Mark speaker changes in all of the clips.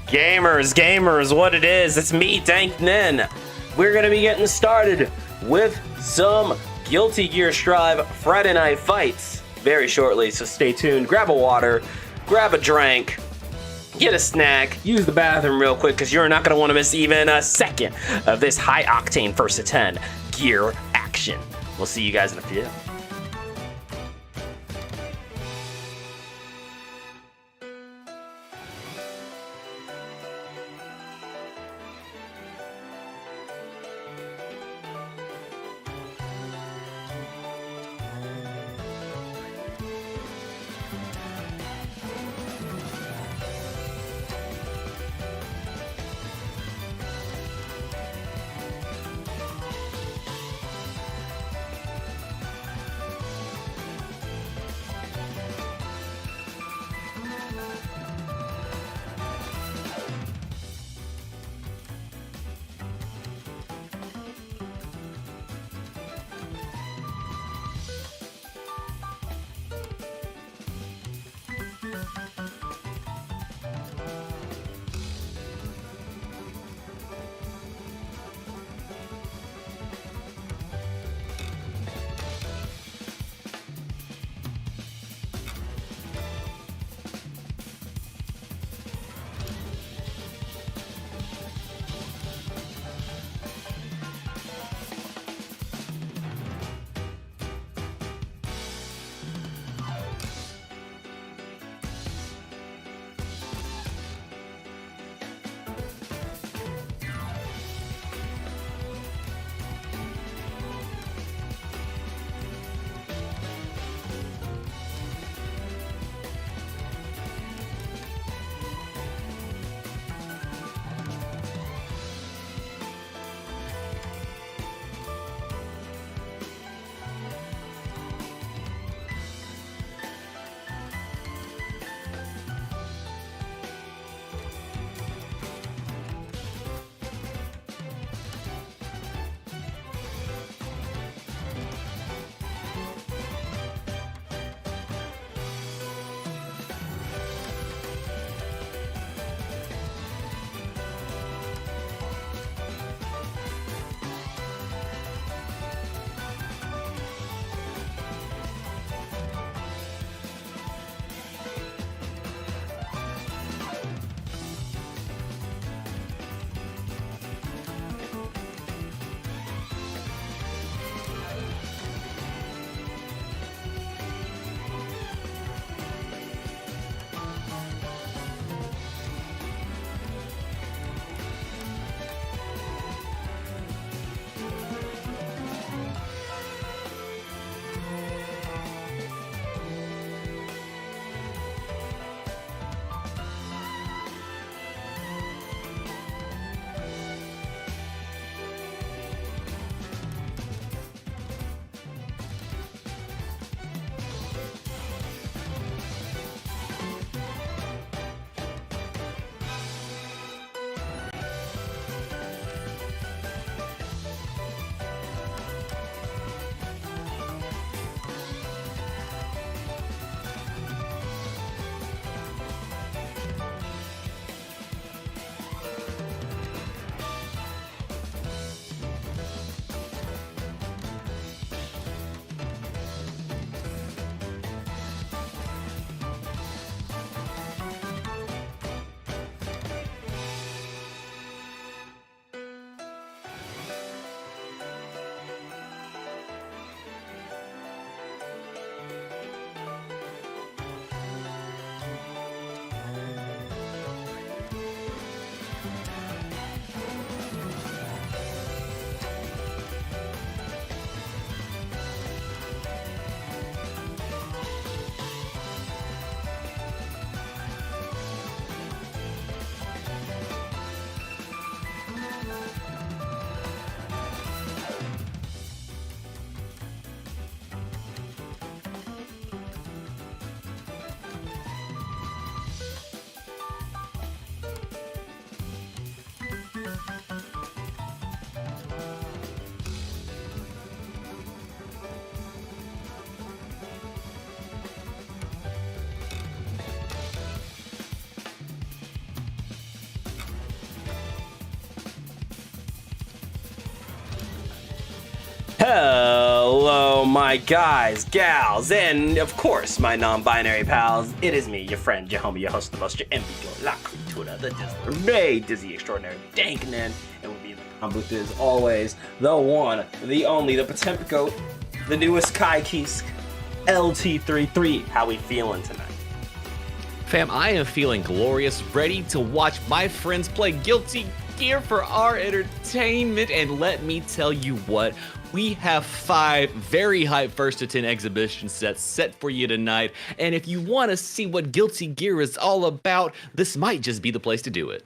Speaker 1: Gamers, what it is, it's me, Dank Nin. We're gonna be getting started with some Guilty Gear Strive Friday Night Fights very shortly, so stay tuned. Grab a water, grab a drink, get a snack, use the bathroom real quick, because you're not gonna want to miss even a second of this high-octane first to 10 gear action. We'll see you guys in a few. Hello, my guys, gals, and of course, my non-binary pals. It is me, your friend, your homie, your host, the most, your MB, your creature, the Disney, Dizzy Extraordinary Dankman, and with me in the com booth is always the one, the only, the Potemkin goat, the newest Kai Kisk, LT33. How we feeling tonight?
Speaker 2: Fam, I am feeling glorious, ready to watch my friends play Guilty Gear for our entertainment, and let me tell you what, we have 5 very hype first to 10 exhibition sets set for you tonight, and if you want to see what Guilty Gear is all about, this might just be the place to do it.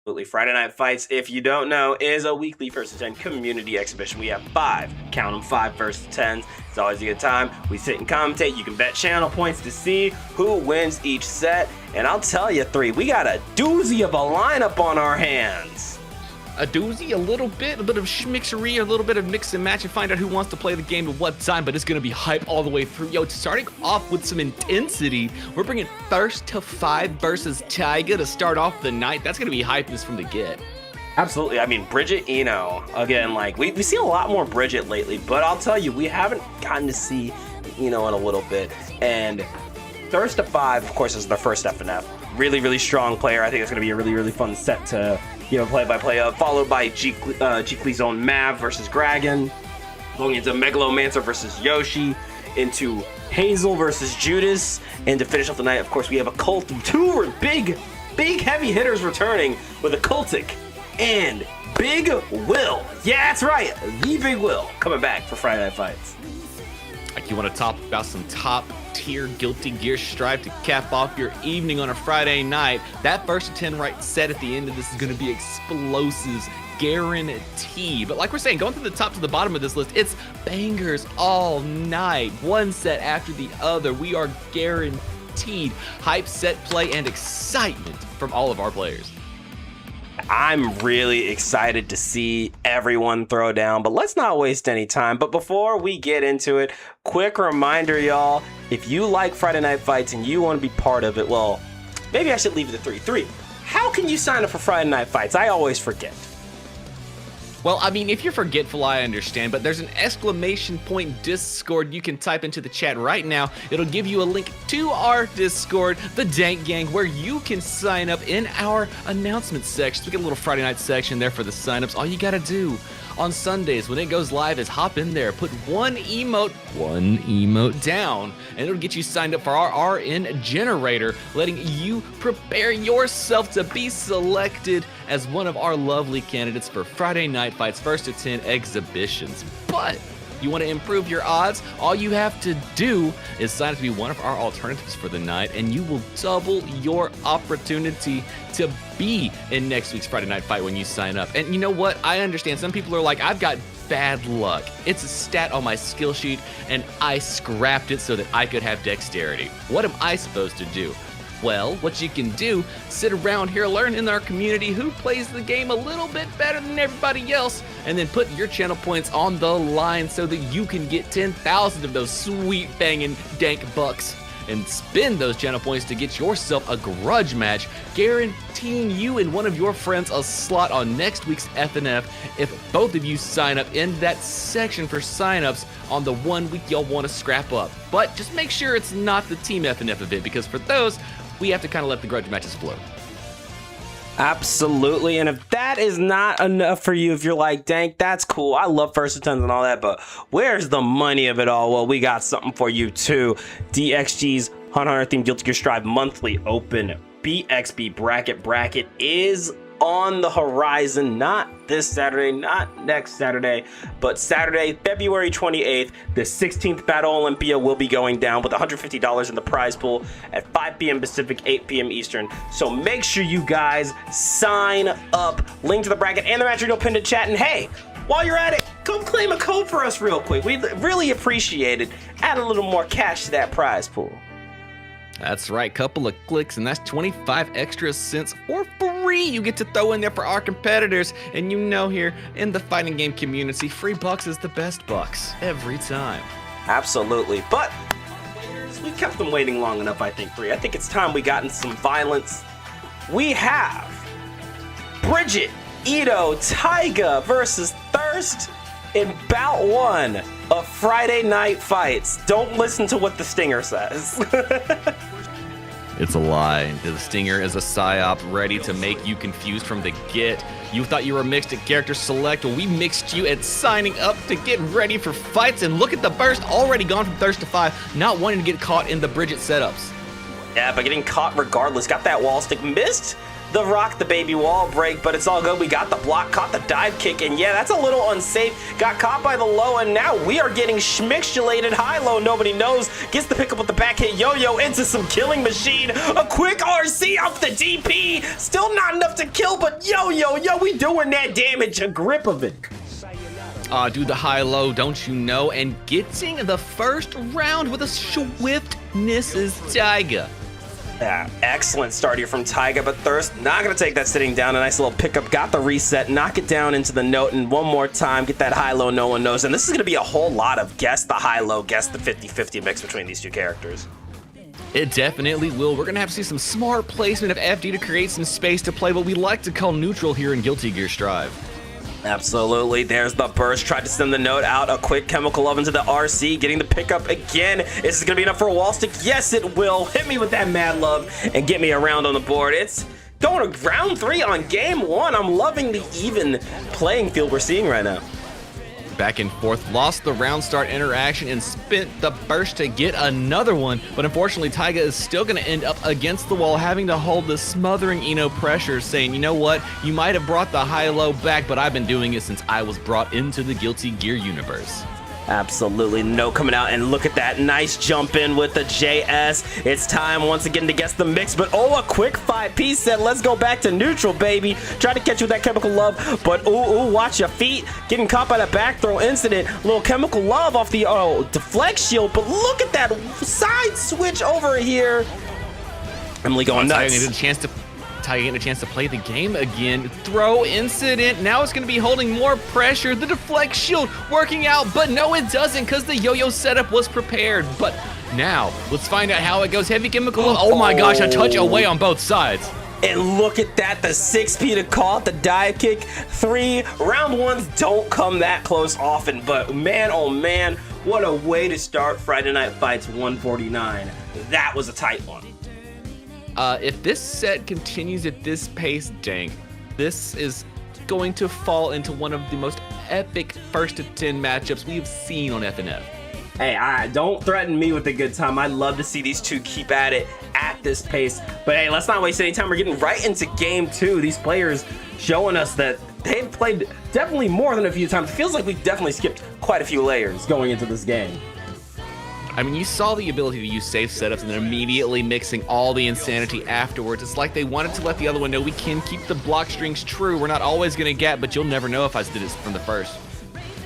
Speaker 1: Absolutely. Friday Night Fights, if you don't know, is a weekly first to 10 community exhibition. We have 5, count them, 5 first to 10s. It's always a good time. We sit and commentate. You can bet channel points to see who wins each set. And I'll tell you, 3, we got a doozy of a lineup on our hands.
Speaker 2: A doozy, a little bit of schmixery, a little bit of mix and match, and find out who wants to play the game at what time, but it's going to be hype all the way through. Yo, starting off with some intensity, we're bringing First to 5 versus Taiga to start off the night. That's going to be hypeness from the get.
Speaker 1: Absolutely. I mean, Bridget Eno, again, like, we see a lot more Bridget lately, but I'll tell you, we haven't gotten to see Eno in a little bit, and First to 5, of course, is the first FNF. Really, really strong player. I think it's going to be a really, really fun set to play-by-play of, followed by Jeekly's own Mav versus Gragan, going into Megalomancer versus Yoshi, into Hazel versus Judas, and to finish off the night, of course, we have a cult. 2 big heavy hitters returning with a Cultic and Big Will. Yeah, that's right, the Big Will coming back for Friday Night Fights.
Speaker 2: Like, you want to talk about some top-tier Guilty Gear strive to cap off your evening on a Friday night. That first to 10 right set at the end of this is going to be explosives, guaranteed. But like we're saying, going from the top to the bottom of this list, it's bangers all night. One set after the other. We are guaranteed hype, set play, and excitement from all of our players.
Speaker 1: I'm really excited to see everyone throw down, but let's not waste any time. But before we get into it, quick reminder, y'all, if you like Friday Night Fights and you want to be part of it, well, maybe I should leave it at 3. How can you sign up for Friday Night Fights? I always forget.
Speaker 2: Well, I mean, if you're forgetful, I understand, but there's an exclamation point Discord you can type into the chat right now. It'll give you a link to our Discord, the Dank Gang, where you can sign up in our announcement section. We get a little Friday night section there for the signups. All you gotta do on Sundays when it goes live is hop in there, put one emote down, and it'll get you signed up for our RN generator, letting you prepare yourself to be selected as one of our lovely candidates for Friday Night Fights first to 10 exhibitions. But you want to improve your odds? All you have to do is sign up to be one of our alternatives for the night, and you will double your opportunity to be in next week's Friday Night Fight when you sign up. And you know what? I understand some people are like, I've got bad luck. It's a stat on my skill sheet, and I scrapped it so that I could have dexterity. What am I supposed to do? Well, what you can do, sit around here, learn in our community who plays the game a little bit better than everybody else, and then put your channel points on the line so that you can get 10,000 of those sweet banging dank bucks, and spend those channel points to get yourself a grudge match, guaranteeing you and one of your friends a slot on next week's FNF if both of you sign up in that section for signups on the one week y'all want to scrap up. But just make sure it's not the team FNF event, because for those, we have to kind of let the grudge matches flow.
Speaker 1: Absolutely, and if that is not enough for you, if you're like, dang, that's cool, I love first attempts and all that, but where's the money of it all? Well, we got something for you too. DxG's Hunter themed Guilty Gear Strive monthly open BXB bracket is on the horizon. Not this Saturday, not next Saturday, but Saturday, February 28th, the 16th Battle Olympia will be going down with $150 in the prize pool at 5 p.m. Pacific, 8 p.m. Eastern. So make sure you guys sign up. Link to the bracket and the match video pinned in chat. And hey, while you're at it, come claim a code for us real quick. We'd really appreciate it. Add a little more cash to that prize pool.
Speaker 2: That's right, couple of clicks, and that's 25 extra cents for free you get to throw in there for our competitors. And you know, here in the fighting game community, free bucks is the best bucks every time.
Speaker 1: Absolutely, but we kept them waiting long enough, I think, I think it's time we got in some violence. We have Bridget, Ito, Taiga versus Thirst in bout 1 of Friday Night Fights. Don't listen to what the Stinger says.
Speaker 2: It's a lie. The Stinger is a psyop ready to make you confused from the get. You thought you were mixed at character select. Well, we mixed you at signing up to get ready for fights. And look at the burst, already gone from thirst to 5, not wanting to get caught in the Bridget setups.
Speaker 1: Yeah, but getting caught regardless. Got that wall stick. Missed the rock the baby wall break, but it's all good. We got the block, caught the dive kick, and yeah, that's a little unsafe. Got caught by the low, and now we are getting schmixtulated high-low. Nobody knows. Gets the pickup with the back hit. Yo-yo into some killing machine. A quick RC off the DP. Still not enough to kill, but yo, we doing that damage. A grip of it.
Speaker 2: Do the high-low, don't you know? And getting the first round with a swiftness is Taiga.
Speaker 1: Yeah, excellent start here from Taiga, but Thirst not going to take that sitting down. A nice little pickup, got the reset, knock it down into the note, and one more time, get that high-low no one knows. And this is going to be a whole lot of guess the high-low, guess the 50-50 mix between these two characters.
Speaker 2: It definitely will. We're going to have to see some smart placement of FD to create some space to play what we like to call neutral here in Guilty Gear Strive.
Speaker 1: Absolutely. There's the burst. Tried to send the note out. A quick chemical love into the RC. Getting the pickup again. Is this going to be enough for a wall stick? Yes, it will. Hit me with that mad love and get me around on the board. It's going to round 3 on game 1. I'm loving the even playing field we're seeing right now.
Speaker 2: Back and forth, lost the round start interaction and spent the burst to get another one, but unfortunately Taiga is still going to end up against the wall, having to hold the smothering Eno pressure, saying, you know what, you might have brought the high-low back, but I've been doing it since I was brought into the Guilty Gear universe.
Speaker 1: Absolutely no coming out, and look at that nice jump in with the JS. It's time once again to guess the mix, but oh, a quick 5-piece set. Let's go back to neutral, baby. Try to catch you with that chemical love, but ooh, watch your feet. Getting caught by the back throw incident. Little chemical love off the deflect shield, but look at that side switch over here. Emily going nuts.
Speaker 2: Taiga getting a chance to play the game again. Throw incident. Now it's going to be holding more pressure. The deflect shield working out, but no, it doesn't because the yo-yo setup was prepared. But now let's find out how it goes. Heavy chemical. Oh my gosh, a touch away on both sides.
Speaker 1: And look at that, the 6P to call it, the dive kick. 3 round 1s don't come that close often, but man, oh man, what a way to start Friday Night Fights 149. That was a tight one.
Speaker 2: If this set continues at this pace, Dank, this is going to fall into one of the most epic first to 10 matchups we have seen on FNF.
Speaker 1: Hey, don't threaten me with a good time. I'd love to see these two keep at it at this pace. But hey, let's not waste any time. We're getting right into game 2. These players showing us that they've played definitely more than a few times. It feels like we've definitely skipped quite a few layers going into this game.
Speaker 2: I mean, you saw the ability to use safe setups and then immediately mixing all the insanity afterwards. It's like they wanted to let the other one know we can keep the block strings true. We're not always going to get, but you'll never know if I did it from the first.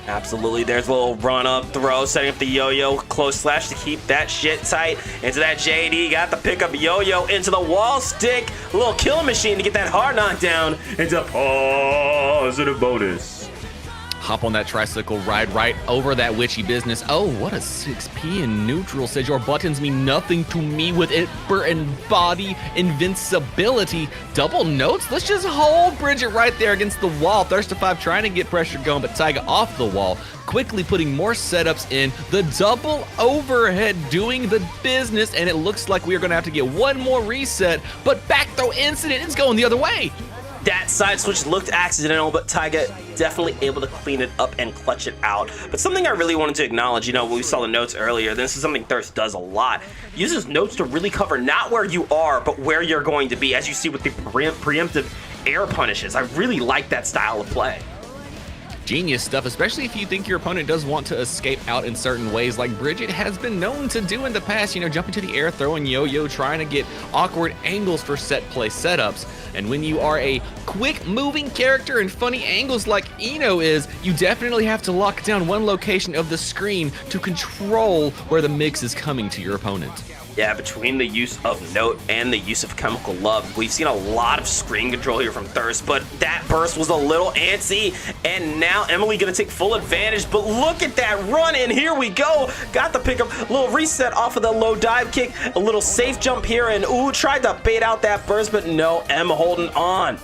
Speaker 1: Absolutely. There's a little run-up throw, setting up the yo-yo, close slash to keep that shit tight. Into that JD, got the pickup yo-yo into the wall stick. A little killing machine to get that hard knockdown into positive bonus.
Speaker 2: Hop on that tricycle, ride right over that witchy business. Oh, what a 6P in neutral. Says your buttons mean nothing to me with it embody invincibility. Double notes? Let's just hold Bridget right there against the wall. Thirst to 5 trying to get pressure going, but Taiga off the wall. Quickly putting more setups in. The double overhead doing the business, and it looks like we are going to have to get one more reset, but back throw incident is going the other way.
Speaker 1: That side switch looked accidental, but Taiga definitely able to clean it up and clutch it out. But something I really wanted to acknowledge, you know, when we saw the notes earlier, this is something Thirst does a lot. Uses notes to really cover not where you are, but where you're going to be, as you see with the preemptive air punishes. I really like that style of play.
Speaker 2: Genius stuff, especially if you think your opponent does want to escape out in certain ways like Bridget has been known to do in the past, you know, jumping to the air, throwing yo-yo, trying to get awkward angles for set play setups. And when you are a quick moving character and funny angles like Eno is, you definitely have to lock down one location of the screen to control where the mix is coming to your opponent.
Speaker 1: Yeah, between the use of Note and the use of Chemical Love, we've seen a lot of screen control here from Thirst, but that burst was a little antsy, and now Emily gonna take full advantage, but look at that run, and here we go. Got the pickup, a little reset off of the low dive kick, a little safe jump here, and ooh, tried to bait out that burst, but no, Em holding on.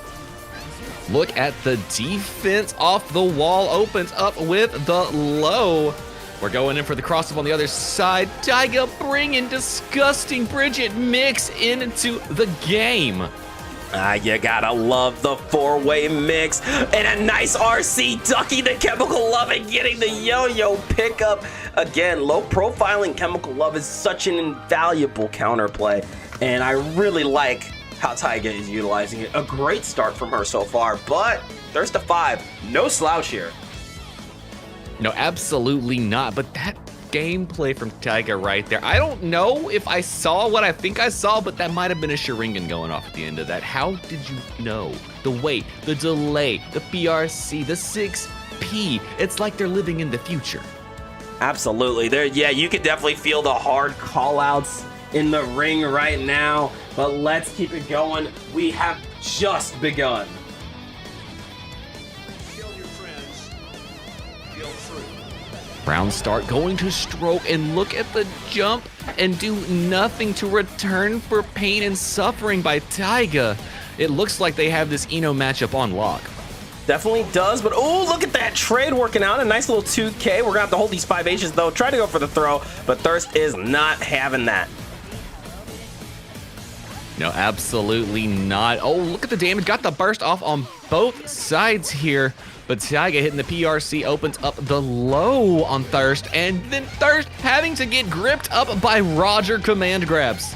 Speaker 2: Look at the defense off the wall, opens up with the low. We're going in for the crossover on the other side. Taiga bringing disgusting Bridget mix into the game.
Speaker 1: You gotta love the four-way mix. And a nice RC ducking the Chemical Love and getting the yo-yo pickup. Again, low profiling Chemical Love is such an invaluable counterplay. And I really like how Taiga is utilizing it. A great start from her so far, but Thirst to 5, no slouch here.
Speaker 2: No, absolutely not. But that gameplay from Taiga right there, I don't know if I saw what I think I saw, but that might have been a Sharingan going off at the end of that. How did you know? The wait, the delay, the PRC, the 6P. It's like they're living in the future.
Speaker 1: Absolutely. Yeah, you could definitely feel the hard call-outs in the ring right now, but let's keep it going. We have just begun.
Speaker 2: Brown start going to stroke and look at the jump and do nothing to return for pain and suffering by Taiga. It looks like they have this Eno matchup on lock.
Speaker 1: Definitely does, but oh, look at that trade working out. A nice little 2K. We're gonna have to hold these 5Hs though. Try to go for the throw, but Thirst is not having that.
Speaker 2: No, absolutely not. Oh, look at the damage. Got the burst off on both sides here. But Taiga hitting the PRC opens up the low on Thirst, and then Thirst having to get gripped up by Roger command grabs.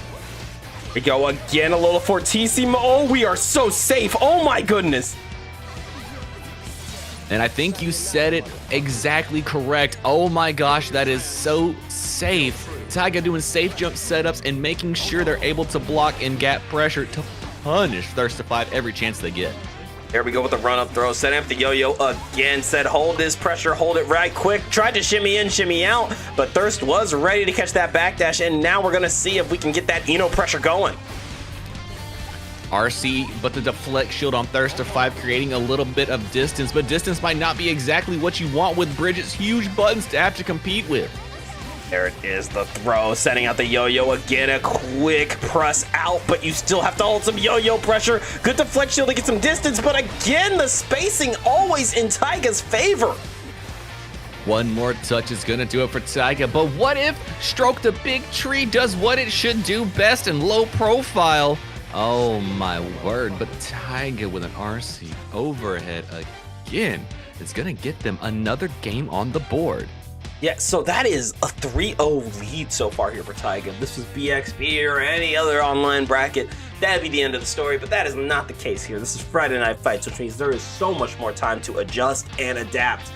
Speaker 1: We go again, a little Fortissimo. Oh, we are so safe. Oh my goodness.
Speaker 2: And I think you said it exactly correct. Oh my gosh, that is so safe. Taiga doing safe jump setups and making sure they're able to block and gap pressure to punish Thirst to 5 every chance they get.
Speaker 1: There we go with the run-up throw. Setting up the yo-yo again. Said hold this pressure, hold it right quick. Tried to shimmy in, shimmy out, but Thirst was ready to catch that backdash, and now we're going to see if we can get that Eno pressure going.
Speaker 2: RC, but the deflect shield on Thirst to 5 creating a little bit of distance, but distance might not be exactly what you want with Bridget's huge buttons to have to compete with.
Speaker 1: There it is, the throw, setting out the yo-yo again, a quick press out, but you still have to hold some yo-yo pressure. Good deflect shield to get some distance, but again, the spacing always in Taiga's favor.
Speaker 2: One more touch is gonna do it for Taiga, but what if Stroke the Big Tree does what it should do best in low profile? Oh my word, but Taiga with an RC overhead again is gonna get them another game on the board.
Speaker 1: Yeah, so that is a 3-0 lead so far here for Taiga. If this was BXB or any other online bracket, that'd be the end of the story, but that is not the case here. This is Friday Night Fights, which means there is so much more time to adjust and adapt.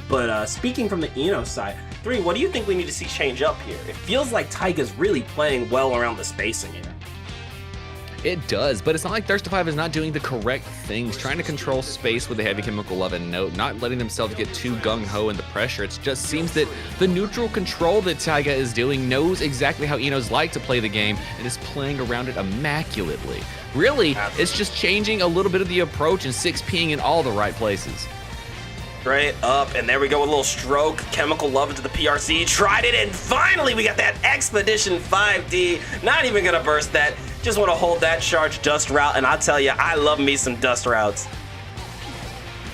Speaker 1: But speaking from the Eno side, 3, what do you think we need to see change up here? It feels like Taiga's really playing well around the spacing here.
Speaker 2: It does, but it's not like Thirst to 5 is not doing the correct things, trying to control space with the heavy Chemical Love and Note, not letting themselves get too gung-ho in the pressure. It just seems that the neutral control that Taiga is doing knows exactly how Enos like to play the game and is playing around it immaculately. Really, it's just changing a little bit of the approach and 6P'ing in all the right places.
Speaker 1: Straight up, and there we go with a little stroke. Chemical Love into the PRC, tried it, and finally we got that Expedition 5D. Not even gonna burst that. Just want to hold that charge dust route, and I'll tell you, I love me some dust routes.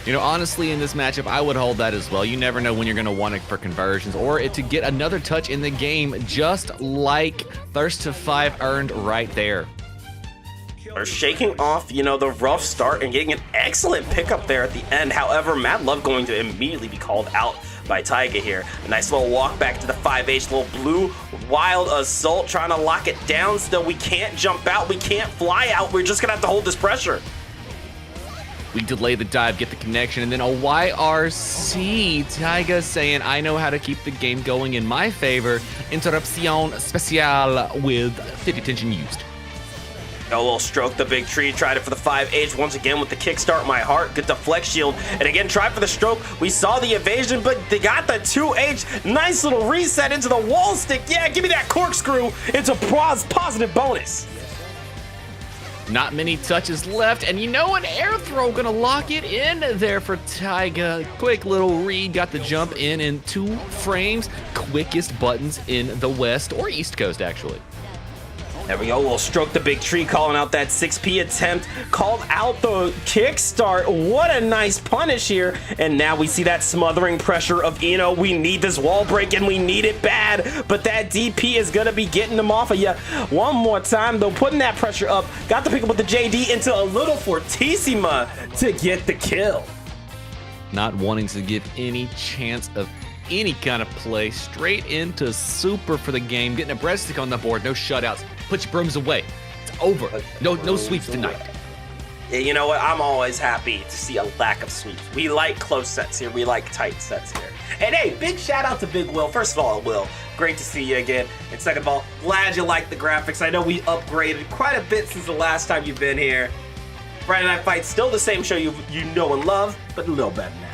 Speaker 2: You know, honestly, in this matchup, I would hold that as well. You never know when you're going to want it for conversions or it to get another touch in the game, just like Thirst to 5 earned right there.
Speaker 1: Are shaking off, you know, the rough start and getting an excellent pickup there at the end. However, Mad Love going to immediately be called out by Taiga here. A nice little walk back to the 5H, little blue wild assault, trying to lock it down. Still, we can't jump out, we can't fly out. We're just gonna have to hold this pressure.
Speaker 2: We delay the dive, get the connection, and then a YRC. Taiga saying, I know how to keep the game going in my favor. Interruption special with 50 tension used.
Speaker 1: A little stroke the big tree, tried it for the 5H once again with the kickstart my heart, good deflect shield, and again tried for the stroke. We saw the evasion, but they got the 2H, nice little reset into the wall stick. Yeah, give me that corkscrew. It's a positive bonus.
Speaker 2: Not many touches left, and you know an air throw gonna lock it in there for Taiga. Quick little read, got the jump in 2 frames. Quickest buttons in the West or East Coast, actually.
Speaker 1: There we go. We'll stroke the big tree, calling out that 6P attempt. Called out the kickstart. What a nice punish here. And now we see that smothering pressure of Eno. We need this wall break, and we need it bad. But that DP is going to be getting them off of you. One more time, though, putting that pressure up. Got to pick up with the JD into a little Fortissima to get the kill.
Speaker 2: Not wanting to give any chance of any kind of play, straight into super for the game, getting a breadstick on the board, no shutouts. Put your brooms away. It's over. No sweeps tonight.
Speaker 1: Yeah, you know what? I'm always happy to see a lack of sweeps. We like close sets here. We like tight sets here. And hey, big shout out to Big Will. First of all, Will, great to see you again. And second of all, glad you like the graphics. I know we upgraded quite a bit since the last time you've been here. Friday Night Fights, still the same show you know and love, but a little better now.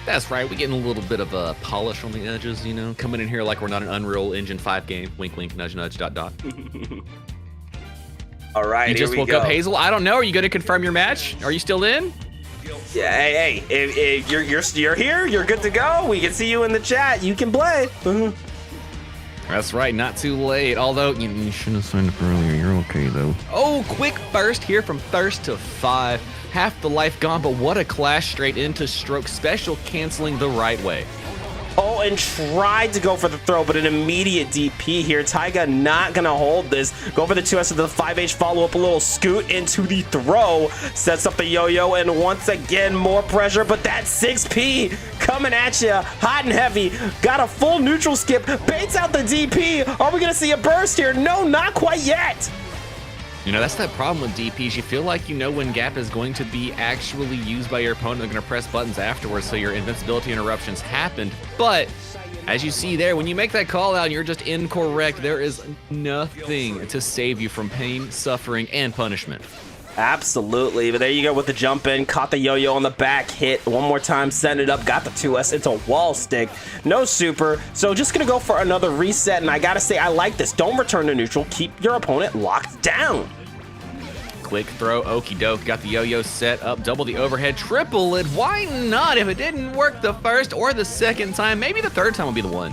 Speaker 2: That's right. We're getting a little bit of a polish on the edges, you know, coming in here like we're not an Unreal Engine 5 game. Wink, wink, nudge, nudge, dot, dot.
Speaker 1: All right,
Speaker 2: you just woke up, Hazel. I don't know. Are you going to confirm your match? Are you still in?
Speaker 1: Yeah. Hey. If you're here, you're good to go. We can see you in the chat. You can play.
Speaker 2: That's right. Not too late. Although you shouldn't have signed up earlier. You're okay though. Oh, quick burst here from Thirst to 5. Half the life gone, but what a clash straight into stroke. Special canceling the right way.
Speaker 1: Oh, and tried to go for the throw, but an immediate DP here. Taiga not going to hold this. Go for the 2S of the 5H, follow up a little scoot into the throw. Sets up the yo-yo, and once again, more pressure, but that 6P coming at you hot and heavy. Got a full neutral skip, baits out the DP. Are we going to see a burst here? No, not quite yet.
Speaker 2: You know, that's that problem with DPs. You feel like you know when gap is going to be actually used by your opponent. They're going to press buttons afterwards, so your invincibility interruptions happened. But as you see there, when you make that call out and you're just incorrect, there is nothing to save you from pain, suffering, and punishment.
Speaker 1: Absolutely, but there you go with the jump in, caught the yo-yo on the back, hit one more time, send it up, got the 2S. It's a wall stick, no super, so just gonna go for another reset. And I gotta say, I like this. Don't return to neutral, keep your opponent locked down.
Speaker 2: Quick throw, okie doke, got the yo-yo set up, double the overhead, triple it. Why not? If it didn't work the first or the second time, maybe the third time will be the one.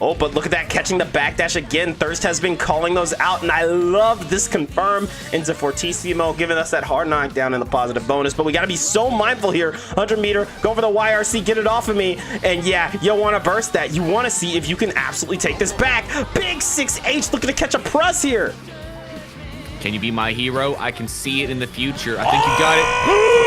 Speaker 1: Oh, but look at that, catching the backdash again. Thirst has been calling those out, and I love this confirm into Fortissimo, giving us that hard knockdown and the positive bonus. But we got to be so mindful here. 100 meter, go for the YRC, get it off of me. And yeah, you want to burst that. You want to see if you can absolutely take this back. Big 6H looking to catch a press here.
Speaker 2: Can you be my hero? I can see it in the future. I think you got it.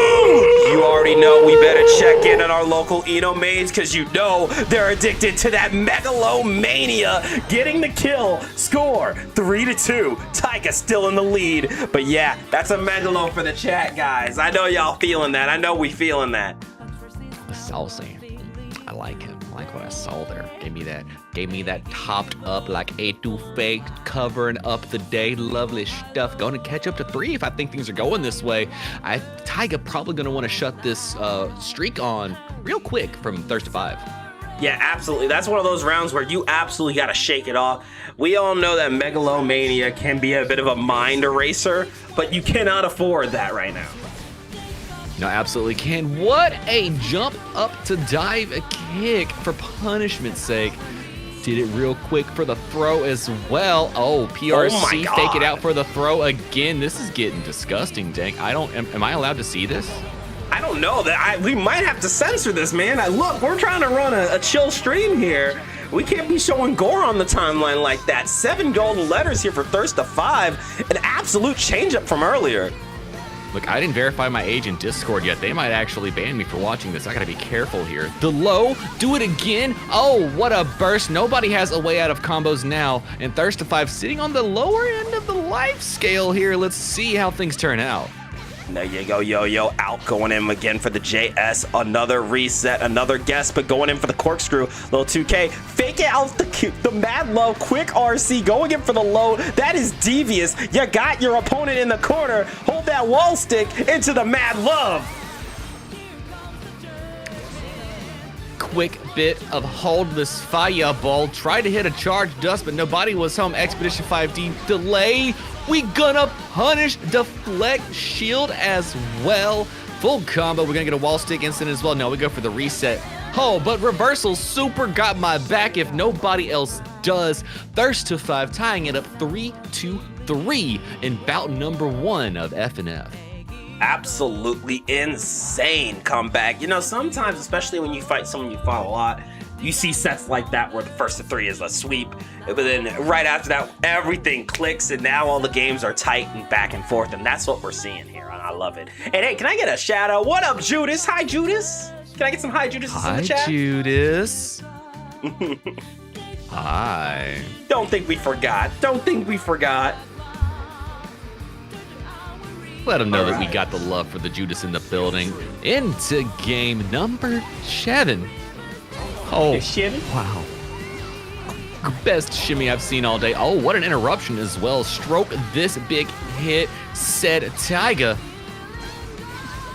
Speaker 1: You already know we better check in on our local Eno mains, because you know they're addicted to that megalomania. Getting the kill, score 3-2. Taiga still in the lead. But yeah, that's a megalo for the chat, guys. I know y'all feeling that. I know we feeling that.
Speaker 2: Saucy. I like him. I like what I saw there. Gave me that topped up like A2 covering up the day. Lovely stuff. Going to catch up to 3 if I think things are going this way. Taiga probably going to want to shut this streak on real quick from Thirst to 5.
Speaker 1: Yeah, absolutely. That's one of those rounds where you absolutely got to shake it off. We all know that megalomania can be a bit of a mind eraser, but you cannot afford that right now.
Speaker 2: No, absolutely can. What a jump up to dive a kick for punishment's sake. Did it real quick for the throw as well. Oh, PRC fake it out for the throw again. This is getting disgusting, Dank. Am I allowed to see this?
Speaker 1: I don't know. We might have to censor this, man. Look, we're trying to run a chill stream here. We can't be showing gore on the timeline like that. 7 golden letters here for Thirst to 5. An absolute change up from earlier.
Speaker 2: Look, I didn't verify my age in Discord yet. They might actually ban me for watching this. I gotta be careful here. The low, do it again. Oh, what a burst. Nobody has a way out of combos now. And Thirst to 5 sitting on the lower end of the life scale here. Let's see how things turn out.
Speaker 1: There you go, yo-yo, out, going in again for the JS. Another reset, another guess, but going in for the corkscrew. Little 2K, fake it out the mad low, quick RC, going in for the low. That is devious. You got your opponent in the corner. Hold that wall stick into the mad love.
Speaker 2: Quick bit of hold this fireball. Tried to hit a charge dust, but nobody was home. Expedition 5D delay. We gonna punish, deflect, shield as well. Full combo. We're gonna get a wall stick instant as well. No, we go for the reset. Oh, but reversal super got my back if nobody else does. Thirst to 5, tying it up 3-3 in bout number 1 of FNF.
Speaker 1: Absolutely insane comeback. You know, sometimes, especially when you fight someone you fought a lot, you see sets like that where the first to 3 is a sweep, but then right after that, everything clicks, and now all the games are tight and back and forth, and that's what we're seeing here, and I love it. And hey, can I get a shout out? What up, Judas? Hi, Judas. Can I get some hi, Judas in the chat?
Speaker 2: Hi, Judas. Hi.
Speaker 1: Don't think we forgot. Don't think we forgot.
Speaker 2: Let them know that we got the love for the Judas in the building. Into game number 7. Oh, wow. Best shimmy I've seen all day. Oh, what an interruption as well. Stroke this big hit, said Taiga.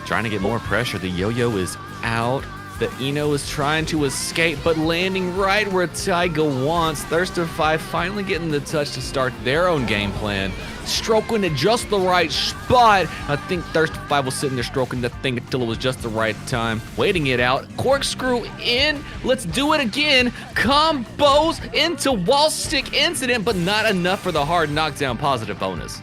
Speaker 2: Trying to get more pressure. The yo-yo is out. The Eno is trying to escape, but landing right where Taiga wants. Thirst to 5 finally getting the touch to start their own game plan. Stroking at just the right spot. I think Thirst to 5 was sitting there stroking the thing until it was just the right time. Waiting it out. Corkscrew in. Let's do it again. Combos into wall stick incident, but not enough for the hard knockdown positive bonus.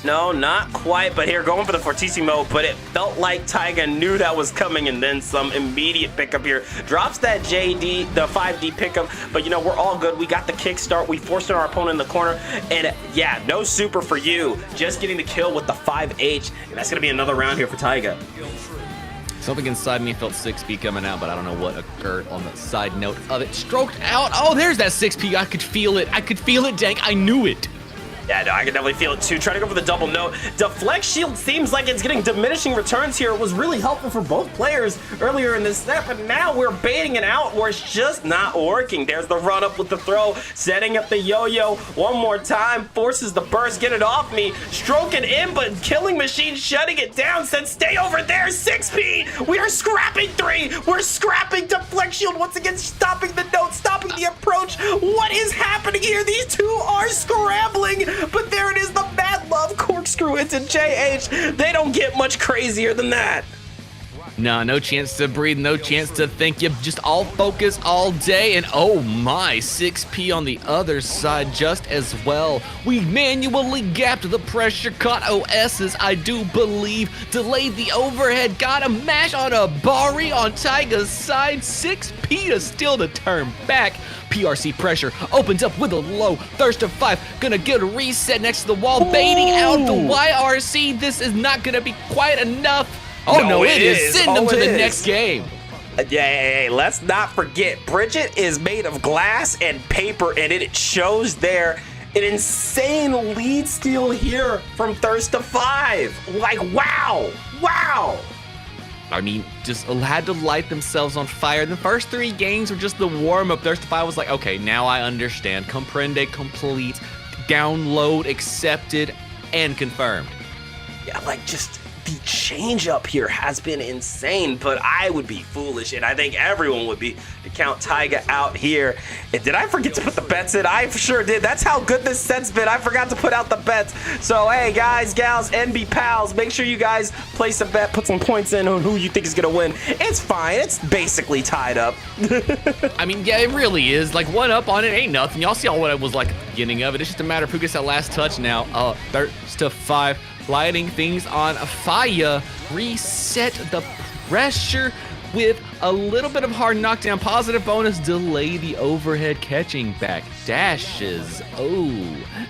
Speaker 1: No, not quite, but here, going for the Fortissimo, but it felt like Taiga knew that was coming, and then some immediate pickup here. Drops that JD, the 5D pickup, but you know, we're all good. We got the kickstart. We forced our opponent in the corner, and yeah, no super for you. Just getting the kill with the 5H, and that's going to be another round here for Taiga.
Speaker 2: Something inside me felt 6P coming out, but I don't know what occurred on the side note of it. Stroked out. Oh, there's that 6P. I could feel it. I could feel it, Dank. I knew it.
Speaker 1: Yeah, no, I can definitely feel it too. Trying to go for the double note. Deflect shield seems like it's getting diminishing returns here. It was really helpful for both players earlier in this set, but now we're baiting it out where it's just not working. There's the run up with the throw, setting up the yo-yo one more time, forces the burst, get it off me, stroking in, but Killing Machine shutting it down, said stay over there, 6P. We are scrapping 3. We're scrapping Deflect shield once again, stopping the note, stopping the approach. What is happening here? These two are scrambling. But there it is, the Mad Love Corkscrew into JH. They don't get much crazier than that.
Speaker 2: No chance to breathe, no chance to think. You just all focus all day, and oh my, 6P on the other side just as well. We manually gapped the pressure, caught OS's, I do believe, delayed the overhead, got a mash on a Bari on Taiga's side, 6P to steal the turn back. PRC pressure opens up with a low. Thirst to 5, gonna get a reset next to the wall, baiting out the YRC. This is not gonna be quite enough. Oh no, it is. Send them to the next game.
Speaker 1: Yeah, let's not forget, Bridget is made of glass and paper, and it shows there. An insane lead steal here from Thirst to 5. Like, wow.
Speaker 2: I mean, just had to light themselves on fire. The first 3 games were just the warm-up. Thirst to 5 was like, okay, now I understand. Comprende, complete, download, accepted, and confirmed.
Speaker 1: Yeah, like just the change up here has been insane, but I would be foolish, and I think everyone would be, to count Taiga out here. And did I forget to put the bets in? I sure did. That's how good this set's been. I forgot to put out the bets. So hey, guys, gals, NB pals, make sure you guys place a bet, put some points in on who you think is gonna win. It's fine. It's basically tied up.
Speaker 2: I mean, yeah, it really is. Like, 1 up on it ain't nothing. Y'all see all what it was like at the beginning of it. It's just a matter of who gets that last touch now. Thirst to 5. Lighting things on fire. Reset the pressure with a little bit of hard knockdown positive bonus. Delay the overhead catching back dashes.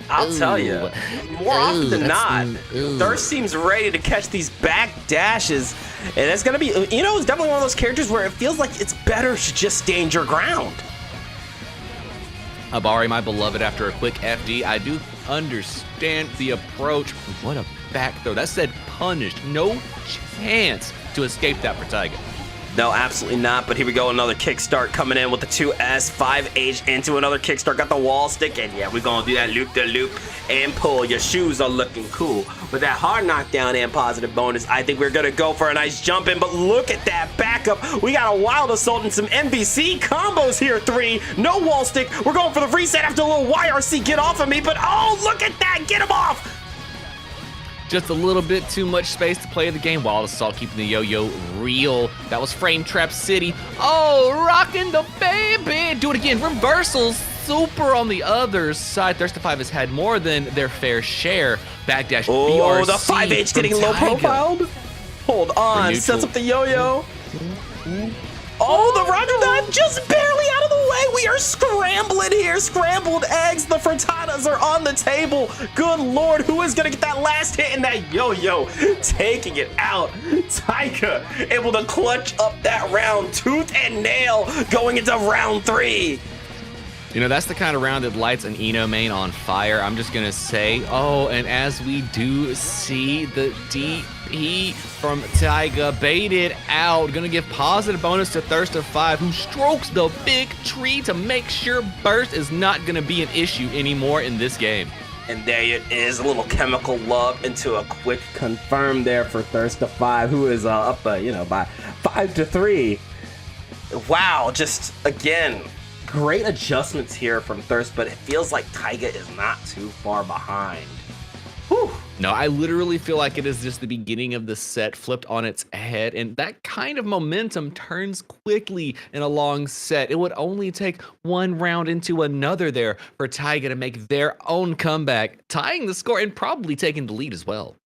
Speaker 1: I'll tell you, more often than not, Thirst seems ready to catch these back dashes, and it's gonna be, you know, it's definitely one of those characters where it feels like it's better to just stand your ground.
Speaker 2: Abari, my beloved, after a quick FD, I do understand the approach. What a back throw. That said punished. No chance to escape that for Taiga.
Speaker 1: No, absolutely not. But here we go. Another kickstart coming in with the 2S, 5H into another kickstart. Got the wall stick. And yeah, we're going to do that loop-de-loop and pull. Your shoes are looking cool. With that hard knockdown and positive bonus, I think we're going to go for a nice jump in. But look at that backup. We got a wild assault and some NBC combos here. 3. No wall stick. We're going for the reset after a little YRC get off of me. But oh, look at that. Get him off.
Speaker 2: Just a little bit too much space to play the game. Wild Assault keeping the yo-yo real. That was Frame Trap City. Oh, rocking the baby. Do it again. Reversals. super on the other side. Thirstify has had more than their fair share. Backdash
Speaker 1: Oh,
Speaker 2: BRC
Speaker 1: the 5H getting low
Speaker 2: Taiga.
Speaker 1: profiled. Hold on, sets up the yo-yo. Oh, the rocket dive just barely out of the way. We are scrambling here. Scrambled eggs. The frittatas are on the table. Good Lord, who is going to get that last hit in that yo-yo? Taking it out. Taiga able to clutch up that round tooth and nail going into round 3.
Speaker 2: You know, that's the kind of round that lights an Eno main on fire. I'm just going to say, oh, and as we do see the DP from Taiga baited out, going to give positive bonus to Thirstify, who strokes the big tree to make sure burst is not going to be an issue anymore in this game.
Speaker 1: And there it is, a little chemical love into a quick confirm there for Thirstify, who is up, by 5-3. Wow, just again, great adjustments here from Thirst, but it feels like Taiga is not too far behind. Whew.
Speaker 2: No, I literally feel like it is just the beginning of the set flipped on its head, and that kind of momentum turns quickly in a long set. It would only take one round into another there for Taiga to make their own comeback, tying the score and probably taking the lead as well.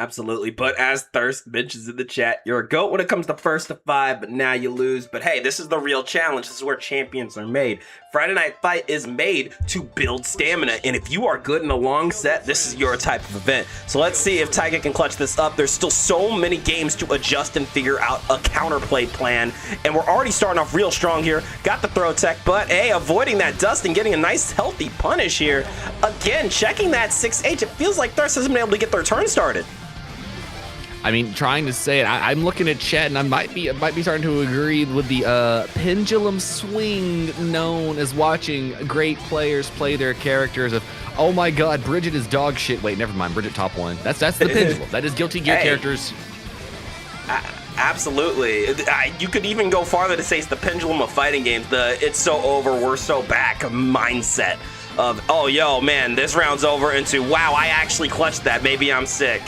Speaker 1: Absolutely, but as Thirst mentions in the chat, you're a GOAT when it comes to first to 5, but now you lose. But hey, this is the real challenge. This is where champions are made. Friday Night Fight is made to build stamina, and if you are good in a long set, this is your type of event. So let's see if Taiga can clutch this up. There's still so many games to adjust and figure out a counterplay plan, and we're already starting off real strong here. Got the throw tech, but hey, avoiding that dust and getting a nice healthy punish here. Again, checking that 6H, it feels like Thirst hasn't been able to get their turn started.
Speaker 2: I mean, trying to say it, I'm looking at chat, and I might be starting to agree with the pendulum swing known as watching great players play their characters of, oh my god, Bridget is dog shit. Wait, never mind, Bridget top 1. That's the pendulum. That is Guilty Gear characters.
Speaker 1: Absolutely. You could even go farther to say it's the pendulum of fighting games. The it's so over, we're so back mindset of, oh, yo, man, this round's over, into, wow, I actually clutched that. Maybe I'm sick.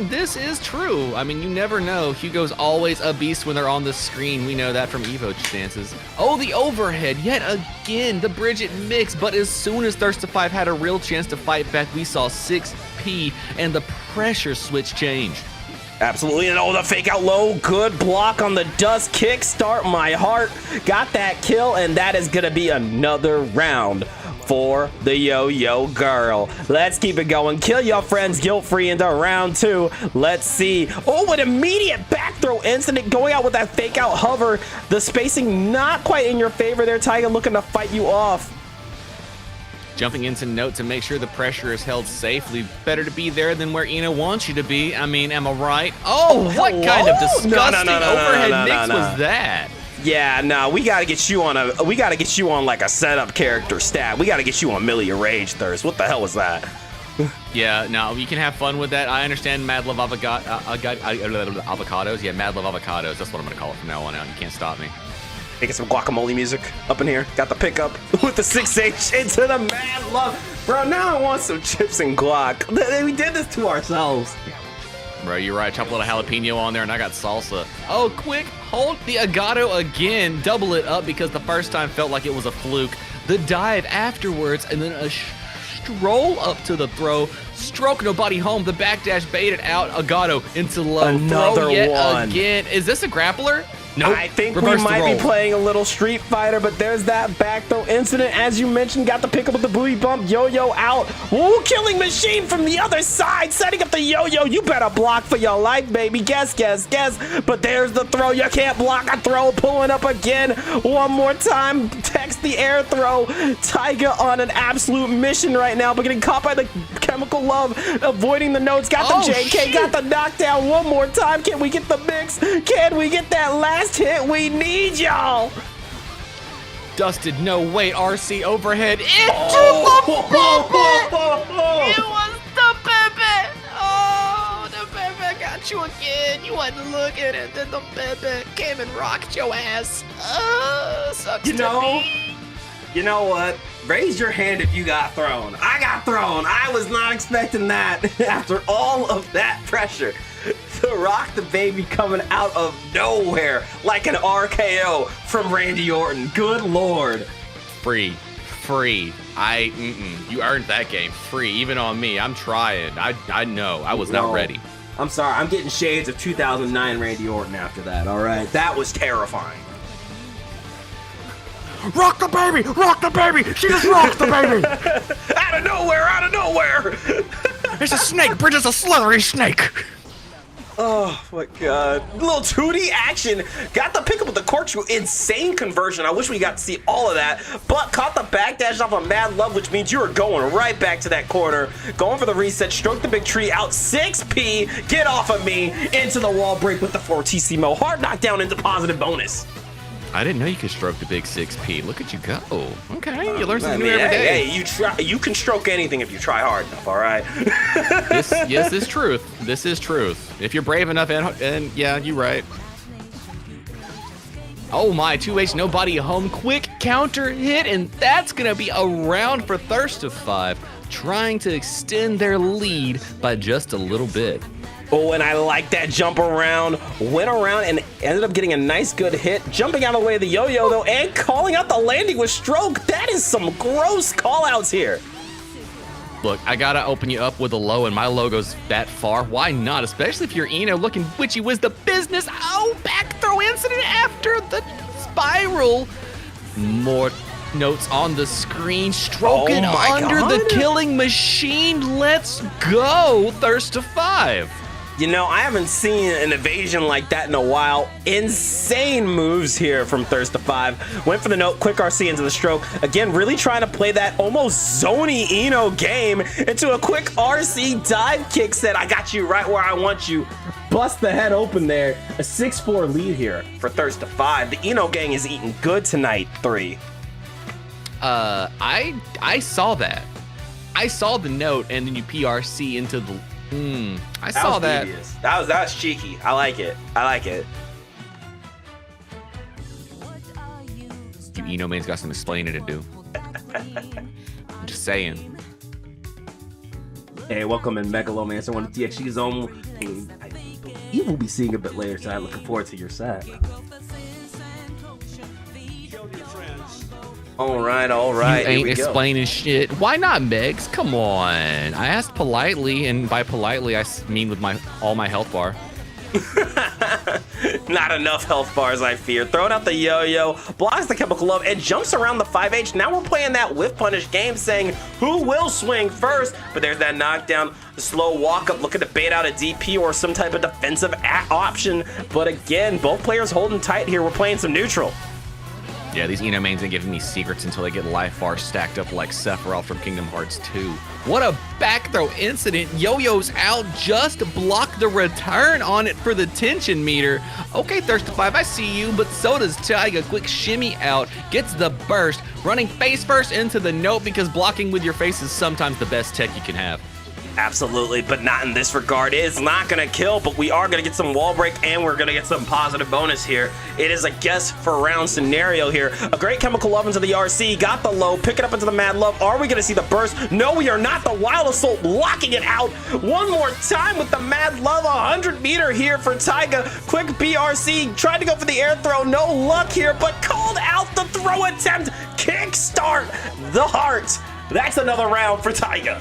Speaker 2: This is true. I mean, you never know. Hugo's always a beast when they're on the screen. We know that from Evo stances. Oh, the overhead yet again. The Bridget mix. But as soon as Thirstify had a real chance to fight back, we saw 6P and the pressure switch change.
Speaker 1: Absolutely, and oh, the fake out low, good block on the dust kick, start my heart, got that kill, and that is gonna be another round for the yo-yo girl. Let's keep it going. Kill your friends guilt-free into round 2. Let's see. Oh, an immediate back throw incident going out with that fake out hover. The spacing not quite in your favor there, Taiga, looking to fight you off.
Speaker 2: Jumping into note to make sure the pressure is held safely. Better to be there than where Ina wants you to be. I mean, am I right? Oh, what kind of disgusting overhead mix was that?
Speaker 1: Yeah, no, we gotta get you on like a setup character stat. We gotta get you on Millia Rage Thirst. What the hell was that?
Speaker 2: Yeah, no, you can have fun with that. I understand Mad Love Avocados. Yeah, Mad Love Avocados. That's what I'm gonna call it from now on out. You can't stop me.
Speaker 1: Making some guacamole music up in here. Got the pickup with the 6H into the Mad Love. Bro, now I want some chips and guac. We did this to ourselves.
Speaker 2: Bro, you're right. Chop a little jalapeno on there, and I got salsa. Oh, quick, hold the Agato again. Double it up because the first time felt like it was a fluke. The dive afterwards, and then a stroll up to the throw. Stroke nobody home. The backdash baited out. Agato into low.
Speaker 1: Another
Speaker 2: throw yet
Speaker 1: one.
Speaker 2: Again. Is this a grappler? Nope.
Speaker 1: I think
Speaker 2: Reverse
Speaker 1: we might be playing a little Street Fighter, but there's that back throw incident. As you mentioned, got the pick up with the booty bump. Yo-yo out. Woo, killing machine from the other side. Setting up the yo-yo. You better block for your life, baby. Guess. But there's the throw. You can't block a throw. Pulling up again. One more time. Text the air throw. Taiga on an absolute mission right now, but getting caught by the chemical love. Avoiding the notes. Got the JK.
Speaker 2: Shit.
Speaker 1: Got the knockdown. One more time. Can we get the mix? Can we get that last hit? We need y'all.
Speaker 2: Dusted, no, wait, RC overhead into
Speaker 1: Oh.
Speaker 2: the Pepe! It was the Pepe! Oh, the Pepe got you again. You wasn't looking, and then the Pepe came and rocked your ass. Sucks to be.
Speaker 1: You know what? Raise your hand if you got thrown. I got thrown. I was not expecting that after all of that pressure. To rock the baby coming out of nowhere like an RKO from Randy Orton. Good Lord.
Speaker 2: Free. You earned that game. Free, even on me. I'm trying. I know. I was not ready.
Speaker 1: I'm sorry. I'm getting shades of 2009 Randy Orton after that, all right? That was terrifying.
Speaker 3: Rock the baby! She just rocked the baby!
Speaker 1: Out of nowhere!
Speaker 3: It's a snake, Bridget's a slithery snake!
Speaker 1: Oh my god. Little 2D action. Got the pickup with the corkscrew. Insane conversion. I wish we got to see all of that. But caught the backdash off of Mad Love, which means you are going right back to that corner. Going for the reset. Stroke the big tree out. 6P. Get off of me. Into the wall break with the 4TCMO. Hard knockdown into positive bonus.
Speaker 2: I didn't know you could stroke the big 6P. Look at you go. Okay, you learn something new every day.
Speaker 1: Hey, you can stroke anything if you try hard enough, all right?
Speaker 2: This is truth. This is truth. If you're brave enough, and yeah, you're right. Oh my, 2H, nobody home. Quick counter hit, and that's going to be a round for Thirst of 5, trying to extend their lead by just a little bit.
Speaker 1: Oh, and I like that jump around. Went around and ended up getting a nice good hit. Jumping out of the way of the yo-yo, though, and calling out the landing with stroke. That is some gross call-outs here.
Speaker 2: Look, I got to open you up with a low, and my logo's that far. Why not? Especially if you're Eno looking witchy whiz the business. Oh, back throw incident after the spiral. More notes on the screen. Stroking under the killing machine. Let's go. Thirst of 5.
Speaker 1: You know, I haven't seen an evasion like that in a while. Insane moves here from Thirst of 5. Went for the note, quick RC into the stroke. Again, really trying to play that almost zony Eno game into a quick RC dive kick set. I got you right where I want you. Bust the head open there. A 6-4 lead here for Thirst of 5. The Eno gang is eating good tonight, 3.
Speaker 2: I saw that. I saw the note, and then you PRC into the... I saw that.
Speaker 1: Devious. That was cheeky. I like it.
Speaker 2: You Eno man's got some explaining to do. I'm just saying.
Speaker 1: Hey, welcome in Megalomancer, one of DxG's own. I believe we'll be seeing a bit later tonight. Looking forward to your set. All right.
Speaker 2: You ain't explaining shit. Why not, Megs? Come on. I asked politely, and by politely, I mean with all my health bar.
Speaker 1: Not enough health bars, I fear. Throwing out the yo-yo, blocks the chemical love, and jumps around the 5H. Now we're playing that whiff punish game, saying who will swing first. But there's that knockdown, the slow walk up, looking to bait out a DP or some type of defensive option. But again, both players holding tight here. We're playing some neutral.
Speaker 2: Yeah, these Eno mains ain't giving me secrets until they get life bars stacked up like Sephiroth from Kingdom Hearts 2. What a back throw incident. Yo-yo's out, just block the return on it for the tension meter. Okay, Thirst of 5, I see you, but so does Taiga. Quick shimmy out, gets the burst, running face first into the note because blocking with your face is sometimes the best tech you can have.
Speaker 1: Absolutely, but not in this regard. It is not going to kill, but we are going to get some wall break, and we're going to get some positive bonus here. It is a guess for round scenario here. A great chemical love into the RC, got the low, pick it up into the Mad Love. Are we going to see the burst? No, we are not. The Wild Assault blocking it out. One more time with the Mad Love, 100 meter here for Taiga. Quick BRC, tried to go for the air throw. No luck here, but called out the throw attempt. Kickstart the heart. That's another round for Taiga.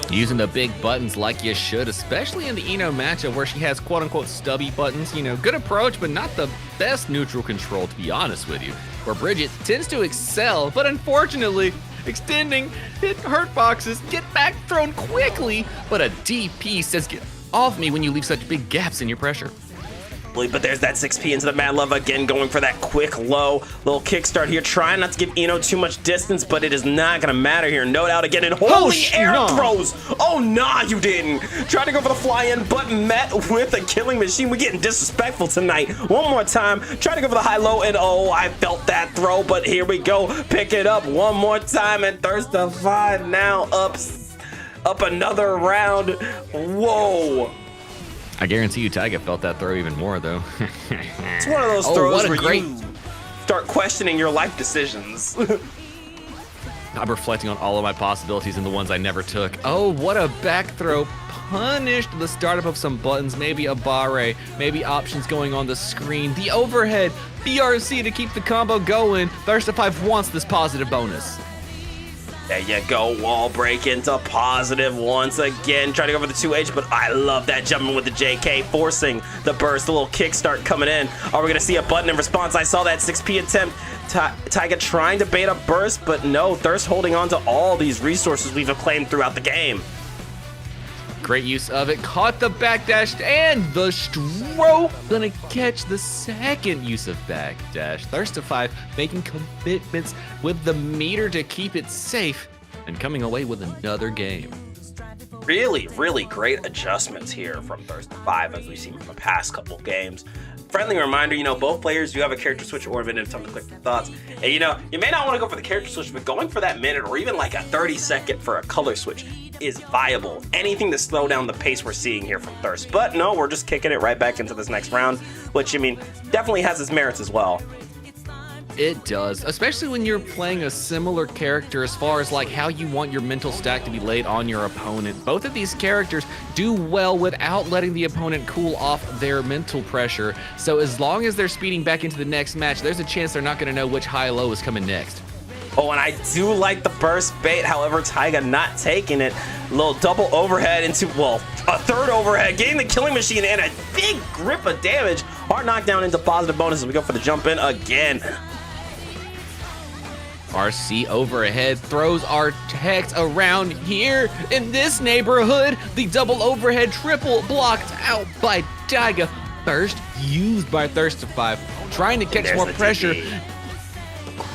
Speaker 2: Using the big buttons like you should, especially in the Eno matchup where she has quote-unquote stubby buttons. You know, good approach, but not the best neutral control, to be honest with you. Where Bridget tends to excel, but unfortunately, extending, hit hurt boxes, get back thrown quickly, but a DP says, get off me when you leave such big gaps in your pressure.
Speaker 1: But there's that 6P into the Mad Love again, going for that quick low little kickstart here, trying not to give Eno too much distance, but it is not gonna matter here. Note out again, and holy air throws. Oh, nah, you didn't. Tried to go for the fly in, but met with a killing machine. We're getting disrespectful tonight. One more time, try to go for the high low, and oh, I felt that throw, but here we go. Pick it up one more time, and Thirst of 5 now up another round. Whoa.
Speaker 2: I guarantee you Taiga felt that throw even more, though.
Speaker 1: It's one of those throws where you start questioning your life decisions.
Speaker 2: I'm reflecting on all of my possibilities and the ones I never took. Oh, what a back throw punished. The startup of some buttons, maybe a barre, maybe options going on the screen. The overhead, BRC to keep the combo going. Thirst5 wants this positive bonus.
Speaker 1: There you go, wall break into positive once again. Trying to go for the 2H, but I love that jumping with the JK, forcing the burst, a little kickstart coming in. Are we gonna see a button in response? I saw that 6P attempt. Taiga trying to bait a burst, but no, Thirst holding on to all these resources we've acclaimed throughout the game.
Speaker 2: Great use of it, caught the backdash and the stroke. Gonna catch the second use of backdash. Thirst5 making commitments with the meter to keep it safe and coming away with another game.
Speaker 1: Really, really great adjustments here from Thirst5 as we've seen from the past couple games. Friendly reminder, both players do have a character switch or a minute of time to collect your thoughts. And you may not want to go for the character switch, but going for that minute or even like a 30-second for a color switch is viable. Anything to slow down the pace we're seeing here from Thirst. But no, we're just kicking it right back into this next round, which, definitely has its merits as well.
Speaker 2: It does, especially when you're playing a similar character as far as like how you want your mental stack to be laid on your opponent. Both of these characters do well without letting the opponent cool off their mental pressure. So as long as they're speeding back into the next match, there's a chance they're not going to know which high-low is coming next.
Speaker 1: Oh, and I do like the burst bait. However, Taiga not taking it. A little double overhead into, well, a third overhead, getting the killing machine and a big grip of damage. Hard knockdown into positive bonus as we go for the jump in again.
Speaker 2: RC overhead throws our text around here in this neighborhood. The double overhead triple blocked out by Taiga. Burst used by Thirst5, trying to catch more pressure.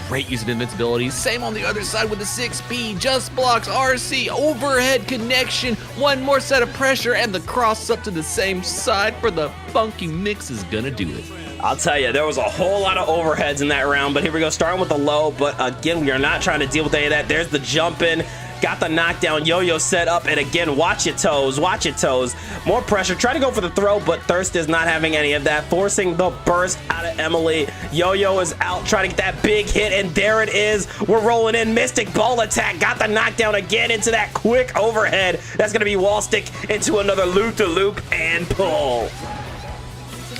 Speaker 2: Great use of invincibility. Same on the other side with the 6B. Just blocks RC. Overhead connection. One more set of pressure and the cross up to the same side for the funky mix is gonna do it.
Speaker 1: I'll tell you, there was a whole lot of overheads in that round, but here we go, starting with the low, but again, we are not trying to deal with any of that. There's the jump in, got the knockdown, Yo-Yo set up, and again, watch your toes, watch your toes. More pressure, try to go for the throw, but Thirst is not having any of that, forcing the burst out of Emily. Yo-Yo is out, trying to get that big hit, and there it is. We're rolling in, Mystic Ball attack, got the knockdown again into that quick overhead. That's gonna be wall stick into another loop-to-loop and pull.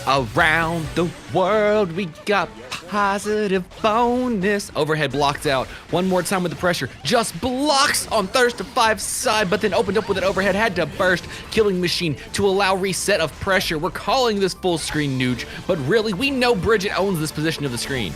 Speaker 2: Around the world, we got positive bonus. Overhead blocked out. One more time with the pressure. Just blocks on Thirst5's side, but then opened up with an overhead. Had to burst. Killing machine to allow reset of pressure. We're calling this full screen nooch, but really, we know Bridget owns this position of the screen.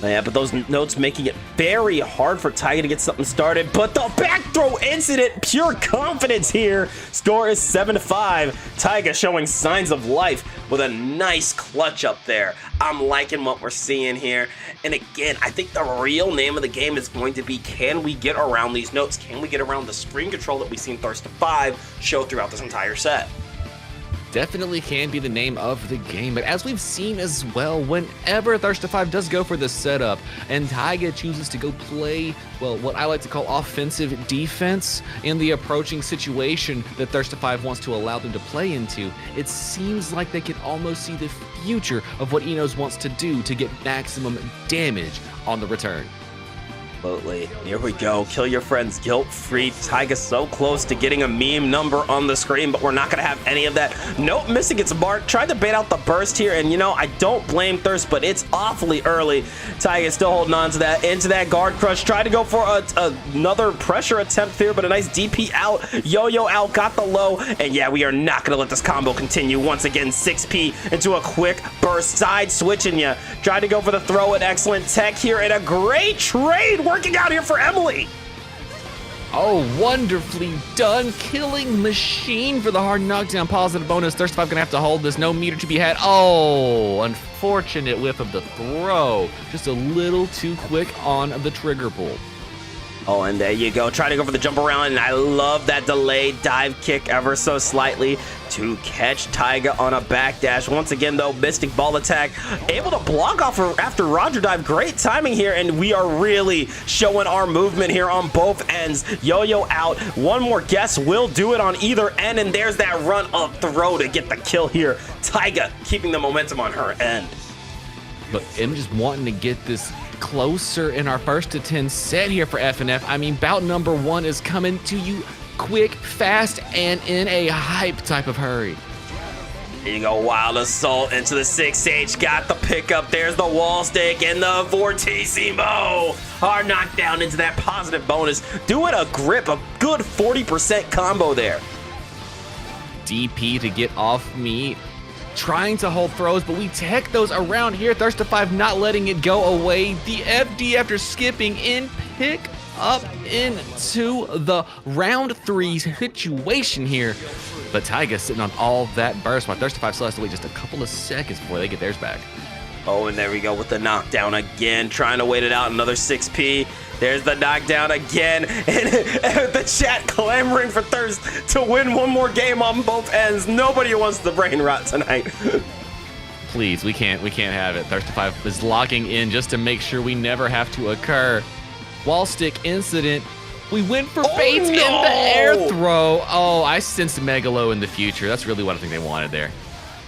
Speaker 1: Yeah, but those notes making it very hard for Taiga to get something started. But the back throw incident, pure confidence here. Score is 7-5. Taiga showing signs of life with a nice clutch up there. I'm liking what we're seeing here. And again, I think the real name of the game is going to be, can we get around these notes? Can we get around the screen control that we've seen Thirst5 show throughout this entire set?
Speaker 2: Definitely can be the name of the game, but as we've seen as well, whenever Thirst5 does go for the setup and Taiga chooses to go play, well, what I like to call offensive defense in the approaching situation that Thirst5 wants to allow them to play into, it seems like they can almost see the future of what Enos wants to do to get maximum damage on the return.
Speaker 1: Absolutely. Here we go. Kill your friends guilt-free. Taiga so close to getting a meme number on the screen, but we're not going to have any of that. Nope, missing its mark. Tried to bait out the burst here, and I don't blame Thirst, but it's awfully early. Taiga still holding on to that. Into that guard crush. Tried to go for another pressure attempt here, but a nice DP out. Yo-Yo out, got the low, and yeah, we are not going to let this combo continue. Once again, 6P into a quick burst. Side switching you. Tried to go for the throw. An excellent tech here, and a great trade working out here for Emily.
Speaker 2: Oh, wonderfully done. Killing machine for the hard knockdown. Positive bonus. Thirst5 gonna have to hold this. No meter to be had. Oh, unfortunate whiff of the throw. Just a little too quick on the trigger pull.
Speaker 1: Oh, and there you go. Try to go for the jump around, and I love that delayed dive kick ever so slightly to catch Taiga on a backdash. Once again, though, Mystic Ball attack. Able to block off after Roger dive. Great timing here, and we are really showing our movement here on both ends. Yo-Yo out. One more guess will do it on either end, and there's that run up throw to get the kill here. Taiga keeping the momentum on her end.
Speaker 2: But I'm just wanting to get this closer in our first to 10 set here for FNF. I mean, bout number 1 is coming to you quick, fast, and in a hype type of hurry.
Speaker 1: Here you go, Wild Assault into the 6H. Got the pickup. There's the wall stick and the Fortissimo. Hard knockdown into that positive bonus. Doing a grip, a good 40% combo there.
Speaker 2: DP to get off me. Trying to hold throws, but we tech those around here. Thirst5 not letting it go away. The FD after skipping in, pick up into the round 3 situation here. But Taiga sitting on all that burst while Thirst5 still has to wait just a couple of seconds before they get theirs back.
Speaker 1: Oh, and there we go with the knockdown again. Trying to wait it out, another 6P. There's the knockdown again. And the chat clamoring for Thirst to win one more game on both ends. Nobody wants the brain rot tonight.
Speaker 2: Please, we can't have it. Thirst5 is locking in just to make sure we never have to occur. Wall stick incident. We went for baits in the air throw. Oh, I sensed Megalo in the future. That's really what I think they wanted there.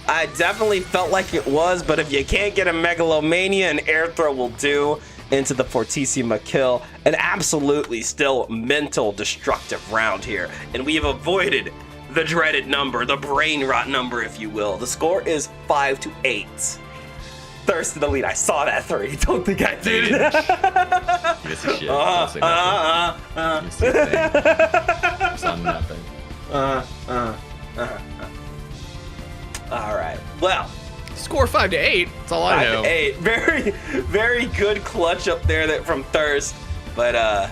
Speaker 1: I definitely felt like it was, but if you can't get a Megalomania, an air throw will do into the Fortissima kill. An absolutely still mental destructive round here. And we have avoided the dreaded number, the brain rot number, if you will. The score is 5-8. Thirst in the lead. I saw that 3. Don't think I did.
Speaker 2: You missed shit. Don't say nothing. You missed a thing. Saw nothing.
Speaker 1: All right. Well,
Speaker 2: score 5-8. That's all I know.
Speaker 1: 5-8. Very, very good clutch up there that from Thirst. But I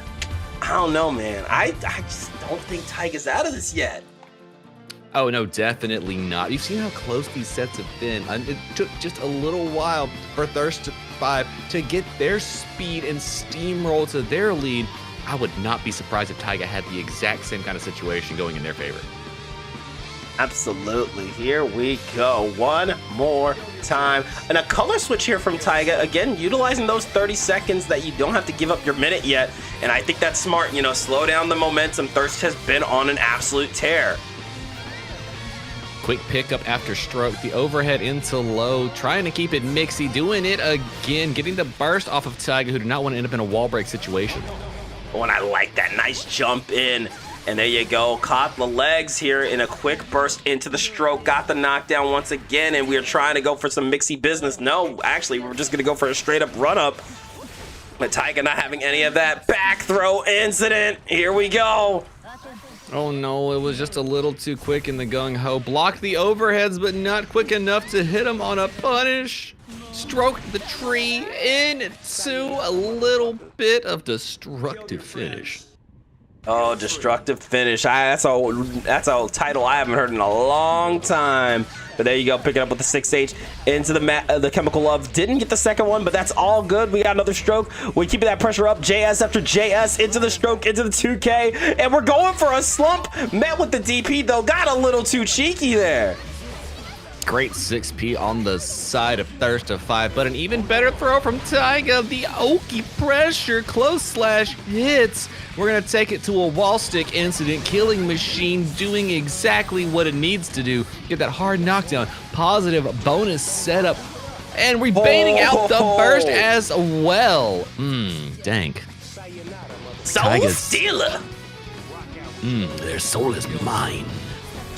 Speaker 1: don't know, man. I just don't think Taiga's out of this yet.
Speaker 2: Oh, no, definitely not. You've seen how close these sets have been. It took just a little while for Thirst5 to get their speed and steamroll to their lead. I would not be surprised if Taiga had the exact same kind of situation going in their favor.
Speaker 1: Absolutely. Here we go. One more time. And a color switch here from Taiga. Again, utilizing those 30 seconds that you don't have to give up your minute yet. And I think that's smart. You know, slow down the momentum. Thirst has been on an absolute tear.
Speaker 2: Quick pickup after stroke, the overhead into low, trying to keep it mixy, doing it again, getting the burst off of Taiga, who do not want to end up in a wall break situation.
Speaker 1: Oh, and I like that nice jump in. And there you go, caught the legs here in a quick burst into the stroke, got the knockdown once again, and we are trying to go for some mixy business. No, actually, we're just gonna go for a straight up run up. But Taiga not having any of that back throw incident. Here we go.
Speaker 2: Oh no, it was just a little too quick in the gung-ho. Blocked the overheads, but not quick enough to hit him on a punish. Stroked the tree into a little bit of destructive finish.
Speaker 1: Oh, destructive finish. That's a title I haven't heard in a long time. But there you go, pick it up with the 6H into the Chemical Love. Didn't get the second one, but that's all good. We got another stroke. We keep that pressure up. JS after JS into the stroke, into the 2K. And we're going for a slump. Met with the DP, though. Got a little too cheeky there.
Speaker 2: Great 6P on the side of Thirst5, but an even better throw from Taiga. The Oki pressure, close slash hits. We're going to take it to a wall stick incident. Killing Machine doing exactly what it needs to do. Get that hard knockdown. Positive bonus setup. And rebaiting out the burst as well. Dank.
Speaker 1: Soul Stealer.
Speaker 2: Their soul is mine.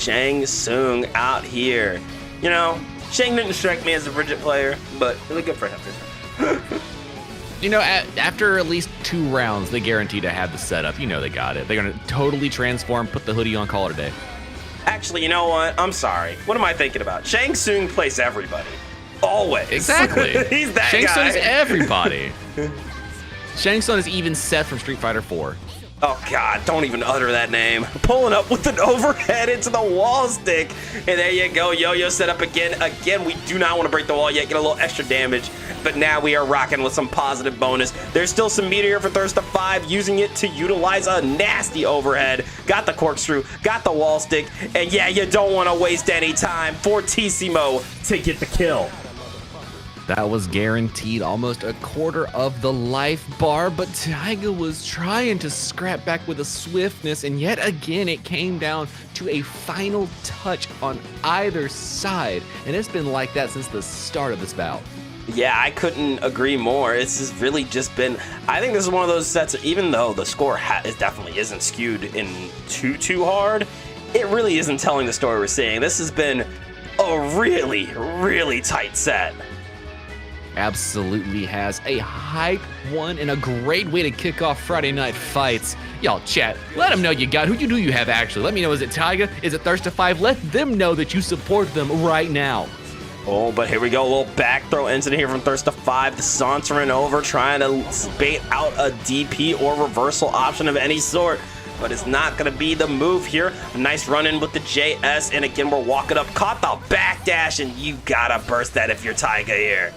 Speaker 1: Shang Tsung out here. You know, Shang didn't strike me as a Bridget player, but really good for him.
Speaker 2: You know, after at least 2 rounds, they guarantee to have the setup. You know they got it. They're going to totally transform, put the hoodie on, call it a day.
Speaker 1: Actually, you know what? I'm sorry. What am I thinking about? Shang Tsung plays everybody. Always.
Speaker 2: Exactly.
Speaker 1: He's that
Speaker 2: Shang
Speaker 1: guy.
Speaker 2: Tsung is everybody. Shang Tsung is even Seth from Street Fighter 4.
Speaker 1: Oh, God, don't even utter that name. Pulling up with an overhead into the wall stick. And there you go. Yo-yo set up again. Again, we do not want to break the wall yet. Get a little extra damage. But now we are rocking with some positive bonus. There's still some meter here for Thirst5, using it to utilize a nasty overhead. Got the corkscrew, got the wall stick. And yeah, you don't want to waste any time. Fortissimo to get the kill.
Speaker 2: That was guaranteed almost a quarter of the life bar, but Taiga was trying to scrap back with a swiftness, and yet again it came down to a final touch on either side, and it's been like that since the start of this bout.
Speaker 1: Yeah, I couldn't agree more. It's just really just been, I think this is one of those sets, even though the score it definitely isn't skewed in too hard, it really isn't telling the story we're seeing. This has been a really tight set.
Speaker 2: Absolutely has. A hype one and a great way to kick off Friday Night Fights. Y'all chat, let them know you got. Who do you have actually? Let me know, is it Taiga? Is it Thirst5? Let them know that you support them right now.
Speaker 1: Oh, but here we go, a little back throw incident here from Thirst5. The sauntering over, trying to bait out a DP or reversal option of any sort. But it's not going to be the move here. A nice run in with the JS, and again, we're walking up. Caught the backdash, and you gotta burst that if you're Taiga here.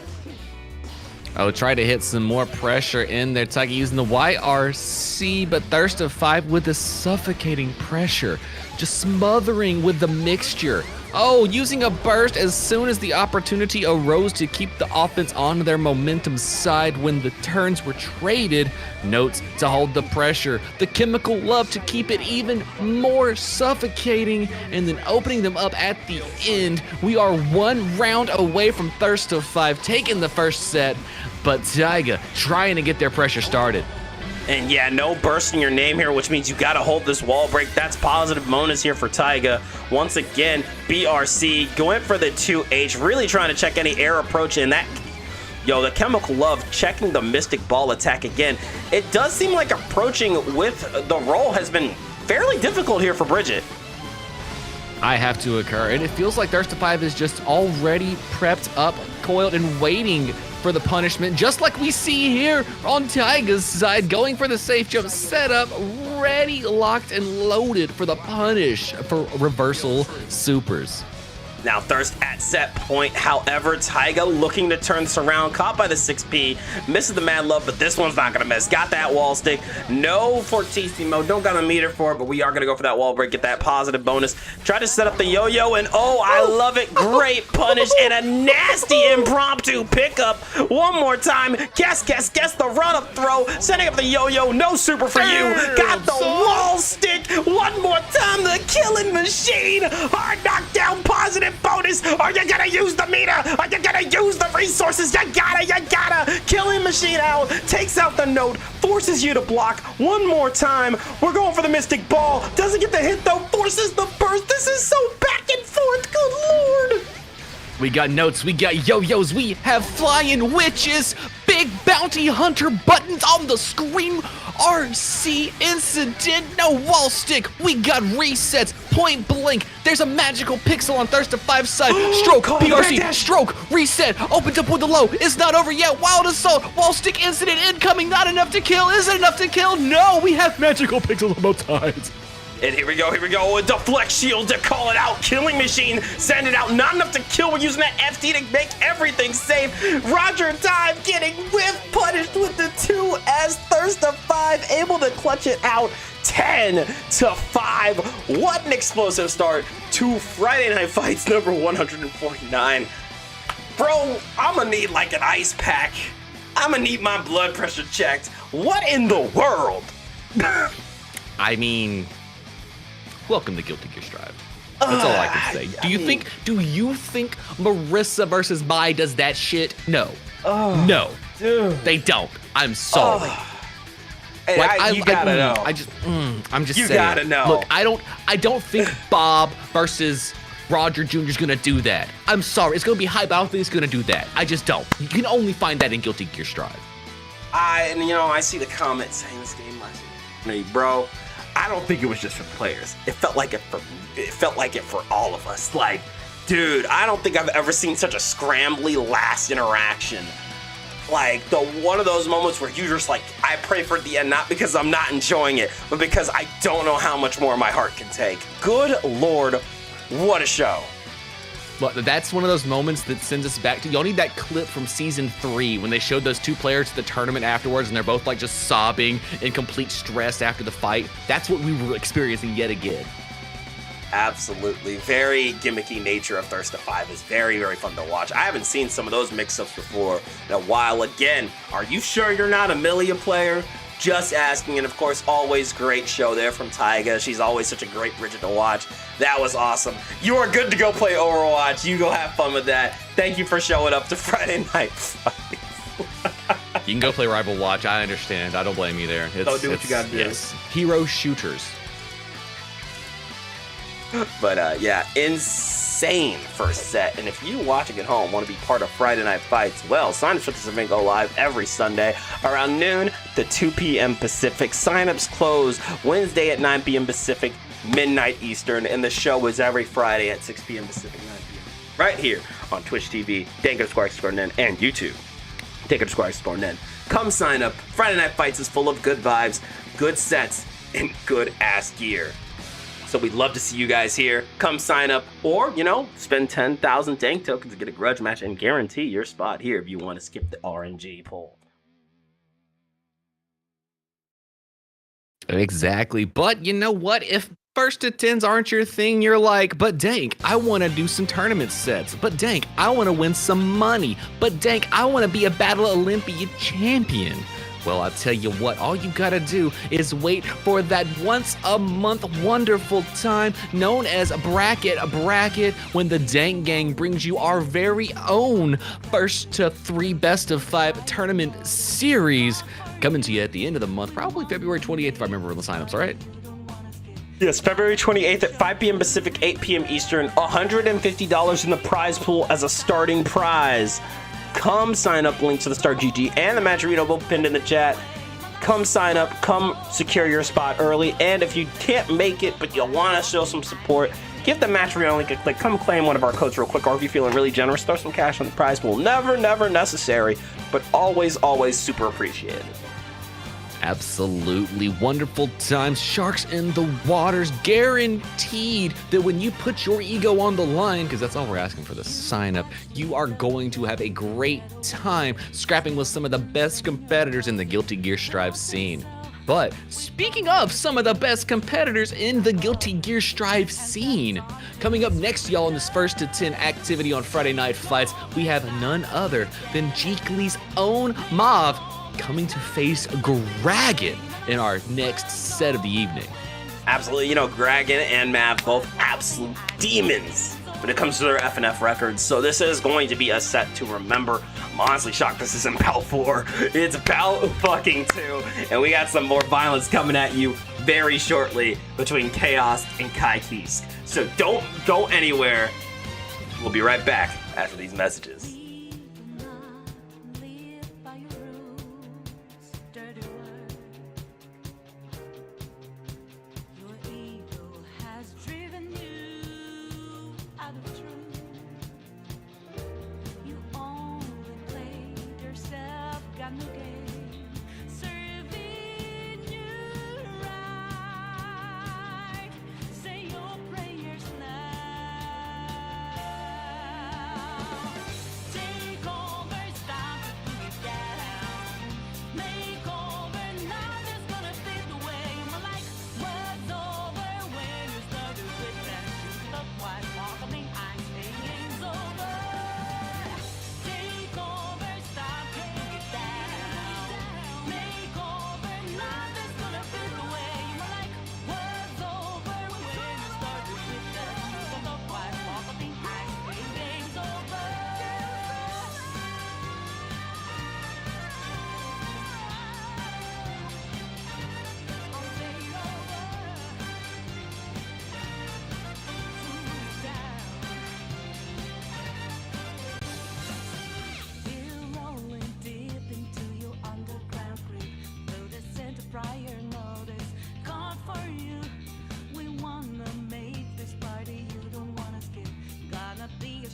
Speaker 2: Oh, try to hit some more pressure in there. Taiga using the YRC, but Thirst5 with the suffocating pressure. Just smothering with the mixture. Oh, using a burst as soon as the opportunity arose to keep the offense on their momentum side when the turns were traded. Notes to hold the pressure. The chemical love to keep it even more suffocating, and then opening them up at the end. We are one round away from Thirst5 taking the first set, but Taiga trying to get their pressure started.
Speaker 1: And yeah, no bursting your name here, which means you gotta hold this wall break. That's positive bonus here for Taiga. Once again, BRC going for the 2H, really trying to check any air approach in that. Yo, the Chemical Love checking the Mystic Ball attack again. It does seem like approaching with the roll has been fairly difficult here for Bridget.
Speaker 2: I have to occur, and it feels like Thirst5 is just already prepped up, coiled, and waiting for the punishment, just like we see here on Taiga's side, going for the safe jump setup, ready, locked, and loaded for the punish for reversal supers.
Speaker 1: Now Thirst at set point, however, Taiga looking to turn this around, caught by the 6P, misses the Mad Love, but this one's not gonna miss. Got that wall stick, no Fortissimo, don't got a meter for it, but we are gonna go for that wall break, get that positive bonus. Try to set up the yo-yo, and oh, I love it, great punish, and a nasty impromptu pickup. One more time, guess the run-up throw, setting up the yo-yo, no super for you. Got the wall stick, one more time, the killing machine, hard knockdown, positive bonus. Are you gonna use the meter? Are you gonna use the resources? You gotta. Killing machine out, takes out the note, forces you to block one more time. We're going for the Mystic Ball. Doesn't get the hit though, forces the burst. This is so back and forth, good lord.
Speaker 2: We got notes, we got yo-yos, we have flying witches, big bounty hunter buttons on the screen, RC incident, no wall stick, we got resets, point blank, there's a magical pixel on Thirst5's side, stroke, PRC, stroke, reset, opens up with the low, it's not over yet, wild assault, wall stick incident incoming, not enough to kill, is it enough to kill? No, we have magical pixels on both sides.
Speaker 1: And here we go, a deflect shield to call it out, killing machine, send it out, not enough to kill, we're using that FT to make everything safe. Roger Dive getting whiff punished with the 2S, Thirst5 able to clutch it out, 10-5. What an explosive start to Friday Night Fights number 149. Bro, I'm gonna need like an ice pack. I'm gonna need my blood pressure checked. What in the world?
Speaker 2: I mean, welcome to Guilty Gear Strive. That's all I can say. Do you think Marissa versus Mai does that shit? No. No.
Speaker 1: Dude.
Speaker 2: They don't. I'm sorry.
Speaker 1: Hey,
Speaker 2: Like,
Speaker 1: you gotta know.
Speaker 2: I'm just
Speaker 1: You
Speaker 2: saying.
Speaker 1: gotta know.
Speaker 2: Look, I don't think Bob versus Roger Jr. is gonna do that. I'm sorry. It's gonna be hype. I don't think it's gonna do that. I just don't. You can only find that in Guilty Gear Strive.
Speaker 1: I see the comments saying this game last year. Bro, I don't think it was just for players. It felt like it for all of us. Like, dude, I don't think I've ever seen such a scrambly last interaction. Like, one of those moments where you just like, I pray for the end, not because I'm not enjoying it, but because I don't know how much more my heart can take. Good Lord, what a show.
Speaker 2: But that's one of those moments that sends us back to, y'all need that clip from season 3 when they showed those two players at the tournament afterwards and they're both like just sobbing in complete stress after the fight. That's what we were experiencing yet again.
Speaker 1: Absolutely. Very gimmicky nature of Thirst5 is very, very fun to watch. I haven't seen some of those mix-ups before in a while. Again, are you sure you're not a Millia player? Just Asking, and of course, always great show there from Tyga. She's always such a great Bridget to watch. That was awesome. You are good to go play Overwatch. You go have fun with that. Thank you for showing up to Friday Night Fights.
Speaker 2: You can go play Rival Watch. I understand. I don't blame you there.
Speaker 1: Go do what you gotta do.
Speaker 2: Yes. Hero shooters.
Speaker 1: But yeah, insane first set. And if you watching at home want to be part of Friday Night Fights, well, sign up for this event. Go live every Sunday around noon to 2 p.m. Pacific. Signups close Wednesday at 9 p.m. Pacific, midnight Eastern, and the show is every Friday at 6 p.m. Pacific, 9 p.m. right here on Twitch TV, Dank_Nen, and YouTube, Dank_Nen. Come sign up. Friday Night Fights is full of good vibes, good sets, and good ass gear. So we'd love to see you guys here. Come sign up, or, spend 10,000 Dank tokens to get a grudge match and guarantee your spot here if you want to skip the RNG poll.
Speaker 2: Exactly. But you know what? If first to 10s aren't your thing, you're like, but Dank, I want to do some tournament sets. But Dank, I want to win some money. But Dank, I want to be a Battle Olympia champion. Well, I'll tell you what, all you gotta do is wait for that once a month wonderful time known as Bracket, when the Dank Gang brings you our very own first to 3 best of 5 tournament series coming to you at the end of the month, probably February 28th if I remember the signups, all right?
Speaker 1: Yes, February 28th at 5 p.m. Pacific, 8 p.m. Eastern, $150 in the prize pool as a starting prize. Come sign up, link to the DxG and the match arena will be pinned in the chat. Come sign up, come secure your spot early, and if you can't make it but you want to show some support, give the match arena link a click. Come claim one of our codes real quick, or if you're feeling really generous, throw some cash on the prize pool. Never necessary, but always super appreciated.
Speaker 2: Absolutely wonderful times, sharks in the waters, guaranteed that when you put your ego on the line, because that's all we're asking for the sign up, you are going to have a great time scrapping with some of the best competitors in the Guilty Gear Strive scene. But speaking of some of the best competitors in the Guilty Gear Strive scene, coming up next, y'all, in this first to 10 activity on Friday Night Fights, we have none other than Jeekly's own Mav coming to face Gragan in our next set of the evening.
Speaker 1: Absolutely, Gragan and Mav, both absolute demons when it comes to their FNF records. So this is going to be a set to remember. I'm honestly shocked this isn't PAL 4. It's PAL fucking 2. And we got some more violence coming at you very shortly between Chaos and Kai Kisk. So don't go anywhere. We'll be right back after these messages.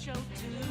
Speaker 4: show to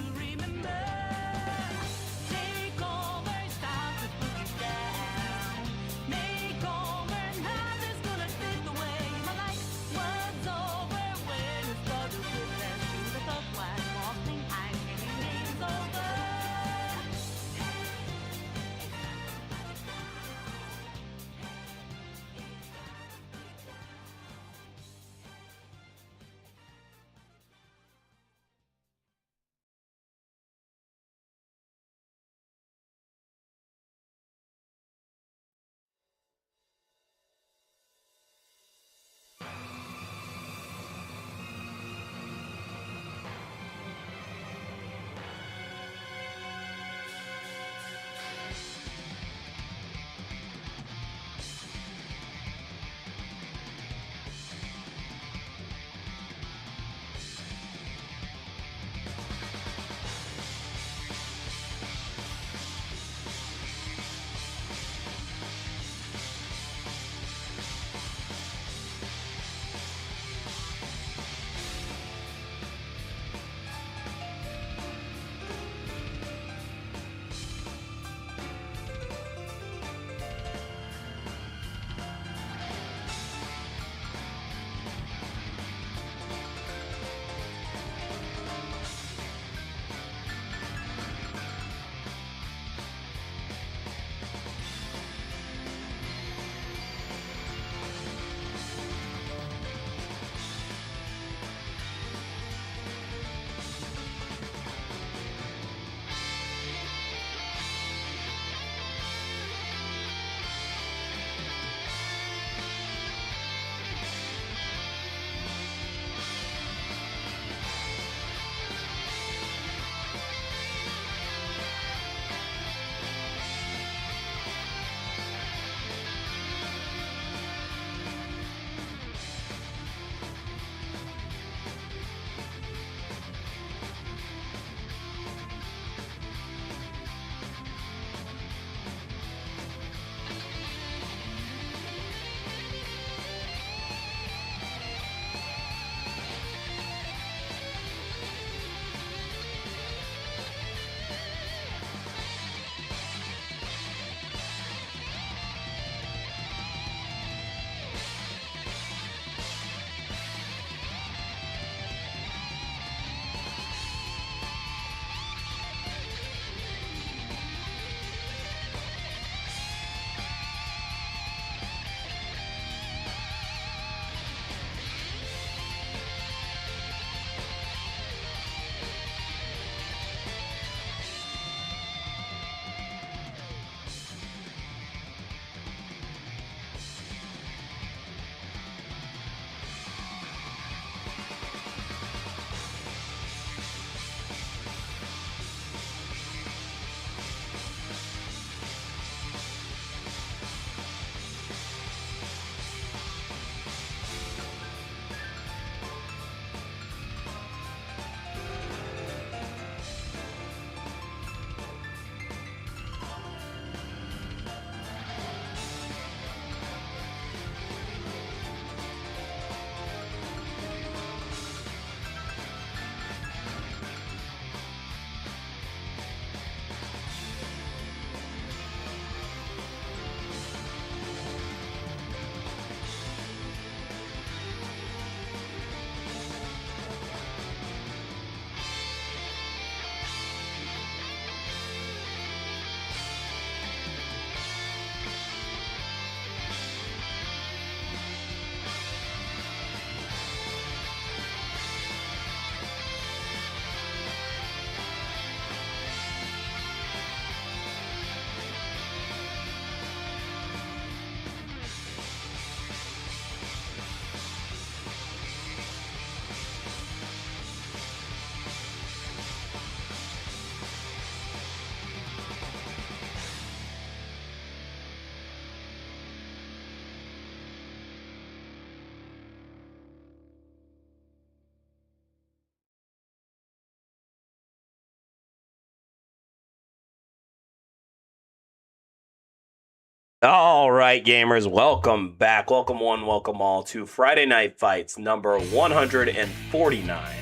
Speaker 1: All right, gamers, welcome back. Welcome one, welcome all to Friday Night Fights number 149.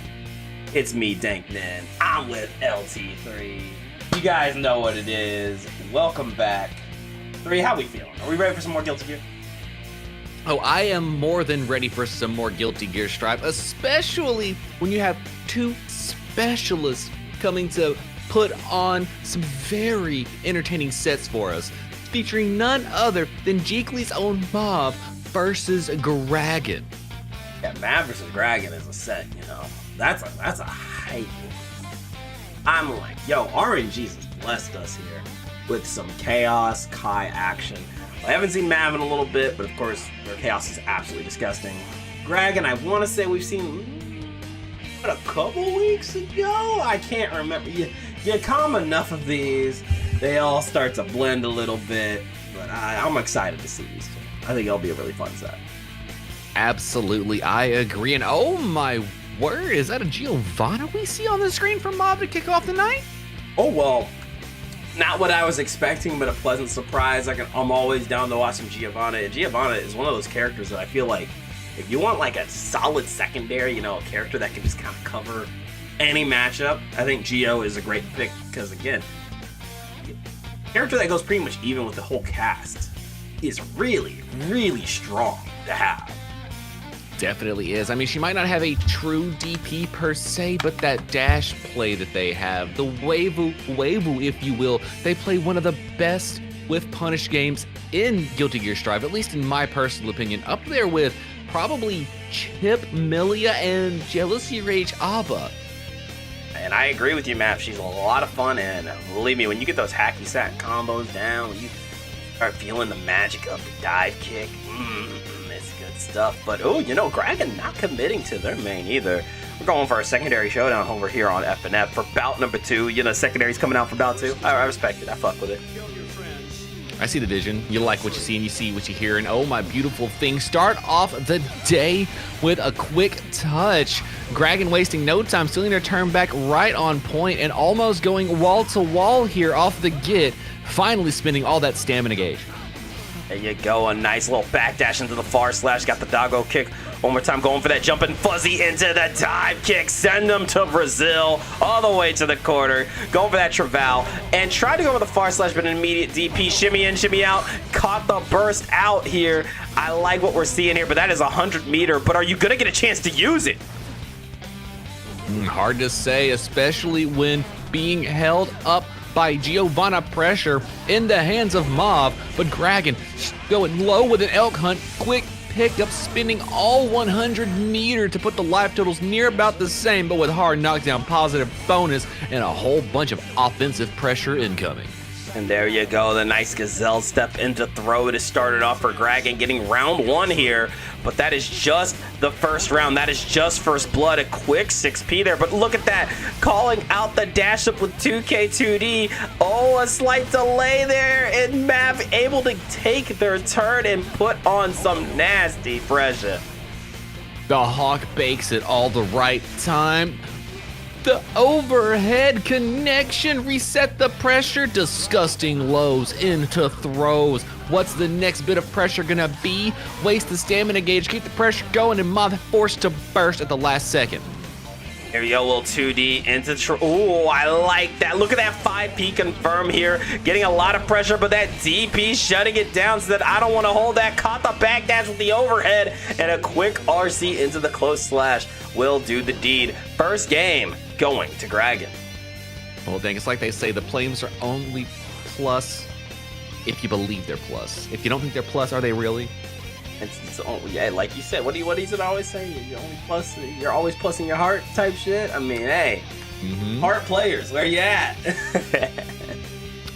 Speaker 1: It's me, Danknin. I'm with LT3. You guys know what it is. Welcome back. 3, how we feeling? Are we ready for some more Guilty Gear?
Speaker 2: Oh, I am more than ready for some more Guilty Gear Strive, especially when you have two specialists coming to put on some very entertaining sets for us, featuring none other than Jeekly's own Mob versus Gragan.
Speaker 1: Yeah, Mav versus Gragan is a set, you know. That's a hype one. I'm like, yo, RNG's has blessed us here with some Chaos Kai action. I haven't seen Mav in a little bit, but of course, their Chaos is absolutely disgusting. Gragan, I want to say we've seen a couple weeks ago? I can't remember. You calm enough of these, they all start to blend a little bit, but I'm excited to see these two. I think it'll be a really fun set.
Speaker 2: Absolutely, I agree. And oh my word, is that a Giovanna we see on the screen from Mob to kick off the night?
Speaker 1: Oh, well, not what I was expecting, but a pleasant surprise. I'm always down to watch some Giovanna. And Giovanna is one of those characters that I feel like if you want like a solid secondary, you know, a character that can just kind of cover any matchup, I think Gio is a great pick because, again, a character that goes pretty much even with the whole cast is really, really strong to have.
Speaker 2: Definitely is. I mean, she might not have a true DP per se, but that dash play that they have, the Wavu, if you will, they play one of the best with punish games in Guilty Gear Strive, at least in my personal opinion, up there with probably Chip, Milia, and Jealousy Rage Abba.
Speaker 1: And I agree with you, Matt. She's a lot of fun, and believe me, when you get those hacky sack combos down, when you start feeling the magic of the dive kick, it's good stuff. But, oh, you know, Gragan not committing to their main either. We're going for a secondary showdown over here on FNF for bout number 2. You know, secondary's coming out for bout 2. I respect it. I fuck with it.
Speaker 2: I see the vision. You like what you see and you see what you hear. And oh, my beautiful thing. Start off the day with a quick touch. Gragan wasting no time, stealing her turn back right on point and almost going wall to wall here off the get. Finally spending all that stamina gauge.
Speaker 1: There you go, a nice little backdash into the far slash. Got the doggo kick. One more time, going for that jumping fuzzy into the dive kick. Send them to Brazil, all the way to the corner. Going for that Travail, and tried to go with the far slash, but an immediate DP. Shimmy in, shimmy out. Caught the burst out here. I like what we're seeing here, but that is 100 meter. But are you going to get a chance to use it?
Speaker 2: Hard to say, especially when being held up by Giovanna pressure in the hands of Mauve, but Gragan going low with an elk hunt, quick pickup, spinning all 100 meter to put the life totals near about the same, but with hard knockdown, positive bonus, and a whole bunch of offensive pressure incoming.
Speaker 1: And there you go, the nice gazelle step into throw to start it off for Gragan, getting round 1 here. But that is just the first round. That is just first blood. A quick 6P there. But look at that, calling out the dash up with 2K2D. Oh, a slight delay there. And Mav able to take their turn and put on some nasty pressure.
Speaker 2: The Hawk bakes it all the right time. The overhead connection, reset the pressure, disgusting lows into throws. What's the next bit of pressure gonna be? Waste the stamina gauge, keep the pressure going, and Mob forced to burst at the last second.
Speaker 1: Here we go, a little 2D into oh, I like that. Look at that 5P confirm here. Getting a lot of pressure, but that DP shutting it down so that I don't want to hold that. Caught the backdash with the overhead, and a quick RC into the close slash will do the deed. First game going to Gragan.
Speaker 2: Well, dang, it's like they say, the flames are only plus if you believe they're plus. If you don't think they're plus, are they really?
Speaker 1: Yeah, like you said, what does it always say? You're always plus in your heart type shit. I mean, hey, heart players, where you at?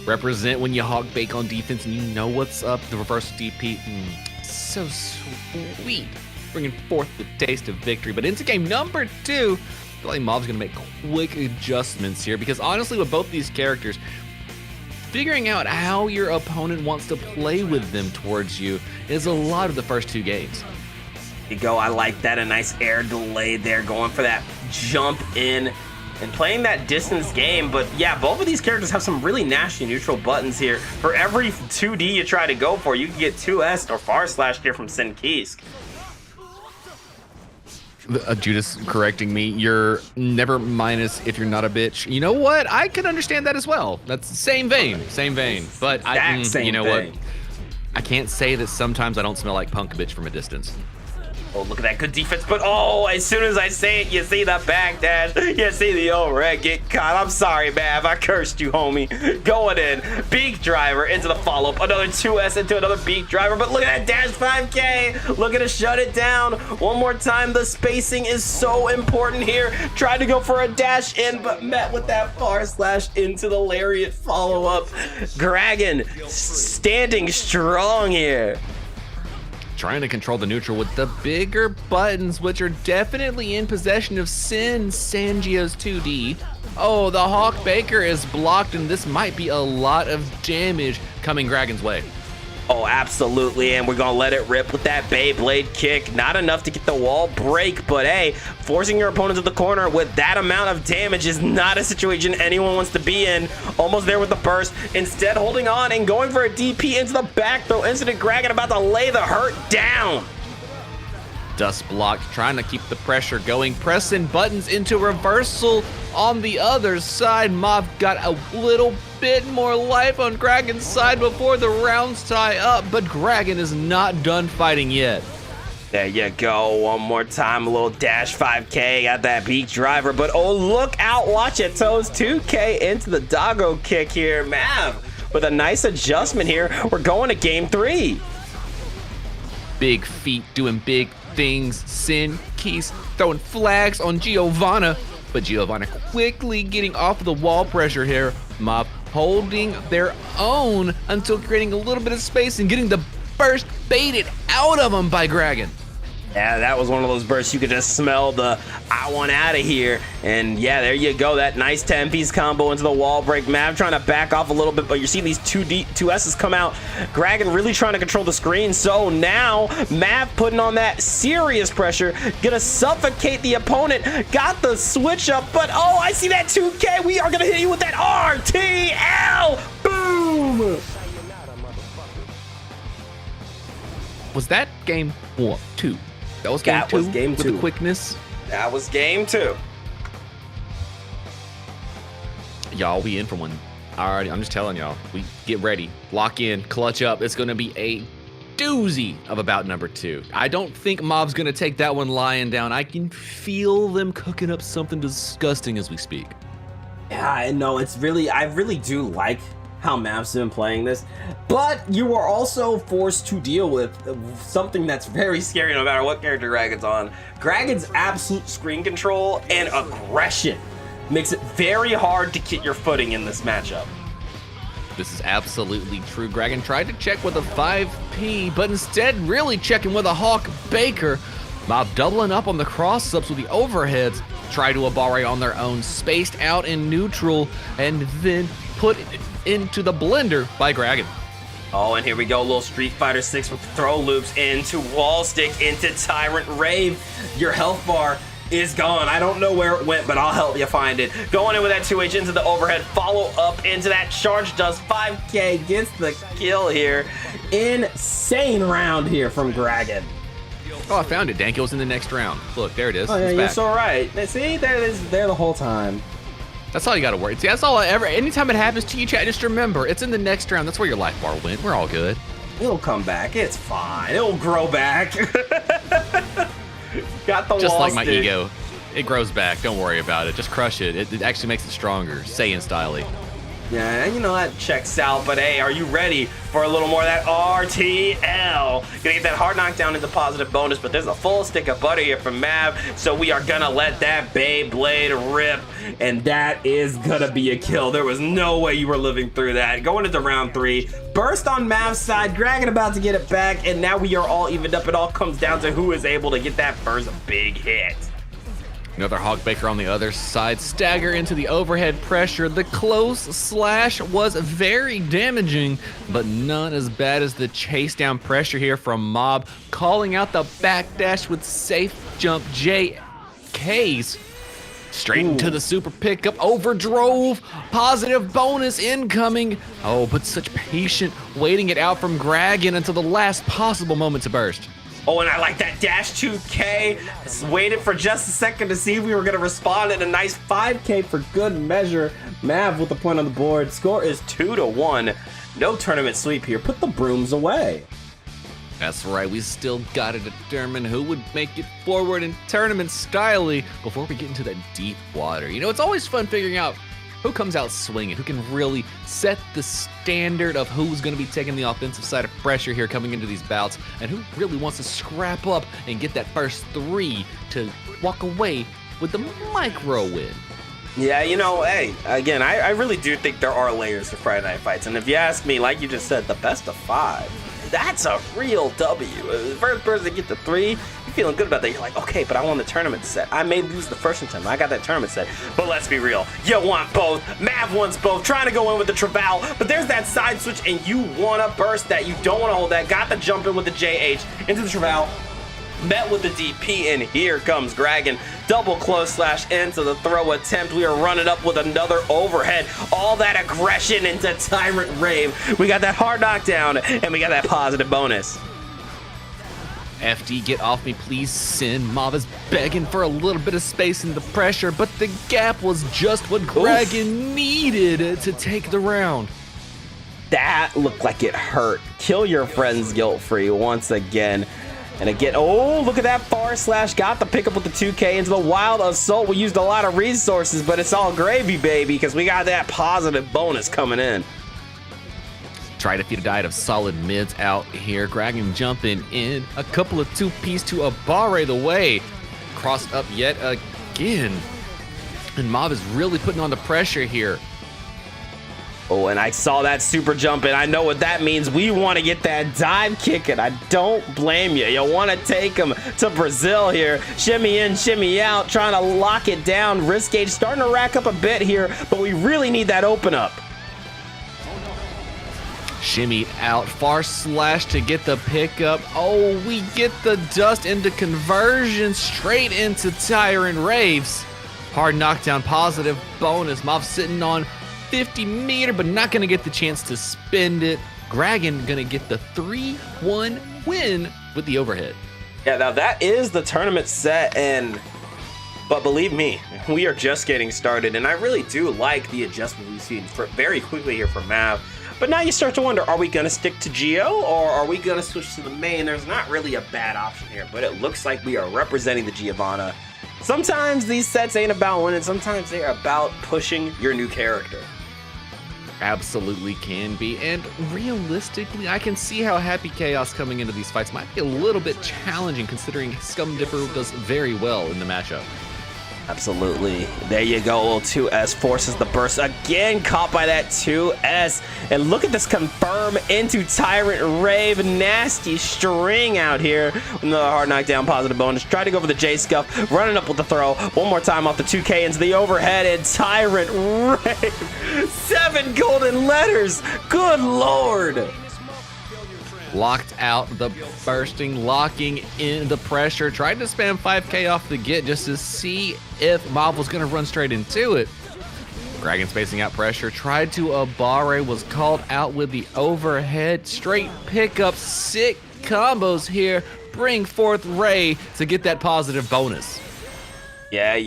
Speaker 2: Represent when you hog bake on defense and you know what's up. The reverse DP, so sweet, bringing forth the taste of victory. But into game number 2, I feel like Mob's gonna make quick adjustments here because honestly, with both these characters, figuring out how your opponent wants to play with them towards you is a lot of the first 2 games.
Speaker 1: You go, I like that. A nice air delay there, going for that jump in and playing that distance game. But yeah, both of these characters have some really nasty neutral buttons here. For every 2D you try to go for, you can get 2S or far slash here from Sin Kisk.
Speaker 2: Judas correcting me. You're never minus if you're not a bitch. You know what? I can understand that as well. That's same vein. But you know what? I can't say that sometimes I don't smell like punk bitch from a distance.
Speaker 1: Oh, look at that good defense, but oh, as soon as I say it, you see the backdash, you see the overhead get caught. I'm sorry, Mav, I cursed you, homie. Going in, beak driver into the follow-up, another 2S into another beak driver, but look at that dash 5K, looking to shut it down. One more time, the spacing is so important here. Tried to go for a dash in, but met with that far slash into the lariat follow-up. Dragon standing strong here.
Speaker 2: Trying to control the neutral with the bigger buttons, which are definitely in possession of Sangio's 2D. Oh, the Hawk Baker is blocked, and this might be a lot of damage coming Dragon's way.
Speaker 1: Oh, absolutely, and we're gonna let it rip with that Beyblade kick. Not enough to get the wall break, but hey, forcing your opponent to the corner with that amount of damage is not a situation anyone wants to be in. Almost there with the burst, instead holding on and going for a DP into the back throw. Instant Dragon about to lay the hurt down.
Speaker 2: Dust blocked, trying to keep the pressure going, pressing buttons into reversal on the other side. Mob got a little bit more life on Dragon's side before the rounds tie up, but Dragon is not done fighting yet.
Speaker 1: There you go, one more time, a little dash 5K, got that beak driver, but oh, look out, watch it, toes 2K into the doggo kick here. Mav with a nice adjustment here. We're going to game 3.
Speaker 2: Big feet doing big things. Sin Keys throwing flags on Giovanna, but Giovanna quickly getting off of the wall pressure here. Mob holding their own until creating a little bit of space and getting the burst baited out of them by Dragon.
Speaker 1: Yeah, that was one of those bursts you could just smell the I want out of here. And yeah, there you go, that nice 10-piece combo into the wall break. Mav trying to back off a little bit, but you're seeing these 2S's come out. Dragon really trying to control the screen. So now Mav putting on that serious pressure, gonna suffocate the opponent. Got the switch up, but oh, I see that 2K. We are gonna hit you with that RTL. Boom.
Speaker 2: Was that game 1, 2? That was game 2 with the quickness.
Speaker 1: That was game 2.
Speaker 2: Y'all, we in for one. Alrighty, I'm just telling y'all. We get ready, lock in, clutch up. It's gonna be a doozy of about number 2. I don't think Mob's gonna take that one lying down. I can feel them cooking up something disgusting as we speak.
Speaker 1: Yeah, I know, I really do like how Mav's been playing this, but you are also forced to deal with something that's very scary no matter what character Dragon's on. Dragon's absolute screen control and aggression makes it very hard to get your footing in this matchup.
Speaker 2: This is absolutely true. Dragon tried to check with a 5P, but instead really checking with a Hawk Baker. Mob doubling up on the cross-ups with the overheads. Try to a barre on their own, spaced out in neutral, and then put into the blender by Dragon.
Speaker 1: Oh, and here we go, a little Street Fighter 6 with throw loops into wall stick, into Tyrant Rave. Your health bar is gone. I don't know where it went, but I'll help you find it. Going in with that 2H into the overhead, follow up into that charge dust. 5K gets the kill here. Insane round here from Dragon.
Speaker 2: Oh, I found it, Dank. It was in the next round. Look, there it is.
Speaker 1: Oh, yeah,
Speaker 2: it's
Speaker 1: you're
Speaker 2: back.
Speaker 1: so right. See, there it is, there the whole time.
Speaker 2: That's all you gotta worry. See, that's all anytime it happens to you, chat, just remember, it's in the next round. That's where your life bar went. We're all good.
Speaker 1: It'll come back. It's fine. It'll grow back. Got the
Speaker 2: Just
Speaker 1: wall
Speaker 2: like my
Speaker 1: stick.
Speaker 2: ego. It grows back. Don't worry about it. Just crush it. It actually makes it stronger. Saiyan style-y.
Speaker 1: Yeah, you know, that checks out, but hey, are you ready for a little more of that RTL? Gonna get that hard knockdown into positive bonus, but there's a full stick of butter here from Mav, so we are gonna let that Beyblade rip, and that is gonna be a kill. There was no way you were living through that. Going into round 3, burst on Mav's side, Dragon about to get it back, and now we are all evened up. It all comes down to who is able to get that first big hit.
Speaker 2: Another Hawk Baker on the other side. Stagger into the overhead pressure. The close slash was very damaging, but none as bad as the chase down pressure here from Mob. Calling out the backdash with safe jump JK's. Straight into the super pickup, overdrove, positive bonus incoming. Oh, but such patient waiting it out from Gragan until the last possible moment to burst.
Speaker 1: Oh, and I like that dash 2K. Just waited for just a second to see if we were going to respond in a nice 5K for good measure. Mav with the point on the board. Score is 2-1. No tournament sweep here. Put the brooms away.
Speaker 2: That's right, we still gotta determine who would make it forward in tournament styly before we get into that deep water. You know, it's always fun figuring out who comes out swinging, who can really set the standard of who's gonna be taking the offensive side of pressure here coming into these bouts, and who really wants to scrap up and get that first 3 to walk away with the micro win.
Speaker 1: Yeah, you know, hey, again, I really do think there are layers to Friday Night Fights, and if you ask me, like you just said, the best of 5. That's a real W. The first person to get the 3, you're feeling good about that. You're like, okay, but I won the tournament set. I may lose the first attempt. I got that tournament set. But let's be real. You want both. Mav wants both. Trying to go in with the Travail. But there's that side switch, and you want to burst that. You don't want to hold that. Got the jump in with the JH into the Travail. Met with the DP, and here comes Gragan. Double close slash into the throw attempt. We are running up with another overhead. All that aggression into Tyrant Rave. We got that hard knockdown, and we got that positive bonus.
Speaker 2: FD, get off me, please, Sin. Mav is begging for a little bit of space in the pressure, but the gap was just what Gragan needed to take the round.
Speaker 1: That looked like it hurt. Kill your friends guilt-free once again. And again, oh, look at that far slash. Got the pickup with the 2K into the wild assault. We used a lot of resources, but it's all gravy, baby, because we got that positive bonus coming in.
Speaker 2: Try to feed a diet of solid mids out here. Gragan jumping in. A couple of 2Ps to Abare the way. Crossed up yet again. And Mav is really putting on the pressure here.
Speaker 1: Oh, and I saw that super jump, and I know what that means. We want to get that dive kick, and I don't blame you. You want to take him to Brazil here. Shimmy in, shimmy out, trying to lock it down. Risk gauge starting to rack up a bit here, but we really need that open up.
Speaker 2: Shimmy out, far slash to get the pickup. Oh, we get the dust into conversion, straight into Tyrant Raves. Hard knockdown, positive bonus. Mav sitting on 50 meter, but not gonna get the chance to spend it. Gragan gonna get the 3-1 win with the overhead.
Speaker 1: Yeah, now that is the tournament set, but believe me, we are just getting started, and I really do like the adjustment we've seen very quickly here from Mav. But now you start to wonder, are we gonna stick to Geo, or are we gonna switch to the main? There's not really a bad option here, but it looks like we are representing the Giovanna. Sometimes these sets ain't about winning, sometimes they are about pushing your new character.
Speaker 2: Absolutely can be, and realistically, I can see how Happy Chaos coming into these fights might be a little bit challenging considering Scum Dipper does very well in the matchup.
Speaker 1: Absolutely. There you go. Little 2S forces the burst again, caught by that 2S. And look at this confirm into Tyrant Rave. Nasty string out here. Another hard knockdown, positive bonus. Tried to go for the J Scuff, running up with the throw. One more time off the 2K into the overhead, and Tyrant Rave. 7 golden letters. Good Lord.
Speaker 2: Locked out the bursting, locking in the pressure. Tried to spam 5K off the get just to see if Mav was going to run straight into it. Gragan spacing out pressure. Tried to Abare, was called out with the overhead. Straight pickup, sick combos here. Bring forth Ray to get that positive bonus.
Speaker 1: Yeah. And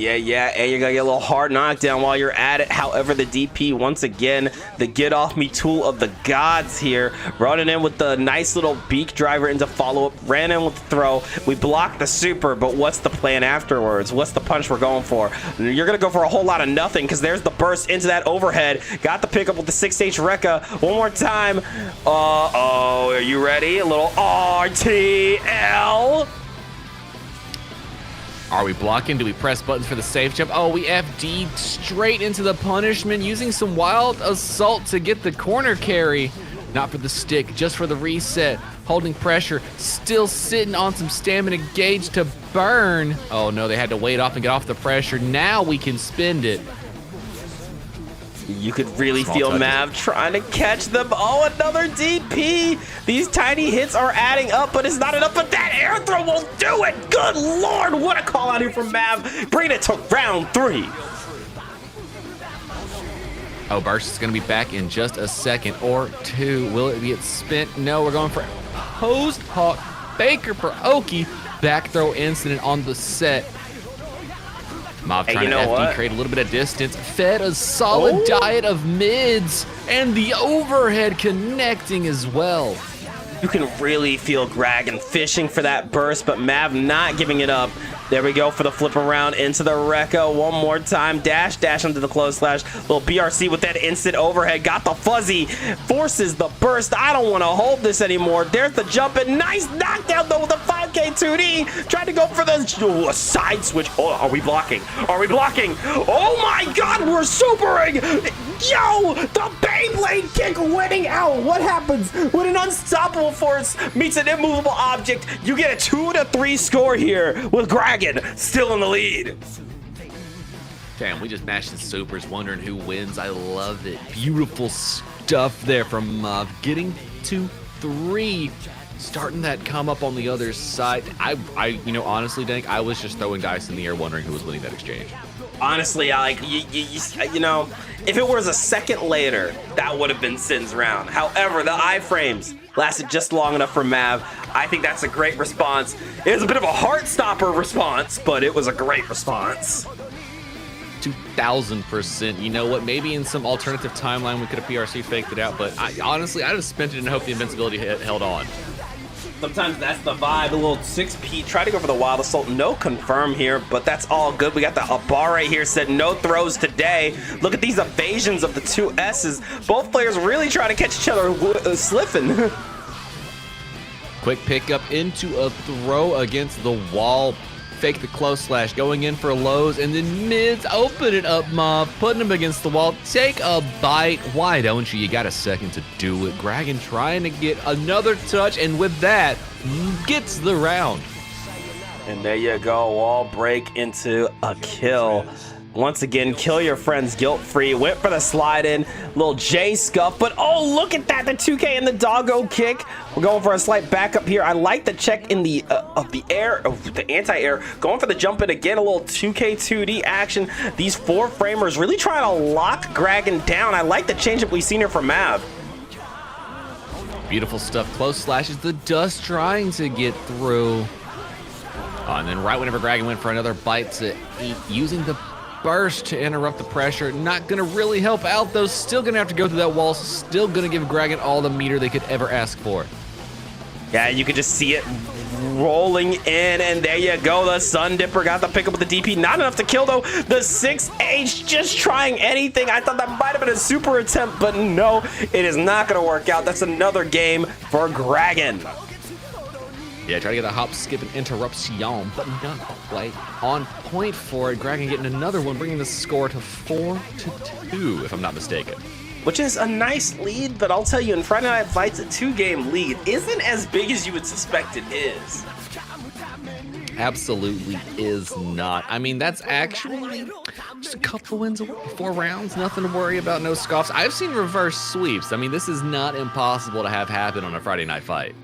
Speaker 1: you're gonna get a little hard knockdown while you're at it. However, the DP, once again, the get off me tool of the gods here. Running in with the nice little beak driver into follow-up. Ran in with the throw. We blocked the super, but what's the plan afterwards? What's the punch we're going for? You're gonna go for a whole lot of nothing, because there's the burst into that overhead. Got the pickup with the 6H Rekka. One more time. Uh-oh, are you ready? A little RTL.
Speaker 2: Are we blocking? Do we press buttons for the safe jump? Oh, we FD'd straight into the punishment, using some wild assault to get the corner carry. Not for the stick, just for the reset. Holding pressure, still sitting on some stamina gauge to burn. Oh no, they had to wait off and get off the pressure. Now we can spend it.
Speaker 1: You could really
Speaker 2: Small
Speaker 1: feel
Speaker 2: touches.
Speaker 1: Mav trying to catch them. Oh, another DP. These tiny hits are adding up, but it's not enough. But that air throw will do it. Good Lord, what a call out here from Mav. Bring it to round 3.
Speaker 2: Oh, Burst is going to be back in just a second or two. Will it get spent? No, we're going for Post Hawk Baker for Oki. Back throw incident on the set. Mob trying to FD create a little bit of distance. Fed a solid diet of mids. And the overhead connecting as well.
Speaker 1: You can really feel Gragan fishing for that burst, but Mav not giving it up. There we go for the flip around into the Rekka one more time. Dash into the close slash. Little BRC with that instant overhead. Got the fuzzy. Forces the burst. I don't want to hold this anymore. There's the jump and nice knockdown though with the 5K 2D. Tried to go for the side switch. Oh, are we blocking? Are we blocking? Oh my God, we're supering. Yo, the Beyblade kick winning out. What happens when an unstoppable force meets an immovable object? You get a 2-3 score here with Gragan still in the lead.
Speaker 2: Damn, we just mashed the supers, wondering who wins. I love it. Beautiful stuff there from Mob. Getting to 3. Starting that come up on the other side. You know, honestly, Dank, I was just throwing dice in the air wondering who was winning that exchange.
Speaker 1: Honestly, you know, if it was a second later, that would have been Sin's round. However, the iframes lasted just long enough for Mav. I think that's a great response. It was a bit of a heart stopper response, but it was a great response.
Speaker 2: 2000%. You know what? Maybe in some alternative timeline we could have PRC faked it out, but honestly, I'd have spent it and hoped the invincibility held on.
Speaker 1: Sometimes that's the vibe. A little 6P. Try to go for the Wild Assault. No confirm here, but that's all good. We got the Abare here said no throws today. Look at these evasions of the 2 S's. Both players really trying to catch each other slipping.
Speaker 2: Quick pickup into a throw against the wall. Fake the close slash, going in for lows, and then mids open it up, Mob, putting him against the wall. Take a bite. Why don't you? You got a second to do it. Gragan trying to get another touch, and with that, gets the round.
Speaker 1: And there you go, wall break into a kill. Once again, kill your friends guilt-free. Went for the slide in, little J scuff, but oh, look at that, the 2K and the doggo kick. We're going for a slight backup here. I like the check in the the anti-air. Going for the jump in again, a little 2K 2D action. These 4 framers really trying to lock Gragan down. I like the change-up we've seen here from Mav.
Speaker 2: Beautiful stuff. Close slashes, the dust trying to get through. And then right whenever Gragan went for another bite to eat, using the burst to interrupt the pressure. Not gonna really help out though. Still gonna have to go through that wall. Still gonna give Gragan all the meter they could ever ask for.
Speaker 1: Yeah, you could just see it rolling in, and there you go. The Sun Dipper got the pickup with the DP. Not enough to kill though. The 6H just trying anything. I thought that might have been a super attempt, but no, it is not gonna work out. That's another game for Gragan.
Speaker 2: Yeah, try to get a hop, skip, and interruption, but not quite on point for it. Gragan getting another one, bringing the score to 4-2, if I'm not mistaken.
Speaker 1: Which is a nice lead, but I'll tell you, in Friday Night Fights, a 2-game lead isn't as big as you would suspect it is.
Speaker 2: Absolutely is not. I mean, that's actually just a couple wins away. 4 rounds, nothing to worry about, no scoffs. I've seen reverse sweeps. I mean, this is not impossible to have happen on a Friday Night Fight.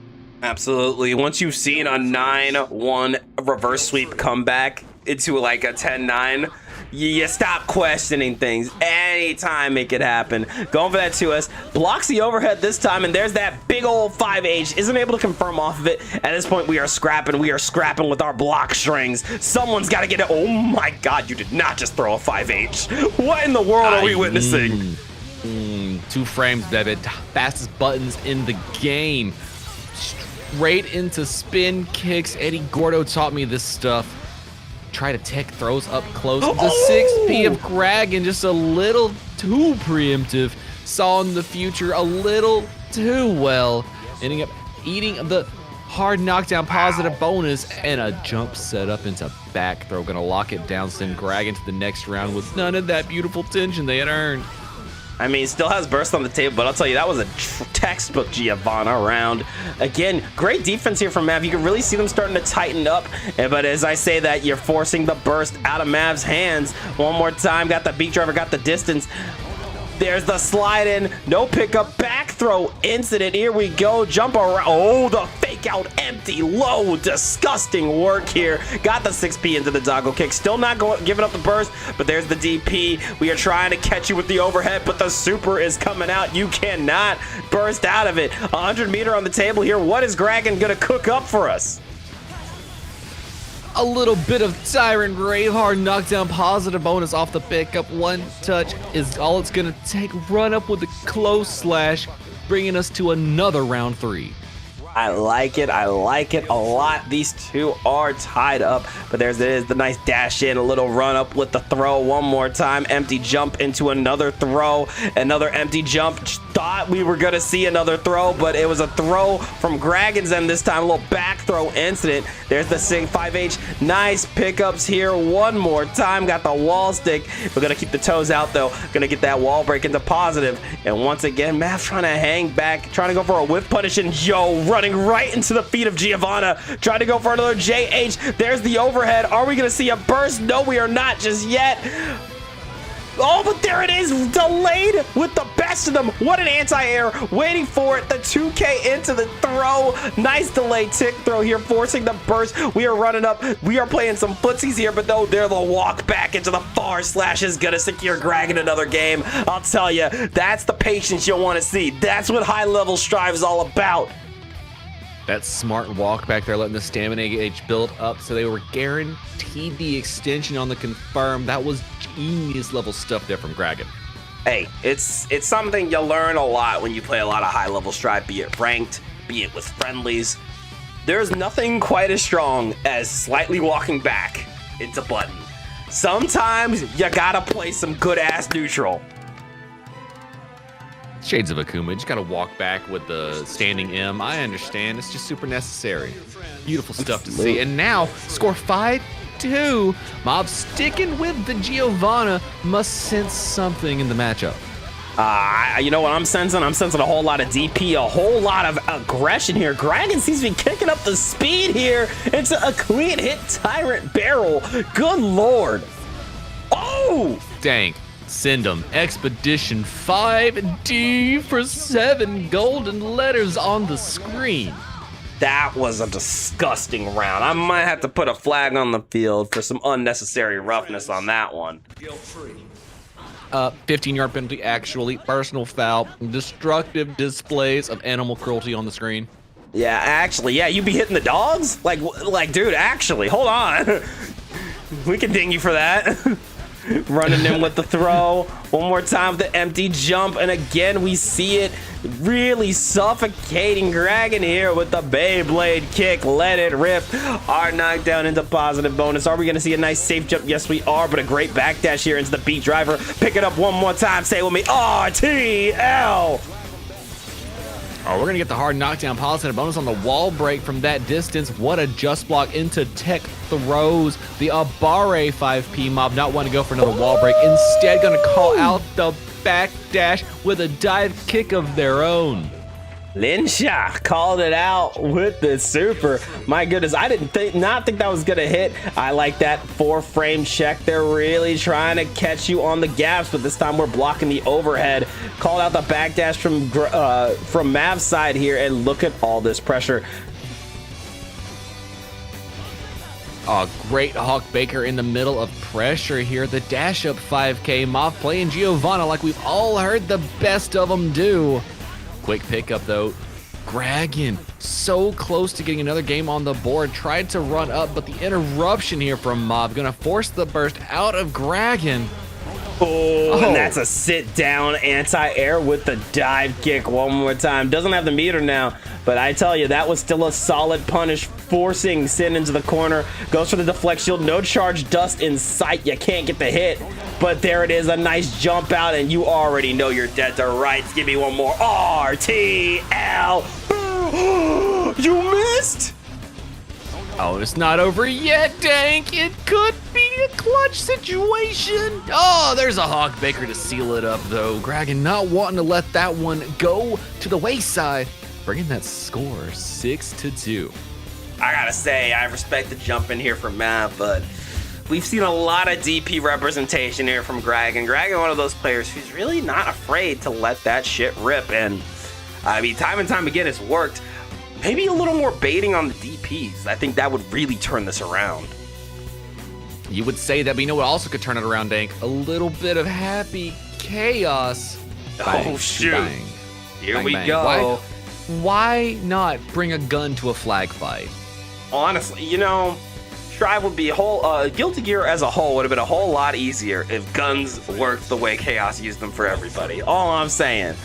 Speaker 1: Absolutely. Once you've seen a 9-1 reverse sweep comeback into like a 10-9, you stop questioning things. Anytime it could happen. Going for that 2S. Blocks the overhead this time, and there's that big old 5H. Isn't able to confirm off of it. At this point, we are scrapping. We are scrapping with our block strings. Someone's got to get it. Oh my God, you did not just throw a 5H. What in the world are we witnessing?
Speaker 2: 2 frames, baby. Fastest buttons in the game. Straight into spin kicks. Eddie Gordo taught me this stuff. Try to tech throws up close. The 6P of Gragan just a little too preemptive. Saw in the future a little too well. Ending up eating the hard knockdown positive bonus and a jump set up into back throw. Gonna lock it down, send Gragan to the next round with none of that beautiful tension they had earned.
Speaker 1: I mean, still has burst on the table, but I'll tell you, that was a textbook Giovanna round. Again, great defense here from Mav. You can really see them starting to tighten up. But as I say that, you're forcing the burst out of Mav's hands. One more time, got the beat driver, got the distance. There's the slide in, no pickup, back throw incident. Here we go, jump around. Oh, the fake out empty low, disgusting work here. Got the 6P into the doggle kick, still not giving up the burst, but there's the DP. We are trying to catch you with the overhead, but the super is coming out. You cannot burst out of it. 100-meter on the table here. What is Dragon gonna cook up for us?
Speaker 2: A little bit of Tyrant Braveheart knockdown positive bonus off the pickup. One touch is all it's gonna take. Run up with a close slash, bringing us to another round 3.
Speaker 1: I like it a lot. These two are tied up, but there's the nice dash in, a little run up with the throw one more time, empty jump into another throw, another empty jump. Thought we were gonna see another throw, but it was a throw from Gragon's end this time, a little back throw incident. There's the 5H, nice pickups here one more time, got the wall stick. We're gonna keep the toes out though, gonna get that wall break into positive, and once again, Mav trying to hang back, trying to go for a whiff punish, and yo, running right into the feet of Giovanna, trying to go for another JH. There's the overhead. Are we gonna see a burst? No, we are not just yet. Oh, but there it is, delayed with the best of them. What an anti-air, waiting for it. The 2K into the throw. Nice delayed tick throw here, forcing the burst. We are running up. We are playing some footsies here, but no, they're the walk back into the far slash is gonna secure Greg in another game. I'll tell you, that's the patience you'll want to see. That's what high-level Strive is all about.
Speaker 2: That smart walk back there, letting the stamina gauge build up so they were guaranteed the extension on the confirm. That was genius level stuff there from Gragon.
Speaker 1: Hey, it's something you learn a lot when you play a lot of high-level Strive, be it ranked, be it with friendlies. There's nothing quite as strong as slightly walking back into button. Sometimes you gotta play some good-ass neutral.
Speaker 2: Shades of Akuma, you just gotta walk back with the standing M. I understand, it's just super necessary. Beautiful stuff to see. And now, score 5-2. Mob sticking with the Giovanna, must sense something in the matchup.
Speaker 1: You know what I'm sensing? I'm sensing a whole lot of DP, a whole lot of aggression here. Gragon seems to be kicking up the speed here. It's a clean hit Tyrant barrel. Good lord. Oh!
Speaker 2: Dang. Send them. Expedition 5D for 7 golden letters on the screen.
Speaker 1: That was a disgusting round. I might have to put a flag on the field for some unnecessary roughness on that one.
Speaker 2: 15-yard penalty, actually. Personal foul. Destructive displays of animal cruelty on the screen.
Speaker 1: Yeah, actually, yeah, you be hitting the dogs? Like, dude, actually, hold on. We can ding you for that. Running in with the throw. One more time with the empty jump. And again, we see it really suffocating Dragon here with the Beyblade kick. Let it rip. Our knockdown into positive bonus. Are we going to see a nice safe jump? Yes, we are. But a great backdash here into the beat driver. Pick it up one more time. Say it with me. RTL.
Speaker 2: Oh, we're going to get the hard knockdown positive bonus on the wall break from that distance. What a just block into tech throws. The Abare 5P mob not wanting to go for another wall break. Instead, going to call out the back dash with a dive kick of their own.
Speaker 1: Linsha called it out with the super. My goodness, I didn't not think that was gonna hit. I like that 4-frame check. They're really trying to catch you on the gaps, but this time we're blocking the overhead. Called out the backdash from Mav's side here, and look at all this pressure.
Speaker 2: Oh, great Hawk Baker in the middle of pressure here. The dash up 5K mob playing Giovanna like we've all heard the best of them do. Quick pickup though. Gragon so close to getting another game on the board. Tried to run up, but the interruption here from Mob gonna force the burst out of Gragon.
Speaker 1: Oh, and that's a sit down anti-air with the dive kick one more time. Doesn't have the meter now, but I tell you, that was still a solid punish, forcing Sin into the corner. Goes for the deflect shield, no charge dust in sight. You can't get the hit, but there it is, a nice jump out, and you already know you're dead to rights. Give me one more. RTL. You missed?
Speaker 2: Oh, it's not over yet, Dank. It could be a clutch situation. Oh, there's a Hawk Baker to seal it up, though. Gragon not wanting to let that one go to the wayside, bringing that score 6-2.
Speaker 1: I gotta say, I respect the jump in here from Matt, but we've seen a lot of DP representation here from Greg, and Greg is one of those players who's really not afraid to let that shit rip. And I mean, time and time again, it's worked. Maybe a little more baiting on the DPs. I think that would really turn this around.
Speaker 2: You would say that, but you know what also could turn it around, Dank? A little bit of happy chaos. Bang,
Speaker 1: Oh, shoot.
Speaker 2: bang,
Speaker 1: Here
Speaker 2: bang,
Speaker 1: we
Speaker 2: bang.
Speaker 1: go.
Speaker 2: Why not bring a gun to a flag fight?
Speaker 1: Honestly, you know, Strive would be a whole, Guilty Gear as a whole would have been a whole lot easier if guns worked the way Chaos used them for everybody. All I'm saying.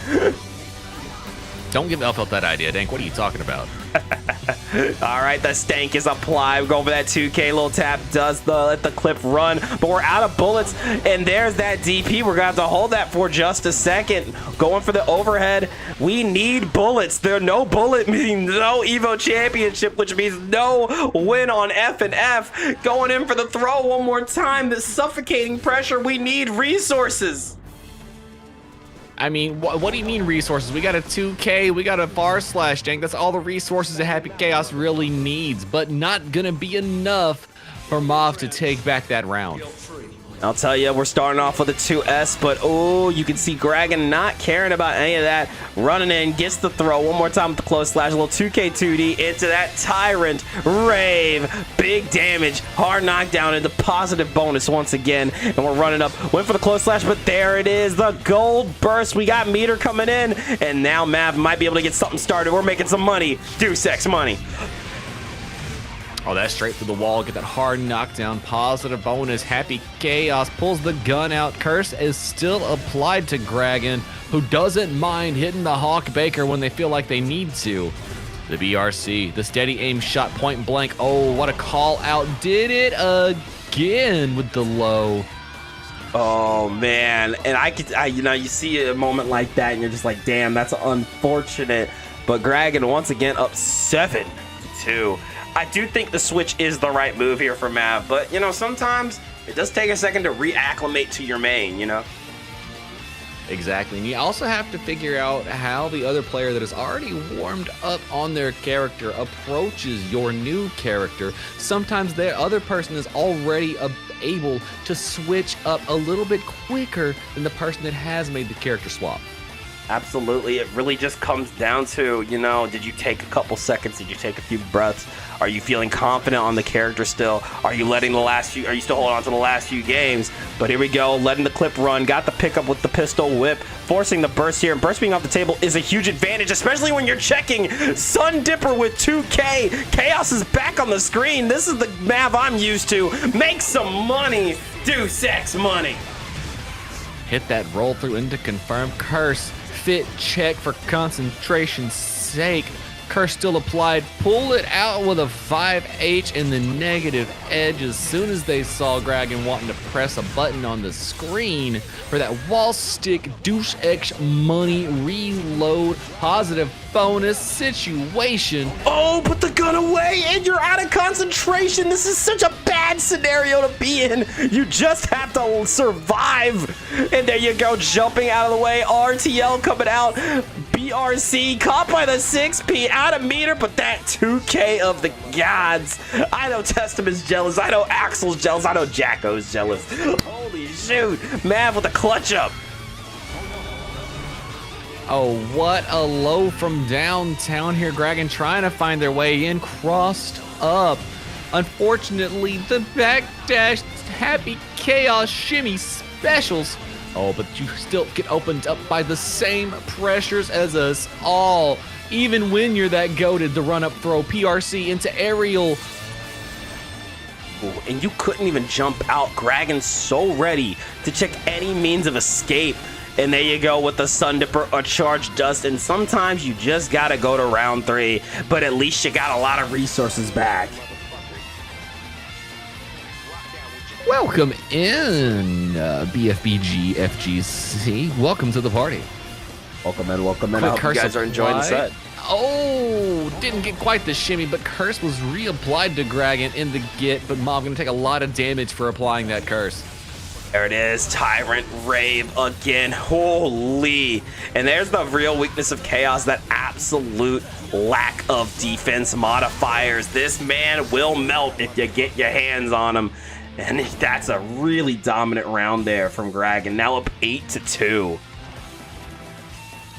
Speaker 2: Don't give Elfelt that idea, Dank. What are you talking about?
Speaker 1: All right, the stank is applied. We're going for that 2K. Little tap does let the clip run, but we're out of bullets, and there's that DP. We're gonna have to hold that for just a second. Going for the overhead. We need bullets. There no bullet means no Evo Championship, which means no win on F and F. Going in for the throw one more time. The suffocating pressure. We need resources.
Speaker 2: I mean, what do you mean resources? We got a 2K, we got a bar slash, Dank. That's all the resources that Happy Chaos really needs, but not gonna be enough for Mauve to take back that round.
Speaker 1: I'll tell you, we're starting off with a 2S, but oh, you can see Gragan not caring about any of that. Running in, gets the throw one more time with the close slash, a little 2K2D into that Tyrant Rave. Big damage, hard knockdown into positive bonus once again, and we're running up. Went for the close slash, but there it is, the gold burst. We got meter coming in, and now Mav might be able to get something started. We're making some money. Deus Ex money.
Speaker 2: Oh, that's straight through the wall. Get that hard knockdown. Positive bonus. Happy Chaos pulls the gun out. Curse is still applied to Gragan, who doesn't mind hitting the Hawk Baker when they feel like they need to. The BRC, the steady aim shot point blank. Oh, what a call out. Did it again with the low.
Speaker 1: Oh man, and you know, you see a moment like that and you're just like, damn, that's unfortunate. But Gragan once again up 7-2. I do think the switch is the right move here for Mav, but you know, sometimes it does take a second to reacclimate to your main, you know?
Speaker 2: Exactly, and you also have to figure out how the other player that is already warmed up on their character approaches your new character. Sometimes the other person is already able to switch up a little bit quicker than the person that has made the character swap.
Speaker 1: Absolutely. It really just comes down to, you know, did you take a couple seconds? Did you take a few breaths? Are you feeling confident on the character still? Are you are you still holding on to the last few games? But here we go, letting the clip run, got the pickup with the pistol whip, forcing the burst here. And burst being off the table is a huge advantage, especially when you're checking Sun Dipper with 2K. Chaos is back on the screen. This is the Mav I'm used to. Make some money. Deus Ex money.
Speaker 2: Hit that roll through into confirm. Curse. Fit check for concentration's sake. Curse still applied. Pull it out with a 5H in the negative edge as soon as they saw Gragan wanting to press a button on the screen for that wall stick Deus Ex money reload positive bonus situation.
Speaker 1: Oh, put the gun away and you're out of concentration. This is such a bad scenario to be in. You just have to survive. And there you go, jumping out of the way. RTL coming out. BRC caught by the 6P, out of meter, but that 2K of the gods. I know Testament's jealous. I know Axel's jealous. I know Jacko's jealous. Holy shoot. Mav with a clutch up.
Speaker 2: Oh, what a low from downtown here. Gragan trying to find their way in, crossed up. Unfortunately, the backdash Happy Chaos shimmy specials. Oh, but you still get opened up by the same pressures as us all. Even when you're that goated, the run-up throw, PRC into aerial.
Speaker 1: Ooh, and you couldn't even jump out. Gragan's so ready to check any means of escape. And there you go with the Sun Dipper or Charge Dust. And sometimes you just gotta go to round 3, but at least you got a lot of resources back.
Speaker 2: Welcome in, BFBG FGC. Welcome to the party.
Speaker 1: Welcome in, welcome in. I hope you guys are enjoying the set.
Speaker 2: Oh, didn't get quite the shimmy, but Curse was reapplied to Gragan in the get, but Mauve gonna take a lot of damage for applying that Curse.
Speaker 1: There it is, Tyrant Rave again, holy. And there's the real weakness of Chaos, that absolute lack of defense modifiers. This man will melt if you get your hands on him. And that's a really dominant round there from Dragon. Now up 8-2.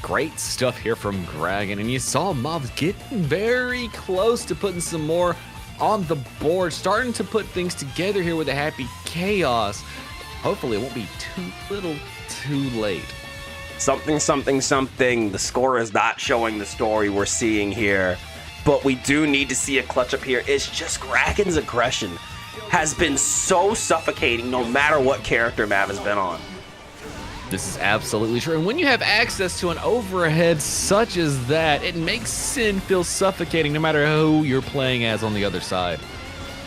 Speaker 2: Great stuff here from Dragon, and you saw Mobs getting very close to putting some more on the board, starting to put things together here with a Happy Chaos. Hopefully it won't be too little too late.
Speaker 1: Something, something, something. The score is not showing the story we're seeing here, but we do need to see a clutch up here. It's just Dragon's aggression has been so suffocating no matter what character Mav has been on.
Speaker 2: This is absolutely true. And when you have access to an overhead such as that, it makes Sin feel suffocating no matter who you're playing as on the other side.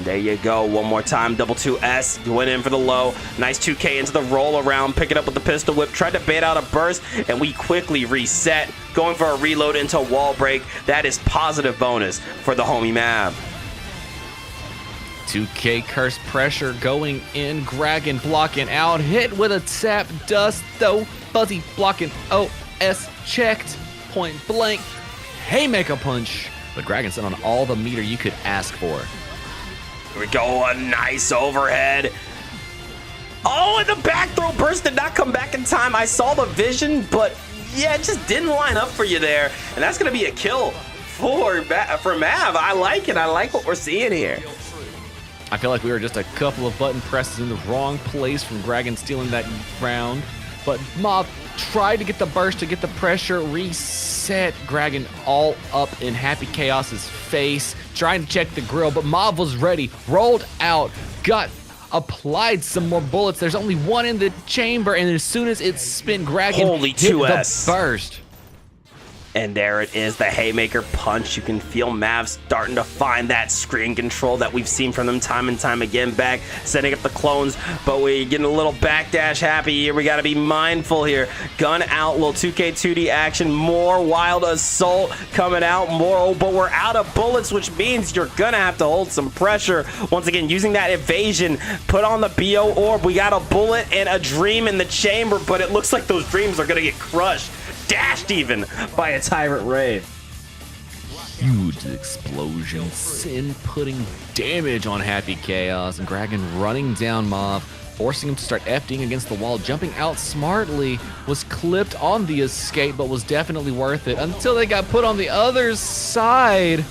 Speaker 1: There you go. One more time. Double 2S. Went in for the low. Nice 2K into the roll around. Pick it up with the pistol whip. Tried to bait out a burst, and we quickly reset. Going for a reload into a wall break. That is positive bonus for the homie Mav.
Speaker 2: 2K curse pressure going in. Dragon blocking out. Hit with a tap dust though. Fuzzy blocking. OS checked. Point blank. Haymaker punch. But Dragon's on all the meter you could ask for.
Speaker 1: Here we go. A nice overhead. Oh, and the back throw burst did not come back in time. I saw the vision, but yeah, it just didn't line up for you there. And that's going to be a kill for Mav. I like it. I like what we're seeing here.
Speaker 2: I feel like we were just a couple of button presses in the wrong place from Dragon stealing that round. But Mob tried to get the burst to get the pressure, reset. Dragon all up in Happy Chaos's face, trying to check the grill, but Mob was ready, rolled out, applied some more bullets. There's only one in the chamber, and as soon as it spin, Dragon
Speaker 1: Holy
Speaker 2: hit
Speaker 1: 2S.
Speaker 2: the burst.
Speaker 1: And there it is, the Haymaker punch. You can feel Mav starting to find that screen control that we've seen from them time and time again. Back, setting up the clones, but we're getting a little backdash happy here. We got to be mindful here. Gun out, little 2K 2D action. More Wild Assault coming out. More, but we're out of bullets, which means you're going to have to hold some pressure. Once again, using that evasion, put on the BO orb. We got a bullet and a dream in the chamber, but it looks like those dreams are going to get crushed. Dashed even by a Tyrant Raid.
Speaker 2: Huge explosion. Sin putting damage on Happy Chaos, and Dragon running down Mob, forcing him to start FDing against the wall. Jumping out smartly, was clipped on the escape, but was definitely worth it until they got put on the other side.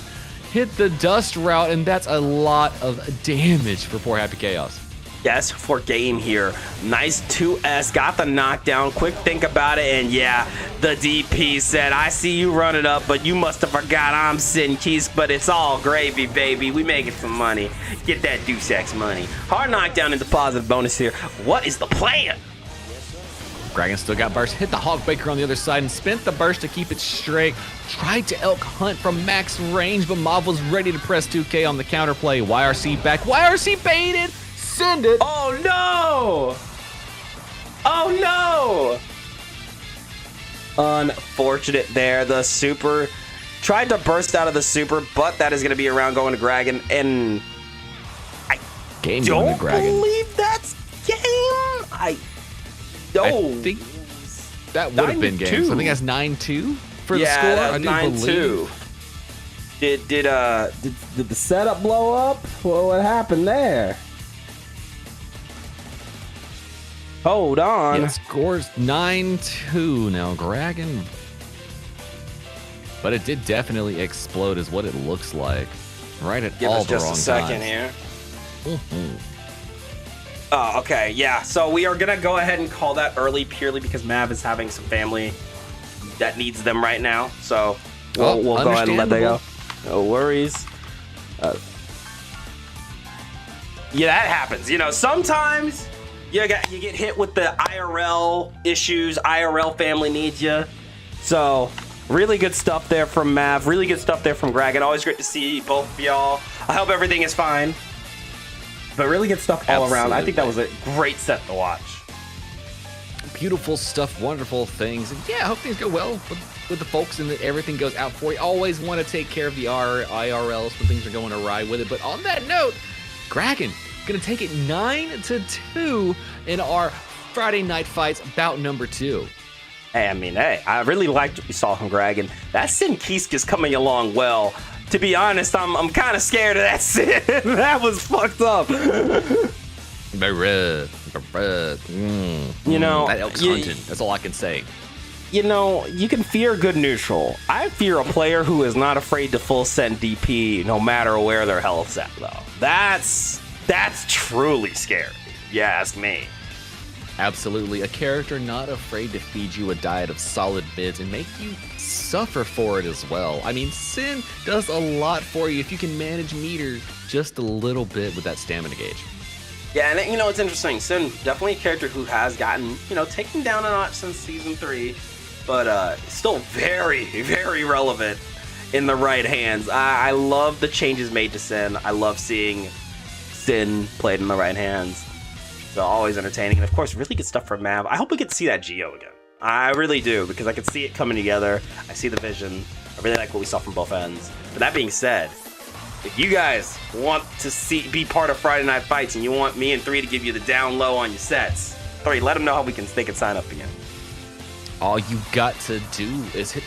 Speaker 2: Hit the dust route, and that's a lot of damage for poor Happy Chaos.
Speaker 1: Yes, for game here. Nice 2S, got the knockdown. Quick think about it, and yeah, the DP said, I see you running up, but you must have forgot I'm Sin Keys, but it's all gravy, baby. We making some money. Get that Deus Ex money. Hard knockdown into positive bonus here. What is the plan?
Speaker 2: Dragon still got burst, hit the Hogbaker on the other side and spent the burst to keep it straight. Tried to elk hunt from max range, but Mob was ready to press 2K on the counterplay. YRC back, YRC baited! Send it.
Speaker 1: Oh no! Oh no! Unfortunate there. The super tried to burst out of the super, but that is going to be around going to Dragon, and I don't believe that's game. I
Speaker 2: think that would have been game. So I think that's 9-2 for the score.
Speaker 1: Yeah,
Speaker 2: I do
Speaker 1: 9-2. Did the setup blow up? Well, what happened there? Hold on.
Speaker 2: Yeah, score's 9-2 now, Dragon. But it did definitely explode is what it looks like. Right at all the wrong times.
Speaker 1: Give us just a second here. Oh, okay, yeah. So we are gonna go ahead and call that early purely because Mav is having some family that needs them right now. So we'll go ahead and let that go. No worries. Yeah, that happens. You know, sometimes you get hit with the IRL issues. IRL family needs you. So really good stuff there from Mav. Really good stuff there from Dragon. Always great to see both of y'all. I hope everything is fine. But really good stuff all around. I think that was a great set to watch.
Speaker 2: Beautiful stuff, wonderful things. And yeah, I hope things go well with the folks and that everything goes out for you. Always want to take care of the IRLs when things are going awry with it. But on that note, Dragon going to take it 9-2 in our Friday Night Fights bout number 2.
Speaker 1: Hey, I mean, hey, I really liked what we saw from Dragon. That Sin Kisk is coming along well. To be honest, I'm kind of scared of that Sin. That was fucked up. You know,
Speaker 2: that Elks hunting. That's all I can say.
Speaker 1: You know, you can fear good neutral. I fear a player who is not afraid to full send DP no matter where their health's at, though. That's truly scary, if you ask me.
Speaker 2: Absolutely. A character not afraid to feed you a diet of solid mids and make you suffer for it as well. I mean, Sin does a lot for you if you can manage meter just a little bit with that stamina gauge.
Speaker 1: Yeah, and you know, it's interesting. Sin, definitely a character who has gotten, you know, taken down a notch since Season 3, but still very, very relevant in the right hands. I love the changes made to Sin. I love seeing Sin played in the right hands. So always entertaining. And of course, really good stuff from Mav. I hope we get to see that Geo again. I really do, because I can see it coming together. I see the vision. I really like what we saw from both ends. But that being said, if you guys want to be part of Friday Night Fights and you want me and 3 to give you the down low on your sets, 3, let them know how they can sign up again.
Speaker 2: All you got to do is hit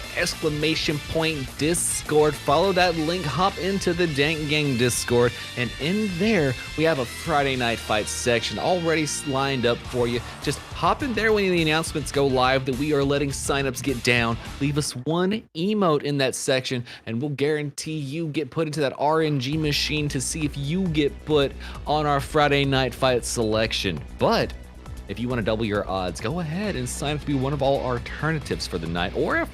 Speaker 2: !Discord, follow that link, hop into the Dank Gang Discord, and in there we have a Friday Night Fights section already lined up for you. Just hop in there when the announcements go live that we are letting signups get down. Leave us one emote in that section, and we'll guarantee you get put into that RNG machine to see if you get put on our Friday Night Fights selection. But if you want to double your odds, go ahead and sign up to be one of our alternatives for the night. Or if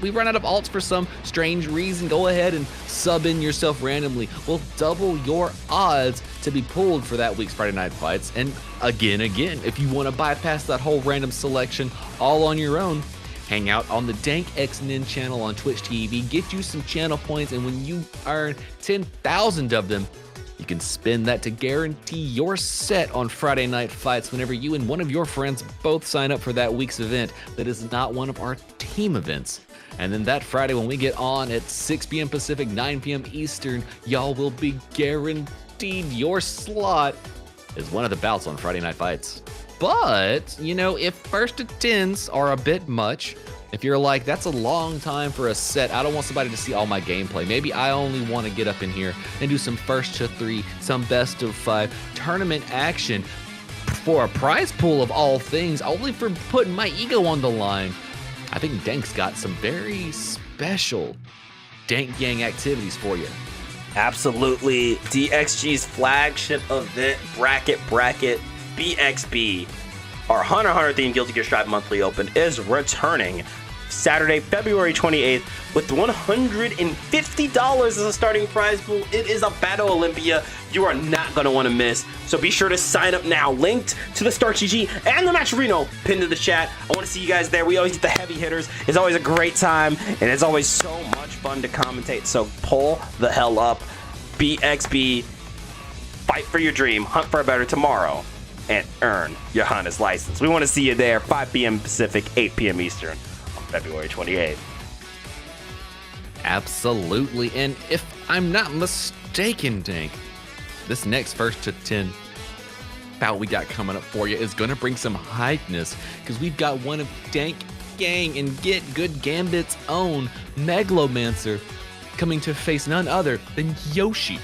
Speaker 2: we run out of alts for some strange reason, go ahead and sub in yourself randomly. We'll double your odds to be pulled for that week's Friday Night Fights. And again, if you want to bypass that whole random selection all on your own, hang out on the DankXNin channel on Twitch TV, get you some channel points, and when you earn 10,000 of them, you can spend that to guarantee your set on Friday Night Fights whenever you and one of your friends both sign up for that week's event that is not one of our team events. And then that Friday when we get on at 6 p.m. Pacific, 9 p.m. Eastern, y'all will be guaranteed your slot as one of the bouts on Friday Night Fights. But, you know, if first to 10s are a bit much, if you're like, that's a long time for a set, I don't want somebody to see all my gameplay. Maybe I only want to get up in here and do some first to 3, some best of 5 tournament action for a prize pool of all things, only for putting my ego on the line. I think Dank's got some very special Dank Gang activities for you.
Speaker 1: Absolutely. DxG's flagship event, Bracket BXB, our Hunter x Hunter themed Guilty Gear Strive Monthly Open, is returning Saturday, February 28th with $150 as a starting prize pool. It is a Battle Olympia you are not going to want to miss. So be sure to sign up now. Linked to the DxG and the Matcherino pinned to the chat. I want to see you guys there. We always get the heavy hitters. It's always a great time, and it's always so much fun to commentate. So pull the hell up. BXB, fight for your dream, hunt for a better tomorrow, and earn your Honda's license. We want to see you there, 5 p.m. Pacific, 8 p.m. Eastern, on February 28th.
Speaker 2: Absolutely, and if I'm not mistaken, Dank, this next first to 10 bout we got coming up for you is going to bring some hypeness, because we've got one of Dank Gang and Get Good Gambit's own Megalomancer coming to face none other than Yoshi.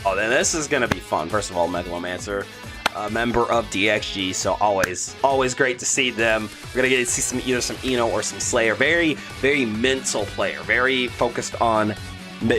Speaker 1: Oh, then this is going to be fun. First of all, Megalomancer, a member of DxG, so always great to see them. We're gonna get to see either some Eno or some Slayer. Very, very mental player. Very focused on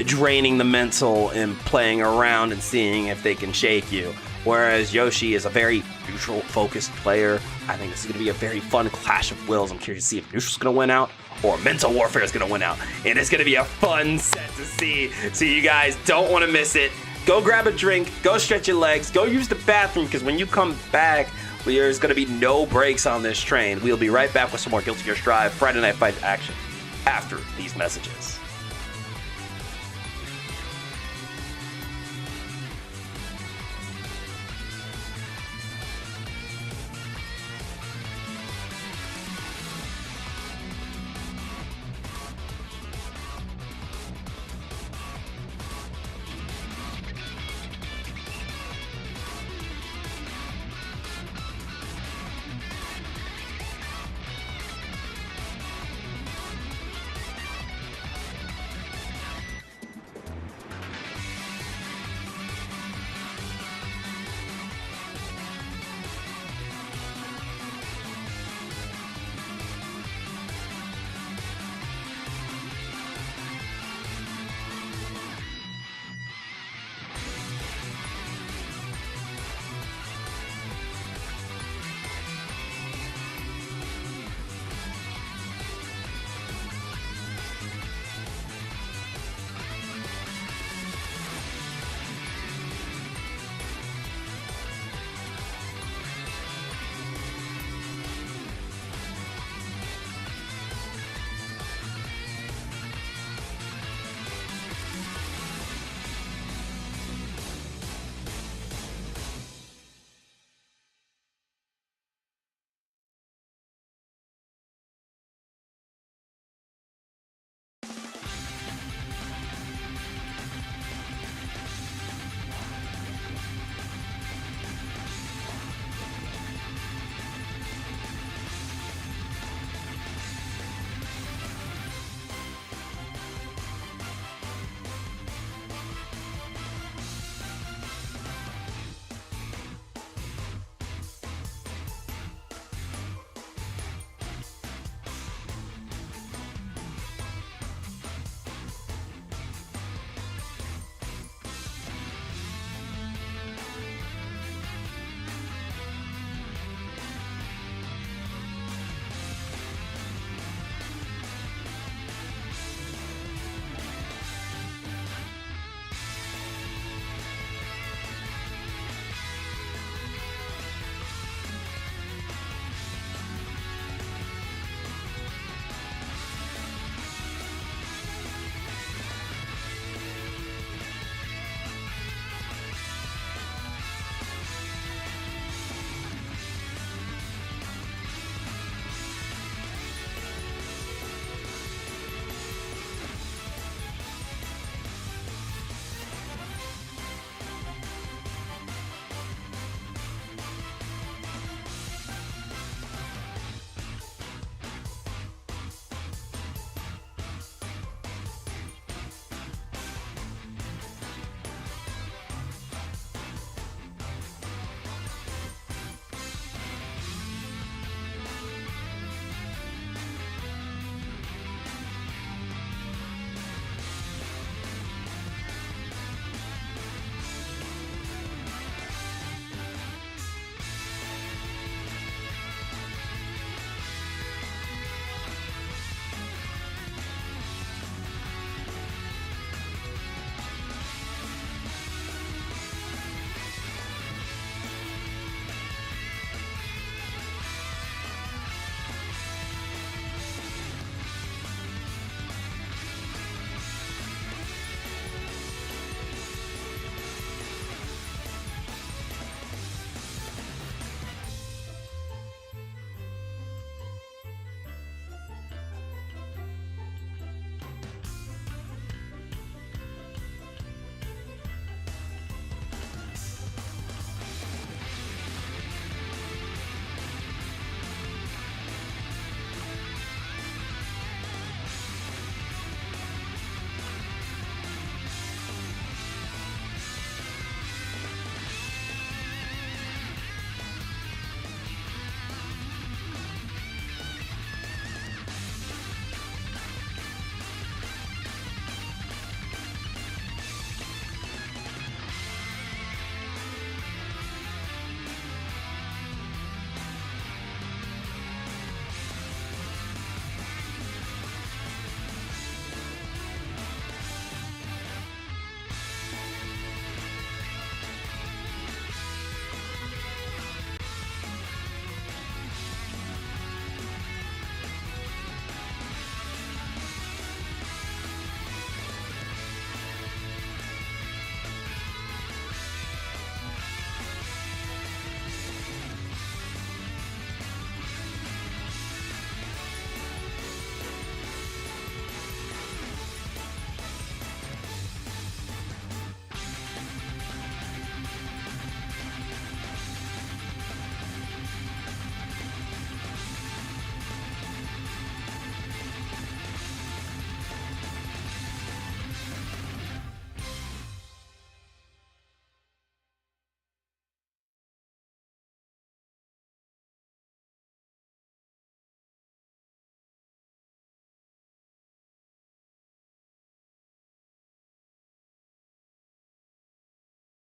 Speaker 1: draining the mental and playing around and seeing if they can shake you. Whereas Yoshi is a very neutral, focused player. I think this is gonna be a very fun clash of wills. I'm curious to see if neutral's gonna win out or mental warfare is gonna win out. And it's gonna be a fun set to see. So you guys don't want to miss it. Go grab a drink, go stretch your legs, go use the bathroom, because when you come back, there's going to be no breaks on this train. We'll be right back with some more Guilty Gear Strive Friday Night Fight action after these messages.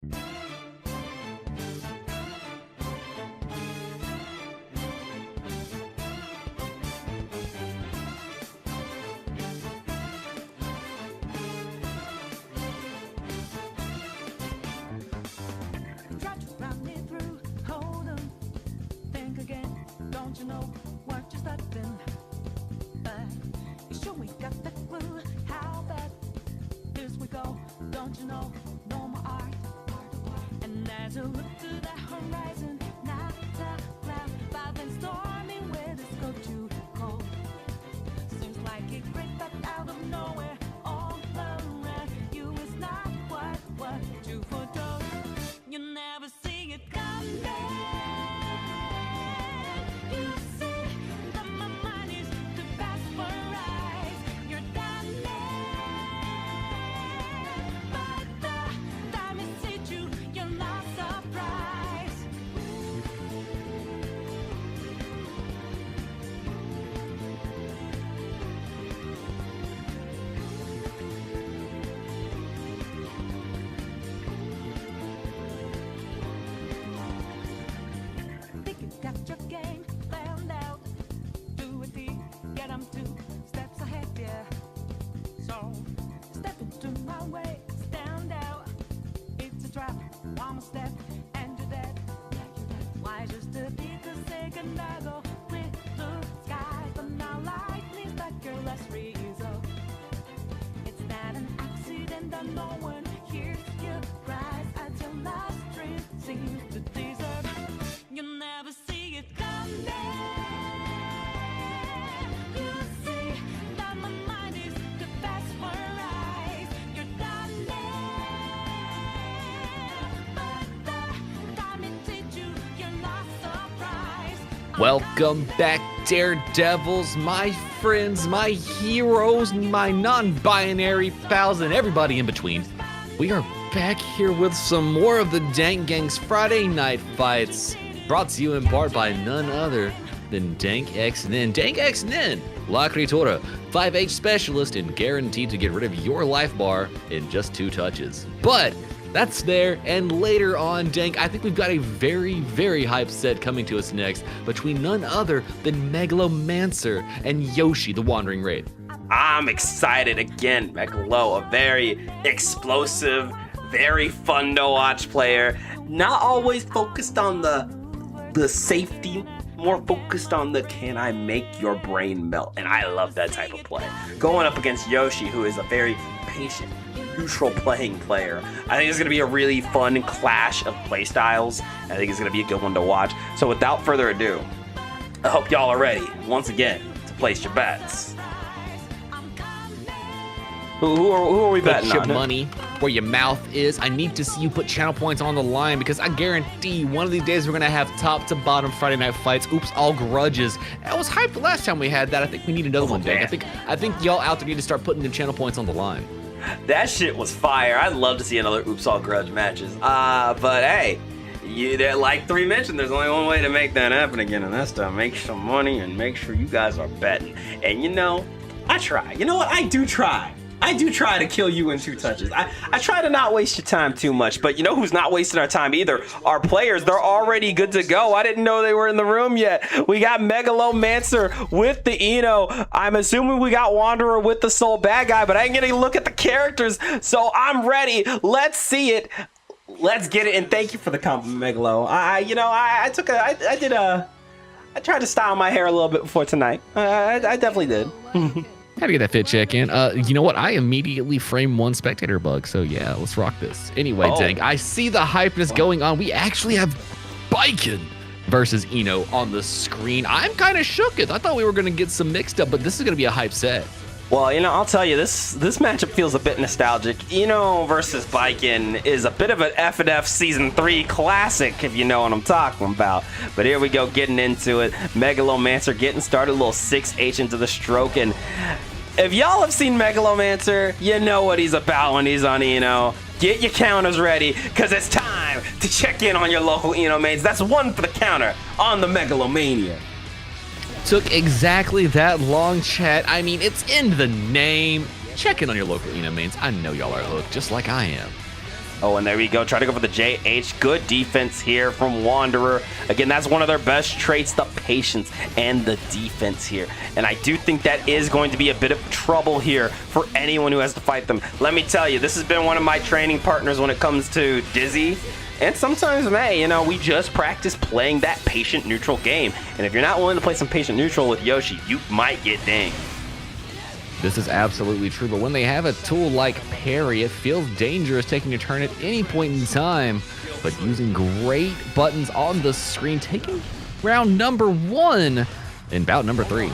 Speaker 4: Try to run me through, hold on, think again. Don't you know what you're starting? But you sure we got the clue? How bad this we go? Don't you know? No more art. And as you look to the horizon, not a cloud, but then stormy weather's go too cold. Seems like it crept up out of nowhere, all around you is not what you foretold. You never see it coming. You see that my mind is too fast for eyes. You're done but the time it hit you, you're not surprised. Think you got your game planned out. Do it deep, get 'em 2 steps ahead, yeah. So step into my way, stand out. It's a trap, one more step, and you're dead. Why just a bit of second I go with blue skies, but now lightning's like your last resort. It's not an accident that no one hears your cries as your last dream seems to desert. You never see it coming. You see that my mind is too fast for eyes. You're done but the time it hit you, you're not surprised.
Speaker 2: Welcome back, Daredevils, my friends, my heroes, my non-binary pals, and everybody in between. We are back here with some more of the Dank Gang's Friday Night Fights, brought to you in part by none other than DxN. DxN, La Criatura, 5H specialist and guaranteed to get rid of your life bar in just 2 touches. But that's there, and later on, Dank, I think we've got a very, very hyped set coming to us next between none other than Megalomancer and Yoshi, the Wandering Wraith.
Speaker 1: I'm excited again. Megalo, a very explosive, very fun to watch player. Not always focused on the safety, more focused on the can I make your brain melt. And I love that type of play. Going up against Yoshi, who is a very patient, neutral playing player. I think it's going to be a really fun clash of play styles. I think it's going to be a good one to watch. So without further ado, I hope y'all are ready, once again, to place your bets. Who are we betting
Speaker 2: Put your
Speaker 1: on?
Speaker 2: money where your mouth is. I need to see you put channel points on the line because I guarantee one of these days we're gonna have top to bottom Friday Night Fights. Oops, all grudges. I was hyped the last time we had that. I think we need another one, Dank. I think y'all out there need to start putting them channel points on the line.
Speaker 1: That shit was fire. I'd love to see another Oops All Grudge matches. But hey, like 3 mentioned, there's only one way to make that happen again, and that's to make some money and make sure you guys are betting. And you know, I try. You know what? I do try. I do try to kill you in 2 touches. I try to not waste your time too much, but you know who's not wasting our time either? Our players. They're already good to go. I didn't know they were in the room yet. We got Megalomancer with the Eno. I'm assuming we got Wanderer with the Soul Bad Guy, but I ain't getting a look at the characters, so I'm ready. Let's see it. Let's get it, and thank you for the compliment, Megalo. I tried to style my hair a little bit before tonight. I definitely did.
Speaker 2: Had to get that fit check in. You know what? I immediately framed 1 spectator bug, so yeah, let's rock this. Anyway, Dank, I see the hypeness going on. We actually have Biken versus Eno on the screen. I'm kind of shooketh. I thought we were going to get some mixed up, but this is going to be a hype set.
Speaker 1: Well, you know, I'll tell you, this matchup feels a bit nostalgic. Eno versus Biken is a bit of an FNF Season 3 classic, if you know what I'm talking about. But here we go, getting into it. Megalomancer getting started, a little 6H into the stroke. And if y'all have seen Megalomancer, you know what he's about when he's on Eno. Get your counters ready, because it's time to check in on your local Eno mains. That's 1 for the counter on the Megalomania.
Speaker 2: Took exactly that long, chat. I mean, it's in the name. Check in on your local Eno mains. I know y'all are hooked, just like I am.
Speaker 1: Oh, and there we go. Try to go for the JH. Good defense here from Wanderer. Again, that's one of their best traits, the patience and the defense here. And I do think that is going to be a bit of trouble here for anyone who has to fight them. Let me tell you, this has been one of my training partners when it comes to Dizzy. And sometimes, May, you know, we just practice playing that patient neutral game. And if you're not willing to play some patient neutral with Yoshi, you might get dinged.
Speaker 2: This is absolutely true, but when they have a tool like parry, it feels dangerous taking a turn at any point in time. But using great buttons on the screen, taking round number 1 in bout number 3.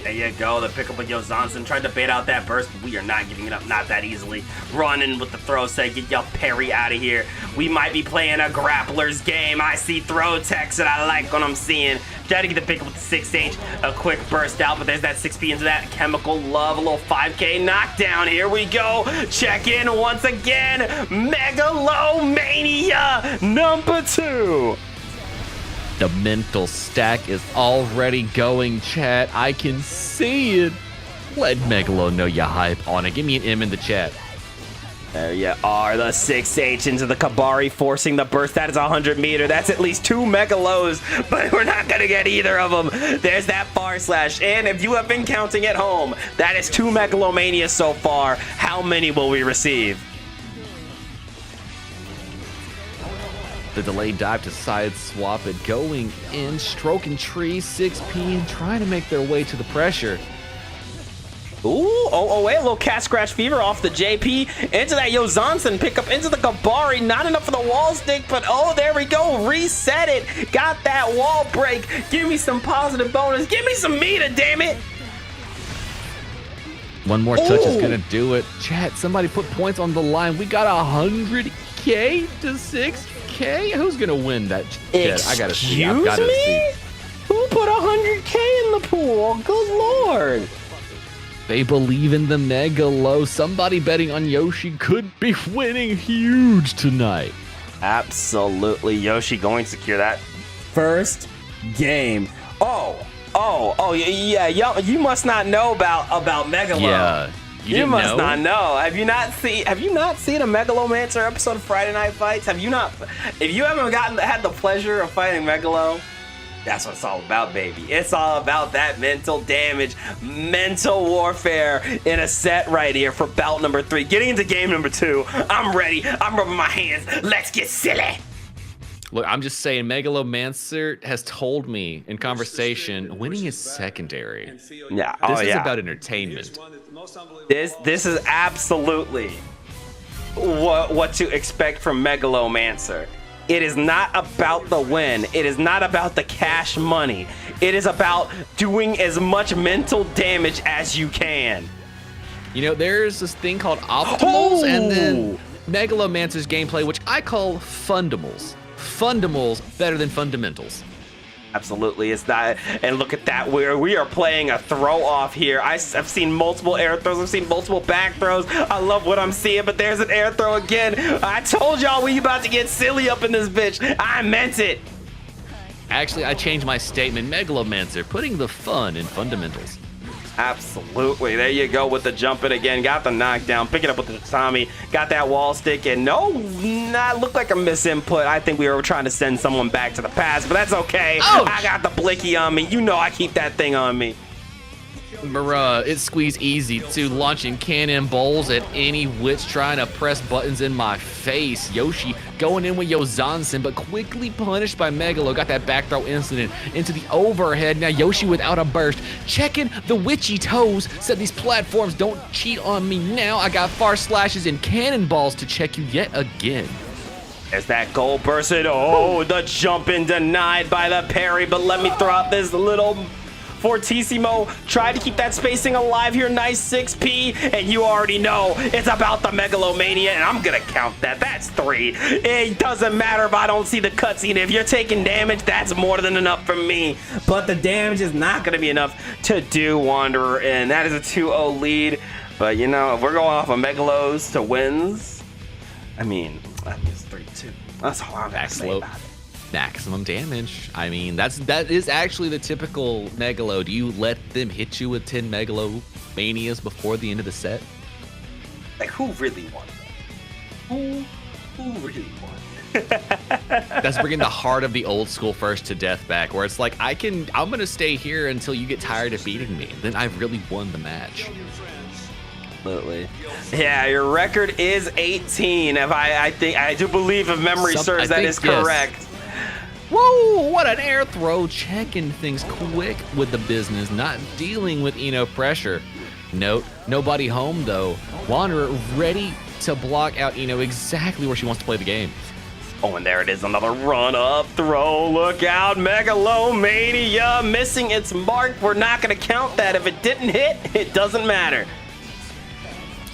Speaker 1: There you go, the pickup with Yo Zonson. Tried to bait out that burst, but we are not giving it up, not that easily. Running with the throw, say, get your parry out of here. We might be playing a grappler's game. I see throw text that I like what I'm seeing. Try to get the pickup with the 6H, a quick burst out, but there's that 6P into that Chemical Love, a little 5K knockdown. Here we go, check in once again. Megalomania number 2.
Speaker 2: The mental stack is already going, chat. I can see it. Let Megalo know you hype on it. Give me an M in the chat.
Speaker 1: There you are, the 6H into the Kabari, forcing the burst. That is 100 meter. That's at least 2 Megalos, but we're not going to get either of them. There's that bar slash. And if you have been counting at home, that is 2 Megalomania so far. How many will we receive?
Speaker 2: The delayed dive to side swap it, going in, stroking trees, 6P, and trying to make their way to the pressure.
Speaker 1: Ooh, wait, a little cat scratch fever off the JP into that Yo Zonson pickup into the Kabari. Not enough for the wall stick, but oh, there we go. Reset it. Got that wall break. Give me some positive bonus. Give me some meter, damn it.
Speaker 2: One more touch is gonna do it. Chat, somebody put points on the line. We got 100K to 6K. Who's gonna win that? Chat, I gotta see. I've gotta see.
Speaker 1: Who put 100K in the pool? Good lord.
Speaker 2: They believe in the Megalo. Somebody betting on Yoshi could be winning huge tonight.
Speaker 1: Absolutely, Yoshi going to secure that first game. Yeah, you must not know about Megalo.
Speaker 2: Yeah,
Speaker 1: you must not know. Have you not seen a Megalomancer episode of Friday Night Fights? Have you not? If you haven't had the pleasure of fighting Megalo, that's what it's all about, baby. It's all about that mental damage, mental warfare in a set right here for bout number 3. Getting into game number 2. I'm ready. I'm rubbing my hands. Let's get silly.
Speaker 2: Look, I'm just saying, Megalomancer has told me in conversation, winning is secondary.
Speaker 1: Yeah.
Speaker 2: This is about entertainment.
Speaker 1: This is absolutely what to expect from Megalomancer. It is not about the win. It is not about the cash money. It is about doing as much mental damage as you can.
Speaker 2: You know, there's this thing called optimals and then Megalomancer's gameplay, which I call fundamals. Fundamals better than fundamentals.
Speaker 1: Absolutely, it's that. And look at that, we are playing a throw off here. I've seen multiple air throws, I've seen multiple back throws. I love what I'm seeing, but there's an air throw again. I told y'all we about to get silly up in this bitch. I meant it.
Speaker 2: Actually, I changed my statement. Megalomancer, putting the fun in fundamentals.
Speaker 1: Absolutely. There you go with the jumping again. Got the knockdown. Pick it up with the Tommy. Got that wall stick. And looked like a misinput. I think we were trying to send someone back to the past, but that's okay.
Speaker 2: Ouch.
Speaker 1: I got the blicky on me. You know I keep that thing on me.
Speaker 2: Bruh, it's squeeze easy to launching cannonballs at any witch trying to press buttons in my face. Yoshi going in with Yo Zonson, but quickly punished by Megalo. Got that back throw incident into the overhead. Now Yoshi without a burst. Checking the witchy toes. Said these platforms don't cheat on me now. I got far slashes and cannonballs to check you yet again.
Speaker 1: There's that goal bursted. Oh, the jumping denied by the parry, but let me throw out this little Fortissimo. Try to keep that spacing alive here. Nice 6P, and you already know it's about the Megalomania, and I'm gonna count that. That's 3. It doesn't matter if I don't see the cutscene. If you're taking damage, that's more than enough for me. But the damage is not gonna be enough to do Wanderer in. That is a 2-0 lead. But you know, if we're going off of Megalos to wins, I mean, it's 3-2. That's all I'm gonna say about it.
Speaker 2: Maximum damage. I mean, that is actually the typical Megalo. Do you let them hit you with 10 Megalomanias before the end of the set?
Speaker 1: Like, who really won that? Who really won?
Speaker 2: That's bringing the heart of the old school first to death back, where it's like I'm gonna stay here until you get tired of beating me. Then I've really won the match.
Speaker 1: Absolutely. Yeah, your record is 18. If I do believe, if memory serves, that is correct.
Speaker 2: Whoa, what an air throw, checking things quick with the business, not dealing with pressure. Note, nobody home though. Wanderer ready to block out exactly where she wants to play the game.
Speaker 1: Oh, and there it is, another run-up throw. Look out, Megalomania missing its mark. We're not going to count that. If it didn't hit, it doesn't matter.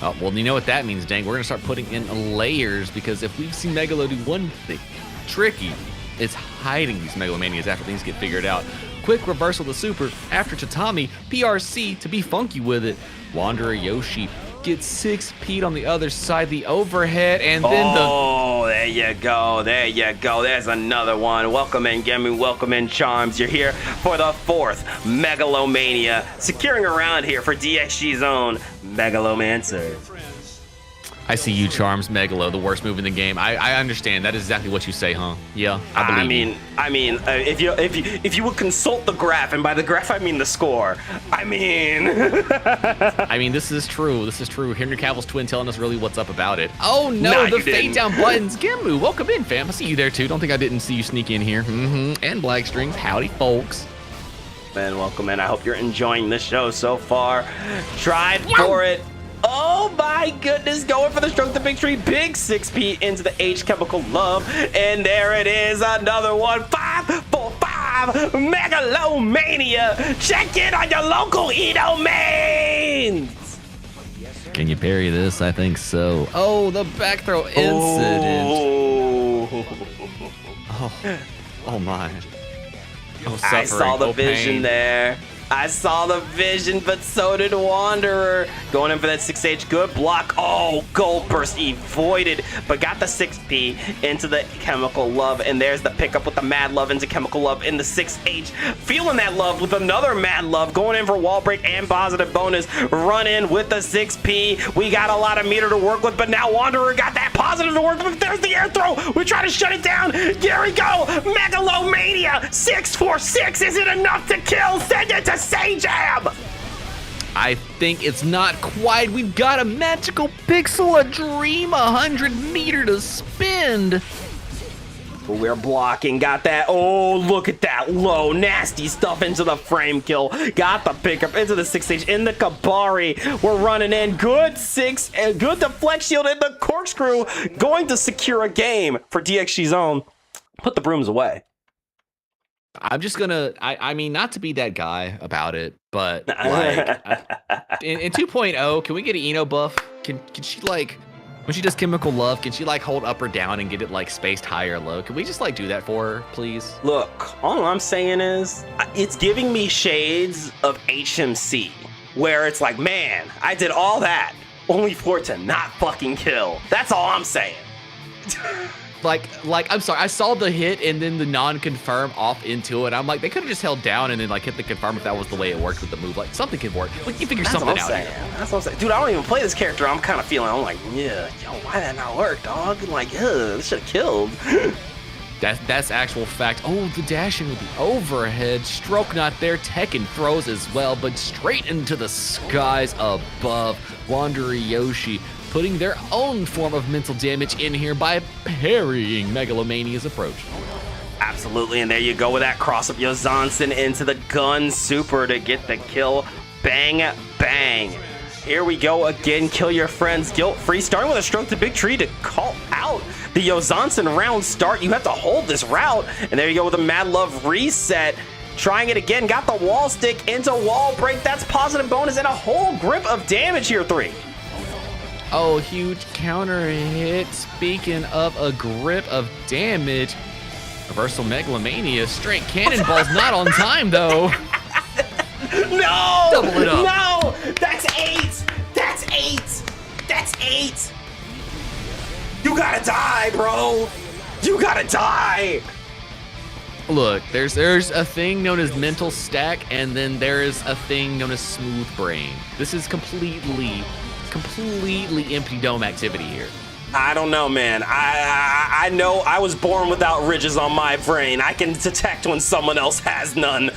Speaker 2: Oh, well, you know what that means, Dang. We're going to start putting in layers, because if we've seen Megalo do one thing tricky, it's hiding these Megalomanias after things get figured out. Quick reversal to super after Tatami, PRC to be funky with it. Wanderer Yoshi gets 6P'd on the other side, the overhead, and then
Speaker 1: there you go, there you go. There's another one. Welcome in, Gemu, welcome in, Charms. You're here for the 4th Megalomania, securing around here for DxG's own Megalomancer.
Speaker 2: I see you, Charms. Megalo, the worst move in the game. I understand. That is exactly what you say, huh? Yeah, I believe you.
Speaker 1: If you would consult the graph, and by the graph I mean the score. I mean,
Speaker 2: this is true. This is true. Henry Cavill's twin telling us really what's up about it. Oh no, the fade down buttons. Gemu, welcome in, fam. I see you there too. Don't think I didn't see you sneak in here. And Black Strings, howdy, folks.
Speaker 1: Man, welcome in. I hope you're enjoying the show so far. Tried for it. Oh my goodness, going for the stroke the big tree. Big 6P into the H chemical love. And there it is, another one. 545 Megalomania. Check in on your local Edo mains.
Speaker 2: Can you parry this? I think so. Oh, the back throw incident. Oh my. Oh, suffering.
Speaker 1: I saw the vision
Speaker 2: pain.
Speaker 1: there. I saw the vision, but so did Wanderer. Going in for that 6H, good block. Oh, Gold Burst avoided, but got the 6P into the Chemical Love, and there's the pickup with the Mad Love into Chemical Love in the 6H. Feeling that love with another Mad Love, going in for Wall Break and positive bonus. Run in with the 6P. We got a lot of meter to work with, but now Wanderer got that positive to work with. There's the air throw. We try to shut it down. Here we go. Megalomania. 646 isn't enough to kill. Send it to Sajam!
Speaker 2: I think it's not quite. We've got a magical pixel, a dream, 100 meter to spend.
Speaker 1: We're blocking, got that. Oh, look at that low, nasty stuff into the frame kill. Got the pickup into the 6H in the Kabari. We're running in. Good deflect shield in the corkscrew. Going to secure a game for DxG's own. Put the brooms away.
Speaker 2: I'm just gonna, I mean, not to be that guy about it, but like in 2.0, can we get an Eno buff? Can she like, when she does Chemical Love, can she like hold up or down and get it like spaced high or low? Can we just like do that for her, please?
Speaker 1: Look, all I'm saying is, it's giving me shades of HMC, where it's like, man, I did all that only for it to not fucking kill. That's all I'm saying.
Speaker 2: Like, I'm sorry, I saw the hit and then the non-confirm off into it. I'm like, they could have just held down and then like hit the confirm if that was the way it worked with the move. Like, something could work. We can figure something out here.
Speaker 1: That's what I'm saying. Dude, I don't even play this character. I'm kind of feeling, I'm like, yeah, yo, why did that not work, dog? Like, this should have killed.
Speaker 2: That's actual fact. Oh, the dashing with the overhead. Stroke not there. Tekken throws as well, but straight into the skies above. Wanderer Yoshi putting their own form of mental damage in here by parrying Megalomania's approach.
Speaker 1: Absolutely, and there you go with that cross-up. Yozansen into the gun super to get the kill. Bang, bang. Here we go again. Kill your friends guilt-free. Starting with a stroke to big tree to call out the Yozansen round start. You have to hold this route. And there you go with a Mad Love reset. Trying it again. Got the wall stick into wall break. That's positive bonus and a whole grip of damage here, 3.
Speaker 2: Oh, huge counter hit. Speaking of a grip of damage, reversal Megalomania, straight cannonballs, not on time though.
Speaker 1: No!
Speaker 2: Double it up.
Speaker 1: No! That's 8! That's 8! That's 8! You gotta die, bro! You gotta die!
Speaker 2: Look, there's a thing known as mental stack, and then there is a thing known as smooth brain. This is completely empty dome activity here.
Speaker 1: I don't know, man. I know I was born without ridges on my brain. I can detect when someone else has none.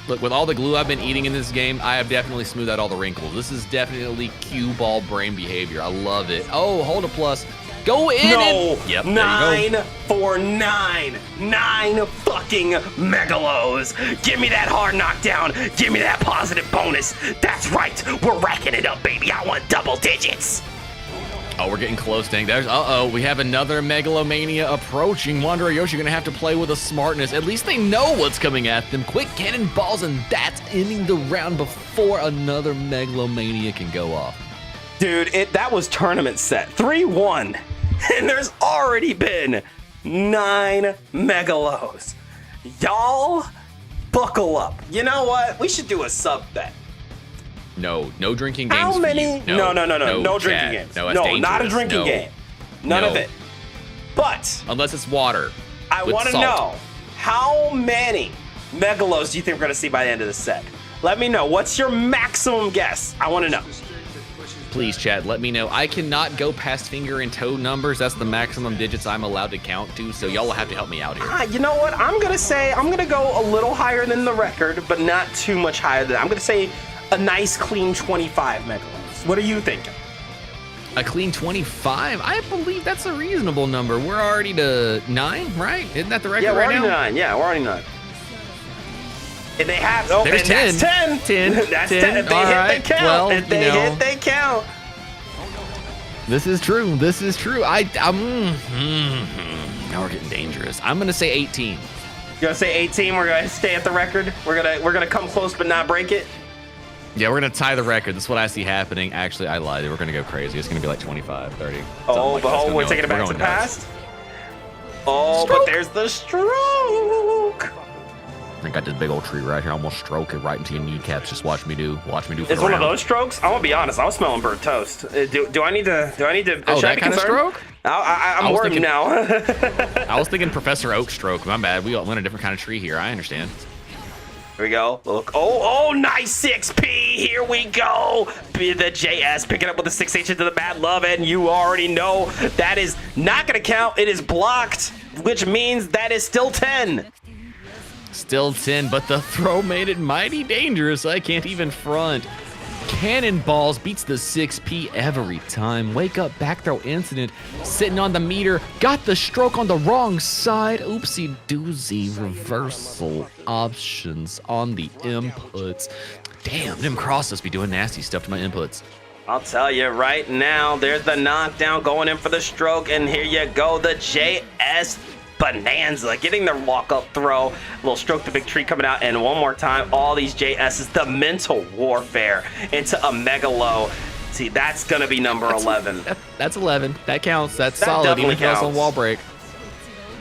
Speaker 2: Look, with all the glue I've been eating in this game, I have definitely smoothed out all the wrinkles. This is definitely cue ball brain behavior. I love it. Oh, hold a plus. Go in.
Speaker 1: No.
Speaker 2: And... Yep, there you go.
Speaker 1: 9 for 9. 9 fucking Megalos. Give me that hard knockdown. Give me that positive bonus. That's right. We're racking it up, baby. I want double digits.
Speaker 2: Oh, we're getting close, dang. There's, we have another Megalomania approaching. Wanderer Yoshi, you're gonna have to play with a smartness. At least they know what's coming at them. Quick cannonballs, and that's ending the round before another Megalomania can go off.
Speaker 1: Dude, that was tournament set. 3-1. And there's already been 9 Megalos. Y'all, buckle up. You know what? We should do a sub bet.
Speaker 2: No drinking games.
Speaker 1: How
Speaker 2: for
Speaker 1: many?
Speaker 2: you.
Speaker 1: No drinking
Speaker 2: Chad.
Speaker 1: games.
Speaker 2: No,
Speaker 1: No, not a
Speaker 2: dangerous.
Speaker 1: drinking
Speaker 2: No.
Speaker 1: game. None of
Speaker 2: No.
Speaker 1: it. But
Speaker 2: Unless it's water.
Speaker 1: I
Speaker 2: with
Speaker 1: want to
Speaker 2: salt.
Speaker 1: know, how many Megalos do you think we're going to see by the end of the set? Let me know. What's your maximum guess? I want to know.
Speaker 2: Please, Chad, let me know. I cannot go past finger and toe numbers. That's the maximum digits I'm allowed to count to, so y'all will have to help me out here.
Speaker 1: You know what? I'm going to go a little higher than the record, but not too much higher than. I'm going to say a nice clean 25 Megalos. What are you thinking?
Speaker 2: A clean 25? I believe that's a reasonable number. We're already to 9, right? Isn't that the record
Speaker 1: Yeah, we're
Speaker 2: right
Speaker 1: already
Speaker 2: now?
Speaker 1: 9. Yeah, we're already 9. If they have, oh,
Speaker 2: There's
Speaker 1: and
Speaker 2: 10.
Speaker 1: that's 10.
Speaker 2: 10.
Speaker 1: That's
Speaker 2: 10.
Speaker 1: 10. If they
Speaker 2: All
Speaker 1: hit,
Speaker 2: right.
Speaker 1: they count.
Speaker 2: Well,
Speaker 1: if they hit, they count.
Speaker 2: This is true. This is true. Now we're getting dangerous. I'm gonna say 18.
Speaker 1: You're gonna say 18. We're gonna stay at the record. We're gonna come close but not break it.
Speaker 2: Yeah, we're gonna tie the record. That's what I see happening. Actually, I lied. We're gonna go crazy. It's gonna be like 25, 30.
Speaker 1: Oh,
Speaker 2: like
Speaker 1: but
Speaker 2: that's
Speaker 1: oh,
Speaker 2: gonna
Speaker 1: we're
Speaker 2: go-
Speaker 1: taking it back to
Speaker 2: going
Speaker 1: the
Speaker 2: nuts.
Speaker 1: past. Oh,
Speaker 2: Stroke.
Speaker 1: but there's the stroke.
Speaker 2: I got this big old tree right here. I'm gonna stroke it right into your kneecaps. Just watch me do. Watch me do. For
Speaker 1: It's
Speaker 2: the
Speaker 1: one of
Speaker 2: round.
Speaker 1: those strokes. I'm gonna be honest. I was smelling burnt toast. Do I need to?
Speaker 2: Oh,
Speaker 1: should I
Speaker 2: that
Speaker 1: be
Speaker 2: kind of
Speaker 1: concerned?
Speaker 2: stroke?
Speaker 1: I'm
Speaker 2: I was
Speaker 1: worried
Speaker 2: thinking-
Speaker 1: now.
Speaker 2: I was thinking Professor Oak stroke. My bad. We went a different kind of tree here. I understand.
Speaker 1: Here we go. Look. Oh, nice 6P. Here we go. The JS picking up with the 6H into the bat. Love it. And you already know that is not going to count. It is blocked, which means that is still 10.
Speaker 2: Still 10, but the throw made it mighty dangerous. I can't even front. Cannonballs beats the 6P every time. Wake up, back throw incident. Sitting on the meter. Got the stroke on the wrong side. Oopsie doozy. Reversal options on the inputs. Damn, them crosses be doing nasty stuff to my inputs.
Speaker 1: I'll tell you right now, there's the knockdown going in for the stroke, and here you go, the JS Bonanza getting their walk-up throw. A little stroke the big tree coming out, and one more time, all these JSs, the mental warfare into a Megalo. See, that's gonna be number 11.
Speaker 2: That's 11. That counts. That's
Speaker 1: That
Speaker 2: solid.
Speaker 1: definitely
Speaker 2: Even if it's on
Speaker 1: counts.
Speaker 2: wall break.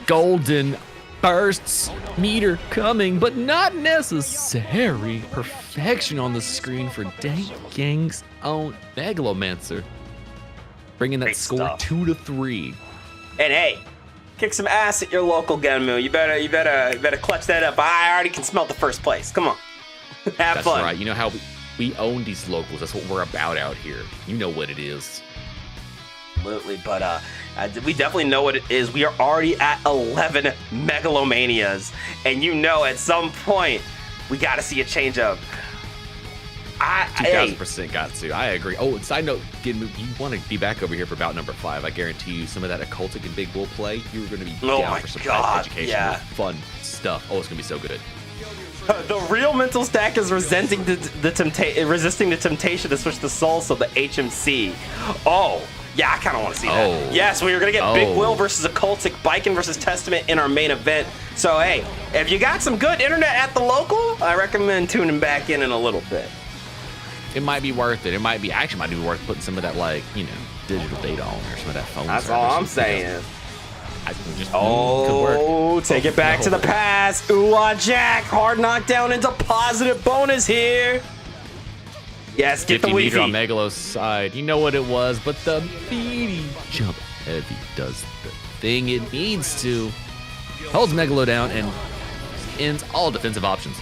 Speaker 2: Golden bursts. Meter coming, but not necessary. Perfection on the screen for DxG's own Megalomancer. Bringing that
Speaker 1: Great
Speaker 2: score
Speaker 1: stuff.
Speaker 2: 2-3.
Speaker 1: And hey, kick some ass at your local Genmu. You better clutch that up. I already can smell the first place. Come on, have
Speaker 2: That's
Speaker 1: fun.
Speaker 2: right. You know how we own these locals. That's what we're about out here. You know what it is.
Speaker 1: Absolutely, but we definitely know what it is. We are already at 11 Megalomanias, and you know at some point we got to see a change up.
Speaker 2: 2000% got to. I agree. Oh, and side note, you want to be back over here for bout number 5. I guarantee you some of that occultic and big bull play, you're going to be
Speaker 1: Oh
Speaker 2: down
Speaker 1: my
Speaker 2: for some
Speaker 1: God,
Speaker 2: educational,
Speaker 1: yeah.
Speaker 2: fun stuff. Oh, it's going to be so good.
Speaker 1: The real mental stack is resisting the temptation to switch the soul, so the HMC. Oh, yeah, I kind of want to see that.
Speaker 2: Oh.
Speaker 1: Yes, we are going to get Big
Speaker 2: Oh.
Speaker 1: Will versus Occultic, Biken versus Testament in our main event. So, hey, if you got some good internet at the local, I recommend tuning back in a little bit.
Speaker 2: It might be worth it. It might be worth putting some of that, like, you know, digital data on or some of that phone
Speaker 1: That's
Speaker 2: service.
Speaker 1: all I'm saying.
Speaker 2: I think just,
Speaker 1: Oh,
Speaker 2: could work.
Speaker 1: take it back to the past. Ooh, Jack. Hard knockdown into positive bonus here. Yes, get the
Speaker 2: 50 meter on
Speaker 1: Wi-Fi.
Speaker 2: Megalo's side. You know what it was, but the beady jump heavy does the thing it needs to. Holds Megalo down and ends all defensive options.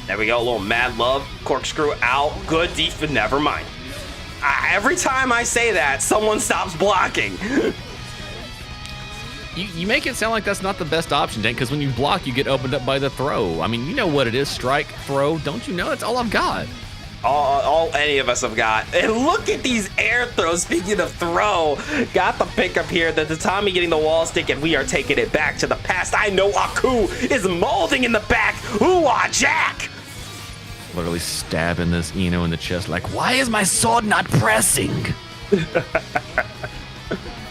Speaker 1: There we go. A little mad love. Corkscrew out. Good defense. Never mind. Every time I say that, someone stops blocking.
Speaker 2: You make it sound like that's not the best option, Dank, because when you block, you get opened up by the throw. I mean, you know what it is, strike, throw. Don't you know? That's all I've got.
Speaker 1: All any of us have got. And look at these air throws. Speaking of throw, got the pickup here. The Tatami getting the wall stick, and we are taking it back to the past. I know Aku is molding in the back. Ooh-ah, Jack!
Speaker 2: Literally stabbing this Eno in the chest like, why is my sword not pressing?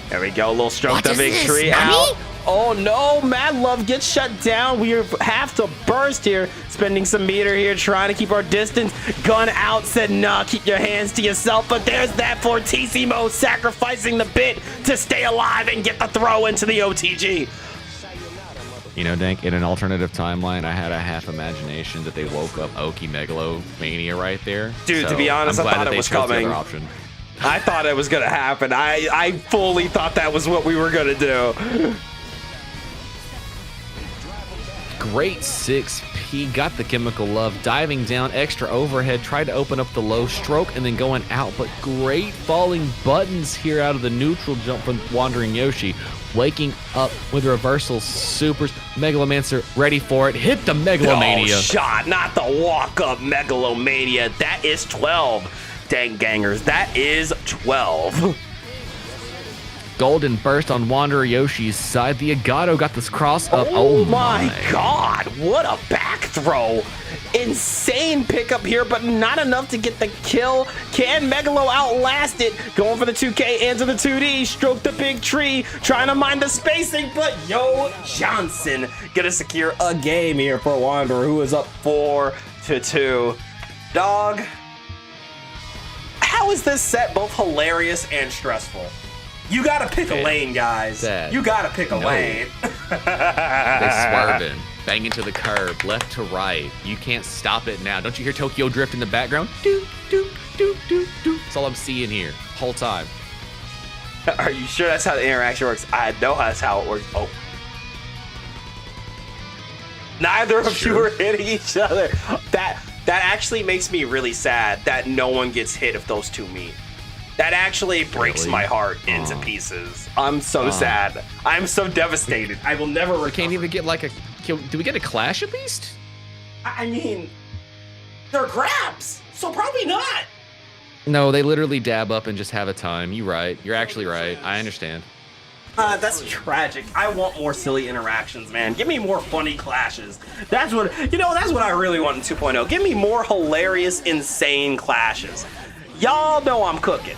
Speaker 1: There we go, a little stroke to victory out. Oh no, Mad Love gets shut down. We have to burst here, spending some meter here, trying to keep our distance. Gun out, said nah, keep your hands to yourself, but there's that Fortissimo sacrificing the bit to stay alive and get the throw into the OTG.
Speaker 2: You know, Dank, in an alternative timeline, I had a half imagination that they woke up Oki Megalomania right there.
Speaker 1: Dude,
Speaker 2: So
Speaker 1: to be honest,
Speaker 2: I'm
Speaker 1: I
Speaker 2: glad
Speaker 1: thought
Speaker 2: that
Speaker 1: it
Speaker 2: they
Speaker 1: was
Speaker 2: chose the
Speaker 1: coming.
Speaker 2: other option.
Speaker 1: I thought it was gonna happen. I fully thought that was what we were gonna do.
Speaker 2: Great 6P, got the chemical love, diving down, extra overhead, tried to open up the low stroke and then going out, but great falling buttons here out of the neutral jump from Wandering Yoshi. Waking up with reversal supers, Megalomancer ready for it, hit the Megalomania.
Speaker 1: Oh, shot, not the walk-up Megalomania. That is 12, dang gangers, that is 12.
Speaker 2: Golden burst on Wanderer Yoshi's side. The Agato got this cross up.
Speaker 1: Oh my god, what a back throw. Insane pickup here, but not enough to get the kill. Can Megalo outlast it? Going for the 2K into the 2D. Stroke the big tree, trying to mind the spacing, but Yo Johnson gonna secure a game here for Wanderer, who is up 4-2. Dog, how is this set both hilarious and stressful? You gotta pick a lane, guys. You gotta pick a lane.
Speaker 2: They swerving, banging to the curb, left to right. You can't stop it now. Don't you hear Tokyo Drift in the background? Doo, doo, doo, doo, doo. That's all I'm seeing here, whole time.
Speaker 1: Are you sure that's how the interaction works? I know that's how it works. Oh. Neither of you are hitting each other. That actually makes me really sad that no one gets hit if those two meet. That actually breaks my heart into pieces. I'm so sad. I'm so devastated. I will never recover.
Speaker 2: We can't even get like a... Do we get a clash at least?
Speaker 1: I mean, they're grabs, so probably not.
Speaker 2: No, they literally dab up and just have a time. You're right. You're actually right. I understand.
Speaker 1: That's tragic. I want more silly interactions, man. Give me more funny clashes. That's what, that's what I really want in 2.0. Give me more hilarious, insane clashes. Y'all know I'm cooking.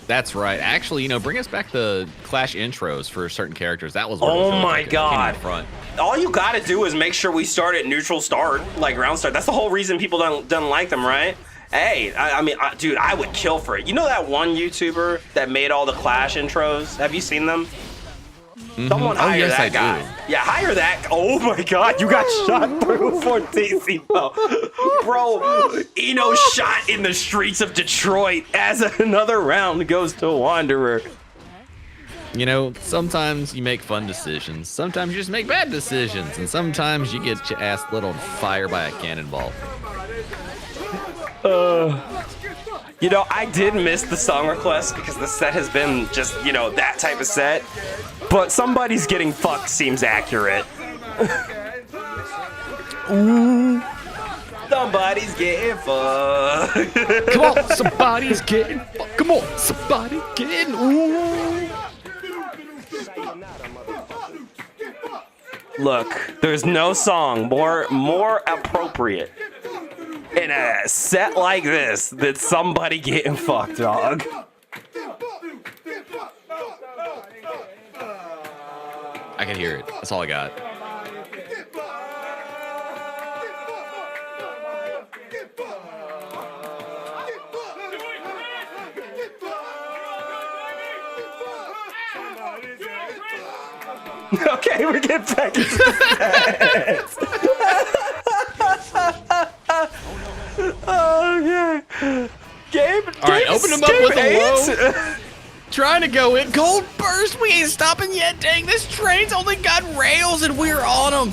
Speaker 2: That's right. Actually, bring us back the Clash intros for certain characters. That was what
Speaker 1: Oh my
Speaker 2: came in
Speaker 1: god.
Speaker 2: front.
Speaker 1: All you gotta do is make sure we start at neutral start, like round start. That's the whole reason people don't like them, right? Hey, I mean, dude, I would kill for it. You know that one YouTuber that made all the Clash intros? Have you seen them? Someone hire that guy. Yeah, hire that. Oh my god, you got shot through Fortissimo. Bro, Eno shot in the streets of Detroit as another round goes to Wanderer.
Speaker 2: Sometimes you make fun decisions. Sometimes you just make bad decisions. And sometimes you get your ass lit on fire by a cannonball.
Speaker 1: I did miss the song request because the set has been just, that type of set. But somebody's getting fucked seems accurate. Ooh. Somebody's getting fucked.
Speaker 2: Come on, somebody's getting fucked. Come on, somebody getting ooh.
Speaker 1: Look, there's no song more appropriate in a set like this than somebody getting fucked, dog.
Speaker 2: I can hear it. That's all I got.
Speaker 1: Okay, we're getting back into the okay. Gabe,
Speaker 2: all right, open him up with a low. Trying to go in. Gold burst. We ain't stopping yet. Dang, this train's only got rails and we're on them.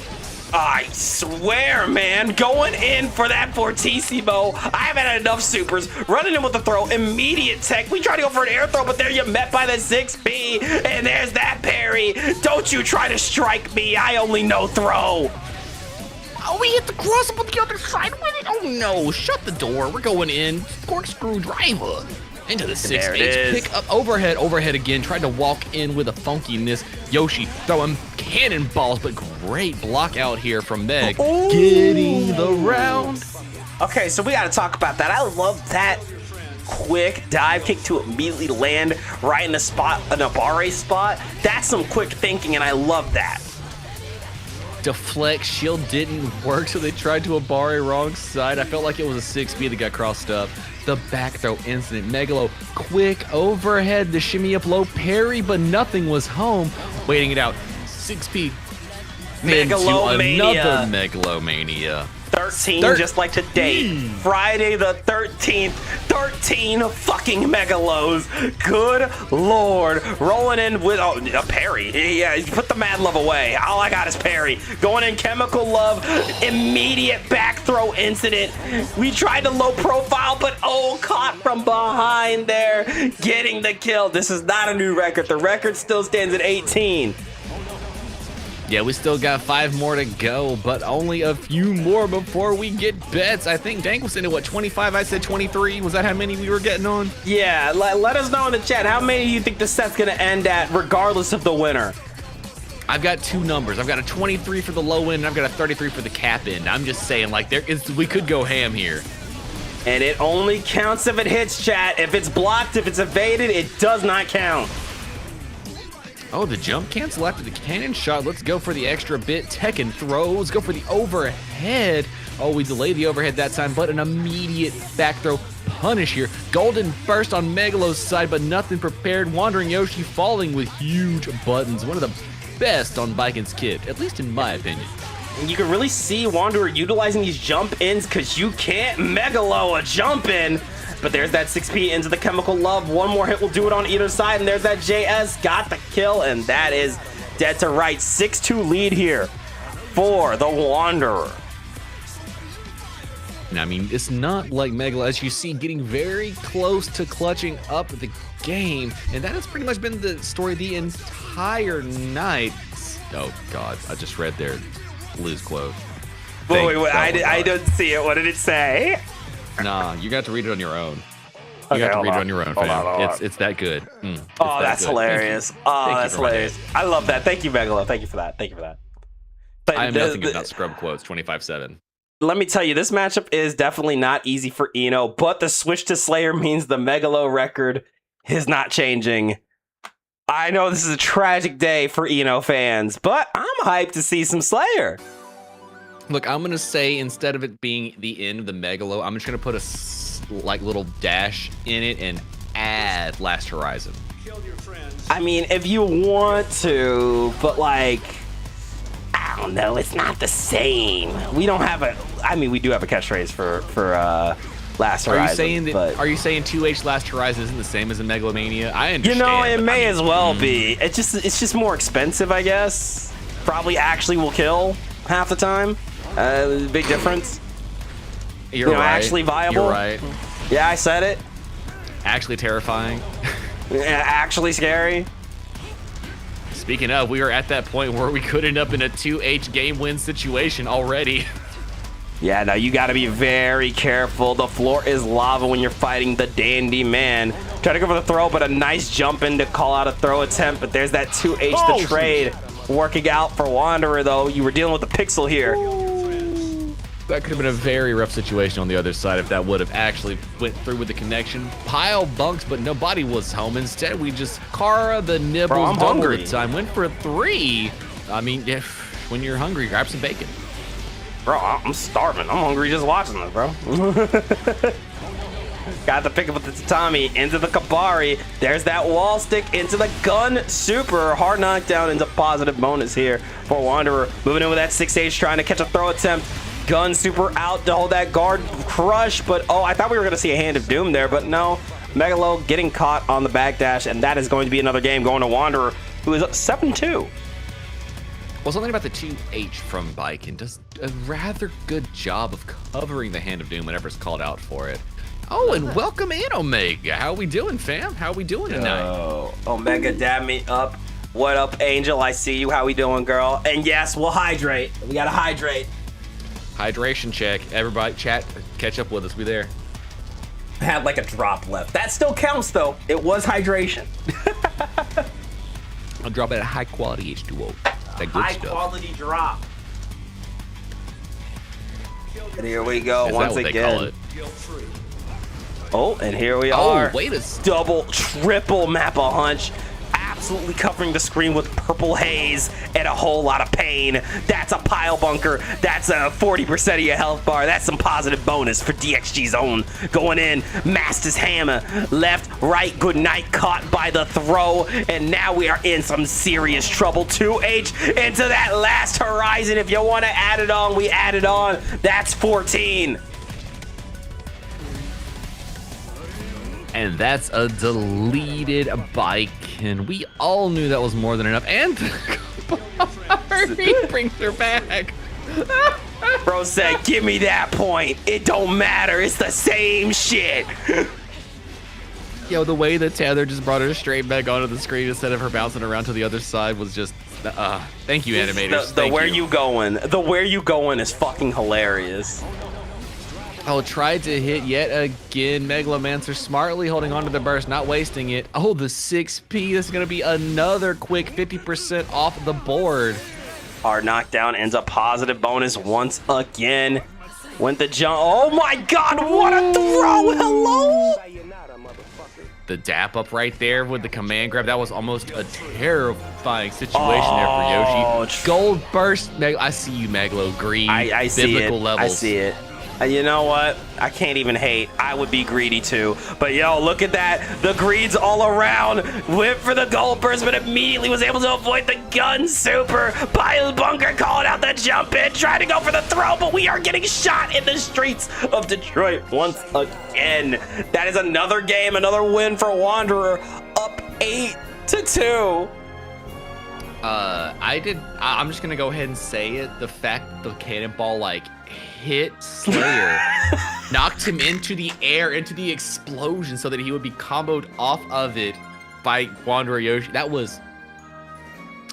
Speaker 1: I swear, man, going in for that Fortissimo. I haven't had enough supers. Running in with the throw, immediate tech. We tried to go for an air throw, but there you're met by the 6B, and there's that parry. Don't you try to strike me. I only know throw.
Speaker 2: Oh, we hit the cross up on the other side with it. Oh no, shut the door. We're going in. Corkscrew driver. Into the 6H.
Speaker 1: There it is.
Speaker 2: Pick up overhead again. Tried to walk in with a funkiness. Yoshi throwing cannonballs, but great block out here from Meg.
Speaker 1: Ooh.
Speaker 2: Getting the round.
Speaker 1: Okay, so we got to talk about that. I love that quick dive kick to immediately land right in the spot, an Abare spot. That's some quick thinking, and I love that.
Speaker 2: Deflect shield didn't work, so they tried to Abare wrong side. I felt like it was a 6B that got crossed up. The back throw incident. Megalo, quick overhead, the shimmy up low parry, but nothing was home. Waiting it out. 6B.
Speaker 1: Megalomania.
Speaker 2: Another Megalomania.
Speaker 1: 13, just like today. Friday the 13th. 13 fucking Megalos. Good lord. Rolling in with a parry. Yeah, put the mad love away. All I got is parry. Going in chemical love. Immediate back throw incident. We tried to low profile, but caught from behind there. Getting the kill. This is not a new record. The record still stands at 18.
Speaker 2: Yeah, we still got 5 more to go, but only a few more before we get bets. I think Dank was into, 25? I said 23. Was that how many we were getting on?
Speaker 1: Yeah, let us know in the chat. How many do you think the set's going to end at, regardless of the winner?
Speaker 2: I've got 2 numbers. I've got a 23 for the low end, and I've got a 33 for the cap end. I'm just saying, we could go ham here.
Speaker 1: And it only counts if it hits, chat. If it's blocked, if it's evaded, it does not count.
Speaker 2: Oh, the jump cancel after the cannon shot. Let's go for the extra bit. Tekken throws. Go for the overhead. Oh, we delayed the overhead that time, but an immediate back throw punish here. Golden burst on Megalo's side, but nothing prepared. Wandering Yoshi falling with huge buttons. One of the best on Biken's kit, at least in my opinion.
Speaker 1: And you can really see Wanderer utilizing these jump ins because you can't Megalo a jump in. But there's that 6P into the chemical love. One more hit will do it on either side. And there's that JS. Got the kill. And that is dead to right. 6-2 lead here for the Wanderer.
Speaker 2: Now, I mean, it's not like Megalo, as you see, getting very close to clutching up the game. And that has pretty much been the story the entire night. Oh, God. I just read their Liz quote.
Speaker 1: Wait, I don't see it. What did it say?
Speaker 2: Nah, you got to read it on your own. You have to read it on your own, fam. It's that good.
Speaker 1: Oh, that's hilarious. Oh, that's hilarious. I love that. Thank you, Megalo. Thank you for that. Thank you for that. But
Speaker 2: I am nothing about scrub quotes, 25-7.
Speaker 1: Let me tell you, this matchup is definitely not easy for Eno, but the switch to Slayer means the Megalo record is not changing. I know this is a tragic day for Eno fans, but I'm hyped to see some Slayer.
Speaker 2: Look, I'm going to say instead of it being the end of the Megalo, I'm just going to put a little dash in it and add Last Horizon.
Speaker 1: I mean, if you want to, but I don't know, it's not the same. We don't have we do have a catchphrase for Last Horizon.
Speaker 2: Are you saying 2H Last Horizon isn't the same as a Megalomania? I understand.
Speaker 1: It may as well be. It's just more expensive, I guess. Probably actually will kill half the time. Big difference.
Speaker 2: You're right.
Speaker 1: Actually viable.
Speaker 2: You're right.
Speaker 1: Yeah, I said it.
Speaker 2: Actually terrifying.
Speaker 1: Yeah, actually scary.
Speaker 2: Speaking of, we are at that point where we could end up in a 2H game win situation already.
Speaker 1: Yeah, now you got to be very careful. The floor is lava when you're fighting the Dandy Man. Try to go for the throw, but a nice jump in to call out a throw attempt. But there's that 2H the trade working out for Wanderer, though. You were dealing with the pixel here.
Speaker 2: That could have been a very rough situation on the other side if that would have actually went through with the connection. Pile bunks, but nobody was home. Instead, we just Kara the nibbles double the time. Went for 3. I mean, when you're hungry, grab some bacon.
Speaker 1: Bro, I'm starving. I'm hungry just watching this, bro. Got the pick up with the tatami into the Kabari. There's that wall stick into the gun. Super hard knockdown into positive bonus here for Wanderer. Moving in with that 6H, trying to catch a throw attempt. Gun super out to hold that guard crush, but I thought we were going to see a hand of doom there, but no. Megalo getting caught on the backdash, and that is going to be another game going to Wanderer, who is up 7-2.
Speaker 2: Well, something about the 2H from Baiken does a rather good job of covering the Hand of Doom whenever it's called out for it. Oh, and welcome in, Omega. How we doing, fam? How we doing tonight?
Speaker 1: Oh, Omega, dab me up. What up, Angel? I see you. How we doing, girl? And yes, we'll hydrate. We gotta hydrate.
Speaker 2: Hydration check. Everybody, chat, catch up with us. We there.
Speaker 1: I had like a drop left. That still counts, though. It was hydration.
Speaker 2: I'll drop it at high quality H2O. That good
Speaker 1: High
Speaker 2: stuff.
Speaker 1: quality drop. And here we go
Speaker 2: Is
Speaker 1: once
Speaker 2: that what they call
Speaker 1: again.
Speaker 2: it?
Speaker 1: Oh, and here we are.
Speaker 2: Oh, wait a
Speaker 1: Double, triple map a hunch. Absolutely covering the screen with purple haze and a whole lot of pain. That's a pile bunker. That's a 40% of your health bar. That's some positive bonus for DxG's own. Going in, Master's Hammer. Left, right, good night. Caught by the throw. And now we are in some serious trouble. 2H into that last horizon. If you want to add it on, we add it on. That's 14.
Speaker 2: And that's a deleted bike. And we all knew that was more than enough. And he brings her back.
Speaker 1: Bro said, give me that point. It don't matter. It's the same shit.
Speaker 2: Yo, the way the tether just brought her straight back onto the screen instead of her bouncing around to the other side was just, thank you, animators.
Speaker 1: The
Speaker 2: Thank
Speaker 1: where you going? The where you going is fucking hilarious.
Speaker 2: Oh, tried to hit yet again. Megalomancer smartly holding on to the burst, not wasting it. Oh, the 6P. This is going to be another quick 50% off the board.
Speaker 1: Our knockdown ends up positive bonus once again. Went the jump. Oh my god, what a throw! Hello?
Speaker 2: The dap up right there with the command grab. That was almost a terrifying situation there for Yoshi. Gold burst. I see you, Megalo. Green.
Speaker 1: I see
Speaker 2: biblical
Speaker 1: it.
Speaker 2: levels.
Speaker 1: I see it. You know what? I can't even hate. I would be greedy too. But yo, look at that. The greeds all around. Went for the gold burst, but immediately was able to avoid the gun super. Pile bunker called out the jump in. Tried to go for the throw, but we are getting shot in the streets of Detroit once again. That is another game, another win for Wanderer. Up 8-2.
Speaker 2: I'm just gonna go ahead and say it. The fact the cannonball hit Slayer, knocked him into the air, into the explosion, so that he would be comboed off of it by Wanderer Yoshi.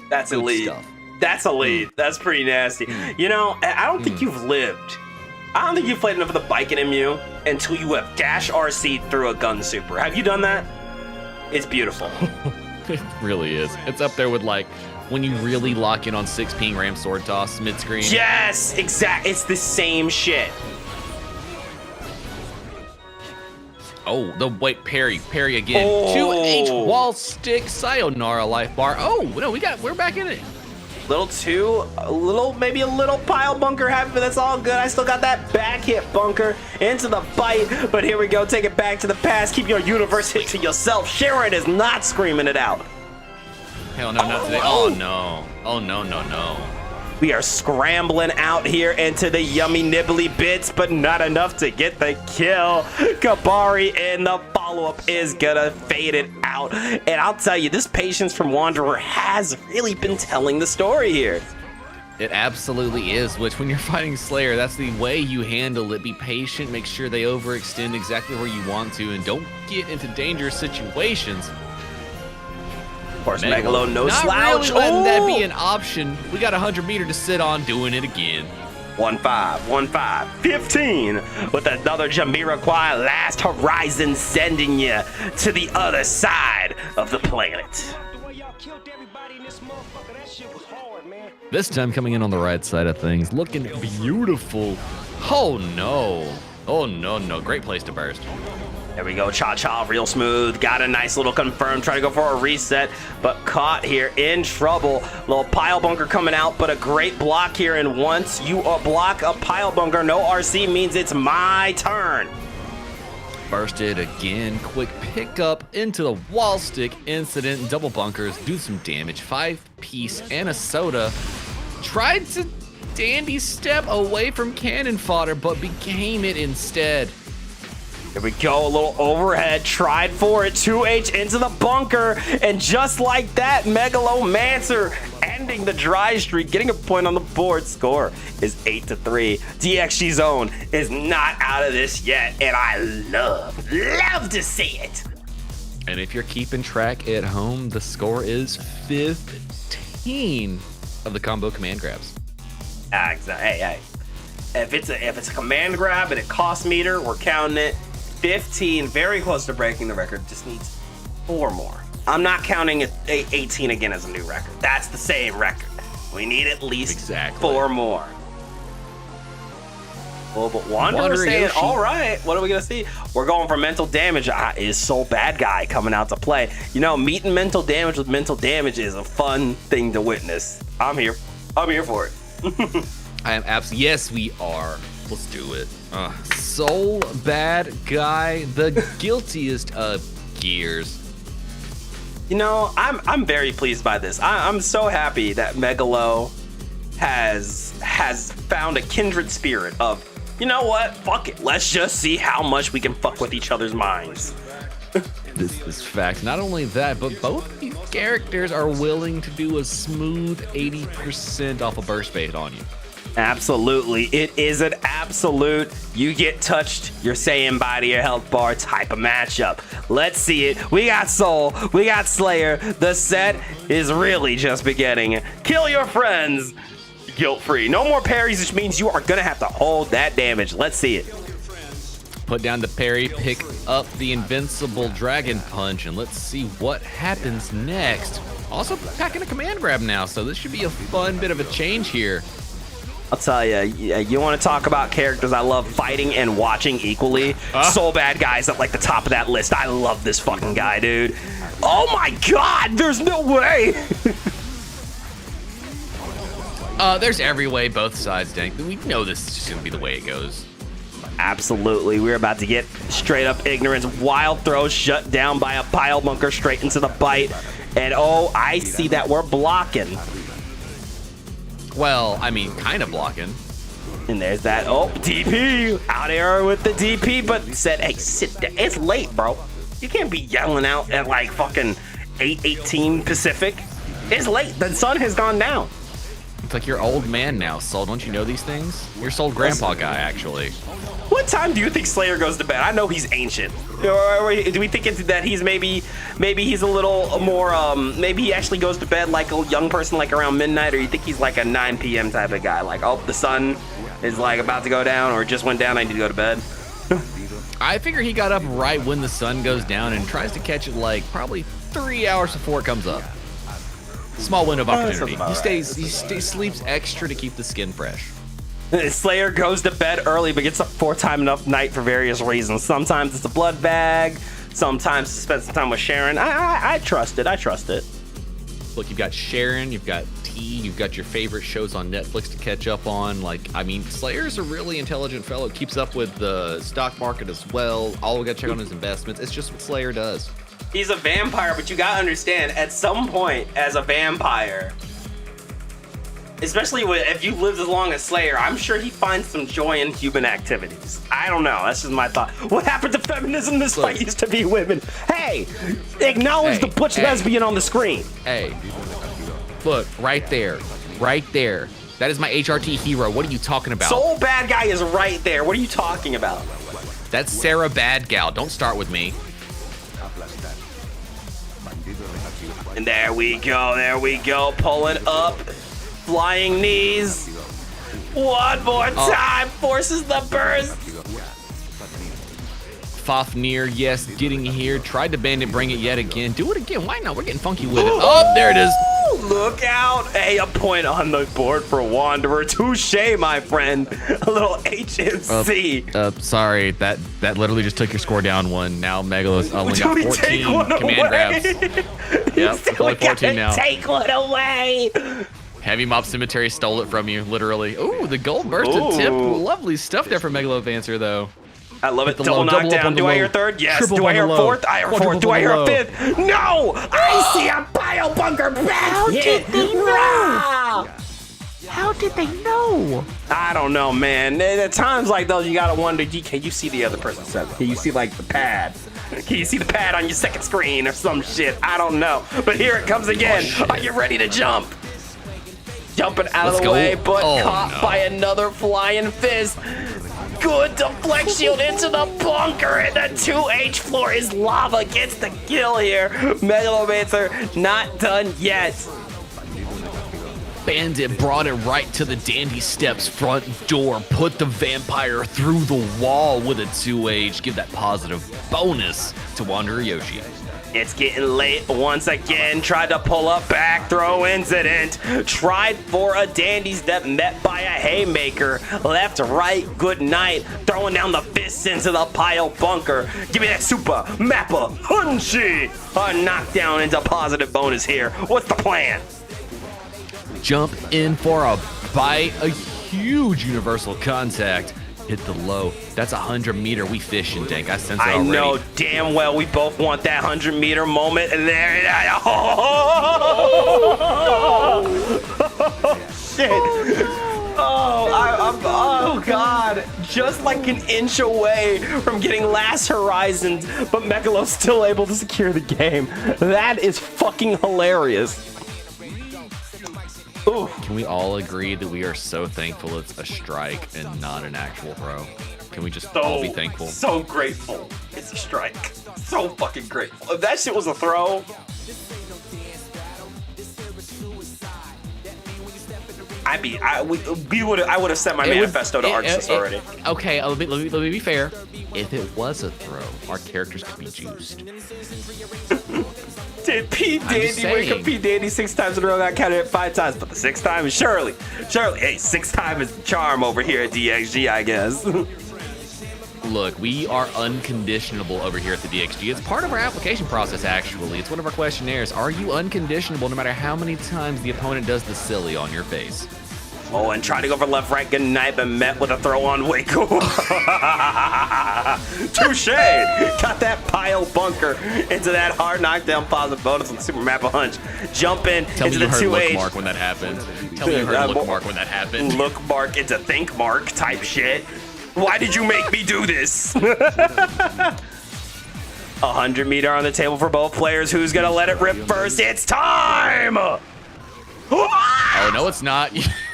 Speaker 2: That's
Speaker 1: elite
Speaker 2: stuff.
Speaker 1: That's elite. That's pretty nasty. You know, I don't think you've lived. I don't think you've played enough of the Baiken MU until you have dash RC through a gun super. Have you done that? It's beautiful.
Speaker 2: It really is. It's up there with when you really lock in on 6 ping ram sword toss mid screen.
Speaker 1: Yes, exact. It's the same shit.
Speaker 2: Oh, parry again.
Speaker 1: Oh.
Speaker 2: 2H wall stick sayonara life bar. Oh no, we're back in it.
Speaker 1: Maybe a little pile bunker happy, but that's all good. I still got that back hit bunker into the bite, but here we go. Take it back to the past. Keep your universe hit to yourself. Sharon is not screaming it out.
Speaker 2: Hell no, not today. Oh no. Oh no.
Speaker 1: We are scrambling out here into the yummy nibbly bits, but not enough to get the kill. Kabari in the follow-up is gonna fade it out. And I'll tell you, this patience from Wanderer has really been telling the story here.
Speaker 2: It absolutely is, which when you're fighting Slayer, that's the way you handle it. Be patient, make sure they overextend exactly where you want to, and don't get into dangerous situations.
Speaker 1: Of course, Megalo, no
Speaker 2: not
Speaker 1: slouch.
Speaker 2: Really letting that be an option. We got 100 meter to sit on, doing it again.
Speaker 1: 1-5, 15 with another Jamiroquai last horizon, sending you to the other side of the planet.
Speaker 2: This time coming in on the right side of things, looking beautiful. Oh no, great place to burst.
Speaker 1: There we go, Cha-Cha, real smooth. Got a nice little confirm, trying to go for a reset, but caught here, in trouble. Little pile bunker coming out, but a great block here, and once you block a pile bunker, no RC means it's my turn.
Speaker 2: Bursted again, quick pickup into the wall stick incident, double bunkers, do some damage, 5-piece and a soda. Tried to dandy step away from cannon fodder, but became it instead.
Speaker 1: Here we go, a little overhead, tried for it, 2H into the bunker, and just like that, Megalomancer ending the dry streak, getting a point on the board. Score is 8-3. DxG Zone is not out of this yet, and I love to see it.
Speaker 2: And if you're keeping track at home, the score is 15 of the combo command grabs.
Speaker 1: Exactly. Hey. If it's a command grab and it costs meter, we're counting it. 15, very close to breaking the record. Just needs 4 more. I'm not counting 18 again as a new record. That's the same record. We need at least 4 more. Well, but Wanderer saying,
Speaker 2: Yoshi.
Speaker 1: all right, what are we going to see? We're going for mental damage. Is Soul Bad Guy coming out to play? You know, meeting mental damage with mental damage is a fun thing to witness. I'm here for it.
Speaker 2: I am absolutely. Yes, we are. Let's do it. Soul Bad Guy, the guiltiest of gears.
Speaker 1: You know, I'm very pleased by this. I'm so happy that Megalo has found a kindred spirit of, you know what? Fuck it. Let's just see how much we can fuck with each other's minds.
Speaker 2: This is fact. Not only that, but both of these characters are willing to do a smooth 80% off a burst bait on you.
Speaker 1: Absolutely. It is an absolute you get touched, you're saying bye to your health bar type of matchup. Let's see it. We got Soul, we got Slayer. The set is really just beginning. Kill your friends. Guilt-free. No more parries, which means you are going to have to hold that damage. Let's see it.
Speaker 2: Put down the parry, pick up the invincible dragon punch, and let's see what happens next. Also packing a command grab now, so this should be a fun bit of a change here.
Speaker 1: I'll tell you want to talk about characters I love fighting and watching equally? Soul Bad Guy's at like the top of that list. I love this fucking guy, dude. Oh my god, there's no way.
Speaker 2: There's every way, both sides, Dank. We know this is just gonna be the way it goes.
Speaker 1: Absolutely. We're about to get straight up ignorance. Wild throw shut down by a pile bunker straight into the bite. And oh, I see that we're blocking.
Speaker 2: Well, I mean, kind of blocking.
Speaker 1: And there's that. Oh, DP. Out air with the DP, but said, hey, sit down. It's late, bro. You can't be yelling out at like fucking 8:18 Pacific. It's late. The sun has gone down.
Speaker 2: It's like you're old man now, Soul. Don't you know these things? You're Soul Grandpa guy, actually.
Speaker 1: What time do you think Slayer goes to bed? I know he's ancient. Or do we think that he's maybe he's a little more, maybe he actually goes to bed like a young person, like around midnight, or you think he's like a 9 p.m. type of guy? Like, oh, the sun is like about to go down or just went down, I need to go to bed.
Speaker 2: I figure he got up right when the sun goes down and tries to catch it like probably 3 hours before it comes up. Small window of opportunity. He sleeps extra to keep the skin fresh.
Speaker 1: Slayer goes to bed early but gets up 4 times enough night for various reasons. Sometimes it's a blood bag. Sometimes to spend some time with Sharon. I trust it. I trust it.
Speaker 2: Look, you've got Sharon, you've got T, you've got your favorite shows on Netflix to catch up on. Like, I mean, Slayer's a really intelligent fellow. Keeps up with the stock market as well. All we got to check on his investments. It's just what Slayer does.
Speaker 1: He's a vampire, but you gotta understand, at some point, as a vampire, especially if you lived as long as Slayer, I'm sure he finds some joy in human activities. I don't know. That's just my thought. What happened to feminism? This fight used to be women. Hey, acknowledge the butch lesbian on the screen.
Speaker 2: Hey, look, right there. Right there. That is my HRT hero. What are you talking about?
Speaker 1: Soul Bad Guy is right there. What are you talking about?
Speaker 2: That's Sarah Bad Gal. Don't start with me.
Speaker 1: And there we go, pulling up, flying knees. One more time, forces the burst.
Speaker 2: Fafnir, yes, getting here. Tried to bandit, bring it yet again. Do it again, why not? We're getting funky with it. Oh, there it is.
Speaker 1: Look out. Hey, a point on the board for Wanderer. Touche, my friend. A little HMC.
Speaker 2: Sorry, that literally just took your score down 1. Now Megalo's only got 14 command grabs. Yep, it's only 14 now. Take one away. Heavy Mob Cemetery stole it from you, literally. Ooh, the gold burst and tip. Lovely stuff there for Megalovancer, though.
Speaker 1: I love it. Double knockdown. Do I hear 3rd? Yes. Do I hear 4th? I hear 4th. Do I hear a 5th? No! I see a bio bunker bounce!
Speaker 3: How did they know?
Speaker 1: I don't know, man. At times like those, you gotta wonder, can you see the other person's set? Can you see like the pad? Can you see the pad on your second screen or some shit? I don't know. But here it comes again. Are you ready to jump? jumping out of
Speaker 2: Let's
Speaker 1: the
Speaker 2: go.
Speaker 1: way, but
Speaker 2: Oh,
Speaker 1: caught
Speaker 2: no.
Speaker 1: by another flying fist. Good deflect shield into the bunker, and the 2H floor is lava. Gets the kill here. Megalomancer not done yet.
Speaker 2: Bandit brought it right to the Dandy Steps front door. Put the vampire through the wall with a 2H. Give that positive bonus to Wanderer Yoshi.
Speaker 1: It's getting late once again. Tried to pull up back throw incident. Tried for a dandy step, met by a haymaker. Left, right, good night. Throwing down the fists into the pile bunker. Give me that super mappa hunchy. A knockdown into positive bonus here. What's the plan?
Speaker 2: Jump in for a bite, a huge universal contact. Hit the low. That's 100-meter. We fishing, Dank. I sense it
Speaker 1: I
Speaker 2: already.
Speaker 1: know damn well we both want that 100-meter moment. And there it is. Oh, shit. Oh, God. Just like an inch away from getting last horizon, but Megalo's still able to secure the game. That is fucking hilarious. Ooh.
Speaker 2: Can we all agree that we are so thankful it's a strike and not an actual throw? Can we just all be thankful?
Speaker 1: So grateful. It's a strike. So fucking grateful. If that shit was a throw, I would have sent my manifesto to Arxis already.
Speaker 2: Okay, let me be fair. If it was a throw, our characters could be juiced.
Speaker 1: Did P. Dandy wake up P. Dandy 6 times in a row? Got counted at 5 times, but the 6th time is Shirley. Hey, 6th time is the charm over here at DxG, I guess.
Speaker 2: Look, we are unconditionable over here at the DxG. It's part of our application process, actually. It's one of our questionnaires. Are you unconditionable no matter how many times the opponent does the silly on your face?
Speaker 1: Oh, and tried to go for left, right, good night, but met with a throw on way cool. Touche! Got that pile bunker into that hard knockdown positive bonus with Super Mappa Hunch. Jump in
Speaker 2: Tell
Speaker 1: into
Speaker 2: me
Speaker 1: the
Speaker 2: you heard
Speaker 1: 2H.
Speaker 2: look mark when that happened. Tell me you heard look mark when that happened.
Speaker 1: Look mark into think mark type shit. Why did you make me do this? 100-meter on the table for both players. Who's gonna let it rip first? It's time!
Speaker 2: Oh, no, it's not.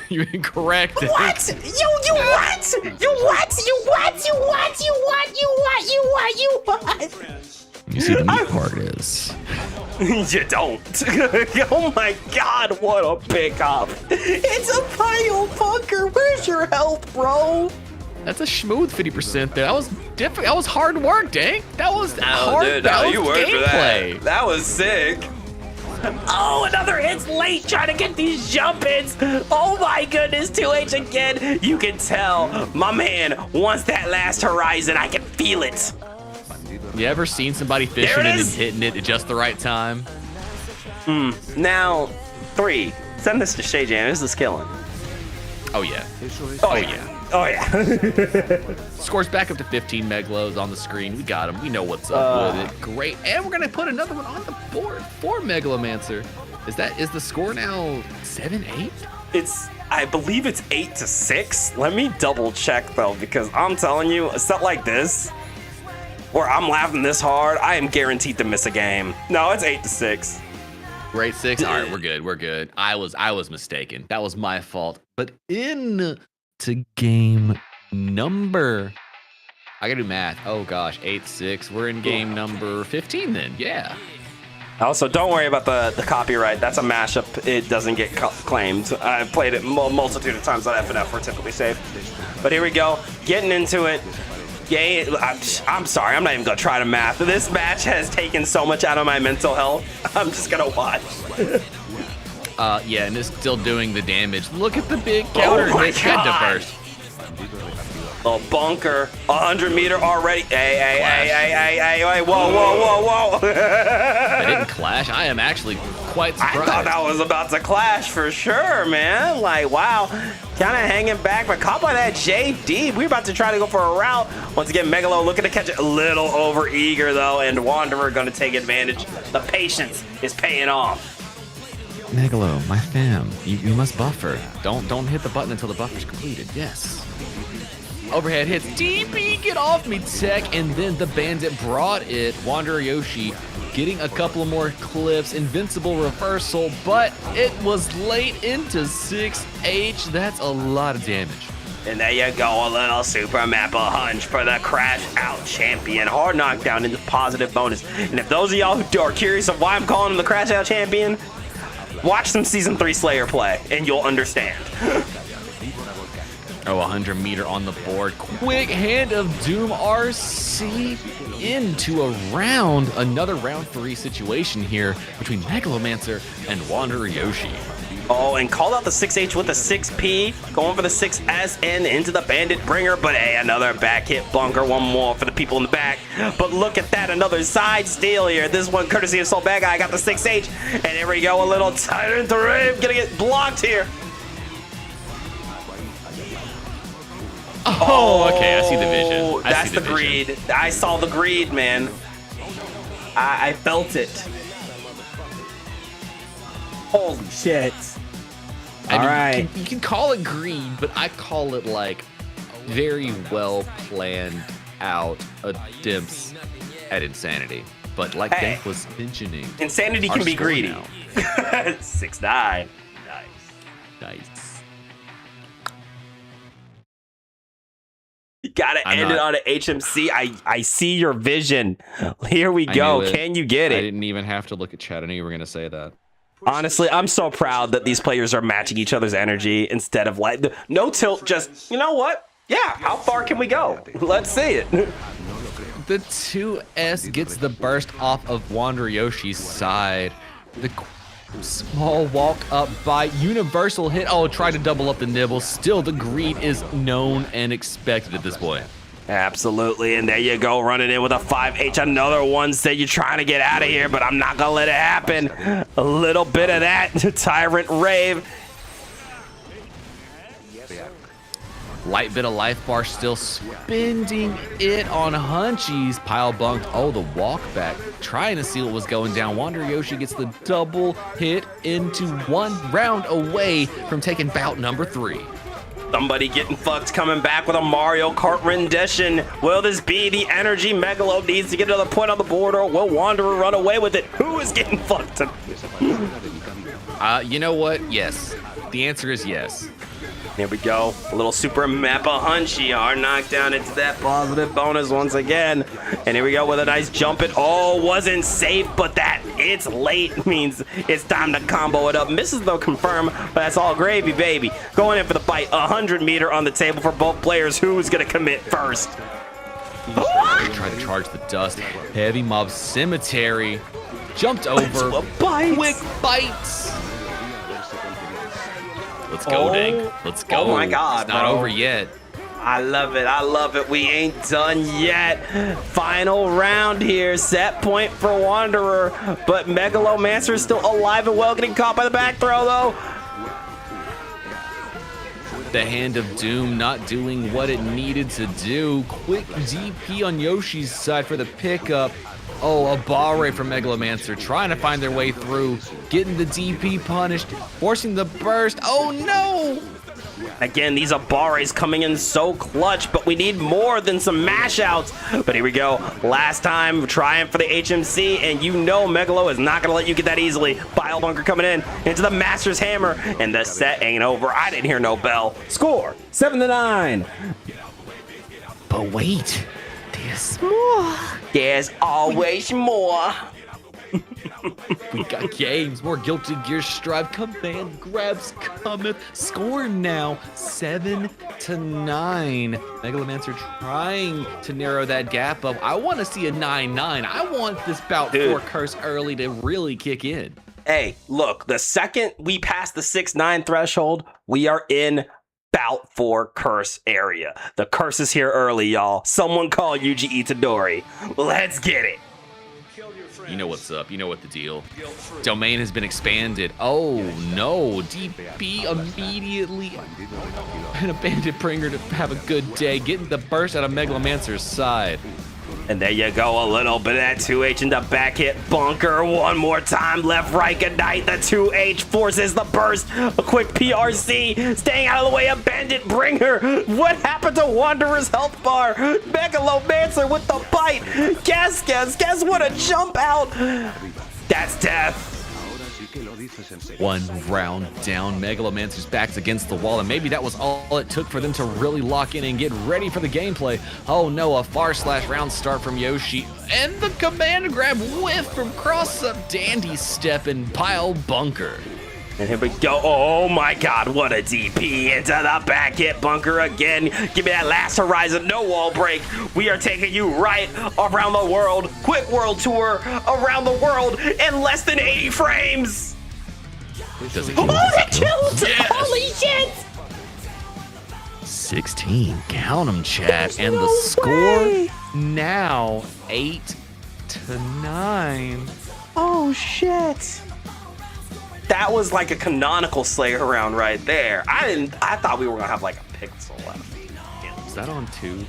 Speaker 2: You're incorrect.
Speaker 1: What? You what? You what?
Speaker 2: You see, the meat part is.
Speaker 1: You don't. Oh my God, what a pickup. It's a pile bunker. Where's your health, bro?
Speaker 2: That's a smooth 50% there. That was different. That was hard work, Dank. That was hard.
Speaker 1: Dude,
Speaker 2: that was
Speaker 1: you worked for
Speaker 2: gameplay.
Speaker 1: that. That was sick. Oh, another hit's late trying to get these jump ins. Oh my goodness, 2H again. You can tell my man wants that last horizon. I can feel it.
Speaker 2: You ever seen somebody fishing
Speaker 1: There it
Speaker 2: and
Speaker 1: is.
Speaker 2: hitting it at just the right time?
Speaker 1: Now, 3. Send this to Shay Jam. This is killing.
Speaker 2: Oh, yeah.
Speaker 1: Oh yeah. Oh yeah.
Speaker 2: Scores back up to 15 Meglos on the screen. We got him. We know what's up with it. Great. And we're going to put another one on the board for Megalomancer. Is the score now 7-8?
Speaker 1: I believe it's 8-6. Let me double check though, because I'm telling you, a set like this, where I'm laughing this hard, I am guaranteed to miss a game. No, it's 8-6.
Speaker 2: Great 6. All right, we're good. We're good. I was mistaken. That was my fault. But in to game number, I gotta do math. Oh gosh, 8-6. We're in game number 15 then. Yeah.
Speaker 1: Also, don't worry about the copyright. That's a mashup. It doesn't get claimed. I've played it multitude of times on FNF. We're typically safe. But here we go. Getting into it. I'm sorry. I'm not even going to try to math. This match has taken so much out of my mental health. I'm just going to watch.
Speaker 2: Yeah, and it's still doing the damage. Look at the big counter.
Speaker 1: Oh my
Speaker 2: It had to
Speaker 1: God.
Speaker 2: burst.
Speaker 1: A bunker, 100-meter already. Hey, whoa.
Speaker 2: They didn't clash. I am actually quite
Speaker 1: I
Speaker 2: surprised.
Speaker 1: thought that was about to clash for sure, man. Like, wow. Kind of hanging back, but caught by that JD. We're about to try to go for a route. Once again, Megalo looking to catch it. A little over eager, though, and Wanderer going to take advantage. The patience is paying off.
Speaker 2: Megalo, my fam, you must buffer. Don't hit the button until the buffer's completed. Yes. Overhead hits. DP, get off me, Tech. And then the Bandit brought it. Wanderer Yoshi getting a couple more clips, invincible reversal, but it was late into 6H. That's a lot of damage.
Speaker 1: And there you go, a little super mappa hunch for the Crash Out Champion. Hard knockdown into positive bonus. And if those of y'all who are curious of why I'm calling him the Crash Out Champion, watch some Season 3 Slayer play, and you'll understand.
Speaker 2: Oh, 100 meter on the board. Quick hand of Doom RC into another round 3 situation here between Megalomancer and Wanderer Yoshi.
Speaker 1: Oh, and called out the 6H with the 6P, going for the 6S and into the Bandit Bringer, but hey, another back hit bunker, one more for the people in the back. But look at that, another side steal here. This one courtesy of Soul Bad Guy, got the 6H, and here we go, a little Tyrant Rave, gonna get blocked here.
Speaker 2: Oh, okay, I see the vision.
Speaker 1: That's the greed. I saw the greed, man. I felt it. Holy shit.
Speaker 2: I mean,
Speaker 1: right.
Speaker 2: You can call it greed, but I call it like very well planned out attempts at insanity. But like
Speaker 1: Hey.
Speaker 2: Dank was mentioning,
Speaker 1: Insanity
Speaker 2: our
Speaker 1: can be
Speaker 2: score
Speaker 1: greedy.
Speaker 2: now.
Speaker 1: 6-9. Nice.
Speaker 2: Nice.
Speaker 1: You gotta
Speaker 2: I'm
Speaker 1: end it
Speaker 2: not-
Speaker 1: on an HMC. I see your vision. Here we
Speaker 2: I
Speaker 1: go.
Speaker 2: knew it.
Speaker 1: Can you get
Speaker 2: I
Speaker 1: it?
Speaker 2: didn't even have to look at chat. I knew you were gonna say that.
Speaker 1: Honestly, I'm so proud that these players are matching each other's energy instead of like no tilt. Just, you know what? Yeah, how far can we go? Let's see it.
Speaker 2: The 2S gets the burst off of Wanderer Yoshi's side. The small walk up by universal hit. Oh, tried to double up the nibble. Still, the greed is known and expected at this point.
Speaker 1: Absolutely, and there you go, running in with a 5H. Another one said you're trying to get out of here, but I'm not gonna let it happen. A little bit of that Tyrant Rave.
Speaker 2: Light bit of life bar still spending it on Hunchies. Pile bunked. Oh, the walk back. Trying to see what was going down. Wanderer Yoshi gets the double hit into 1 round away from taking bout number 3.
Speaker 1: Somebody getting fucked coming back with a Mario Kart rendition. Will this be the energy Megalo needs to get another point on the board, or will Wanderer run away with it? Who is getting fucked?
Speaker 2: You know what? Yes. The answer is yes.
Speaker 1: Here we go. A little super mappa hunchy. Hard knockdown into that positive bonus once again. And here we go with a nice jump it. Oh, wasn't safe, but that it's late means it's time to combo it up. Misses though confirm, but that's all gravy, baby. Going in for the fight. 100 meter on the table for both players. Who's going to commit first?
Speaker 2: Tried to charge the dust. Heavy mob cemetery. Jumped over.
Speaker 1: Bites.
Speaker 2: Quick bites. Let's go,
Speaker 1: Oh.
Speaker 2: Dank. Let's go.
Speaker 1: Oh my God,
Speaker 2: It's not
Speaker 1: bro.
Speaker 2: over yet.
Speaker 1: I love it. I love it. We ain't done yet. Final round here. Set point for Wanderer. But Megalomancer is still alive and well. Getting caught by the back throw, though.
Speaker 2: The Hand of Doom not doing what it needed to do. Quick DP on Yoshi's side for the pickup. Oh, a barre from Megalomancer trying to find their way through. Getting the DP punished. Forcing the burst. Oh, no!
Speaker 1: Again, these Abares coming in so clutch, but we need more than some mash outs. But here we go. Last time trying for the HMC, and you know Megalo is not going to let you get that easily. Bile Bunker coming in into the Master's Hammer, and the set ain't over. I didn't hear no bell. Score 7-9.
Speaker 2: But wait, there's more.
Speaker 1: There's always more.
Speaker 2: We got games, more Guilty Gear Strive, command grabs cometh. Score now 7-9. Megalomancer trying to narrow that gap up. I want to see a 9-9. I want this bout 4 curse early to really kick in.
Speaker 1: Hey, look, the second we pass the 6-9 threshold, we are in bout 4 curse area. The curse is here early, y'all. Someone call Yuji Itadori. Let's get it.
Speaker 2: You know what's up. You know what the deal. Domain has been expanded. Oh, no. DP immediately. And a Bandit Bringer to have a good day. Getting the burst out of Megalomancer's side.
Speaker 1: And there you go, a little bit of that 2H into back hit bunker. One more time, left, right, good night. The 2H forces the burst. A quick PRC, staying out of the way of Bandit Bringer. What happened to Wanderer's health bar? Megalomancer with the bite. Guess what a jump out. That's death.
Speaker 2: One round down, Megalomancer's back's against the wall, and maybe that was all it took for them to really lock in and get ready for the gameplay. Oh no, a far/round start from Yoshi, and the command grab whiff from cross-up dandy step and pile bunker.
Speaker 1: And here we go. Oh my god, what a DP into the back hit bunker again. Give me that last horizon, no wall break. We are taking you right around the world. Quick world tour around the world in less than 80 frames.
Speaker 2: Does it
Speaker 1: Oh, that killed!
Speaker 2: Yes.
Speaker 1: Holy shit!
Speaker 2: 16, count 'em, chat, and the
Speaker 1: No
Speaker 2: score
Speaker 1: way.
Speaker 2: now 8-9.
Speaker 1: Oh shit. That was like a canonical Slayer round right there. I thought we were gonna have like a pixel left.
Speaker 2: Was that on 2?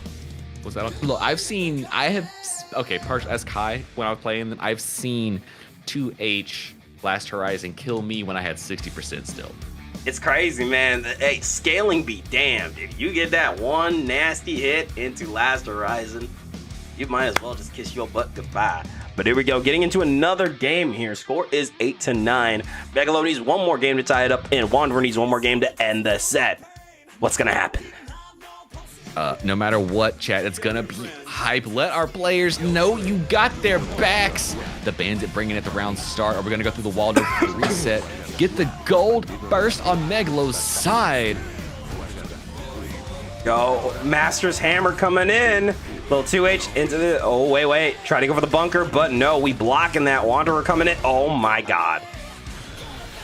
Speaker 2: Was that on? Look, as Kai, when I was playing, I've seen 2H Last Horizon kill me when I had 60% still.
Speaker 1: It's crazy, man. Hey, scaling be damned. If you get that one nasty hit into Last Horizon, you might as well just kiss your butt goodbye. But here we go, getting into another game here. Score is 8-9. Megalo needs one more game to tie it up, and Wanderer needs one more game to end the set. What's gonna happen?
Speaker 2: No matter what, chat, it's gonna be hype. Let our players know you got their backs. The Bandit bringing it the round start. Are we gonna go through the wall to reset? Get the gold burst on Megalo's side.
Speaker 1: Go, Master's Hammer coming in. Little 2H into the, oh, wait. Try to go for the bunker, but no, we blocking that. Wanderer coming in. Oh my god.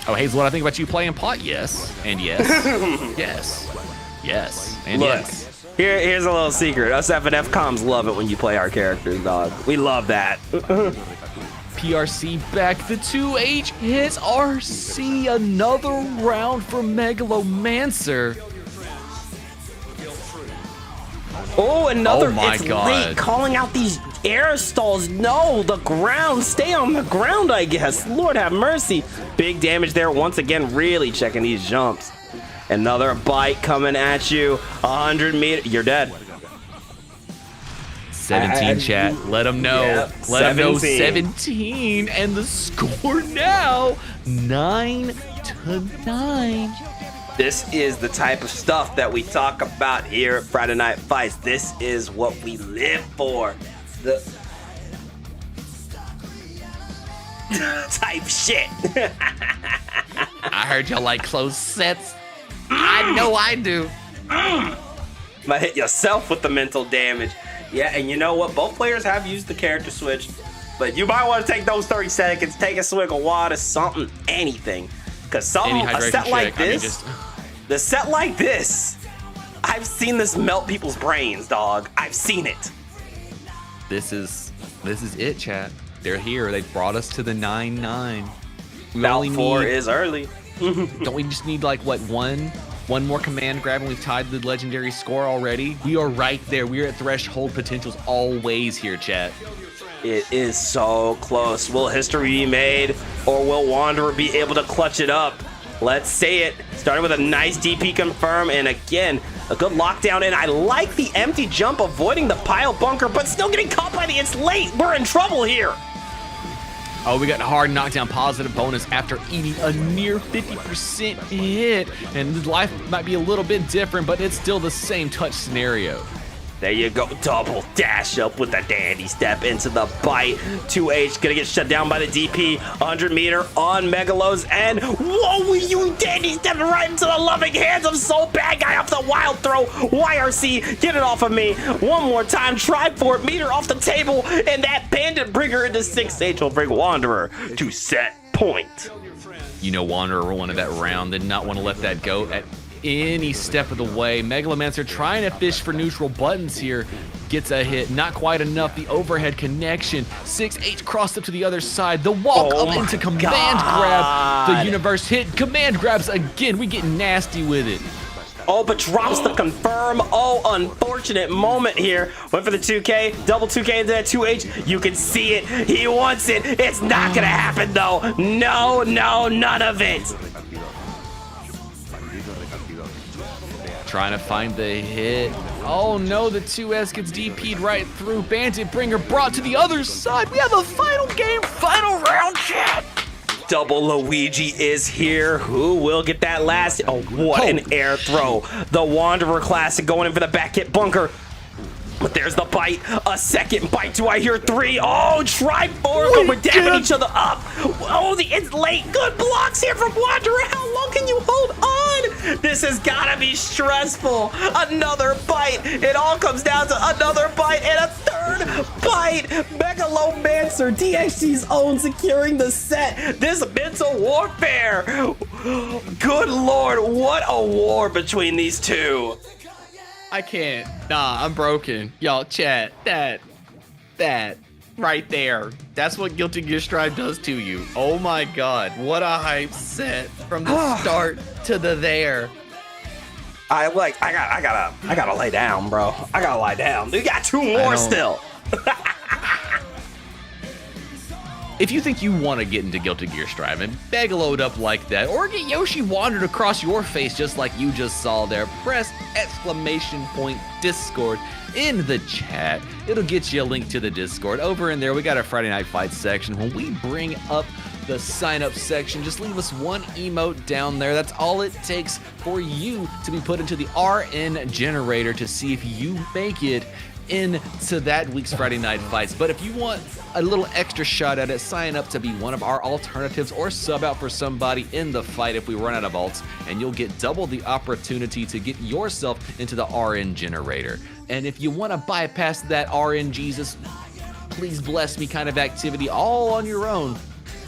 Speaker 2: Oh, Hazel, what I think about you playing pot? Yes, and yes, yes, and
Speaker 1: Look,
Speaker 2: yes.
Speaker 1: here's a little secret. Us FNF comms love it when you play our characters, dog. We love that.
Speaker 2: PRC back, the 2H hits RC, another round for Megalomancer.
Speaker 1: Oh, another.
Speaker 2: Oh my
Speaker 1: it's
Speaker 2: God.
Speaker 1: late calling out these air stalls. No, the ground. Stay on the ground, I guess. Lord have mercy. Big damage there once again, really checking these jumps. Another bite coming at you. 100 meters. You're dead.
Speaker 2: 17, chat. Let them know.
Speaker 1: Yep,
Speaker 2: Let them know
Speaker 1: 17.
Speaker 2: 17. And the score now 9-9.
Speaker 1: This is the type of stuff that we talk about here at Friday Night Fights. This is what we live for. The type shit.
Speaker 2: I heard y'all like close sets. I know I do.
Speaker 1: Might hit yourself with the mental damage. Yeah, and you know what? Both players have used the character switch, but you might want to take those 30 seconds, take a swig of water, something, anything. Because
Speaker 2: Any
Speaker 1: a
Speaker 2: hydration
Speaker 1: set like
Speaker 2: check, I mean,
Speaker 1: this, the set like this, I've seen this melt people's brains, dog. I've seen it.
Speaker 2: This is it, chat. They're here. They brought us to the 9-9. We
Speaker 1: Bout
Speaker 2: only
Speaker 1: 4
Speaker 2: need,
Speaker 1: is early.
Speaker 2: don't we just need like what one more command grab and we've tied the legendary score already? We are right there. We are at threshold potentials always here, chat.
Speaker 1: It is so close. Will history be made, or will Wanderer be able to clutch it up? Let's say it. Starting with a nice DP confirm, and again, a good lockdown in. I like the empty jump, avoiding the pile bunker, but still getting caught by the, it's late. We're in trouble here.
Speaker 2: Oh, we got a hard knockdown positive bonus after eating a near 50% hit. And life might be a little bit different, but it's still the same touch scenario.
Speaker 1: There you go, double dash up with the dandy step into the bite. 2H gonna get shut down by the DP. 100 meter on Megalos, and whoa, you dandy stepping right into the loving hands of so bad guy off the wild throw. YRC, get it off of me. One more time, try for it, meter off the table, and that bandit bringer into 6H will bring Wanderer to set point.
Speaker 2: You know, Wanderer wanted that round, did not want to let that go at any step of the way. Megalomancer trying to fish for neutral buttons here. Gets a hit, not quite enough. The overhead connection. 6H crossed up to the other side. The walk up into command grab. The universe hit. Command grabs again. We get nasty with it.
Speaker 1: Oh, but drops the confirm. Oh, unfortunate moment here. Went for the 2K, double 2K into that 2H. You can see it. He wants it. It's not gonna happen though. No, none of it.
Speaker 2: Trying to find the hit. Oh no, the 2S gets DP'd right through. Bandit Bringer brought to the other side. We have a final game, final round, chat.
Speaker 1: Double Luigi is here. Who will get that last? Oh, what an air throw. The Wanderer Classic going in for the back hit bunker. But there's the bite. A second bite. Do I hear 3? Oh, try 4, but we're dapping each other up. Oh, it's late. Good blocks here from Wanderer. How long can you hold on? This has got to be stressful. Another bite. It all comes down to another bite and a third bite. Megalomancer, DxG's own, securing the set. This mental warfare. Good Lord, what a war between these two.
Speaker 2: I can't. Nah, I'm broken. Y'all, chat, that right there. That's what Guilty Gear Strive does to you. Oh my God, what a hype set from the start to the there.
Speaker 1: I gotta lay down, bro. I gotta lie down. We got 2 more still.
Speaker 2: If you think you want to get into Guilty Gear Strive and beg a load up like that, or get Yoshi wandered across your face just like you just saw there, press !Discord in the chat. It'll get you a link to the Discord. Over in there, we got our Friday Night Fights section. When we bring up the sign up section, just leave us 1 emote down there. That's all it takes for you to be put into the RN generator to see if you make it into that week's Friday Night Fights. But if you want a little extra shot at it, sign up to be one of our alternatives or sub out for somebody in the fight if we run out of alts, and you'll get double the opportunity to get yourself into the RN generator. And if you want to bypass that RN Jesus, please bless me kind of activity all on your own,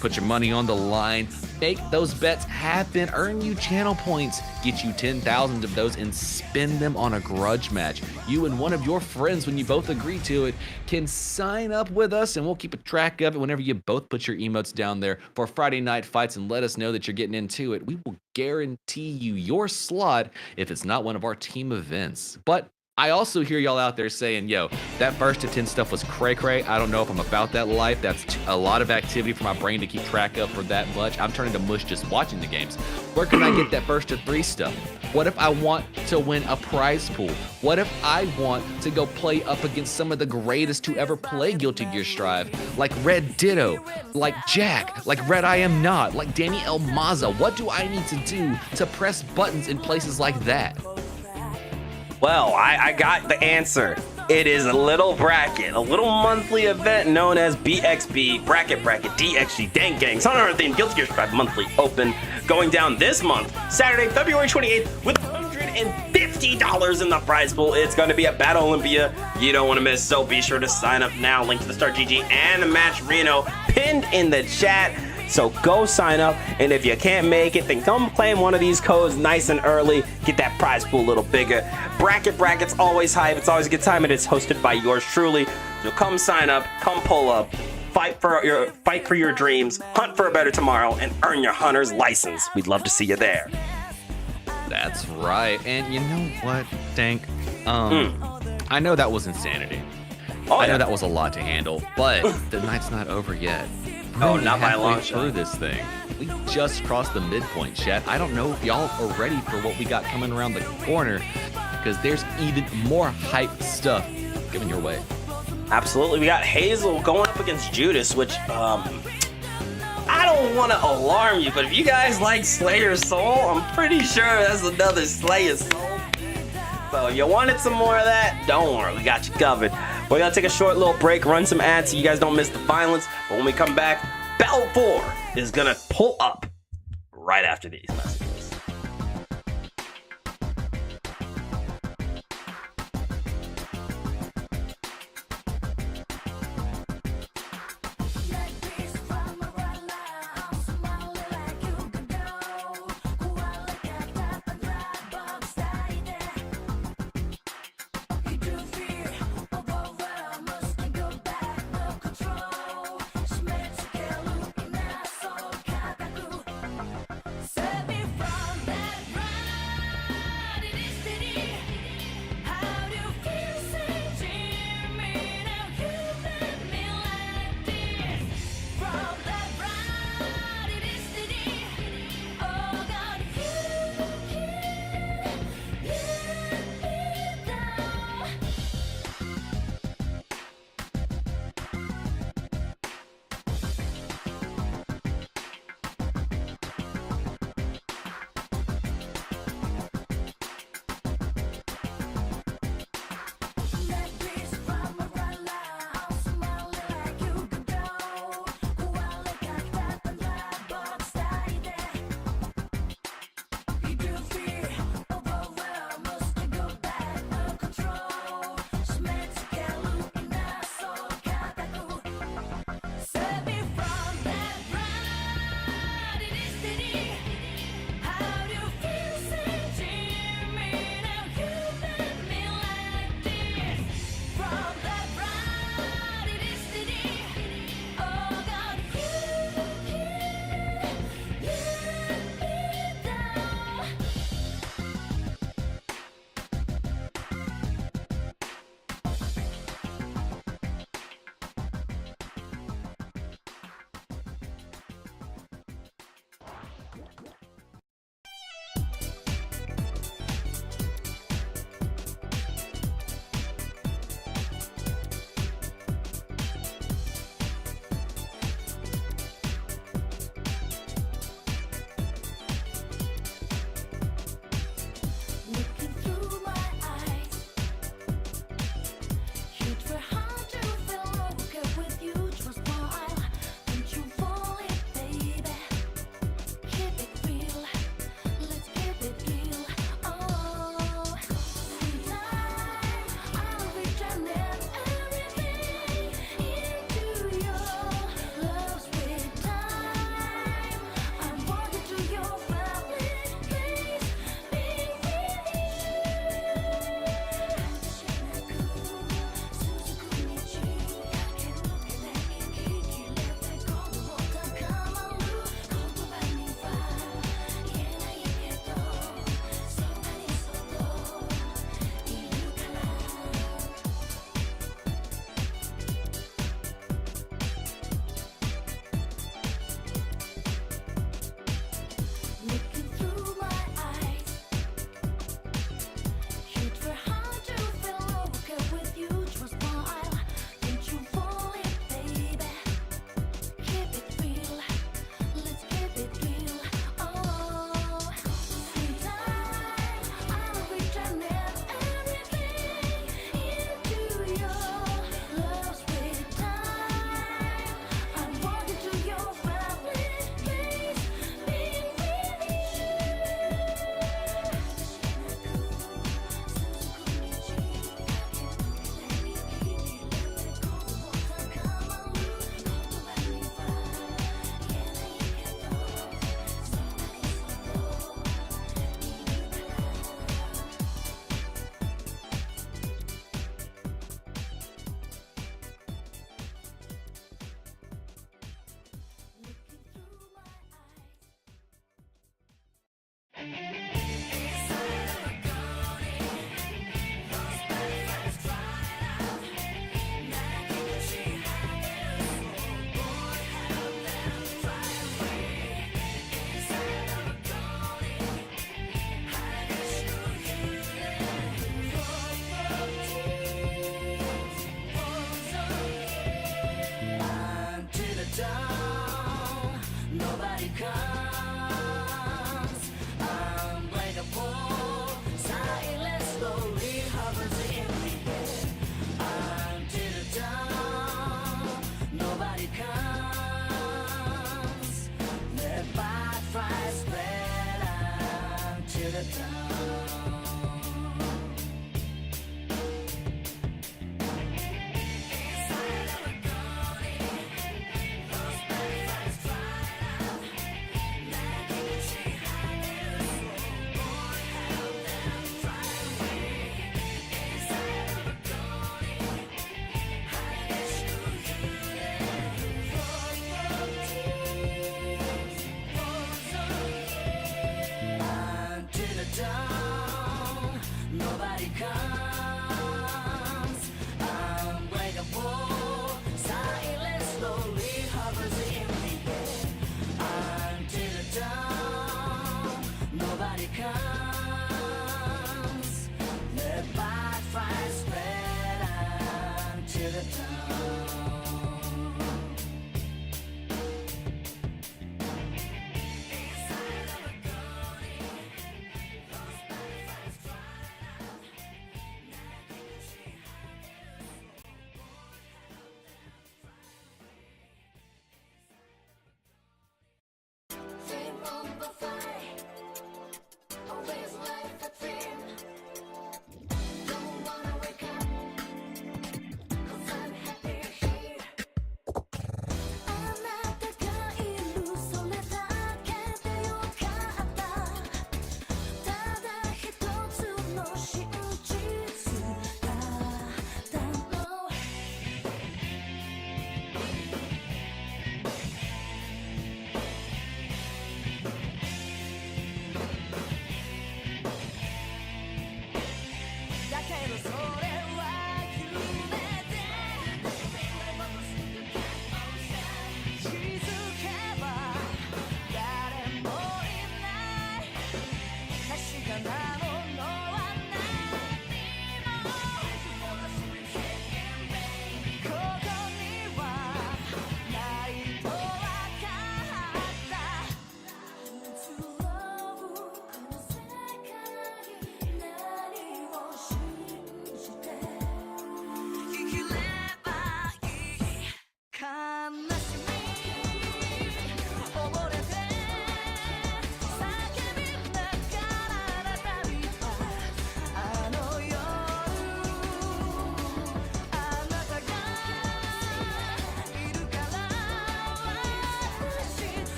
Speaker 2: put your money on the line, make those bets happen, earn you channel points, get you 10,000 of those, and spend them on a grudge match. You and one of your friends, when you both agree to it, can sign up with us, and we'll keep a track of it whenever you both put your emotes down there for Friday Night Fights and let us know that you're getting into it. We will guarantee you your slot if it's not one of our team events. But I also hear y'all out there saying, yo, that first to 10 stuff was cray-cray. I don't know if I'm about that life. That's a lot of activity for my brain to keep track of for that much. I'm turning to mush just watching the games. Where can I get that first to 3 stuff? What if I want to win a prize pool? What if I want to go play up against some of the greatest to ever play Guilty Gear Strive? Like Red Ditto, like Jack, like Red I Am Not, like Danny El Maza. What do I need to do to press buttons in places like that?
Speaker 1: Well, I got the answer. It is a little bracket, a little monthly event known as BXB, Bracket DxG Dank Gang, Son of Theme, Guilty Gear Strive Monthly Open, going down this month, Saturday, February 28th, with $150 in the prize pool. It's going to be at Battle Olympia. You don't want to miss, so be sure to sign up now. Link to the Start GG and the Match Reno pinned in the chat. So go sign up, and if you can't make it, then come claim one of these codes nice and early. Get that prize pool a little bigger. Bracket's always hype. It's always a good time, and it's hosted by yours truly. So come sign up, come pull up, fight for your dreams, hunt for a better tomorrow, and earn your hunter's license. We'd love to see you there.
Speaker 2: That's right. And you know what, Dank? I know that was insanity. I know that was a lot to handle, but the night's not over yet.
Speaker 1: Not by a long shot.
Speaker 2: Through this thing. We just crossed the midpoint, chat. I don't know if y'all are ready for what we got coming around the corner, because there's even more hype stuff coming your way.
Speaker 1: Absolutely. We got Hazel going up against Judas, which I don't want to alarm you, but if you guys like Slayer Soul, I'm pretty sure that's another Slayer Soul. So if you wanted some more of that, don't worry, we got you covered. We're gonna take a short little break, run some ads so you guys don't miss the violence. But when we come back, Battle 4 is gonna pull up right after these messages.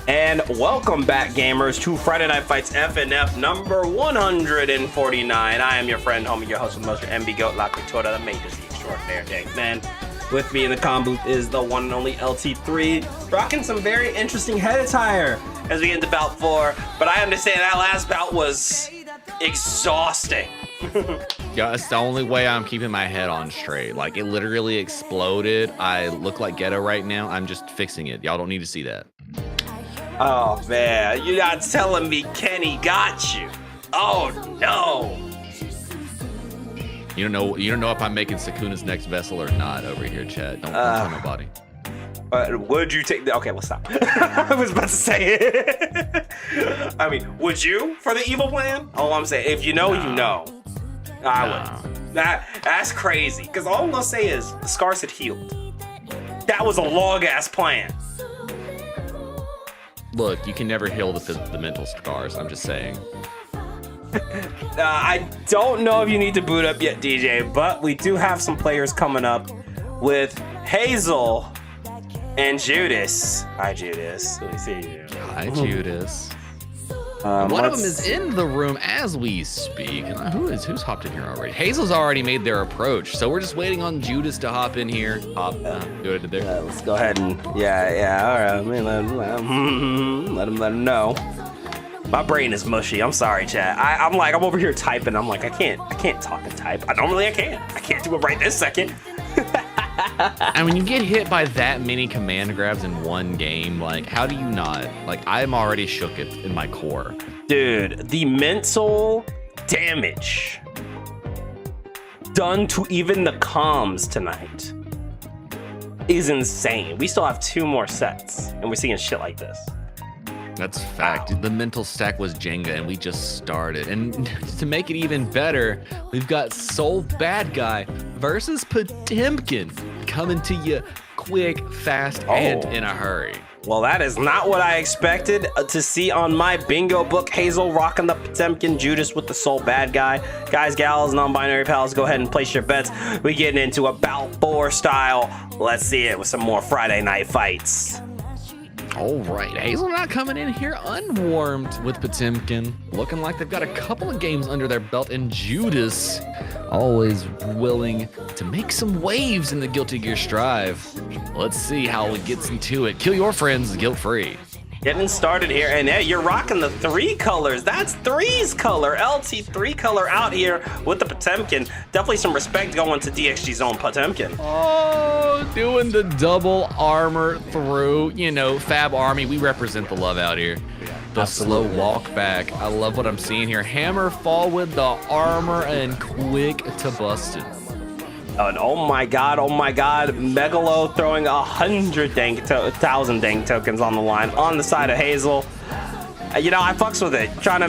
Speaker 1: And welcome back, gamers, to Friday Night Fights FNF number 149. I am your friend, homie, your host with most, your MB Goat, La Cultura, the major Z extraordinaire, Dank Man. With me in the comm booth is the one and only LT3, rocking some very interesting head attire as we get into bout 4. But I understand that last bout was exhausting.
Speaker 2: Yeah, it's the only way I'm keeping my head on straight. Like, it literally exploded. I look like ghetto right now. I'm just fixing it. Y'all don't need to see that.
Speaker 1: Oh man, you're not telling me Kenny got you. Oh no.
Speaker 2: You don't know if I'm making Sukuna's next vessel or not over here, Chad. Don't tell nobody.
Speaker 1: Would you take the okay, well stop. I was about to say it. I mean, would you for the evil plan? All I'm saying, if you know, you know. I would. That's crazy. Because all I'm gonna say is the scars had healed. That was a long ass plan.
Speaker 2: Look, you can never heal the mental scars. I'm just saying.
Speaker 1: I don't know if you need to boot up yet, DJ, but we do have some players coming up with Hazel and Judas. Hi, Judas. We see you.
Speaker 2: Hi, Judas. One of them is in the room as we speak. And who's hopped in here already? Hazel's already made their approach, so we're just waiting on Judas to hop in here. Go ahead there.
Speaker 1: Let's go ahead and all right. Let me let him know. My brain is mushy. I'm sorry, chat. I'm over here typing. I'm like, I can't talk and type. I can't do it right this second.
Speaker 2: And when you get hit by that many command grabs in one game, like, how do you not? Like, I'm already shook it in my core.
Speaker 1: Dude, the mental damage done to even the comms tonight is insane. We still have 2 more sets, and we're seeing shit like this.
Speaker 2: That's fact. Wow. The mental stack was Jenga, and we just started. And to make it even better, we've got Soul Bad Guy versus Potemkin coming to you quick, fast, and in a hurry.
Speaker 1: Well, that is not what I expected to see on my bingo book. Hazel rocking the Potemkin, Judas with the Soul Bad Guy. Guys, gals, non-binary pals, go ahead and place your bets. We're getting into a bout 4 style. Let's see it with some more Friday Night Fights.
Speaker 2: All right, Hazel not coming in here unwarmed with Potemkin. Looking like they've got a couple of games under their belt, and Judas always willing to make some waves in the Guilty Gear Strive. Let's see how it gets into it. Kill your friends guilt-free.
Speaker 1: Getting started here, and you're rocking the 3 colors. That's 3's color. LT3 color out here with the Potemkin. Definitely some respect going to DxG's own Potemkin.
Speaker 2: Oh, doing the double armor through, Fab Army. We represent the love out here. The slow walk back. I love what I'm seeing here. Hammer fall with the armor and quick to busted.
Speaker 1: And oh my god, Megalo throwing 100,000 dank tokens on the line on the side of Hazel. I fucks with it. Trying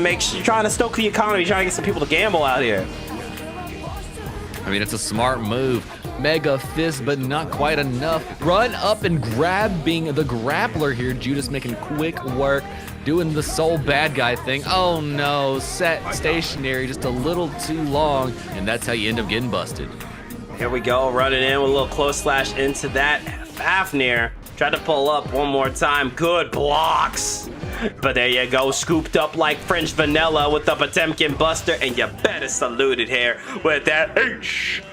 Speaker 1: to stoke the economy, trying to get some people to gamble out here.
Speaker 2: I mean, it's a smart move. Mega fist, but not quite enough. Run up and grabbing the grappler here. Judas making quick work, doing the Soul Bad Guy thing. Oh no, set stationary just a little too long, and that's how you end up getting busted.
Speaker 1: Here we go, running in with a little close slash into that Fafnir. Tried to pull up one more time. Good blocks. But there you go, scooped up like French vanilla with the Potemkin Buster, and you better salute it here with that HBB.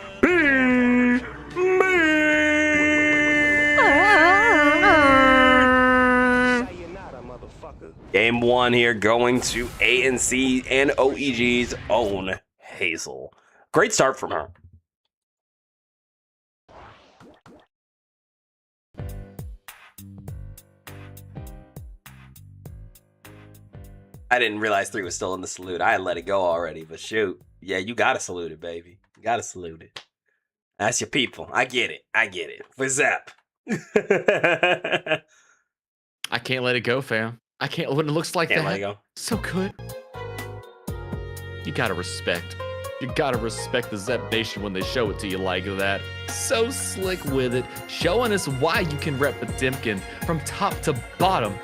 Speaker 1: Game 1 here going to ANC and OEG's own Hazel. Great start from her. I didn't realize 3 was still in the salute. I had let it go already, but shoot. Yeah, you gotta salute it, baby. You gotta salute it. That's your people. I get it. I get it. For Zep.
Speaker 2: I can't let it go, fam. I can't. When it looks like
Speaker 1: Can't
Speaker 2: that,
Speaker 1: let it go.
Speaker 2: so good. You gotta respect. You gotta respect the Zep Nation when they show it to you like that. So slick with it, showing us why you can rep Potemkin from top to bottom.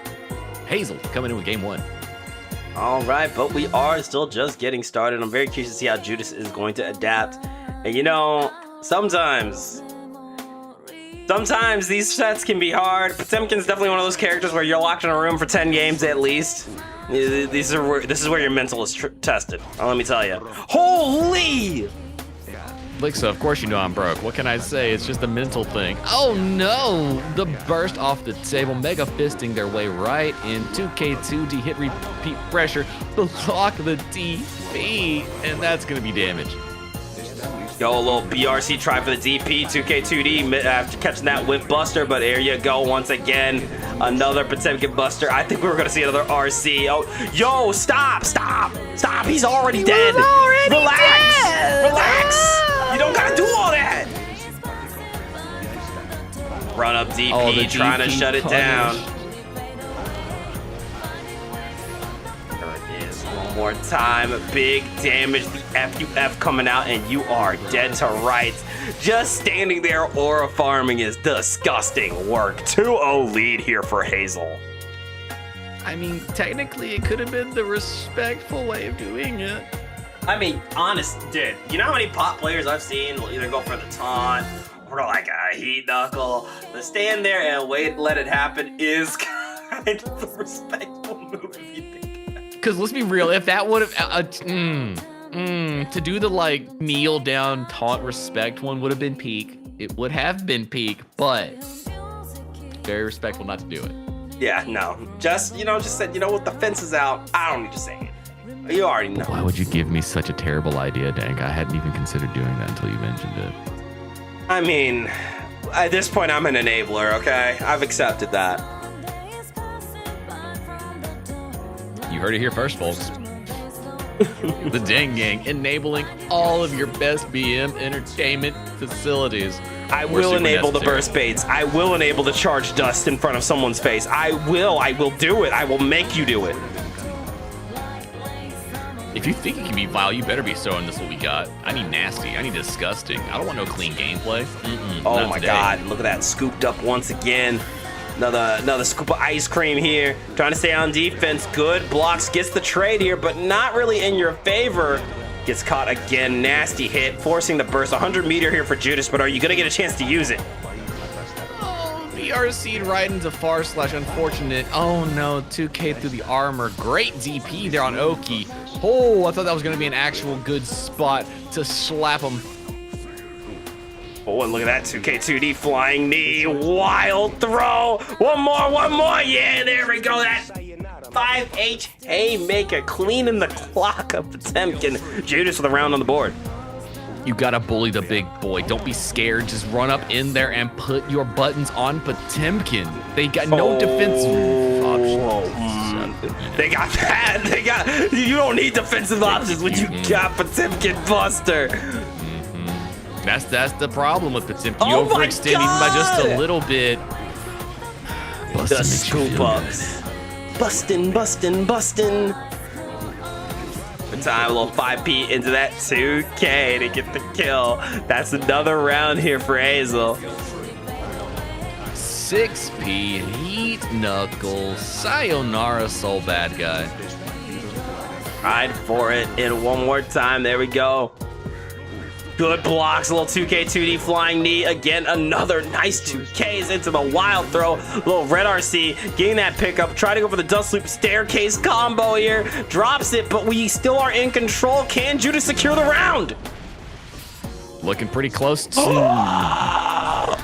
Speaker 2: Hazel coming in with game 1.
Speaker 1: All right, but we are still just getting started. I'm very curious to see how Judas is going to adapt. And you know, sometimes these sets can be hard. Potemkin's definitely one of those characters where you're locked in a room for 10 games at least. This is where your mental is tested. Let me tell you. Holy!
Speaker 2: Lixa, of course you know I'm broke. What can I say? It's just a mental thing. Oh no! The burst off the table, mega fisting their way right in 2K2D hit repeat pressure, block the DP, and that's gonna be damage.
Speaker 1: Go a little BRC try for the DP, 2K2D after catching that whip buster, but there you go once again. Another Potemkin buster. I think we were gonna see another RC. Oh, yo, stop! He's already dead. Relax. You don't gotta do all that. Run up DP, trying to shut it down. There it is. One more time. Big damage. The FUF coming out, and you are dead to rights. Just standing there, aura farming is disgusting work. 2-0 lead here for Hazel.
Speaker 2: I mean, technically, it could have been the respectful way of doing it.
Speaker 1: I mean, honest, dude, you know how many pot players I've seen will either go for the taunt or like a heat knuckle? The stand there and wait, let it happen is kind of the respectful move if you think.
Speaker 2: Because let's be real, if that would have, to do the like kneel down taunt respect one would have been peak. It would have been peak, but very respectful not to do it.
Speaker 1: Yeah, no, just said, what, the fence is out. I don't need to say it. You already know.
Speaker 2: Why would you give me such a terrible idea, Dank? I hadn't even considered doing that until you mentioned it.
Speaker 1: I mean, at this point, I'm an enabler, okay? I've accepted that.
Speaker 2: You heard it here first, folks. The Dang Gang enabling all of your best BM entertainment facilities.
Speaker 1: I will enable the burst baits. I will enable the charge dust in front of someone's face. I will do it. I will make you do it.
Speaker 2: If you think it can be vile, you better be showing this what we got. I need nasty. I need disgusting. I don't want no clean gameplay.
Speaker 1: Oh my god, look at that. Scooped up once again. Another scoop of ice cream here. Trying to stay on defense. Good blocks. Gets the trade here, but not really in your favor. Gets caught again. Nasty hit. Forcing the burst. 100 meter here for Judas, but are you going to get a chance to use it?
Speaker 2: BRC'd right into far/unfortunate. Oh no, 2K through the armor. Great DP there on Oki. Oh, I thought that was going to be an actual good spot to slap him.
Speaker 1: Oh, and look at that 2K2D flying knee. Wild throw. One more. Yeah, there we go. That 5H haymaker cleaning the clock of Potemkin. Judas with a round on the board.
Speaker 2: You gotta bully the big boy. Don't be scared. Just run up in there and put your buttons on Potemkin. They got no defensive options.
Speaker 1: They got that. You don't need defensive options when you got Potemkin Buster.
Speaker 2: That's the problem with Potemkin. You overextend even by just a little bit.
Speaker 1: The scoop ups. Bustin'. Time, a little 5P into that 2K to get the kill. That's another round here for Hazel.
Speaker 2: 6P, Heat Knuckles, Sayonara Soul Bad Guy.
Speaker 1: Ride for it in one more time. There we go. Good blocks, a little 2K2D flying knee. Again, another nice 2Ks into the wild throw. Little red RC, getting that pickup. Try to go for the dust loop staircase combo here. Drops it, but we still are in control. Can Judas secure the round?
Speaker 2: Looking pretty close.
Speaker 1: Oh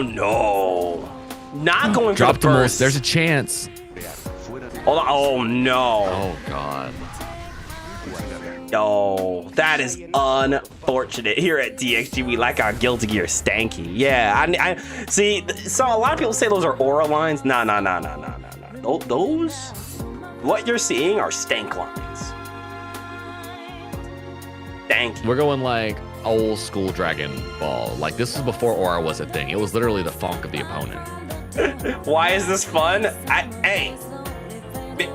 Speaker 1: no. Not going
Speaker 2: Drop
Speaker 1: for the burst.
Speaker 2: There's a chance.
Speaker 1: Hold on. Oh, no.
Speaker 2: Oh, God.
Speaker 1: Oh, that is unfortunate. Here at DxG, we like our Guilty Gear stanky. Yeah, I see. So a lot of people say those are aura lines. No. Those, what you're seeing are stank lines. Stanky.
Speaker 2: We're going like old school Dragon Ball. Like this was before aura was a thing. It was literally the funk of the opponent.
Speaker 1: Why is this fun? Hey.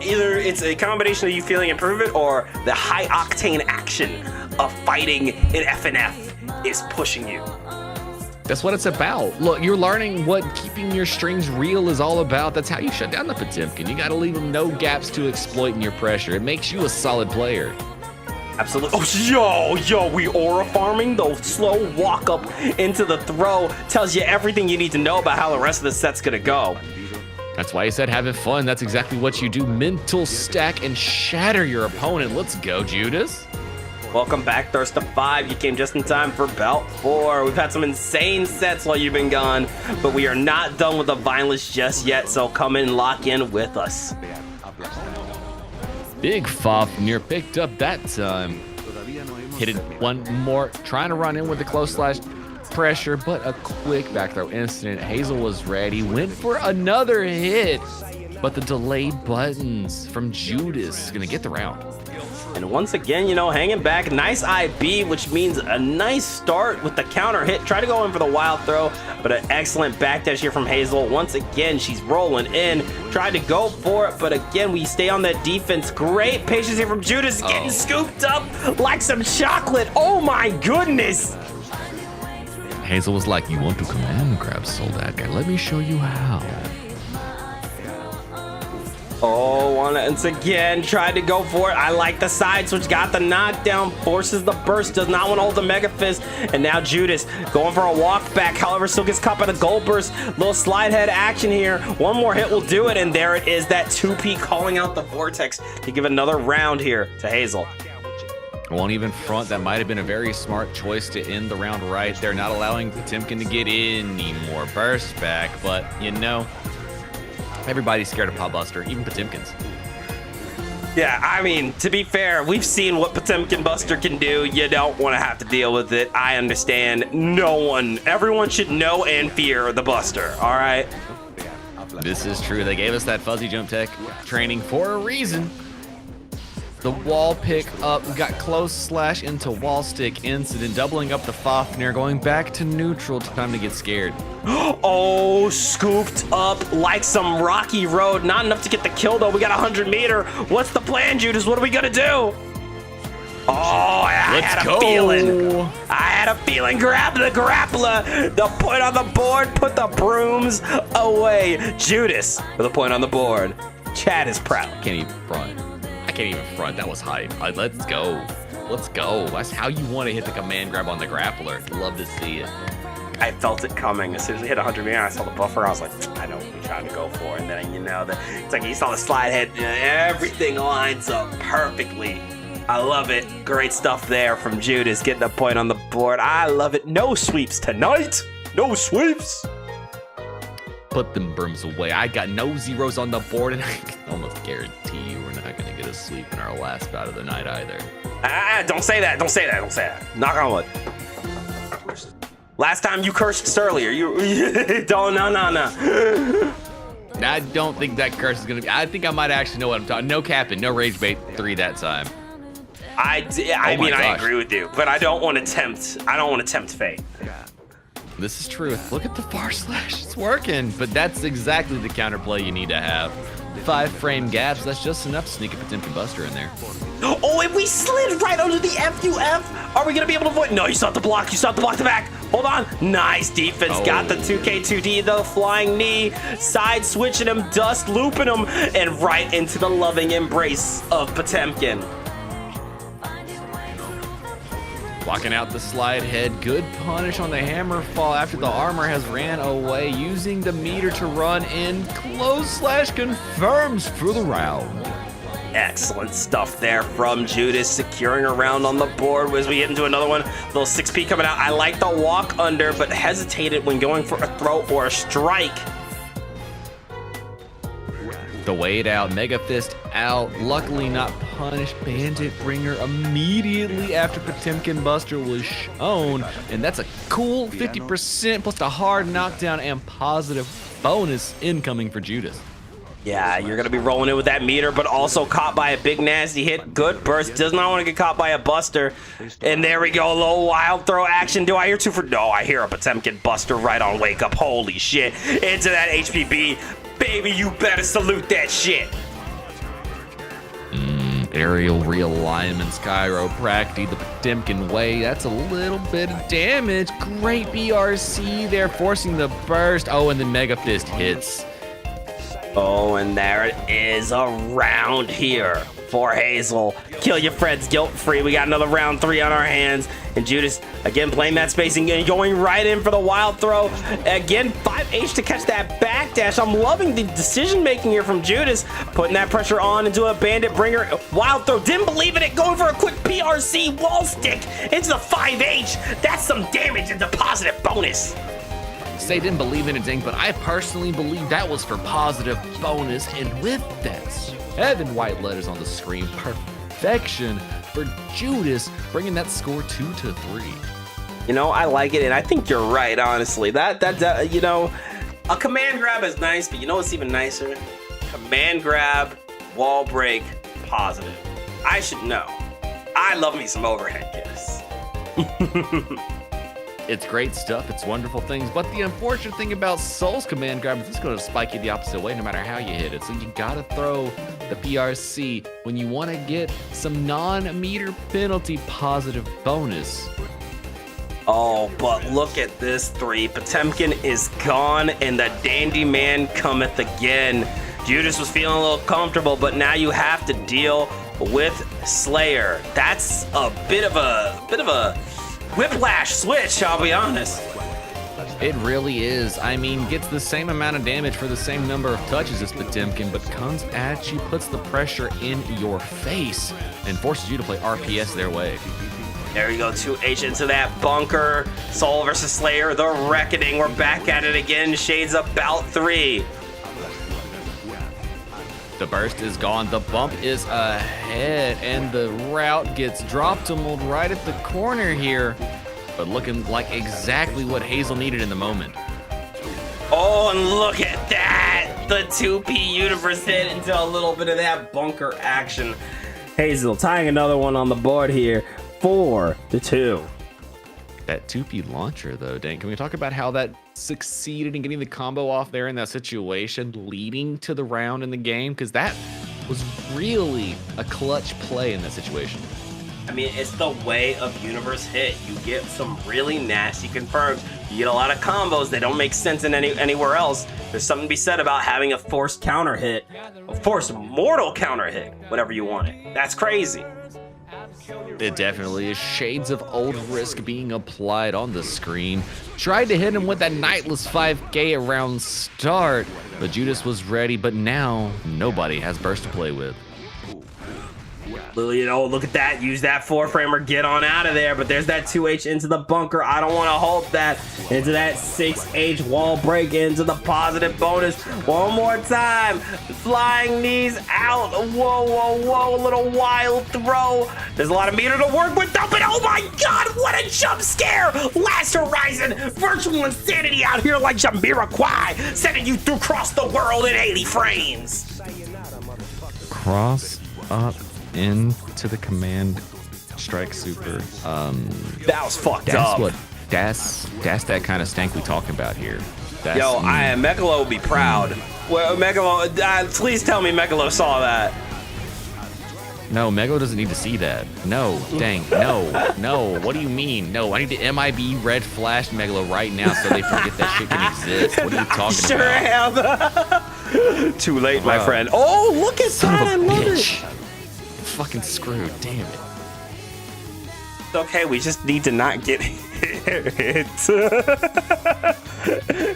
Speaker 1: Either it's a combination of you feeling improvement or the high octane action of fighting in FNF is pushing you.
Speaker 2: That's what it's about. Look, you're learning what keeping your strings real is all about. That's how you shut down the Potemkin. You gotta leave them no gaps to exploit in your pressure. It makes you a solid player.
Speaker 1: Absolutely. Oh, yo, we aura farming. The slow walk up into the throw tells you everything you need to know about how the rest of the set's gonna go.
Speaker 2: That's why he said having fun. That's exactly what you do. Mental stack and shatter your opponent. Let's go, Judas.
Speaker 1: Welcome back, Thirst to 5. You came just in time for Belt 4. We've had some insane sets while you've been gone, but we are not done with the violence just yet, so come in and lock in with us.
Speaker 2: Big Fafnir picked up that time. Hit it one more, trying to run in with the close slash pressure, but a quick back throw incident. Hazel was ready, went for another hit, but the delayed buttons from Judas gonna get the round.
Speaker 1: And once again, you know, hanging back, nice IB, which means a nice start with the counter hit. Try to go in for the wild throw, but an excellent backdash here from Hazel. Once again, she's rolling in, tried to go for it, but again, we stay on that defense. Great patience here from Judas, getting scooped up like some chocolate. Oh my goodness.
Speaker 2: Hazel was like, you want to command grab Soldat guy? Let me show you how.
Speaker 1: Oh, once again, tried to go for it. I like the side switch, got the knockdown, forces the burst, does not want to hold the Mega Fist. And now Judas going for a walk back, however, still gets caught by the gold burst. Little slide head action here. One more hit will do it, and there it is, that 2P calling out the Vortex to give another round here to Hazel.
Speaker 2: Won't even front. That might have been a very smart choice to end the round right there, not allowing Potemkin to get any more burst back, but you know, everybody's scared of Pop Buster, even Potemkins.
Speaker 1: Yeah, I mean, to be fair, we've seen what Potemkin Buster can do. You don't want to have to deal with it. I understand. Everyone should know and fear the Buster, all right?
Speaker 2: This is true. They gave us that fuzzy jump tech training for a reason. The wall pick up, got close slash into wall stick incident, doubling up the Fafnir, going back to neutral. Time to get scared.
Speaker 1: Oh, scooped up like some rocky road. Not enough to get the kill, though. We got 100 meter. What's the plan, Judas? What are we going to do? Oh, I had a feeling. I had a feeling. Grab the grappler. The point on the board. Put the brooms away. Judas with a point on the board. Chad is proud.
Speaker 2: Can't even front. I can't even front. That was hype. Let's go. Let's go. That's how you want to hit the command grab on the grappler. Love to see it.
Speaker 1: I felt it coming. As soon as we hit 100 meter, I saw the buffer. I was like, I know what we're trying to go for. And then, you know, it's like you saw the slide head. Everything lines up perfectly. I love it. Great stuff there from Judas getting a point on the board. I love it. No sweeps tonight. No sweeps.
Speaker 2: Put them brooms away. I got no zeros on the board, and I can almost guarantee you we're not going to get a sweep in our last bout of the night either.
Speaker 1: Don't say that. Don't say that. Don't say that. Knock on wood. Last time you cursed earlier. You don't. No.
Speaker 2: I don't think that curse is going to be. I think I might actually know what I'm talking. No capping. No rage bait 3 that time.
Speaker 1: I mean, I agree with you, but I don't want to tempt fate.
Speaker 2: This is true. Look at the far slash. It's working. But that's exactly the counterplay you need to have. 5 frame gaps. That's just enough to sneak a Potemkin Buster in there.
Speaker 1: Oh, and we slid right under the FUF. Are we going to be able to avoid? No, you still have to block. You still have to block the back. Hold on. Nice defense.
Speaker 2: Oh.
Speaker 1: Got the 2K2D, the flying knee. Side switching him, dust looping him, and right into the loving embrace of Potemkin.
Speaker 2: Blocking out the slide head. Good punish on the hammer fall after the armor has ran away. Using the meter to run in. Close slash confirms for the round.
Speaker 1: Excellent stuff there from Judas, securing a round on the board as we get into another one. Little 6P coming out. I like the walk under, but hesitated when going for a throw or a strike.
Speaker 2: The wait out, Mega Fist out, luckily not punished. Bandit Bringer immediately after Potemkin Buster was shown, and that's a cool 50% plus a hard knockdown and positive bonus incoming for Judas.
Speaker 1: Yeah, you're going to be rolling in with that meter, but also caught by a big nasty hit. Good burst. Does not want to get caught by a buster. And there we go. Low wild throw action. Do I hear two for... No, I hear a Potemkin buster right on wake up. Holy shit. Into that HPB. Baby, you better salute that shit.
Speaker 2: Aerial realignment, chiropractic, the Potemkin way. That's a little bit of damage. Great BRC there, forcing the burst. Oh, and then Mega Fist hits.
Speaker 1: Oh, and there it is, a round here for Hazel. Kill your friends guilt-free. We got another round 3 on our hands. And Judas, again, playing that spacing and going right in for the wild throw. Again, 5H to catch that backdash. I'm loving the decision-making here from Judas. Putting that pressure on into a Bandit Bringer. Wild throw, didn't believe in it. Going for a quick PRC wall stick into the 5H. That's some damage and a positive bonus.
Speaker 2: Say didn't believe in it, Dink, but I personally believe that was for positive bonus. And with that, 7 white letters on the screen, perfection for Judas, bringing that score 2-3.
Speaker 1: You know, I like it, and I think you're right, honestly. That you know, a command grab is nice, but you know what's even nicer? Command grab, wall break, positive. I should know. I love me some overhead kiss.
Speaker 2: It's great stuff, it's wonderful things, but the unfortunate thing about Soul's command grab is it's going to spike you the opposite way no matter how you hit it. So you gotta throw the PRC when you want to get some non-meter penalty positive bonus.
Speaker 1: Oh, but look at this 3. Potemkin is gone, and the Dandy Man cometh again. Judas was feeling a little comfortable, but now you have to deal with Slayer. That's a bit of a whiplash switch, I'll be honest.
Speaker 2: It really is. I mean, gets the same amount of damage for the same number of touches as Potemkin, but comes at you, puts the pressure in your face, and forces you to play RPS their way.
Speaker 1: There you go, 2H into that bunker. Soul versus Slayer, the reckoning. We're back at it again. Shades about 3.
Speaker 2: The burst is gone, the bump is ahead, and the route gets optimal right at the corner here, but looking like exactly what Hazel needed in the moment.
Speaker 1: Oh, and look at that! The 2P universe hit into a little bit of that bunker action. Hazel tying another one on the board here, 4-2.
Speaker 2: That 2P launcher, though, Dan, can we talk about how that succeeded in getting the combo off there in that situation, leading to the round in the game? Because that was really a clutch play in that situation.
Speaker 1: I mean, it's the way of universe hit. You get some really nasty confirms. You get a lot of combos that don't make sense in anywhere else. There's something to be said about having a forced counter hit, a forced mortal counter hit, whatever you want it. That's crazy.
Speaker 2: It definitely is. Shades of old risk being applied on the screen. Tried to hit him with that Nightless 5K around start, but Judas was ready, but now nobody has burst to play with.
Speaker 1: You know, look at that. Use that 4-framer. Get on out of there. But there's that 2H into the bunker. I don't want to hold that. Into that 6H wall break. Into the positive bonus. One more time. Flying knees out. Whoa, whoa, whoa. A little wild throw. There's a lot of meter to work with, though. But oh my God, what a jump scare. Last Horizon. Virtual insanity out here like Jamiroquai. Sending you through across the world in 80 frames.
Speaker 2: Cross up into the command strike super.
Speaker 1: That was fucked
Speaker 2: that's
Speaker 1: up.
Speaker 2: That's that kind of stank we talking about here. That's,
Speaker 1: Yo, Megalo would be proud. Well, Megalo, please tell me Megalo saw that.
Speaker 2: No, Megalo doesn't need to see that. No, dang, no. What do you mean? No, I need to MIB red flash Megalo right now so they forget that shit can exist. What are you talking about?
Speaker 1: Sure am. Too late, my friend. Oh, look at that. I love it.
Speaker 2: Fucking screwed, damn it.
Speaker 1: It's okay, we just need to not get hit.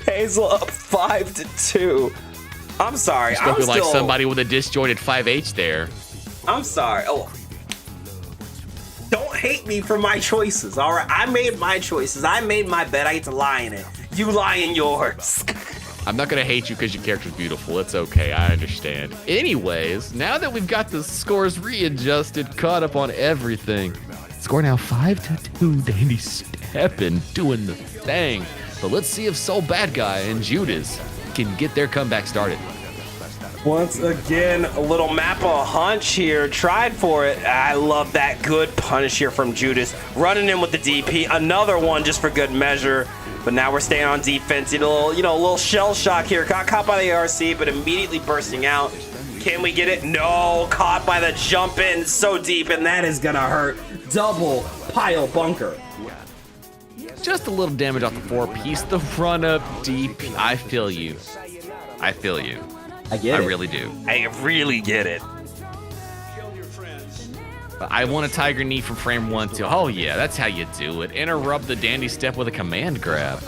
Speaker 1: Hazel up 5-2. I'm sorry.
Speaker 2: I'm like somebody with a disjointed 5H there.
Speaker 1: I'm sorry. Oh, don't hate me for my choices. All right, I made my choices. I made my bet. I get to lie in it. You lie in yours.
Speaker 2: I'm not gonna hate you because your character's beautiful. It's okay, I understand. Anyways, now that we've got the scores readjusted, caught up on everything, score now 5-2. Dandy stepping, doing the thing. But let's see if Soul Bad Guy and Judas can get their comeback started.
Speaker 1: Once again, a little Mappa hunch here. Tried for it. I love that good punish here from Judas. Running in with the DP. Another one just for good measure. But now we're staying on defense. A little shell shock here. Got caught by the ARC, but immediately bursting out. Can we get it? No. Caught by the jump in so deep, and that is gonna hurt. Double pile bunker.
Speaker 2: Just a little damage off the 4-piece. The run up deep. I feel you. I feel you.
Speaker 1: I get it.
Speaker 2: I really do.
Speaker 1: I really get it.
Speaker 2: But I want a Tiger Knee from frame 1 too. Oh yeah, that's how you do it. Interrupt the Dandy Step with a command grab.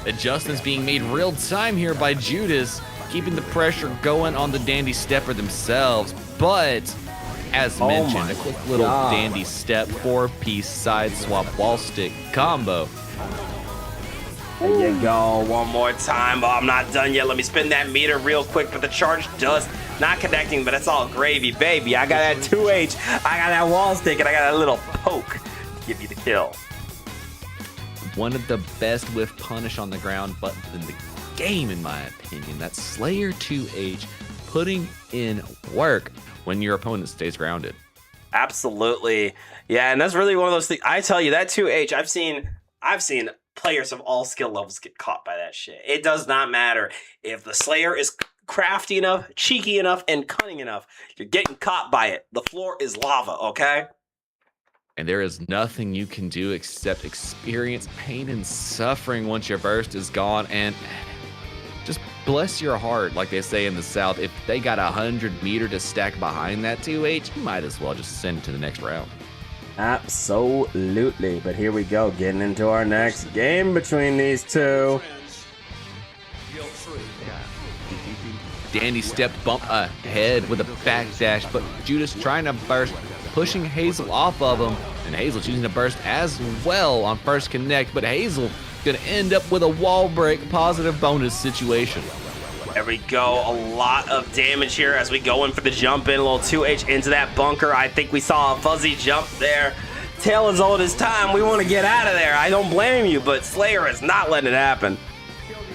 Speaker 2: Adjustments being made real time here by Judas, keeping the pressure going on the Dandy Stepper themselves. But as mentioned, a quick little Dandy Step 4-piece side swap wall stick combo.
Speaker 1: There you go. One more time. Oh, I'm not done yet. Let me spin that meter real quick. But the charge just not connecting, but it's all gravy, baby. I got that 2H. I got that wall stick, and I got a little poke to give you the kill.
Speaker 2: One of the best whiff punish on the ground buttons in the game, in my opinion. That's Slayer 2H putting in work when your opponent stays grounded.
Speaker 1: Absolutely. Yeah, and that's really one of those things. I tell you, that 2H, I've seen players of all skill levels get caught by that shit. It does not matter if the Slayer is crafty enough, cheeky enough, and cunning enough. You're getting caught by it. The floor is lava, okay?
Speaker 2: And there is nothing you can do except experience pain and suffering once your burst is gone. And just bless your heart, like they say in the South. If they got 100 meter to stack behind that 2H, you might as well just send it to the next round.
Speaker 1: Absolutely. But here we go, getting into our next game between these two.
Speaker 2: Dandy step bump ahead with a backdash, but Judas trying to burst, pushing Hazel off of him, and Hazel choosing to burst as well on first connect, but Hazel gonna end up with a wall break positive bonus situation.
Speaker 1: There we go. A lot of damage here as we go in for the jump in. A little 2H into that bunker. I think we saw a fuzzy jump there. Tail is old as time. We want to get out of there. I don't blame you, but Slayer is not letting it happen.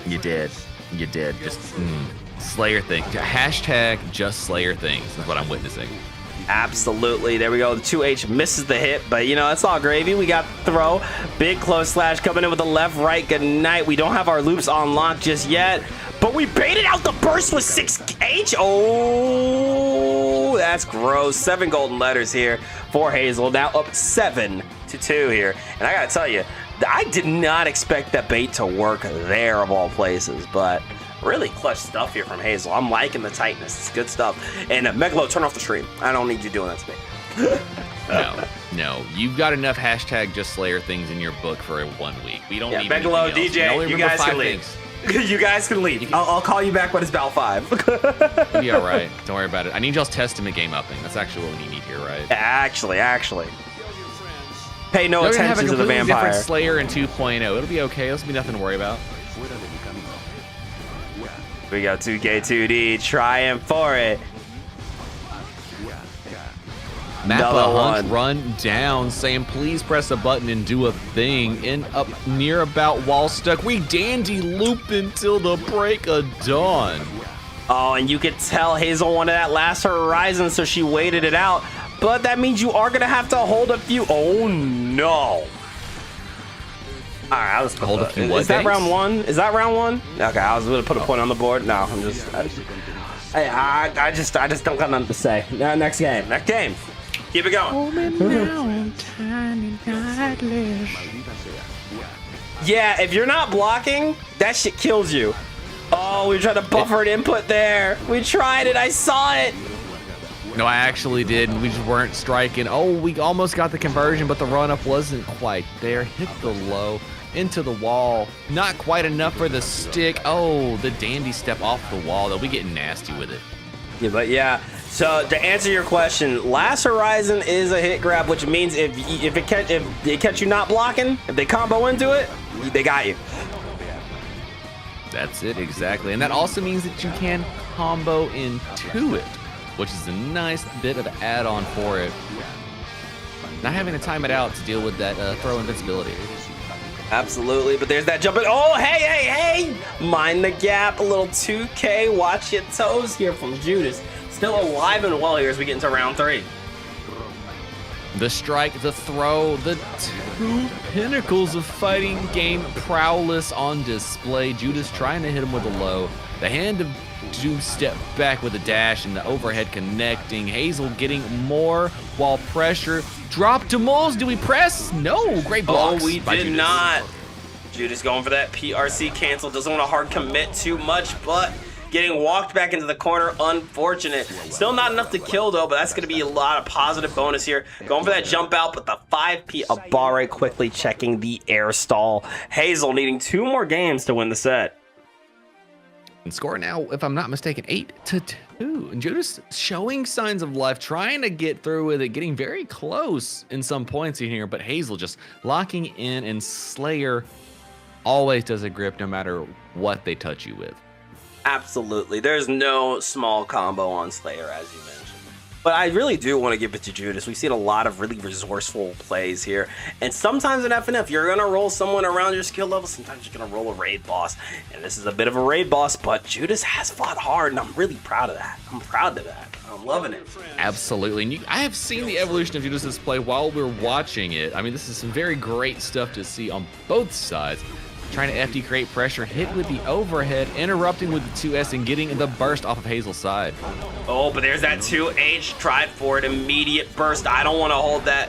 Speaker 2: You did. You did. Just Slayer thing. Hashtag just Slayer things is what I'm witnessing.
Speaker 1: Absolutely. There we go. The 2H misses the hit, but you know, it's all gravy. We got the throw. Big close slash coming in with the left, right. Good night. We don't have our loops on lock just yet, but we baited out the burst with 6H. Oh, that's gross. 7 golden letters here for Hazel. Now up 7-2 here. And I got to tell you, I did not expect that bait to work there of all places, but really clutch stuff here from Hazel. I'm liking the tightness. It's good stuff. And Megalo, turn off the stream. I don't need you doing that to me.
Speaker 2: No. You've got enough hashtag just Slayer things in your book for 1 week. We don't need
Speaker 1: Megalo,
Speaker 2: anything else.
Speaker 1: DJ, you guys can leave. You guys can leave. I'll call you back when it's Battle 5.
Speaker 2: You'll be all right. Don't worry about it. I need y'all's Testament game upping. That's actually what we need here, right?
Speaker 1: Actually. Pay no attention to the vampire.
Speaker 2: Different Slayer in 2.0. It'll be okay. There'll be nothing to worry about.
Speaker 1: We got 2K2D trying for it.
Speaker 2: Mappa Hunt run down, saying please press a button and do a thing. End up near about wall stuck. We dandy loop until the break of dawn.
Speaker 1: Oh, and you could tell Hazel wanted that last horizon, so she waited it out. But that means you are gonna have to hold a few. Oh no. All right, let's
Speaker 2: hold a few.
Speaker 1: Is that round 1? Is that round 1? Okay, I was gonna put a point on the board. No, I'm just. I just don't got nothing to say. Next game. Keep it going. Yeah, if you're not blocking, that shit kills you. Oh, we tried to buffer an input there. We tried it. I saw it.
Speaker 2: No, I actually did. We just weren't striking. Oh, we almost got the conversion, but the run-up wasn't quite there. Hit the low into the wall. Not quite enough for the stick. Oh, the dandy step off the wall. They'll be getting nasty with it.
Speaker 1: Yeah, but yeah. So to answer your question, last horizon is a hit grab, which means if they catch you not blocking, if they combo into it, they got you.
Speaker 2: That's it, exactly. And that also means that you can combo into it, which is a nice bit of add-on for it. Not having to time it out to deal with that throw invincibility.
Speaker 1: Absolutely, but there's that jump. Oh, hey! Mind the gap, a little 2K. Watch your toes here from Judas. Still alive and well here as we get into round 3.
Speaker 2: The strike, the throw, the two pinnacles of fighting game prowess on display. Judas trying to hit him with a low. The hand of Doom step back with a dash and the overhead connecting. Hazel getting more while pressure. Drop to Moles. Do we press? No. Great blocks.
Speaker 1: Oh, we did
Speaker 2: Judas.
Speaker 1: not. Judas going for that PRC cancel. Doesn't want to hard commit too much, but getting walked back into the corner. Unfortunate. Still not enough to kill, though, but that's going to be a lot of positive bonus here. Going for that jump out, but the 5P. Abare quickly checking the air stall. Hazel needing 2 more games to win the set.
Speaker 2: And score now, if I'm not mistaken, 8-2. And Judas showing signs of life, trying to get through with it, getting very close in some points in here, but Hazel just locking in, and Slayer always does a grip no matter what they touch you with.
Speaker 1: Absolutely. There's no small combo on Slayer, as you mentioned. But I really do want to give it to Judas. We've seen a lot of really resourceful plays here. And sometimes in FNF, you're going to roll someone around your skill level. Sometimes you're going to roll a raid boss. And this is a bit of a raid boss, but Judas has fought hard, and I'm really proud of that. I'm proud of that. I'm loving it.
Speaker 2: Absolutely. And I have seen the evolution of Judas's play while we're watching it. I mean, this is some very great stuff to see on both sides. Trying to FD create pressure, hit with the overhead, interrupting with the 2S, and getting the burst off of Hazel's side.
Speaker 1: Oh, but there's that 2H. Tried for it. Immediate burst. I don't want to hold that.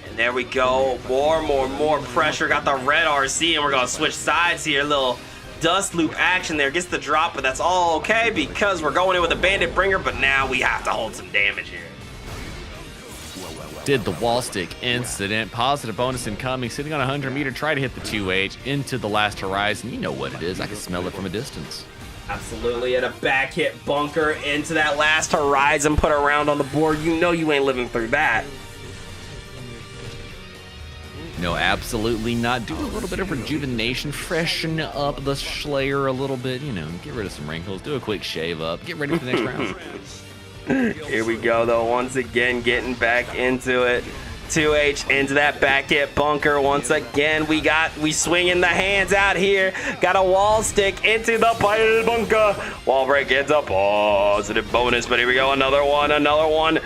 Speaker 1: And there we go. More pressure. Got the red RC, and we're going to switch sides here. Little dust loop action there. Gets the drop, but that's all okay because we're going in with a bandit bringer, but now we have to hold some damage here.
Speaker 2: Did the wall stick incident. Positive bonus incoming. Sitting on 100 meter. Try to hit the 2H into the last horizon. You know what it is. I can smell it from a distance.
Speaker 1: Absolutely. And a back hit bunker into that last horizon. Put a round on the board. You know you ain't living through that.
Speaker 2: No, absolutely not. Do a little bit of rejuvenation. Freshen up the Slayer a little bit. You know, get rid of some wrinkles. Do a quick shave up. Get ready for the next round.
Speaker 1: Here we go, though. Once again, getting back into it. 2H into that back hit bunker. Once again, we swinging the hands out here. Got a wall stick into the pile bunker. Wall break ends up positive bonus, but here we go. Another one.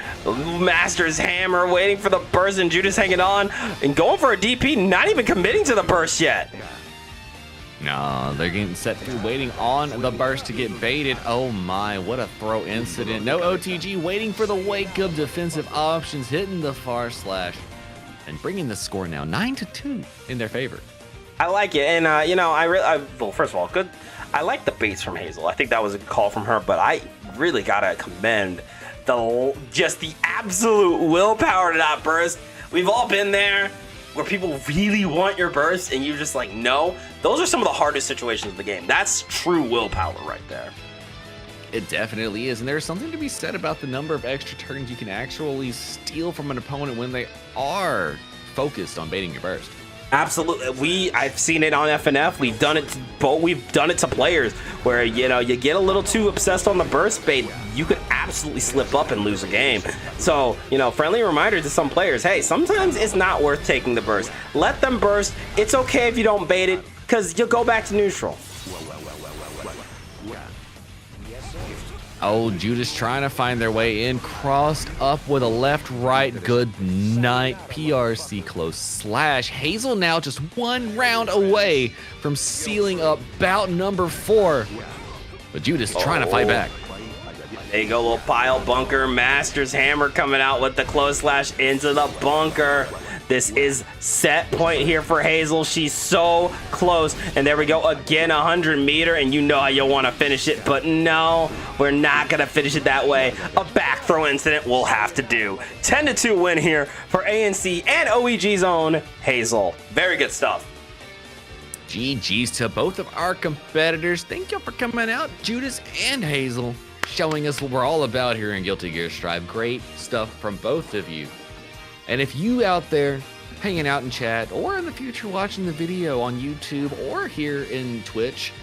Speaker 1: Master's hammer waiting for the burst, and Judas hanging on and going for a DP, not even committing to the burst yet.
Speaker 2: No, they're getting set through, waiting on the burst to get baited. Oh my, what a throw incident. No OTG, waiting for the wake of defensive options, hitting the far slash, and bringing the score now 9-2 in their favor.
Speaker 1: I like it, and well, first of all, good. I like the baits from Hazel. I think that was a call from her, but I really gotta commend the absolute willpower to not burst. We've all been there, where people really want your burst and you're just like, no. Those are some of the hardest situations of the game. That's true willpower right there.
Speaker 2: It definitely is, and there's something to be said about the number of extra turns you can actually steal from an opponent when they are focused on baiting your burst.
Speaker 1: Absolutely. I've seen it on FNF. We've done it to players where, you get a little too obsessed on the burst bait, you could absolutely slip up and lose a game. So, friendly reminder to some players, hey, sometimes it's not worth taking the burst. Let them burst. It's okay if you don't bait it because you'll go back to neutral.
Speaker 2: Oh, Judas trying to find their way in. Crossed up with a left-right. Good night. PRC close slash. Hazel now just one round away from sealing up bout number 4. But Judas trying to fight back.
Speaker 1: There you go, little pile bunker. Master's hammer coming out with the close slash into the bunker. This is set point here for Hazel. She's so close. And there we go again, 100 meter. And you know how you want to finish it. But no, we're not going to finish it that way. A back throw incident will have to do. 10-2 win here for ANC and OEG's own Hazel. Very good stuff.
Speaker 2: GG's to both of our competitors. Thank you for coming out, Judas and Hazel, showing us what we're all about here in Guilty Gear Strive. Great stuff from both of you. And if you out there hanging out in chat or in the future watching the video on YouTube or here in Twitch,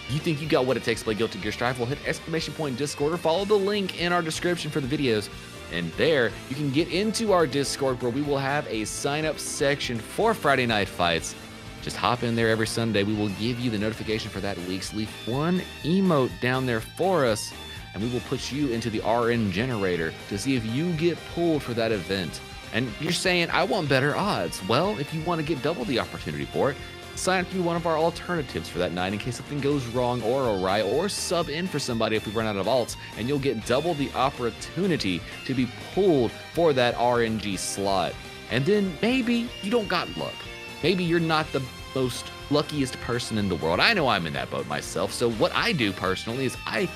Speaker 2: You think you got what it takes to play Guilty Gear Strive? Well, hit !Discord or follow the link in our description for the videos. And there, you can get into our Discord where we will have a sign-up section for Friday Night Fights. Just hop in there every Sunday. We will give you the notification for that week. So leave one emote down there for us, and we will put you into the RN generator to see if you get pulled for that event. And you're saying, I want better odds. Well, if you want to get double the opportunity for it, sign up to be one of our alternatives for that night in case something goes wrong or awry, or sub in for somebody if we run out of alts, and you'll get double the opportunity to be pulled for that RNG slot. And then maybe you don't got luck. Maybe you're not the most luckiest person in the world. I know I'm in that boat myself. So what I do personally is I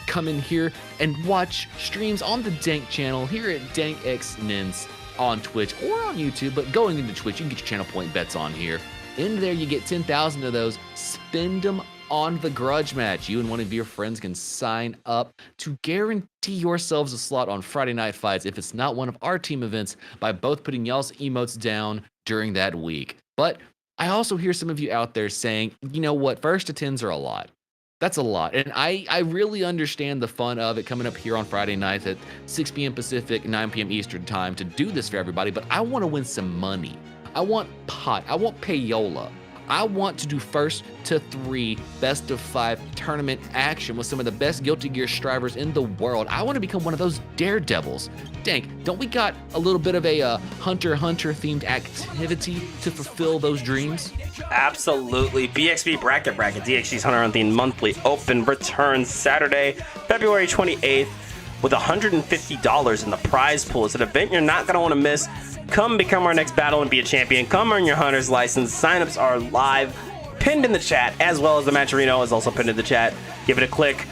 Speaker 2: come in here and watch streams on the Dank channel here at DankXNins on Twitch or on YouTube, but going into Twitch, you can get your channel point bets on here. In there, you get 10,000 of those. Spend them on the grudge match. You and one of your friends can sign up to guarantee yourselves a slot on Friday Night Fights if it's not one of our team events by both putting y'all's emotes down during that week. But I also hear some of you out there saying, you know what, 1st to 10s are a lot. That's a lot. And I really understand the fun of it coming up here on Friday nights at 6 p.m. Pacific, 9 p.m. Eastern time to do this for everybody, but I want to win some money. I want pot. I want payola. I want to do 1st to 3 best of 5 tournament action with some of the best Guilty Gear strivers in the world. I want to become one of those daredevils. Dank, don't we got a little bit of a Hunter x Hunter themed activity to fulfill those dreams?
Speaker 1: Absolutely. BXB Bracket DxG's Hunter on Theme Monthly Open returns Saturday, February 28th with $150 in the prize pool. It's an event you're not going to want to miss. Come become our next battle and be a champion. Come earn your Hunter's license. Signups are live, pinned in the chat, as well as the Matcherino is also pinned in the chat. Give it a click.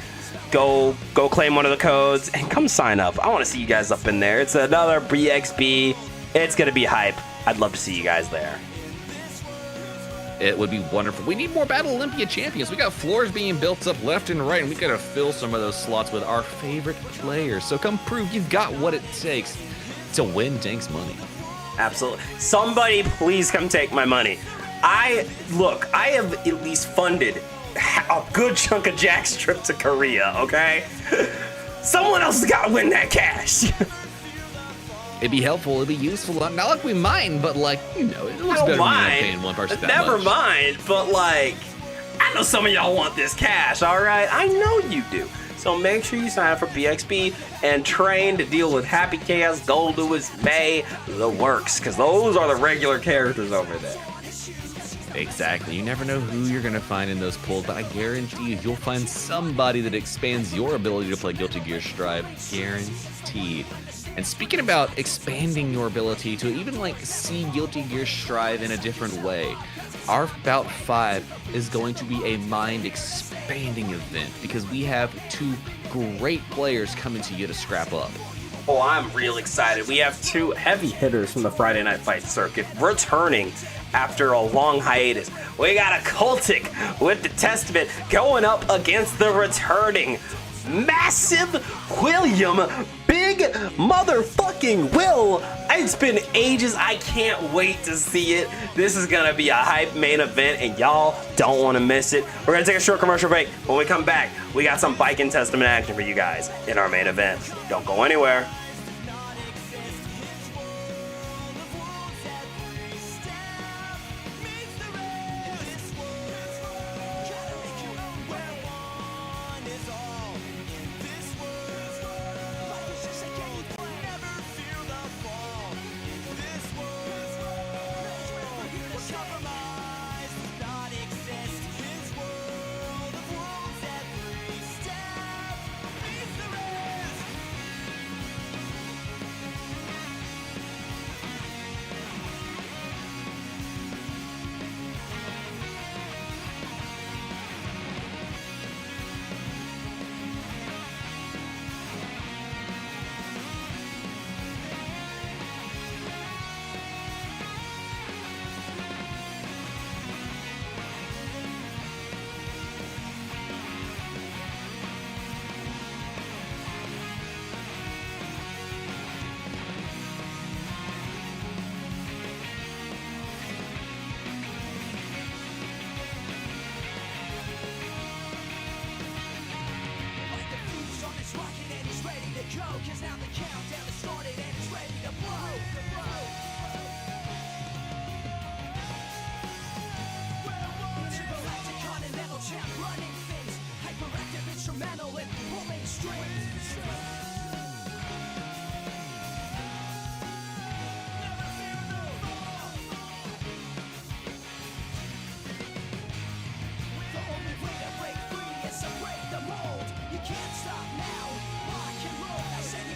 Speaker 1: Go claim one of the codes and come sign up. I want to see you guys up in there. It's another BXB. It's going to be hype. I'd love to see you guys there.
Speaker 2: It would be wonderful. We need more Battle Olympia champions. We got floors being built up left and right, and we got to fill some of those slots with our favorite players. So come prove you've got what it takes to win Dank's money.
Speaker 1: Absolutely. Somebody please come take my money. I have at least funded a good chunk of Jack's trip to Korea, okay? Someone else has got to win that cash.
Speaker 2: It'd be helpful, it'd be useful. Not like we mind, but like, you know, it looks better than paying one person that
Speaker 1: Never
Speaker 2: much.
Speaker 1: mind, but like, I know some of y'all want this cash, all right? I know you do. So make sure you sign up for BXB and train to deal with Happy Chaos, Gold Lewis, May, the works, because those are the regular characters over there.
Speaker 2: Exactly. You never know who you're going to find in those pools, but I guarantee you, you'll find somebody that expands your ability to play Guilty Gear Strive. Guaranteed. And speaking about expanding your ability to even like see Guilty Gear Strive in a different way, our Bout 5 is going to be a mind-expanding event because we have 2 great players coming to you to scrap up.
Speaker 1: Oh, I'm real excited. We have 2 heavy hitters from the Friday Night Fight circuit returning after a long hiatus. We got a Cultic with the Testament going up against the returning Massive William, Big Motherfucking Will. It's been ages. I can't wait to see it. This is gonna be a hype main event and y'all don't want to miss it. We're gonna take a short commercial break. When we come back, we got some Bike and Testament action for you guys in our main event. Don't go anywhere.
Speaker 4: go, cause now the countdown has started and it's ready to blow. Intergalactic continental champ running things, hyperactive instrumental and pulling strings. The only way to break free is to break the mold. You can't stop now. Rock and roll. I said you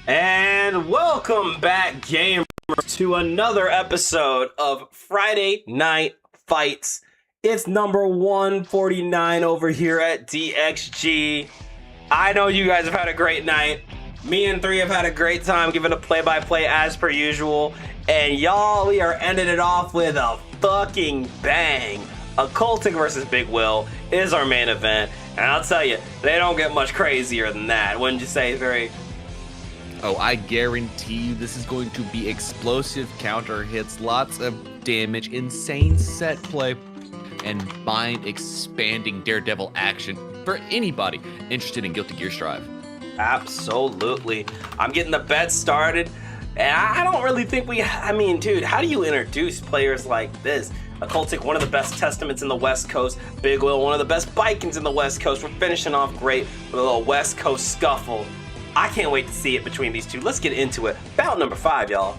Speaker 1: And welcome back, gamers, to another episode of Friday Night Fights. It's number 149 over here at DxG. I know you guys have had a great night. Me and 3 have had a great time giving a play-by-play as per usual. And y'all, we are ending it off with a fucking bang. Occultic versus Big Will is our main event. And I'll tell you, they don't get much crazier than that. Wouldn't you say, 3?
Speaker 2: Oh, I guarantee you this is going to be explosive counter hits, lots of damage, insane set play, and mind-expanding Daredevil action for anybody interested in Guilty Gear Strive.
Speaker 1: Absolutely. I'm getting the bet started, and I don't really think I mean, dude, how do you introduce players like this? Occultic, one of the best Testaments in the West Coast. Big Will, one of the best Vikings in the West Coast. We're finishing off great with a little West Coast scuffle. I can't wait to see it between these two. Let's get into it. Bout number 5, y'all.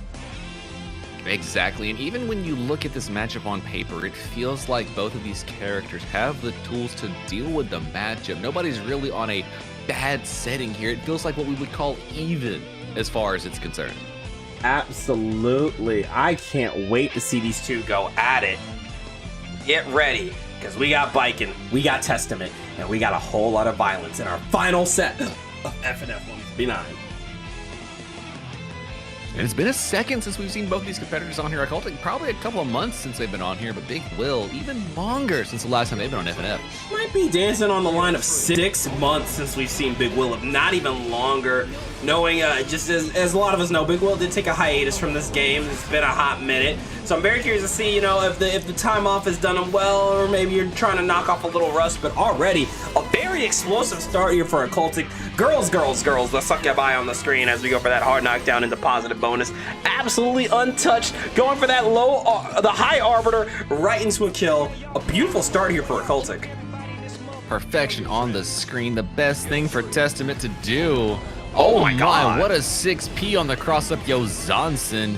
Speaker 2: Exactly, and even when you look at this matchup on paper, it feels like both of these characters have the tools to deal with the matchup. Nobody's really on a bad setting here. It feels like what we would call even as far as it's concerned.
Speaker 1: Absolutely. I can't wait to see these two go at it. Get ready, because we got Viking, we got Testament, and we got a whole lot of violence in our final set of FNF 159.
Speaker 2: And it's been a second since we've seen both these competitors on here. Occultic, probably a couple of months since they've been on here, but Big Will, even longer since the last time they've been on FNF.
Speaker 1: Might be dancing on the line of 6 months since we've seen Big Will, if not even longer. Knowing, just as a lot of us know, Big Will did take a hiatus from this game. It's been a hot minute. So I'm very curious to see, if the time off has done him well, or maybe you're trying to knock off a little rust, but already a very explosive start here for Occultic. Girls, let's suck your bye on the screen as we go for that hard knockdown into positive bonus. Absolutely untouched, going for that the high arbiter right into a kill. A beautiful start here for Occultic.
Speaker 2: Perfection on the screen, the best thing for Testament to do.
Speaker 1: Oh my God.
Speaker 2: What a 6P on the cross-up Yo Johnson.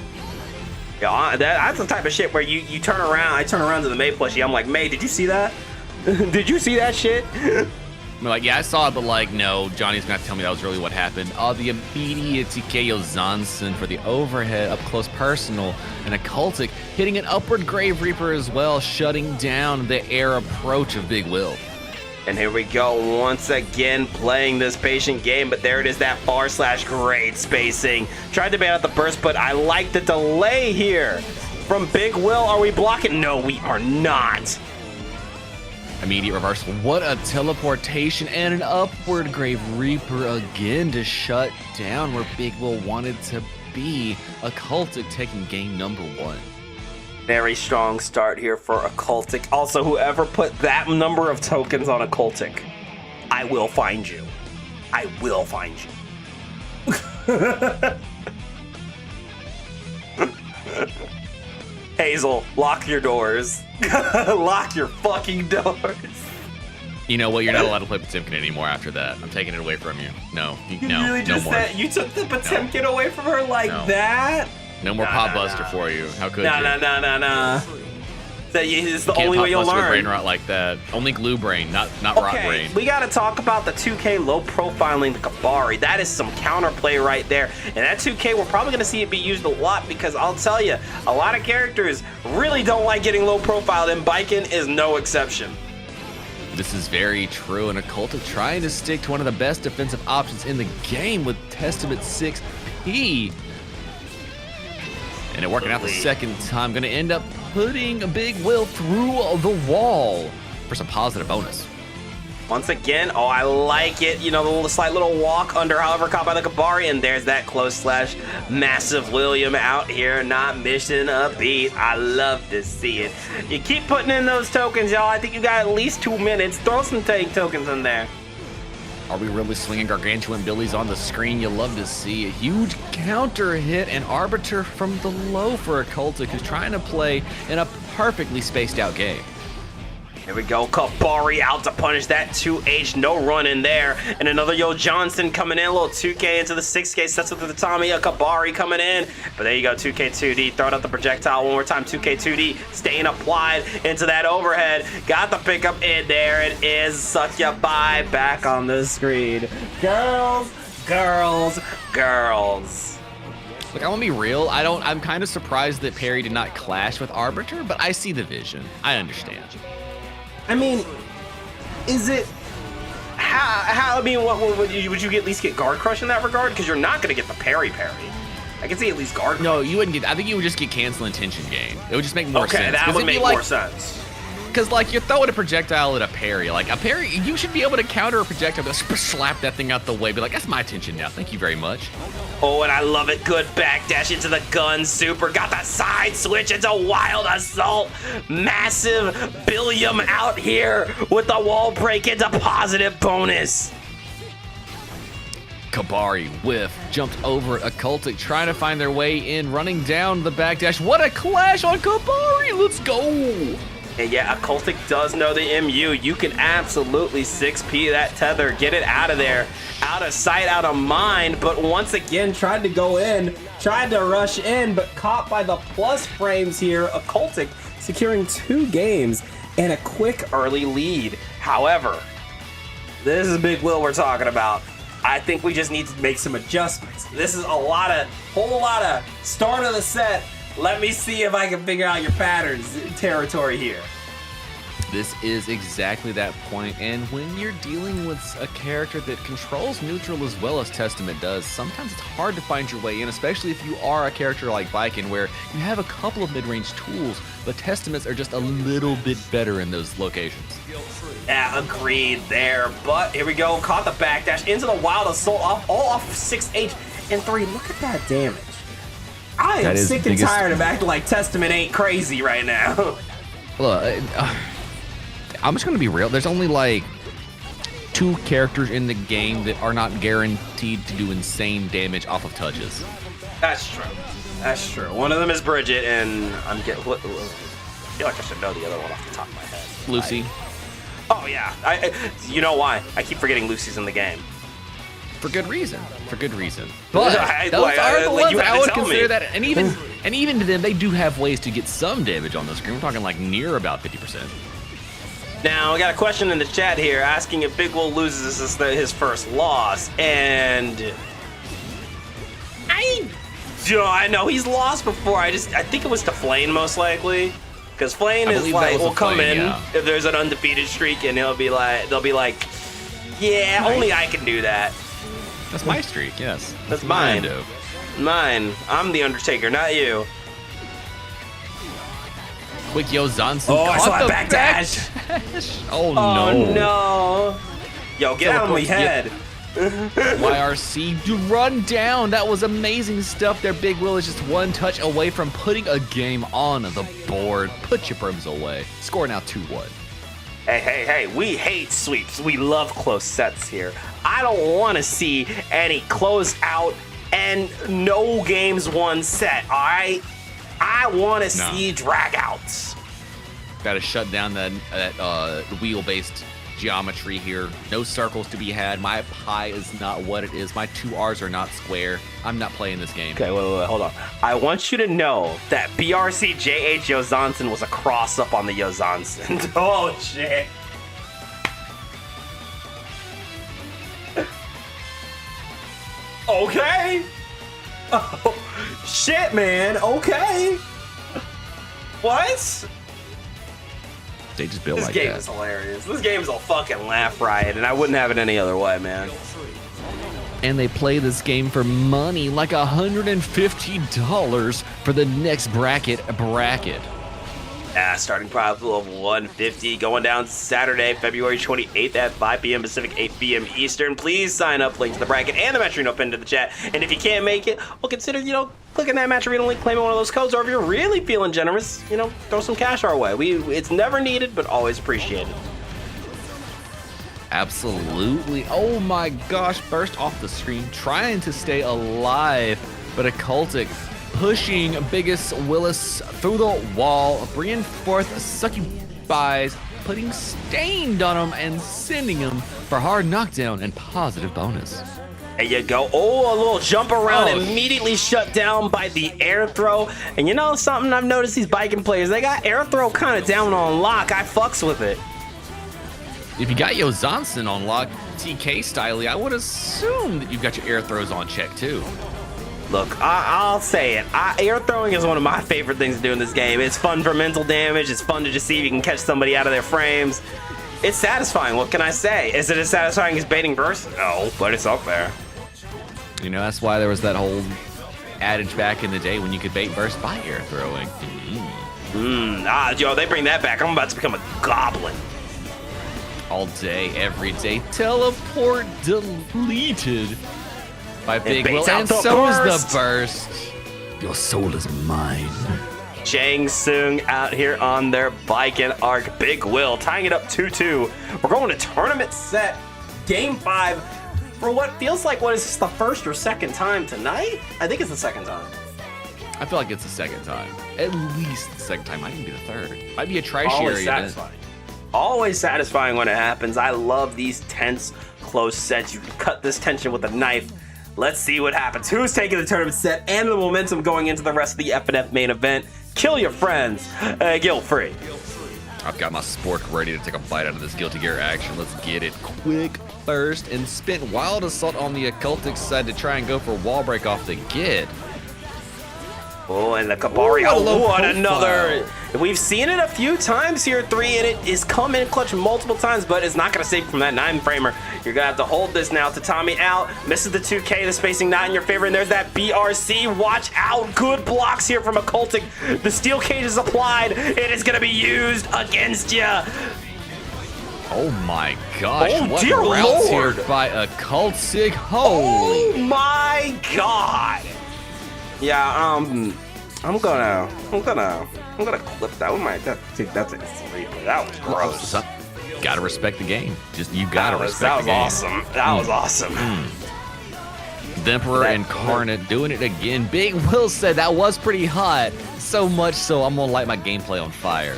Speaker 1: Yeah, that's the type of shit where you turn around. I turn around to the May plushie. I'm like, May, did you see that? Did you see that shit?
Speaker 2: I'm like, yeah, I saw it, but like, no, Johnny's gonna have to tell me that was really what happened. The immediate TKO Johnson for the overhead, up close personal, and Occultic hitting an upward Grave Reaper as well, shutting down the air approach of Big Will.
Speaker 1: And here we go, once again playing this patient game, but there it is, that /great spacing. Tried to bait out the burst, but I like the delay here from Big Will. Are we blocking? No, we are not.
Speaker 2: Immediate reversal. What a teleportation and an upward Grave Reaper again to shut down where Big Will wanted to be. Occultic taking game number 1.
Speaker 1: Very strong start here for Occultic. Also, whoever put that number of tokens on Occultic, I will find you. I will find you. Hazel, lock your doors. Lock your fucking doors.
Speaker 2: You know what? You're not allowed to play Potemkin anymore after that. I'm taking it away from you. No,
Speaker 1: You
Speaker 2: no,
Speaker 1: really
Speaker 2: no
Speaker 1: just
Speaker 2: more.
Speaker 1: said you took the Potemkin away from her like that?
Speaker 2: No more Pop Buster for you. How could you?
Speaker 1: No. It's the
Speaker 2: Can't
Speaker 1: only
Speaker 2: Pop
Speaker 1: way you'll
Speaker 2: Buster
Speaker 1: learn.
Speaker 2: brain rot like that. Only glue brain, not rot brain.
Speaker 1: We got to talk about the 2K low profiling the Kabari. That is some counterplay right there. And that 2K, we're probably going to see it be used a lot because I'll tell you, a lot of characters really don't like getting low profiled, and Biken is no exception.
Speaker 2: This is very true, and Occultic trying to stick to one of the best defensive options in the game with Testament 6P. And it working out the second time. Going to end up putting a Big Will through the wall for some positive bonus.
Speaker 1: Once again, oh, I like it. The slight little walk under, however, caught by the Kabari, and there's that close / massive William out here, not missing a beat. I love to see it. You keep putting in those tokens, y'all. I think you got at least 2 minutes. Throw some tank tokens in there.
Speaker 2: Are we really slinging Gargantuan Billies on the screen? You love to see a huge counter hit and Arbiter from the low for Occultic, who's trying to play in a perfectly spaced out game.
Speaker 1: Here we go, Kabari out to punish that 2H, no run in there. And another Yo Johnson coming in, a little 2K into the 6K, sets up to the Tommy, a Kabari coming in. But there you go, 2K2D, throwing out the projectile one more time, 2K2D, staying applied into that overhead. Got the pickup in there, it is Suck Ya Bye back on the screen. Girls, Girls, girls.
Speaker 2: Look, I want to be real. I'm kind of surprised that Perry did not clash with Arbiter, but I see the vision. I understand.
Speaker 1: I mean, is it... How I mean, what would you at least get guard crush in that regard? Because you're not going to get the parry. I can see at least guard crush.
Speaker 2: No, you wouldn't get. I think you would just get cancel intention gain. It would just make more sense.
Speaker 1: Okay, that would make more sense.
Speaker 2: Because like you're throwing a projectile at a parry. Like a parry, you should be able to counter a projectile. Just slap that thing out the way. Be like, that's my attention now. Thank you very much.
Speaker 1: Oh, and I love it. Good backdash into the gun. Super. Got the side switch. It's a wild assault. Massive Billiam out here with the wall break. It's a positive bonus.
Speaker 2: Kabari whiff, jumped over Occultic, trying to find their way in, running down the backdash. What a clash on Kabari! Let's go!
Speaker 1: And yeah, Occultic does know the MU. You can absolutely 6P that tether, get it out of there. Out of sight, out of mind, but once again, tried to go in, tried to rush in, but caught by the plus frames here. Occultic securing 2 games and a quick early lead. However, this is Big Will we're talking about. I think we just need to make some adjustments. This is whole lot of start of the set. Let me see if I can figure out your patterns territory here.
Speaker 2: This is exactly that point, and when you're dealing with a character that controls neutral as well as Testament does, sometimes it's hard to find your way in, especially if you are a character like Viking, where you have a couple of mid-range tools, but Testaments are just a little bit better in those locations.
Speaker 1: Yeah, agreed there, but here we go. Caught the backdash into the wild assault, all off 6H and 3. Look at that damage. I am sick and tired of acting like Testament ain't crazy right now.
Speaker 2: Look, I'm just gonna be real. There's only like 2 characters in the game that are not guaranteed to do insane damage off of touches.
Speaker 1: That's true. That's true. One of them is Bridget, and I feel like I should know the other one off the top of my head.
Speaker 2: Lucy.
Speaker 1: Oh yeah. You know why? I keep forgetting Lucy's in the game.
Speaker 2: For good reason. For good reason. But those are the
Speaker 1: you
Speaker 2: ones I would
Speaker 1: tell
Speaker 2: consider
Speaker 1: me.
Speaker 2: that, and even to them, they do have ways to get some damage on the screen. We're talking like near about 50%.
Speaker 1: Now, we got a question in the chat here asking if Big Will loses his first loss, and I know he's lost before. I think it was to Flame most likely, because Flame is like will come in if there's an undefeated streak, and they'll be like, yeah, only I can do that.
Speaker 2: That's my streak, yes.
Speaker 1: That's mine. Mine. I'm the Undertaker, not you.
Speaker 2: Quick Yo Zonson.
Speaker 1: Oh, I saw that backdash.
Speaker 2: Oh no.
Speaker 1: Yo, get out of my head.
Speaker 2: YRC, run down. That was amazing stuff there. Big Will is just one touch away from putting a game on the board. Put your brims away. Score now 2-1.
Speaker 1: Hey, we hate sweeps. We love close sets here. I don't want to see any close out and no games won set, all right? I want to see dragouts.
Speaker 2: Got to shut down that wheel-based geometry here. No circles to be had. My pie is not what it is. My 2 R's are not square. I'm not playing this game.
Speaker 1: Okay, wait, hold on. I want you to know that BRC JH Yozanson was a cross-up on the Yozanson. Oh, shit. Okay. Oh, shit, man. Okay. What?
Speaker 2: They just build
Speaker 1: this
Speaker 2: like
Speaker 1: game
Speaker 2: that.
Speaker 1: Is hilarious. This game is a fucking laugh riot, and I wouldn't have it any other way, man.
Speaker 2: And they play this game for money, like $150 for the next bracket.
Speaker 1: Starting prize pool of 150 going down Saturday, February 28th at 5 p.m. Pacific, 8 p.m. Eastern. Please sign up. Link to the bracket and the Metrino pinned to the chat. And if you can't make it, well, consider, clicking that Metrino link, claiming one of those codes. Or if you're really feeling generous, throw some cash our way. It's never needed, but always appreciated.
Speaker 2: Absolutely. Oh my gosh, burst off the screen, trying to stay alive, but Occultic pushing Biggest Willis through the wall, bringing forth Succubies, putting Stained on him and sending him for hard knockdown and positive bonus.
Speaker 1: There you go. Oh, a little jump around, immediately shut down by the air throw. And something I've noticed these Viking players, they got air throw kind of down on lock. I fucks with it.
Speaker 2: If you got Yo Zonson on lock, TK style, I would assume that you've got your air throws on check too.
Speaker 1: Look, I'll say it. Air throwing is one of my favorite things to do in this game. It's fun for mental damage. It's fun to just see if you can catch somebody out of their frames. It's satisfying. What can I say? Is it as satisfying as baiting burst? No, but it's up there.
Speaker 2: You know, that's why there was that whole adage back in the day when you could bait burst by air throwing.
Speaker 1: Yo, they bring that back. I'm about to become a goblin.
Speaker 2: All day, every day. Teleport deleted by Big Will, and so is the burst. Your soul is mine.
Speaker 1: Jang Sung out here on their bike and arc. Big Will tying it up 2-2. We're going to tournament set, game 5, for what feels like, what is this, the first or second time tonight? I think it's the second time.
Speaker 2: I feel like it's the second time. At least the second time. Might even be the third. Might be a tertiary
Speaker 1: Always
Speaker 2: event.
Speaker 1: satisfying. Always satisfying when it happens. I love these tense, close sets. You can cut this tension with a knife. Let's see what happens. Who's taking the tournament set and the momentum going into the rest of the FNF main event? Kill your friends. Guilt-free.
Speaker 2: I've got my spork ready to take a bite out of this Guilty Gear action. Let's get it. Quick burst and spent Wild Assault on the occultic side to try and go for wall break off the Gid.
Speaker 1: Oh, and the Kabari.
Speaker 2: Ooh, what a low
Speaker 1: what
Speaker 2: profile.
Speaker 1: another. We've seen it a few times here, 3, and it is come in clutch multiple times, but it's not going to save you from that 9-framer. You're going to have to hold this now. Tatami out. Misses the 2K. The spacing not in your favor, and there's that BRC. Watch out. Good blocks here from Occultic. The steel cage is applied. It is going to be used against you.
Speaker 2: Oh my gosh,
Speaker 1: Oh,
Speaker 2: what
Speaker 1: dear
Speaker 2: routes
Speaker 1: Lord.
Speaker 2: here by Occultic. Holy.
Speaker 1: Oh my god. Yeah, I'm gonna clip that. We might have to take that to replay. That was gross.
Speaker 2: Gotta respect the game. Just you gotta respect the game.
Speaker 1: That was awesome. That was awesome.
Speaker 2: The Emperor Incarnate doing it again. Big Will said that was pretty hot. So much so I'm gonna light my gameplay on fire.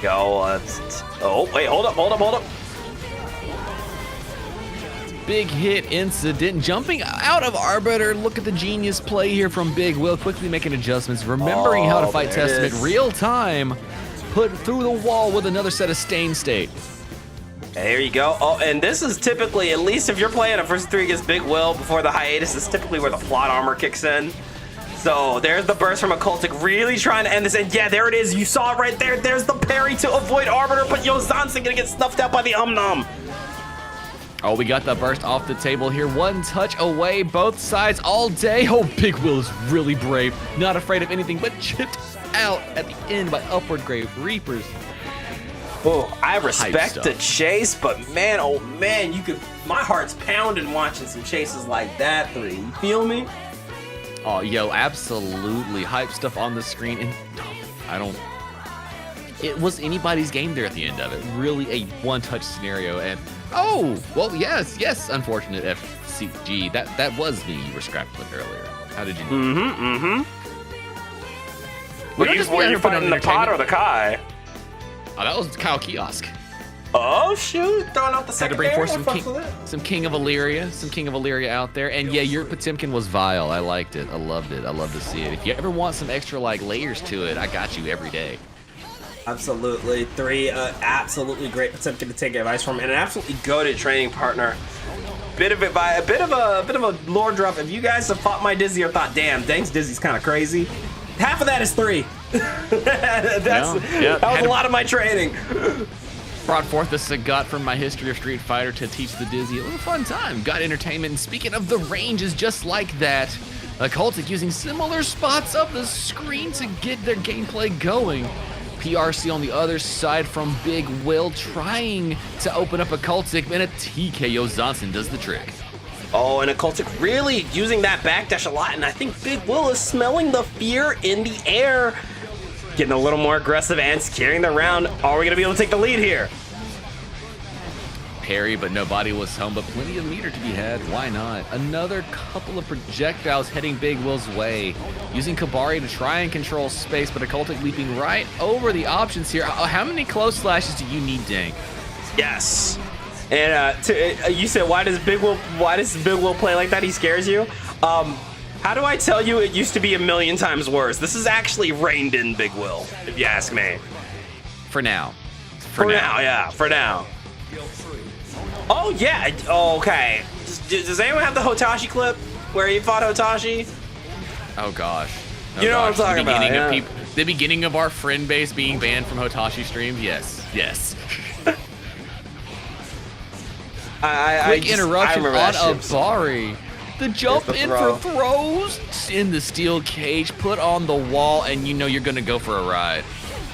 Speaker 1: Go. Oh wait, hold up.
Speaker 2: Big hit incident. Jumping out of Arbiter. Look at the genius play here from Big Will. Quickly making adjustments. Remembering how to fight
Speaker 1: there it
Speaker 2: Testament
Speaker 1: is.
Speaker 2: real time. Put through the wall with another set of stain state.
Speaker 1: There you go. Oh, and this is typically, at least if you're playing a first 3 against Big Will before the hiatus, is typically where the plot armor kicks in. So there's the burst from Occultic, really trying to end this. And yeah, there it is. You saw it right there. There's the parry to avoid Arbiter, but Yozansen gonna get snuffed out by the Nom.
Speaker 2: Oh, we got the burst off the table here. One touch away, both sides all day. Oh, Big Will is really brave. Not afraid of anything, but chipped out at the end by Upward Grave Reapers.
Speaker 1: Oh, I respect
Speaker 2: stuff.
Speaker 1: the chase, but man, oh man, my heart's pounding watching some chases like that 3. You feel me?
Speaker 2: Oh, yo, absolutely. Hype stuff on the screen. And it was anybody's game there at the end of it. Really a one-touch scenario. And, oh, well, yes, unfortunate FCG. That was me you were scrapped with earlier. How did you know?
Speaker 1: Were you fighting the pot or the Kai?
Speaker 2: Oh, that was Kyle Kiosk.
Speaker 1: Oh shoot, throwing out the
Speaker 2: Had to
Speaker 1: second
Speaker 2: bring forth some King of Illyria out there. And yeah, your Potemkin was vile. I liked it. I loved it. I love to see it. If you ever want some extra like layers to it, I got you every day.
Speaker 1: Absolutely, 3 absolutely great Potemkin to take advice from, and an absolutely goated training partner. A bit of a lore drop. If you guys have fought my Dizzy or thought, damn, Dank's Dizzy's kind of crazy, half of that is 3. That was a lot of my training.
Speaker 2: Brought forth the Sagat from my history of Street Fighter to teach the Dizzy. It was a fun time. Got entertainment. And speaking of the ranges, just like that, Occultic using similar spots of the screen to get their gameplay going. PRC on the other side from Big Will trying to open up Occultic, and a TKO Johnson does the trick.
Speaker 1: Oh, and Occultic really using that backdash a lot, and I think Big Will is smelling the fear in the air. Getting a little more aggressive and securing the round. Are we going to be able to take the lead here?
Speaker 2: Parry, but nobody was home, but plenty of meter to be had. Why not? Another couple of projectiles heading Big Will's way. Using Kabari to try and control space, but Occultic leaping right over the options here. How many close slashes do you need, Dank?
Speaker 1: Yes. And you said, why does Big Will play like that? He scares you? How do I tell you it used to be a million times worse? This is actually reined in Big Will, if you ask me.
Speaker 2: For now.
Speaker 1: For now, yeah, for now. Oh, yeah. Oh, okay. Does anyone have the Hotashi clip where he fought Hotashi?
Speaker 2: Oh gosh. Oh,
Speaker 1: You know what I'm
Speaker 2: gosh.
Speaker 1: talking about, yeah.
Speaker 2: The beginning of our friend base being banned from Hotashi streams. Yes. Quick interruption
Speaker 1: remember
Speaker 2: on
Speaker 1: that shit.
Speaker 2: Abari. The jump
Speaker 1: the
Speaker 2: in
Speaker 1: throw.
Speaker 2: for throws in the steel cage, put on the wall, and you know you're gonna go for a ride.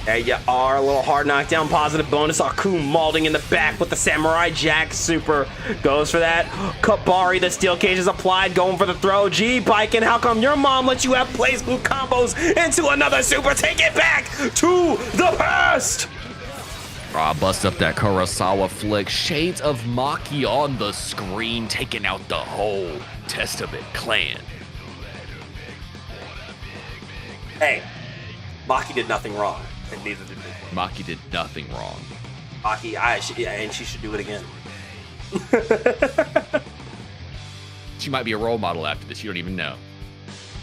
Speaker 1: There you are, a little hard knockdown, positive bonus. Akun mauling in the back with the Samurai Jack super. Goes for that. Kabari, the steel cage is applied, going for the throw. G, Biken, how come your mom lets you have play school combos into another super? Take it back to the past!
Speaker 2: Bust up that Kurosawa flick. Shades of Maki on the screen, taking out the whole Testament clan.
Speaker 1: Hey, Maki did nothing wrong, and neither did we.
Speaker 2: Maki did nothing wrong.
Speaker 1: Maki, and she should do it again.
Speaker 2: She might be a role model after this, you don't even know.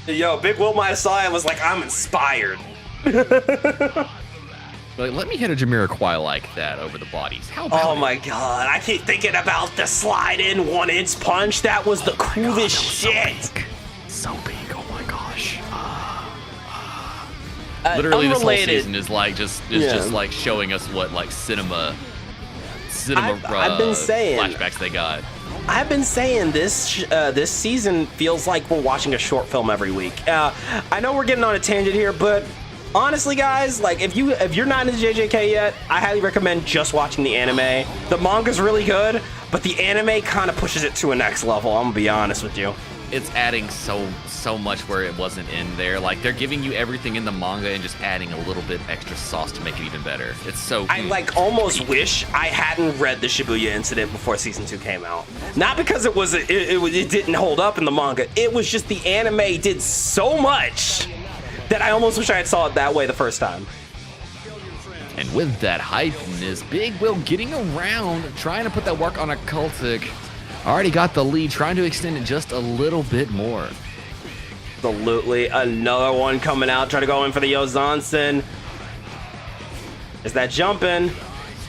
Speaker 1: Yo, Big Will Messiah was like, I'm inspired.
Speaker 2: Like, let me hit a Jamiroquai like that over the bodies. How about
Speaker 1: Oh
Speaker 2: it?
Speaker 1: my god, I keep thinking about the slide in 1-inch punch. That was the coolest shit.
Speaker 2: So big, oh my gosh. Literally this whole
Speaker 1: unrelated.
Speaker 2: season is like just like showing us what like cinema
Speaker 1: I've been saying-
Speaker 2: flashbacks they got.
Speaker 1: I've been saying this this season feels like we're watching a short film every week. I know we're getting on a tangent here, but honestly, guys, like if you're not into JJK yet, I highly recommend just watching the anime. The manga's really good, but the anime kind of pushes it to a next level. I'm gonna be honest with you.
Speaker 2: It's adding so much where it wasn't in there. Like they're giving you everything in the manga and just adding a little bit extra sauce to make it even better. It's so
Speaker 1: I like almost wish I hadn't read the Shibuya incident before season 2 came out. Not because it didn't hold up in the manga. It was just the anime did so much that I almost wish I had saw it that way the first time.
Speaker 2: And with that hypeness, Big Will getting around, trying to put that work on a Cultic. Already got the lead, trying to extend it just a little bit more.
Speaker 1: Absolutely. Another one coming out, trying to go in for the Yozansen. Is that jumping?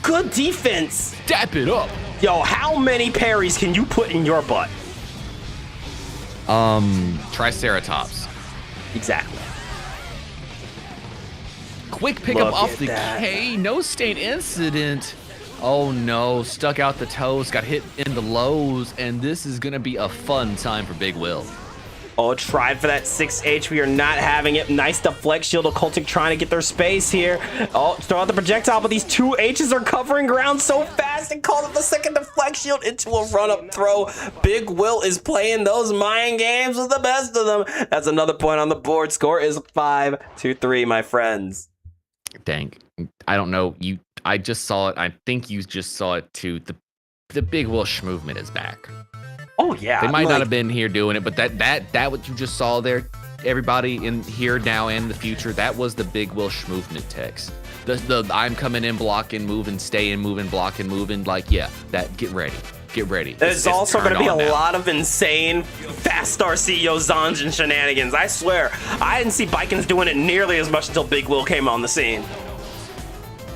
Speaker 1: Good defense.
Speaker 2: Dap it up.
Speaker 1: Yo, how many parries can you put in your butt?
Speaker 2: Triceratops.
Speaker 1: Exactly.
Speaker 2: Quick pickup
Speaker 1: Look
Speaker 2: off
Speaker 1: at
Speaker 2: the
Speaker 1: that.
Speaker 2: K. No stain incident. Oh no, stuck out the toes, got hit in the lows, and this is gonna be a fun time for Big Will.
Speaker 1: Oh, tried for that 6H. We are not having it. Nice deflect shield. Occultic trying to get their space here. Oh, throw out the projectile, but these 2 H's are covering ground so fast and called it the second deflect shield into a run-up throw. Big Will is playing those mind games with the best of them. That's another point on the board. Score is 5-3, my friends.
Speaker 2: Dang, I don't know. I just saw it. I think you just saw it too. The Big Will movement is back.
Speaker 1: Oh, yeah.
Speaker 2: They might not have been here doing it, but that what you just saw there, everybody in here now and the future, that was the Big Will movement text. The I'm coming in, blocking, moving, staying, moving, blocking, moving. Like, yeah, that get ready. Get ready.
Speaker 1: There's also going to be a
Speaker 2: now.
Speaker 1: lot of insane fast RC Yozanjin shenanigans. I swear, I didn't see Bikens doing it nearly as much until Big Will came on the scene.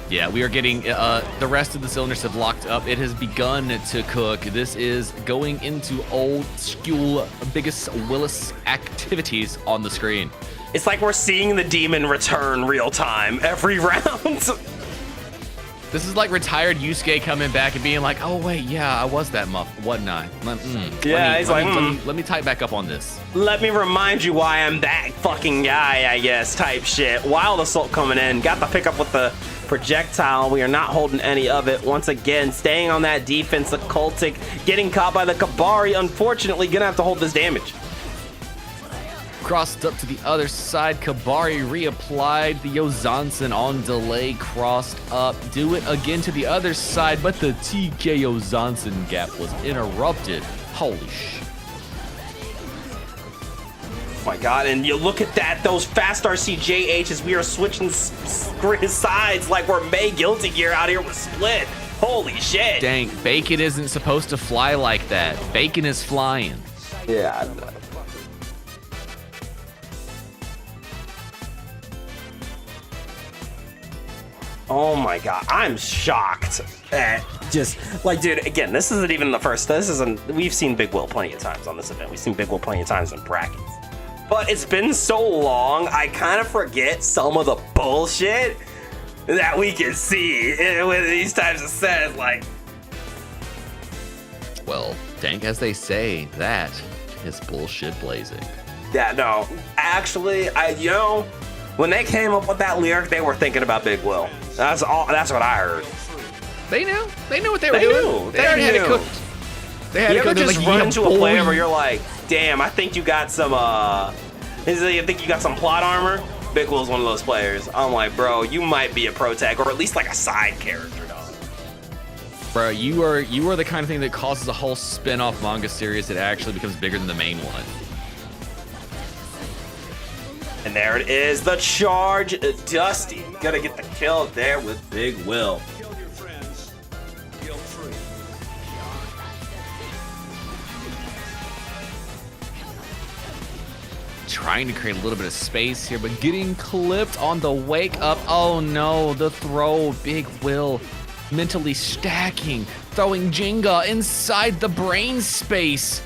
Speaker 2: Yeah, we are getting the rest of the cylinders have locked up. It has begun to cook. This is going into old school biggest Willis activities on the screen.
Speaker 1: It's like we're seeing the demon return real time every round.
Speaker 2: This is like retired Yusuke coming back and being like, "Oh wait, yeah, I was that muff, wasn't I?" Let me type back up on this.
Speaker 1: Let me remind you why I'm that fucking guy, I guess, type shit. Wild Assault coming in. Got the pickup with the projectile. We are not holding any of it. Once again, staying on that defense. The Cultic getting caught by the Kabari. Unfortunately, gonna have to hold this damage.
Speaker 2: Crossed up to the other side. Kabari reapplied. The Yozansen on delay. Crossed up. Do it again to the other side, but the TK Yozansen gap was interrupted. Holy shit.
Speaker 1: Oh my god, and you look at that, those fast RCJHs, we are switching sides like we're May Guilty Gear out here with Split. Holy shit.
Speaker 2: Dang, Bacon isn't supposed to fly like that. Bacon is flying.
Speaker 1: Yeah. Oh my god, I'm shocked at just like, dude, again, this isn't even the first. We've seen Big Will plenty of times on this event. We've seen Big Will plenty of times in brackets. But it's been so long, I kind of forget some of the bullshit that we can see with these types of sets. Like,
Speaker 2: Well, Dank, as they say, that is bullshit blazing.
Speaker 1: yeah, no, actually, when they came up with that lyric, they were thinking about Big Will. That's what I heard.
Speaker 2: They knew. They knew what they were
Speaker 1: They
Speaker 2: doing.
Speaker 1: knew.
Speaker 2: They already had it
Speaker 1: knew.
Speaker 2: cooked. They had
Speaker 1: You
Speaker 2: it
Speaker 1: ever
Speaker 2: cooked. They're
Speaker 1: just
Speaker 2: like,
Speaker 1: run
Speaker 2: yeah,
Speaker 1: into a player
Speaker 2: boy.
Speaker 1: where you're like, damn, I think you got some plot armor? Big Will's one of those players. I'm like, bro, you might be a pro tag or at least like a side character, dog.
Speaker 2: Bro, you are the kind of thing that causes a whole spin-off manga series that actually becomes bigger than the main one.
Speaker 1: And there it is, the charge. Dusty gonna get the kill there with Big Will.
Speaker 2: Trying to create a little bit of space here, but getting clipped on the wake up. Oh no, the throw. Big Will mentally stacking, throwing Jenga inside the brain space.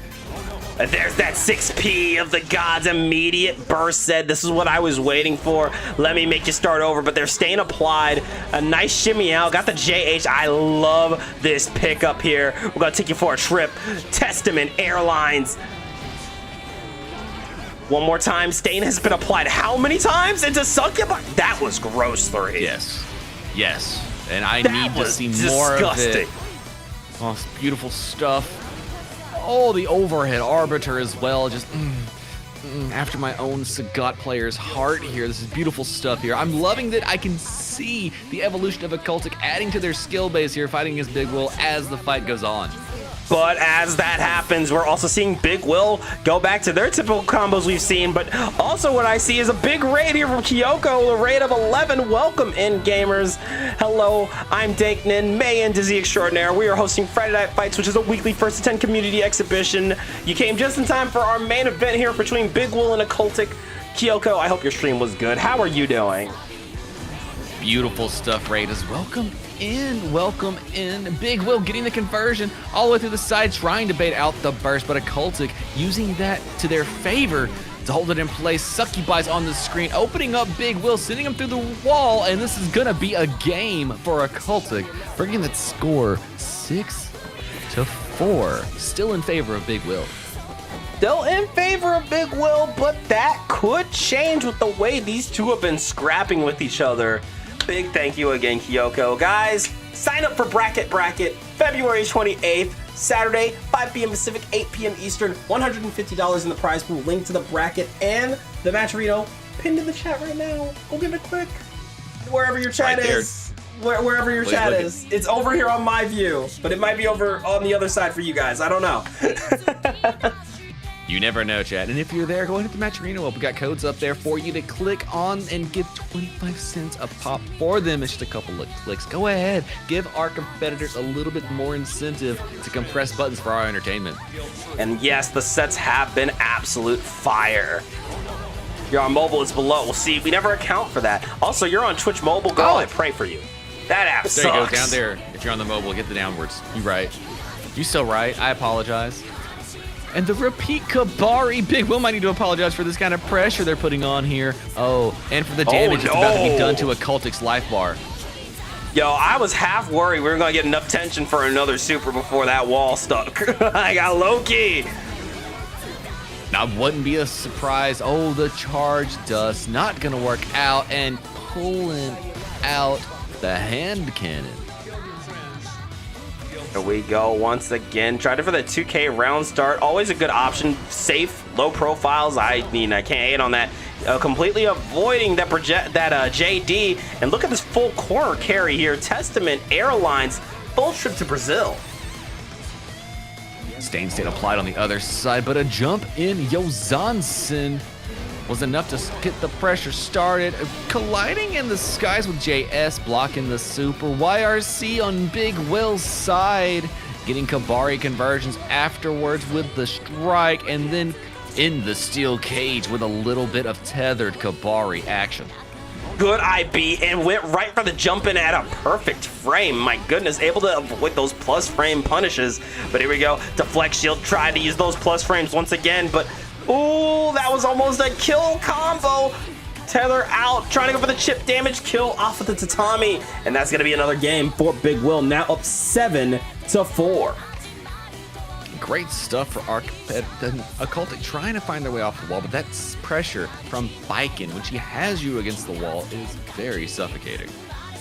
Speaker 1: And there's that 6P of the gods immediate burst said, this is what I was waiting for. Let me make you start over, but they're staying applied. A nice shimmy out, got the JH. I love this pickup here. We're gonna take you for a trip. Testament Airlines. One more time, Stain has been applied how many times into Succubus? That was gross 3.
Speaker 2: Yes. Yes. And I
Speaker 1: That
Speaker 2: need to
Speaker 1: was
Speaker 2: see more of
Speaker 1: disgusting.
Speaker 2: it. Oh, it's beautiful stuff. Oh, the overhead arbiter as well. Just after my own Sagat player's heart here. This is beautiful stuff here. I'm loving that I can see the evolution of Occultic adding to their skill base here, fighting against Big Will as the fight goes on.
Speaker 1: But as that happens, we're also seeing Big Will go back to their typical combos we've seen. But also what I see is a big raid here from Kyoko, a raid of 11. Welcome in, gamers. Hello, I'm Danknin, May and Dizzy Extraordinaire. We are hosting Friday Night Fights, which is a weekly First to 10 community exhibition. You came just in time for our main event here between Big Will and Occultic. Kyoko, I hope your stream was good. How are you doing?
Speaker 2: Beautiful stuff, Raiders. Welcome in. Big Will getting the conversion all the way through the side, trying to bait out the burst, but Occultic using that to their favor to hold it in place. Succubus on the screen, opening up Big Will, sending him through the wall, and this is gonna be a game for Occultic, bringing that score 6-4. Still in favor of Big Will.
Speaker 1: Still in favor of Big Will, but that could change with the way these two have been scrapping with each other. Big thank you again, Kyoko. Guys, sign up for Bracket February 28th, Saturday, 5 p.m. Pacific, 8 p.m. Eastern, $150 in the prize pool. Link to the bracket and the Matcherino pinned in the chat right now. Go give it a click. Wherever your chat
Speaker 2: Right there.
Speaker 1: is. Wherever your chat
Speaker 2: look
Speaker 1: is. It's over here on my view, but it might be over on the other side for you guys. I don't know.
Speaker 2: You never know, chat. And if you're there, go ahead and hit the Matcherino up. We got codes up there for you to click on and give 25 cents a pop for them. It's just a couple of clicks. Go ahead. Give our competitors a little bit more incentive to compress buttons for our entertainment.
Speaker 1: And yes, the sets have been absolute fire. You're on mobile, it's below. We'll see. We never account for that. Also, you're on Twitch mobile. Go on and pray for you. That app
Speaker 2: There
Speaker 1: sucks.
Speaker 2: you go, down there. If you're on the mobile, get the downwards. You right. You still right. I apologize. And the repeat Kabari. Big Will might need to apologize for this kind of pressure they're putting on here. Oh, and for the damage that's about to be done to Occultic's life bar.
Speaker 1: Yo, I was half worried we were going to get enough tension for another super before that wall stuck. I got low-key.
Speaker 2: Now, wouldn't be a surprise. Oh, the charge dust not going to work out, and pulling out the hand cannon.
Speaker 1: Here we go once again. Tried it for the 2K round start. Always a good option. Safe, low profiles. I mean, I can't hate on that. Completely avoiding that JD. And look at this full corner carry here. Testament Airlines, full trip to Brazil.
Speaker 2: Stain stayed applied on the other side, but a jump in Yozansen was enough to get the pressure started. Colliding in the skies with JS, blocking the super. YRC on Big Will's side, getting Kabari conversions afterwards with the strike, and then in the steel cage with a little bit of tethered Kabari action.
Speaker 1: good IB and went right for the jump in at a perfect frame. My goodness, able to avoid those plus frame punishes. But here we go. Deflect shield tried to use those plus frames once again, but ooh, that was almost a kill combo. Tether out, trying to go for the chip damage kill off of the tatami. And that's going to be another game for Big Will, now up 7-4.
Speaker 2: Great stuff for Occultic trying to find their way off the wall, but that's pressure from Biken when she has you against the wall is very suffocating.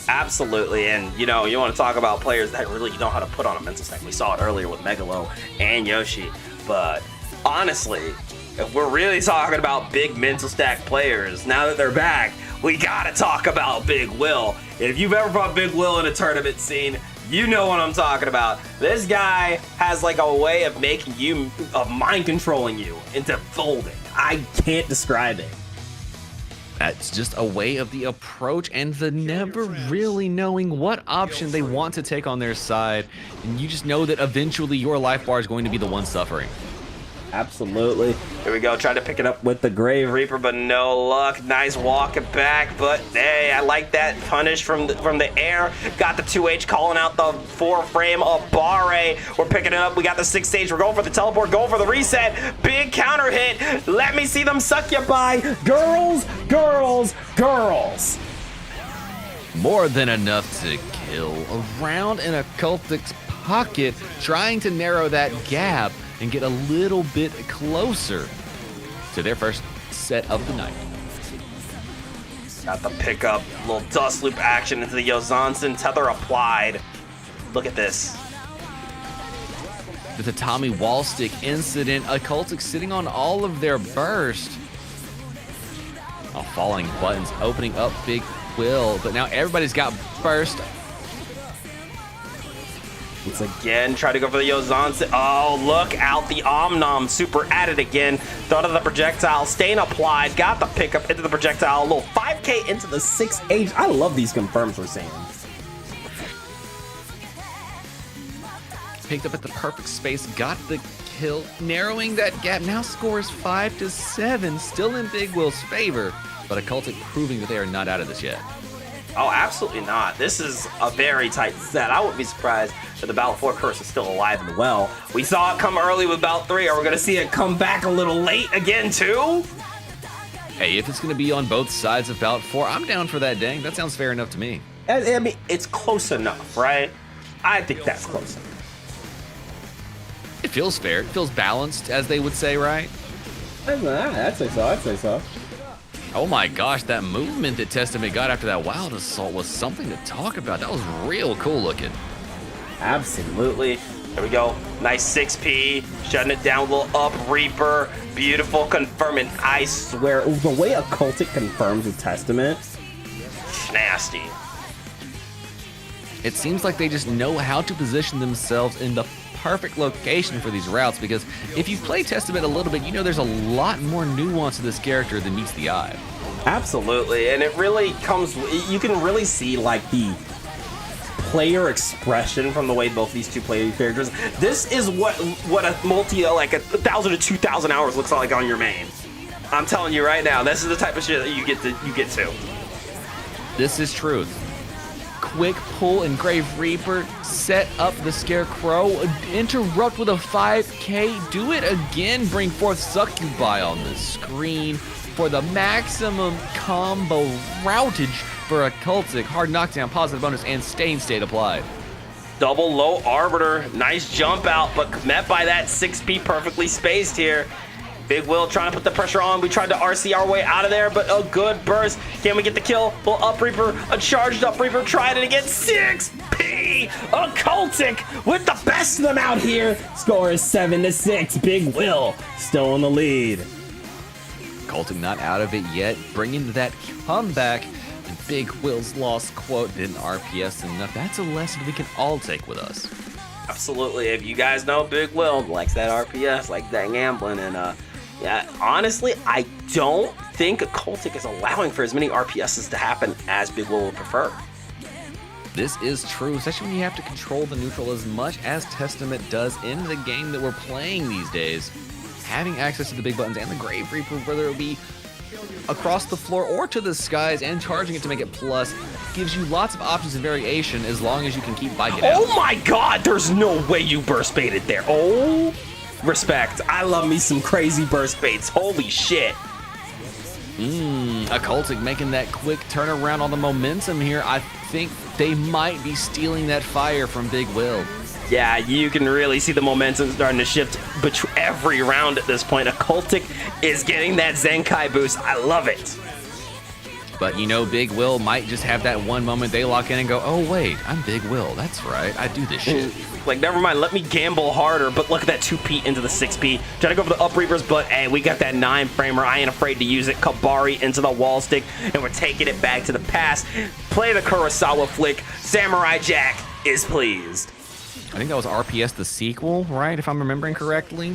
Speaker 1: Absolutely, and you know, you want to talk about players that really know how to put on a mental stack. We saw it earlier with Megalo and Yoshi, but honestly, if we're really talking about big mental stack players, now that they're back, we gotta talk about Big Will. If you've ever fought Big Will in a tournament scene, you know what I'm talking about. This guy has like a way of making you, of mind controlling you into folding. I can't describe it.
Speaker 2: That's just a way of the approach and the never really knowing what option they want to take on their side. And you just know that eventually your life bar is going to be the one suffering.
Speaker 1: Absolutely. Here we go, trying to pick it up with the Grave Reaper, but no luck. Nice walking back, but hey, I like that punish from the air. Got the 2H calling out the 4 frame of Barre. We're picking it up. We got the 6 stage. We're going for the teleport, going for the reset. Big counter hit. Let me see them suck you by. Girls, girls, girls.
Speaker 2: More than enough to kill. Around in Occultic's pocket, trying to narrow that gap and get a little bit closer to their first set of the night.
Speaker 1: Got the pickup, little dust loop action into the Yozansen, tether applied. Look at this.
Speaker 2: The tatami wall stick incident, Occultic sitting on all of their burst. Oh, falling buttons, opening up Big Will, but now everybody's got burst.
Speaker 1: Once again, try to go for the Yozansen. Oh, look out, the Omnom super at it again. Thought of the projectile, staying applied, got the pickup into the projectile, a little 5K into the 6H. I love these confirms we're seeing.
Speaker 2: Picked up at the perfect space, got the kill, narrowing that gap. Now scores 5-7, still in Big Will's favor, but Occultic proving that they are not out of this yet.
Speaker 1: Oh, absolutely not. This is a very tight set. I wouldn't be surprised if the Battle 4 curse is still alive and well. We saw it come early with Battle 3. Are we going to see it come back a little late again, too?
Speaker 2: Hey, if it's going to be on both sides of Bout 4, I'm down for that, dang. That sounds fair enough to me.
Speaker 1: I mean, it's close enough, right? I think that's close enough.
Speaker 2: It feels fair. It feels balanced, as they would say, right?
Speaker 1: I'd say so. I'd say so.
Speaker 2: Oh my gosh, that movement that Testament got after that wild assault was something to talk about. That was real cool looking.
Speaker 1: Absolutely. There we go. Nice 6P. Shutting it down. Little up Reaper. Beautiful confirming. I swear, the way Occultic confirms with Testament, nasty.
Speaker 2: It seems like they just know how to position themselves in the perfect location for these routes, because if you've played Testament a little bit, you know there's a lot more nuance to this character than meets the eye. Absolutely, and it really comes, you can really see like the player expression from the way both these two play characters. This is what a multi, like 1,000 to 2,000 hours looks like on your main. I'm telling you right now, this is the type of shit that you get to. This is truth. Quick pull and Grave Reaper, set up the Scarecrow, interrupt with a 5K, do it again, bring forth Succubi on the screen for the maximum combo routage for Occultic. Hard knockdown, positive bonus, and staying state applied. Double low Arbiter, nice jump out, but met by that 6P perfectly spaced here. Big Will trying to put the pressure on. We tried to RC our way out of there, but a good burst. Can we get the kill? Little up Reaper, a charged up Reaper, tried it again. 6P! Occultic with the best of them out here. Score is 7-6. Big Will still in the lead. Occultic not out of it yet, bringing that comeback. And Big Will's lost quote didn't RPS enough. That's a lesson we can all take with us. Absolutely. If you guys know Big Will likes that RPS, like that gambling, and yeah, honestly, I don't think Occultic is allowing for as many RPSs to happen as Big Will would prefer. This is true, especially when you have to control the neutral as much as Testament does in the game that we're playing these days. Having access to the big buttons and the Grave Reaper, whether it be across the floor or to the skies and charging it to make it plus gives you lots of options and variation as long as you can keep biking out.
Speaker 1: Oh my god, there's no way you burst baited there. Oh, respect. I love me some crazy burst baits. Holy shit.
Speaker 2: Occultic making that quick turnaround on the momentum here. I think they might be stealing that fire from Big Will.
Speaker 1: Yeah, you can really see the momentum starting to shift every round at this point. Occultic is getting that Zenkai boost. I love it.
Speaker 2: But you know, Big Will might just have that one moment they lock in and go, oh wait, I'm Big Will. That's right, I do this shit.
Speaker 1: Like, never mind, let me gamble harder. But look at that 2P into the 6P. Try to go for the up reapers, but hey, we got that 9-framer. I ain't afraid to use it. Kabari into the wall stick, and we're taking it back to the past. Play the Kurosawa flick. Samurai Jack is pleased.
Speaker 2: I think that was RPS the sequel, right? If I'm remembering correctly.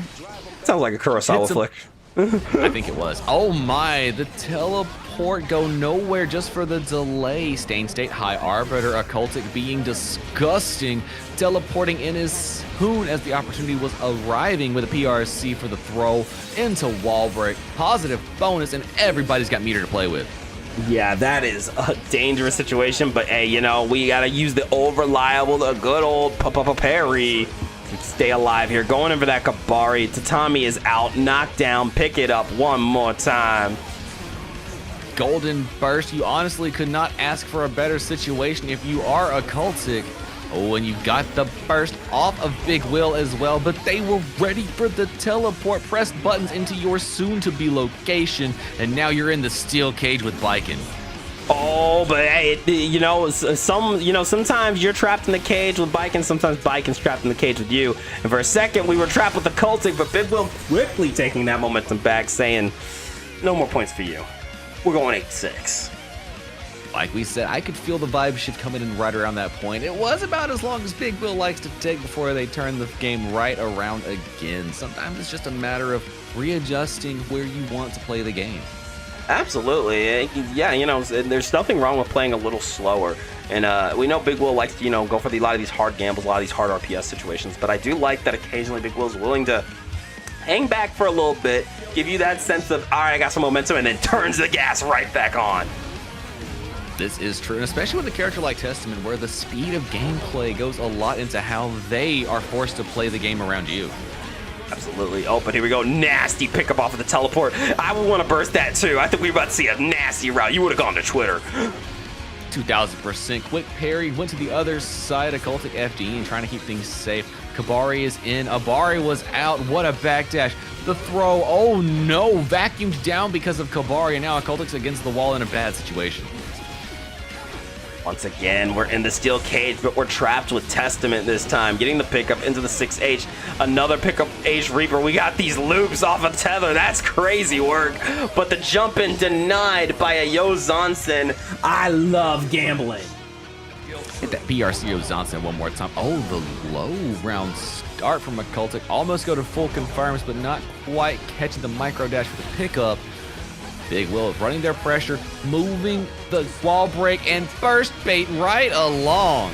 Speaker 1: Sounds like a Kurosawa flick.
Speaker 2: I think it was. Oh my, the teleport go nowhere just for the delay. Stain State High Arbiter, Occultic being disgusting. Teleporting in as soon as the opportunity was arriving with a PRC for the throw into wall break. Positive bonus, and everybody's got meter to play with.
Speaker 1: Yeah, that is a dangerous situation, but hey, you know, we gotta use the reliable, the good old parry to stay alive here. Going in for that Kabari. Tatami is out, knocked down, pick it up one more time.
Speaker 2: Golden Burst, you honestly could not ask for a better situation if you are Occultic. Oh, and you got the burst off of Big Will as well, but they were ready for the teleport. Pressed buttons into your soon-to-be location, and now you're in the steel cage with Biken.
Speaker 1: Oh, but hey, you know, sometimes you're trapped in the cage with Biken, sometimes Biken's trapped in the cage with you. And for a second, we were trapped with the Occultic, but Big Will quickly taking that momentum back, saying, no more points for you. We're going 8-6.
Speaker 2: Like we said, I could feel the vibe shift coming in right around that point. It was about as long as Big Will likes to take before they turn the game right around again. Sometimes it's just a matter of readjusting where you want to play the game.
Speaker 1: Absolutely. Yeah, you know, there's nothing wrong with playing a little slower. And we know Big Will likes to, you know, go for a lot of these hard gambles, a lot of these hard RPS situations. But I do like that occasionally Big Will's willing to hang back for a little bit, give you that sense of, all right, I got some momentum, and then turns the gas right back on.
Speaker 2: This is true, and especially with a character like Testament, where the speed of gameplay goes a lot into how they are forced to play the game around you.
Speaker 1: Absolutely. Oh, but here we go. Nasty pickup off of the teleport. I would want to burst that too. I think we were about to see a nasty route. You would have gone to Twitter.
Speaker 2: 2000% quick parry, went to the other side. Occultic FD and trying to keep things safe. Kabari is in. Abari was out. What a backdash. The throw. Oh no. Vacuumed down because of Kabari, and now Occultic's against the wall in a bad situation.
Speaker 1: Once again, we're in the steel cage, but we're trapped with Testament this time. Getting the pickup into the 6H. Another pickup H Reaper. We got these loops off of Tether. That's crazy work. But the jump in denied by a Yo Zonsen. I love gambling.
Speaker 2: Hit that PRC Yo Zonsen one more time. Oh, the low round start from Occultic. Almost go to full confirms, but not quite catching the micro dash with the pickup. Big Will is running their pressure, moving the wall break, and burst bait right along.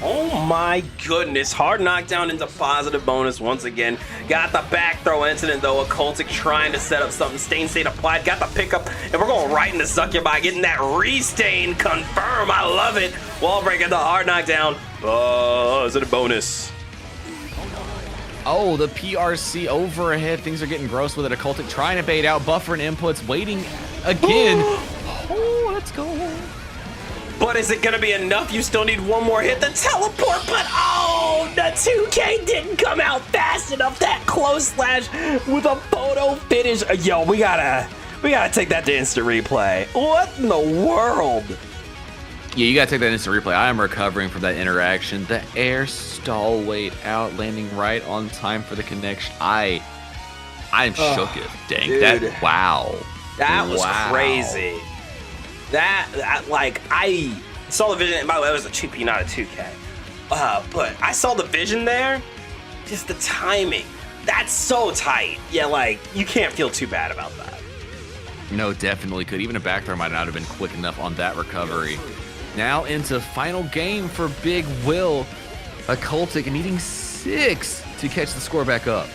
Speaker 1: Oh my goodness. Hard knockdown into positive bonus once again. Got the back throw incident though. Occultic trying to set up something. Stain State applied. Got the pickup. And we're going right into Succubi. Getting that restain confirm. I love it. Wall break at the hard knockdown. Is it a bonus?
Speaker 2: Oh, the PRC overhead. Things are getting gross with it. Occultic trying to bait out. Buffering inputs. Waiting again. Oh, let's go.
Speaker 1: But is it going to be enough? You still need one more hit. The teleport, but oh, the 2K didn't come out fast enough. That close slash with a photo finish. Yo, we gotta take that to instant replay. What in the world?
Speaker 2: Yeah, you gotta take that instant replay. I am recovering from that interaction. The air stall weight out, landing right on time for the connection. I'm shook it. Dang,
Speaker 1: dude.
Speaker 2: Wow.
Speaker 1: That was crazy. That, like, I saw the vision. By the way, it was a 2P, not a 2K. But I saw the vision there. Just the timing. That's so tight. Yeah, like, you can't feel too bad about that.
Speaker 2: No, definitely could. Even a back throw might not have been quick enough on that recovery. Now into final game for Big Will. Occultic needing 6 to catch the score back up.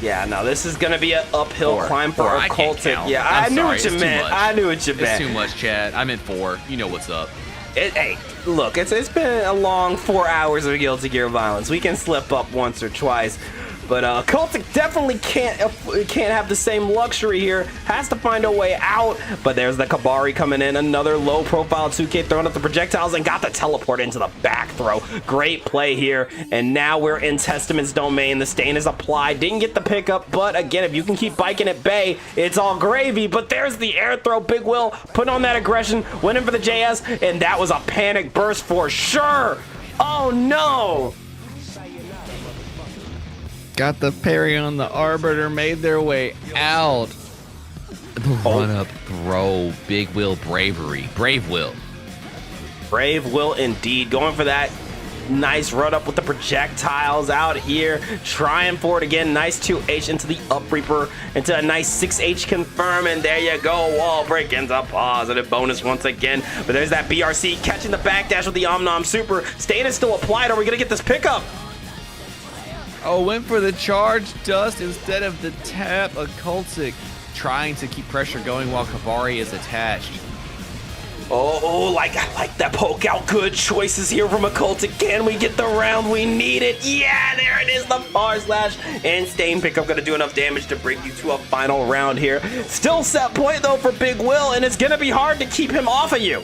Speaker 1: Yeah, no, this is gonna be an uphill climb for
Speaker 2: I can't
Speaker 1: Occultic.
Speaker 2: count.
Speaker 1: Yeah,
Speaker 2: I'm
Speaker 1: I knew
Speaker 2: sorry,
Speaker 1: what you
Speaker 2: it's too
Speaker 1: meant.
Speaker 2: much.
Speaker 1: I knew what you
Speaker 2: It's
Speaker 1: meant.
Speaker 2: too much, Chad. I meant 4. You know what's up.
Speaker 1: Hey, look, it's been a long 4 hours of Guilty Gear violence. We can slip up once or twice. But Cultic definitely can't have the same luxury here. Has to find a way out. But there's the Kabari coming in. Another low-profile 2K throwing up the projectiles and got the teleport into the back throw. Great play here. And now we're in Testament's domain. The stain is applied. Didn't get the pickup. But again, if you can keep biking at bay, it's all gravy. But there's the air throw. Big Will put on that aggression. Went in for the JS. And that was a panic burst for sure. Oh, no.
Speaker 2: Got the parry on the Arbiter, made their way out. The run-up throw, Big Will bravery. Brave Will.
Speaker 1: Brave Will indeed. Going for that nice run-up with the projectiles out here. Trying for it again. Nice 2H into the Up Reaper. Into a nice 6H confirm. And there you go. Wall break ends up positive bonus once again. But there's that BRC catching the backdash with the Omnom Super. Stain is still applied. Are we going to get this pickup?
Speaker 2: Oh, went for the charge dust instead of the tap. Occultic trying to keep pressure going while Kabari is attached.
Speaker 1: Oh, I like that poke out. Good choices here from Occultic. Can we get the round? We need it. Yeah, there it is. The bar slash and Stain pickup going to do enough damage to bring you to a final round here. Still set point though for Big Will, and it's going to be hard to keep him off of you.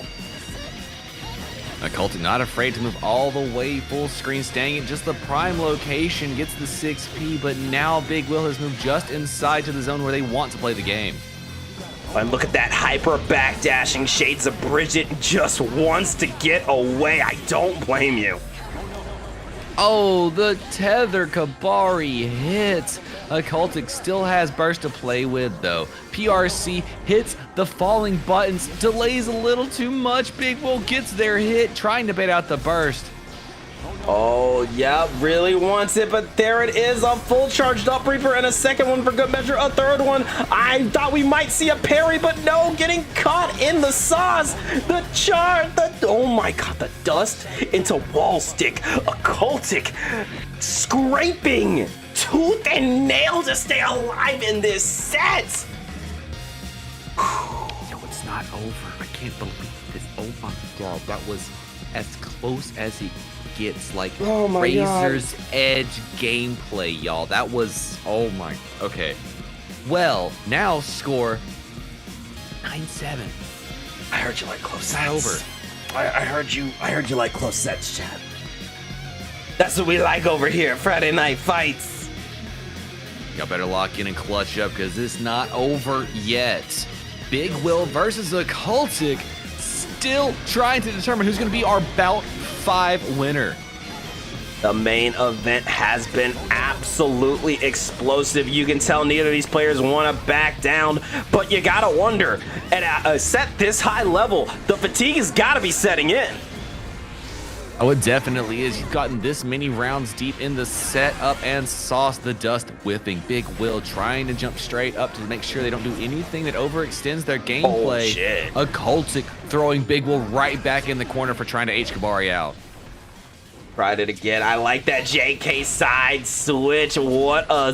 Speaker 2: Occultic not afraid to move all the way full screen, staying at just the prime location, gets the 6P, but now Big Will has moved just inside to the zone where they want to play the game.
Speaker 1: And look at that hyper backdashing. Shades of Bridget just wants to get away. I don't blame you.
Speaker 2: Oh, the tether Kabari hits. Occultic still has burst to play with though. PRC hits the falling buttons, delays a little too much. Big Will gets their hit, trying to bait out the burst.
Speaker 1: Oh, yeah, really wants it, but there it is. A full charged Up Reaper and a second one for good measure. A third one. I thought we might see a parry, but no, getting caught in the sauce. Oh my god, the dust into wall stick. Occultic scraping tooth and nail to stay alive in this set.
Speaker 2: Yo, it's not over. I can't believe this. Oh my god, that was as close as it gets. Like,
Speaker 1: Oh my
Speaker 2: Razor's Edge gameplay, y'all. That was, oh my, okay. Well, now score 9-7.
Speaker 1: I heard you like close
Speaker 2: It's not over.
Speaker 1: I heard you like close sets, Chad. That's what we like over here, Friday Night Fights.
Speaker 2: Y'all better lock in and clutch up because it's not over yet. Big Will versus Occultic, still trying to determine who's going to be our Bout 5 winner.
Speaker 1: The main event has been absolutely explosive. You can tell neither of these players want to back down, but you gotta wonder, at a set this high level, the fatigue has got to be setting in.
Speaker 2: Oh, it definitely is. You've gotten this many rounds deep in the setup and sauce, the dust whipping. Big Will trying to jump straight up to make sure they don't do anything that overextends their gameplay.
Speaker 1: Oh, shit.
Speaker 2: Occultic throwing Big Will right back in the corner for trying to H Kabari out.
Speaker 1: Tried it again. I like that JK side switch. What a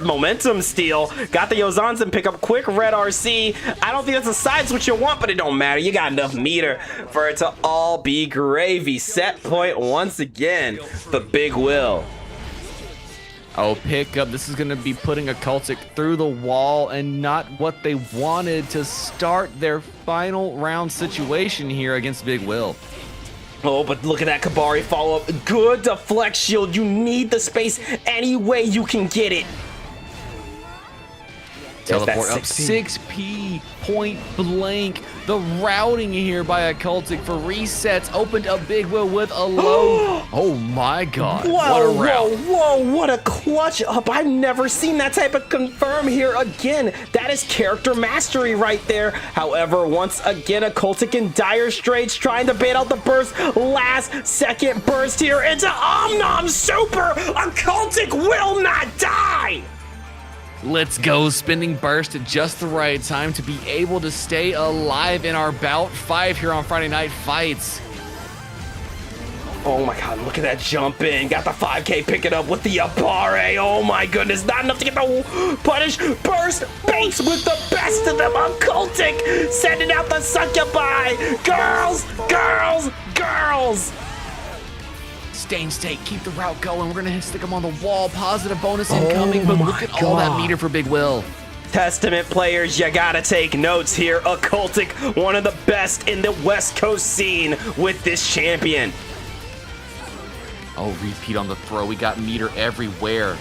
Speaker 1: momentum steal. Got the Yozansen pick up. Quick red RC. I don't think that's a side switch you want, but it don't matter. You got enough meter for it to all be gravy. Set point once again. The Big Will.
Speaker 2: Oh, pickup. This is going to be putting Occultic through the wall and not what they wanted to start their final round situation here against Big Will.
Speaker 1: Oh, but look at that Kabari follow-up. Good deflect shield. You need the space any way you can get it. There's that
Speaker 2: Teleport up 6P, point blank. The routing here by Occultic for resets opened up Big Will with a low. Oh my god, what a route.
Speaker 1: Whoa, what a clutch up. I've never seen that type of confirm here again. That is character mastery right there. However, once again, Occultic in dire straits trying to bait out the burst. Last second burst here into Omnom Super. Occultic will not die.
Speaker 2: Let's go, spending burst at just the right time to be able to stay alive in our Bout 5 here on Friday Night Fights.
Speaker 1: Oh my god, look at that jump in. Got the 5K picking up with the Abare. Oh my goodness, not enough to get the punish. Burst baits with the best of them. Occultic sending out the succubi. Girls, girls, girls.
Speaker 2: Stain State, keep the route going. We're gonna stick him on the wall. Positive bonus incoming, but look at all that meter for Big Will.
Speaker 1: Testament players, you gotta take notes here. Occultic, one of the best in the West Coast scene with this champion.
Speaker 2: Oh, repeat on the throw. We got meter everywhere.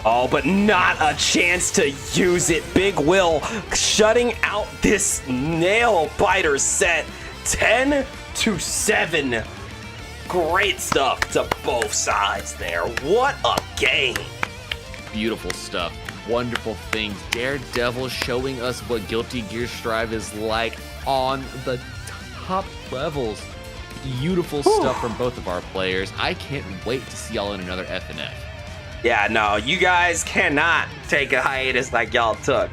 Speaker 1: Oh, but not a chance to use it. Big Will shutting out this nail biter set. 10-7. Great stuff to both sides there. What a game.
Speaker 2: Beautiful stuff. Wonderful things. Daredevil showing us what Guilty Gear Strive is like on the top levels. Beautiful stuff from both of our players. I can't wait to see y'all in another FNF.
Speaker 1: Yeah, no, you guys cannot take a hiatus like y'all took.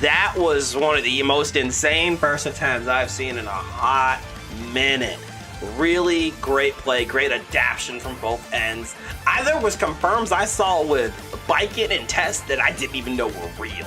Speaker 1: That was one of the most insane first attempts I've seen in a hot minute. Really great play, great adaptation from both ends. There was confirms I saw with Bikin and Test that I didn't even know were real.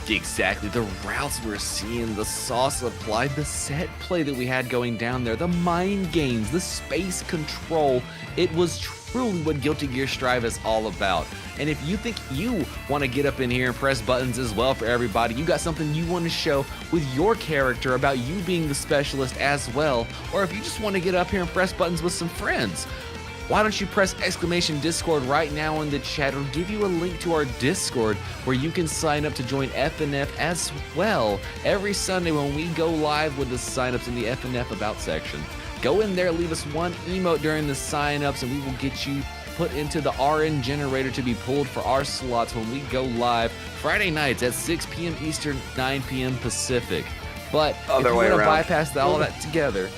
Speaker 2: Exactly, the routes we're seeing, the sauce applied, the set play that we had going down there, the mind games, the space control. It was truly what Guilty Gear Strive is all about. And if you think you want to get up in here and press buttons as well for everybody, you got something you want to show with your character about you being the specialist as well, or if you just want to get up here and press buttons with some friends, why don't you press !Discord right now in the chat? It'll give you a link to our Discord where you can sign up to join FNF as well every Sunday when we go live with the signups in the FNF About section. Go in there, leave us one emote during the signups, and we will get you put into the RN generator to be pulled for our slots when we go live Friday nights at 6 p.m. Eastern, 9 p.m. Pacific. But if you want to bypass all that together,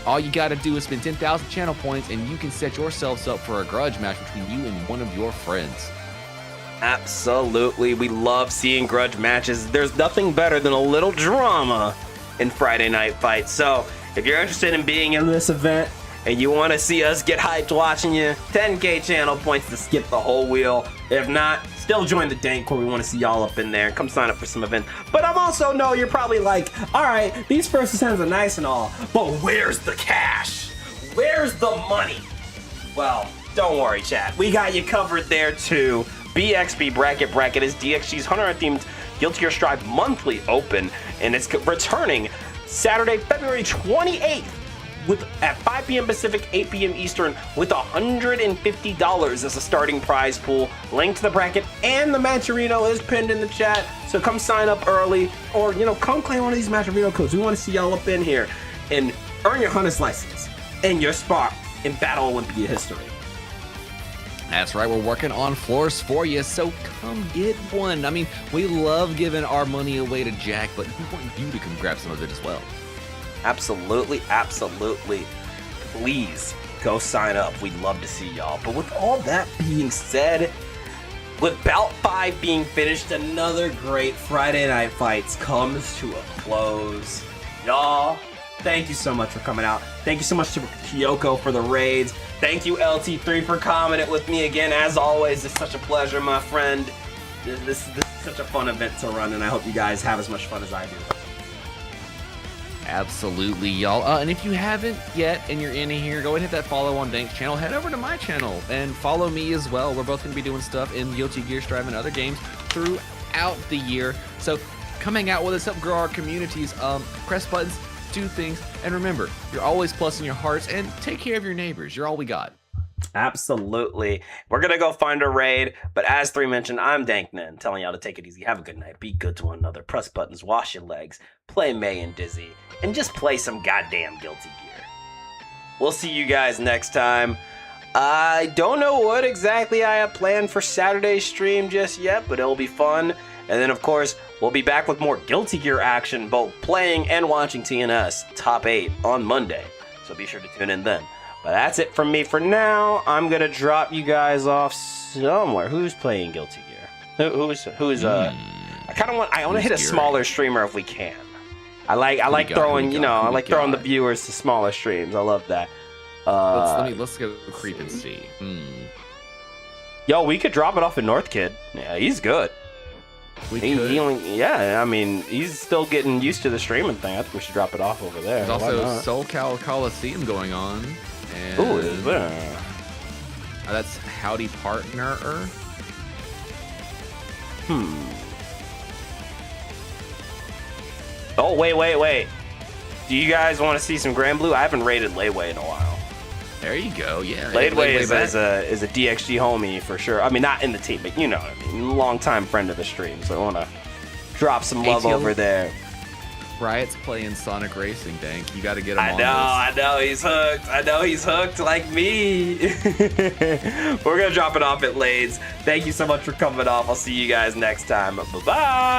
Speaker 2: all you got to do is spend 10,000 channel points and you can set yourselves up for a grudge match between you and one of your friends.
Speaker 1: Absolutely. We love seeing grudge matches. There's nothing better than a little drama in Friday Night Fights. So if you're interested in being in this event and you want to see us get hyped watching you, 10K channel points to skip the whole wheel. If not, still join the Dank Corps. We want to see y'all up in there. Come sign up for some events. But I'm also know you're probably like, all right, these first attempts are nice and all, but where's the cash? Where's the money? Well, don't worry, chat. We got you covered there too. BXB Bracket is DxG's 100-themed Guilty Gear Strive monthly open, and it's returning Saturday, February 28th. At 5 p.m. Pacific, 8 p.m. Eastern, with $150 as a starting prize pool. Link to the bracket and the Matcherino is pinned in the chat. So come sign up early, or come claim one of these Matcherino codes. We want to see y'all up in here and earn your Hunter's license and your spot in Battle Olympia history.
Speaker 2: That's right, we're working on floors for you, so come get one. I mean, we love giving our money away to Jack, but we want you to come grab some of it as well.
Speaker 1: Absolutely, absolutely. Please go sign up. We'd love to see y'all. But with all that being said, with Bout 5 being finished, another great Friday Night Fights comes to a close. Y'all, thank you so much for coming out. Thank you so much to Kyoko for the raids. Thank you, LT3, for commenting with me again. As always, it's such a pleasure, my friend. This is such a fun event to run, and I hope you guys have as much fun as I do.
Speaker 2: Absolutely, y'all. And if you haven't yet and you're in here, go ahead and hit that follow on Dank's channel. Head over to my channel and follow me as well. We're both going to be doing stuff in Guilty Gear Strive and other games throughout the year. So come hang out with us, help grow our communities. Press buttons, do things, and remember, you're always plus in your hearts, and take care of your neighbors. You're all we got.
Speaker 1: Absolutely. We're going to go find a raid, but as 3 mentioned, I'm Danknin, telling y'all to take it easy, have a good night, be good to one another, press buttons, wash your legs, play May and Dizzy, and just play some goddamn Guilty Gear. We'll see you guys next time. I don't know what exactly I have planned for Saturday's stream just yet, but it'll be fun. And then, of course, we'll be back with more Guilty Gear action, both playing and watching TNS Top 8 on Monday. So be sure to tune in then. But that's it from me for now. I'm gonna drop you guys off somewhere. Who's playing Guilty Gear? Who's I want to hit a smaller streamer if we can. I like
Speaker 2: got?
Speaker 1: throwing,
Speaker 2: Who we
Speaker 1: you
Speaker 2: got?
Speaker 1: know,
Speaker 2: Who
Speaker 1: I
Speaker 2: we
Speaker 1: like throwing the
Speaker 2: got?
Speaker 1: viewers to smaller streams. I love that.
Speaker 2: Let's go creep and see.
Speaker 1: Yo, we could drop it off at North Kid. Yeah, he's good.
Speaker 2: We could.
Speaker 1: Yeah, I mean, he's still getting used to the streaming thing. I think we should drop it off over there.
Speaker 2: There's
Speaker 1: Why
Speaker 2: also
Speaker 1: not?
Speaker 2: SoCal Coliseum going on. And
Speaker 1: Ooh, is there?
Speaker 2: that's Howdy Partner.
Speaker 1: Oh, wait. Do you guys want to see some Grand Blue? I haven't raided Layway in a while.
Speaker 2: There you go. Yeah.
Speaker 1: Layway is
Speaker 2: back.
Speaker 1: a DxG homie for sure. I mean, not in the team, but you know what I mean. Longtime friend of the stream, so I want to drop some love
Speaker 2: ATL
Speaker 1: over there.
Speaker 2: Riot's playing Sonic Racing, Dank. You got to get him on
Speaker 1: I know, he's hooked. I know he's hooked like me. We're going to drop it off at Lades. Thank you so much for coming off. I'll see you guys next time. Bye-bye.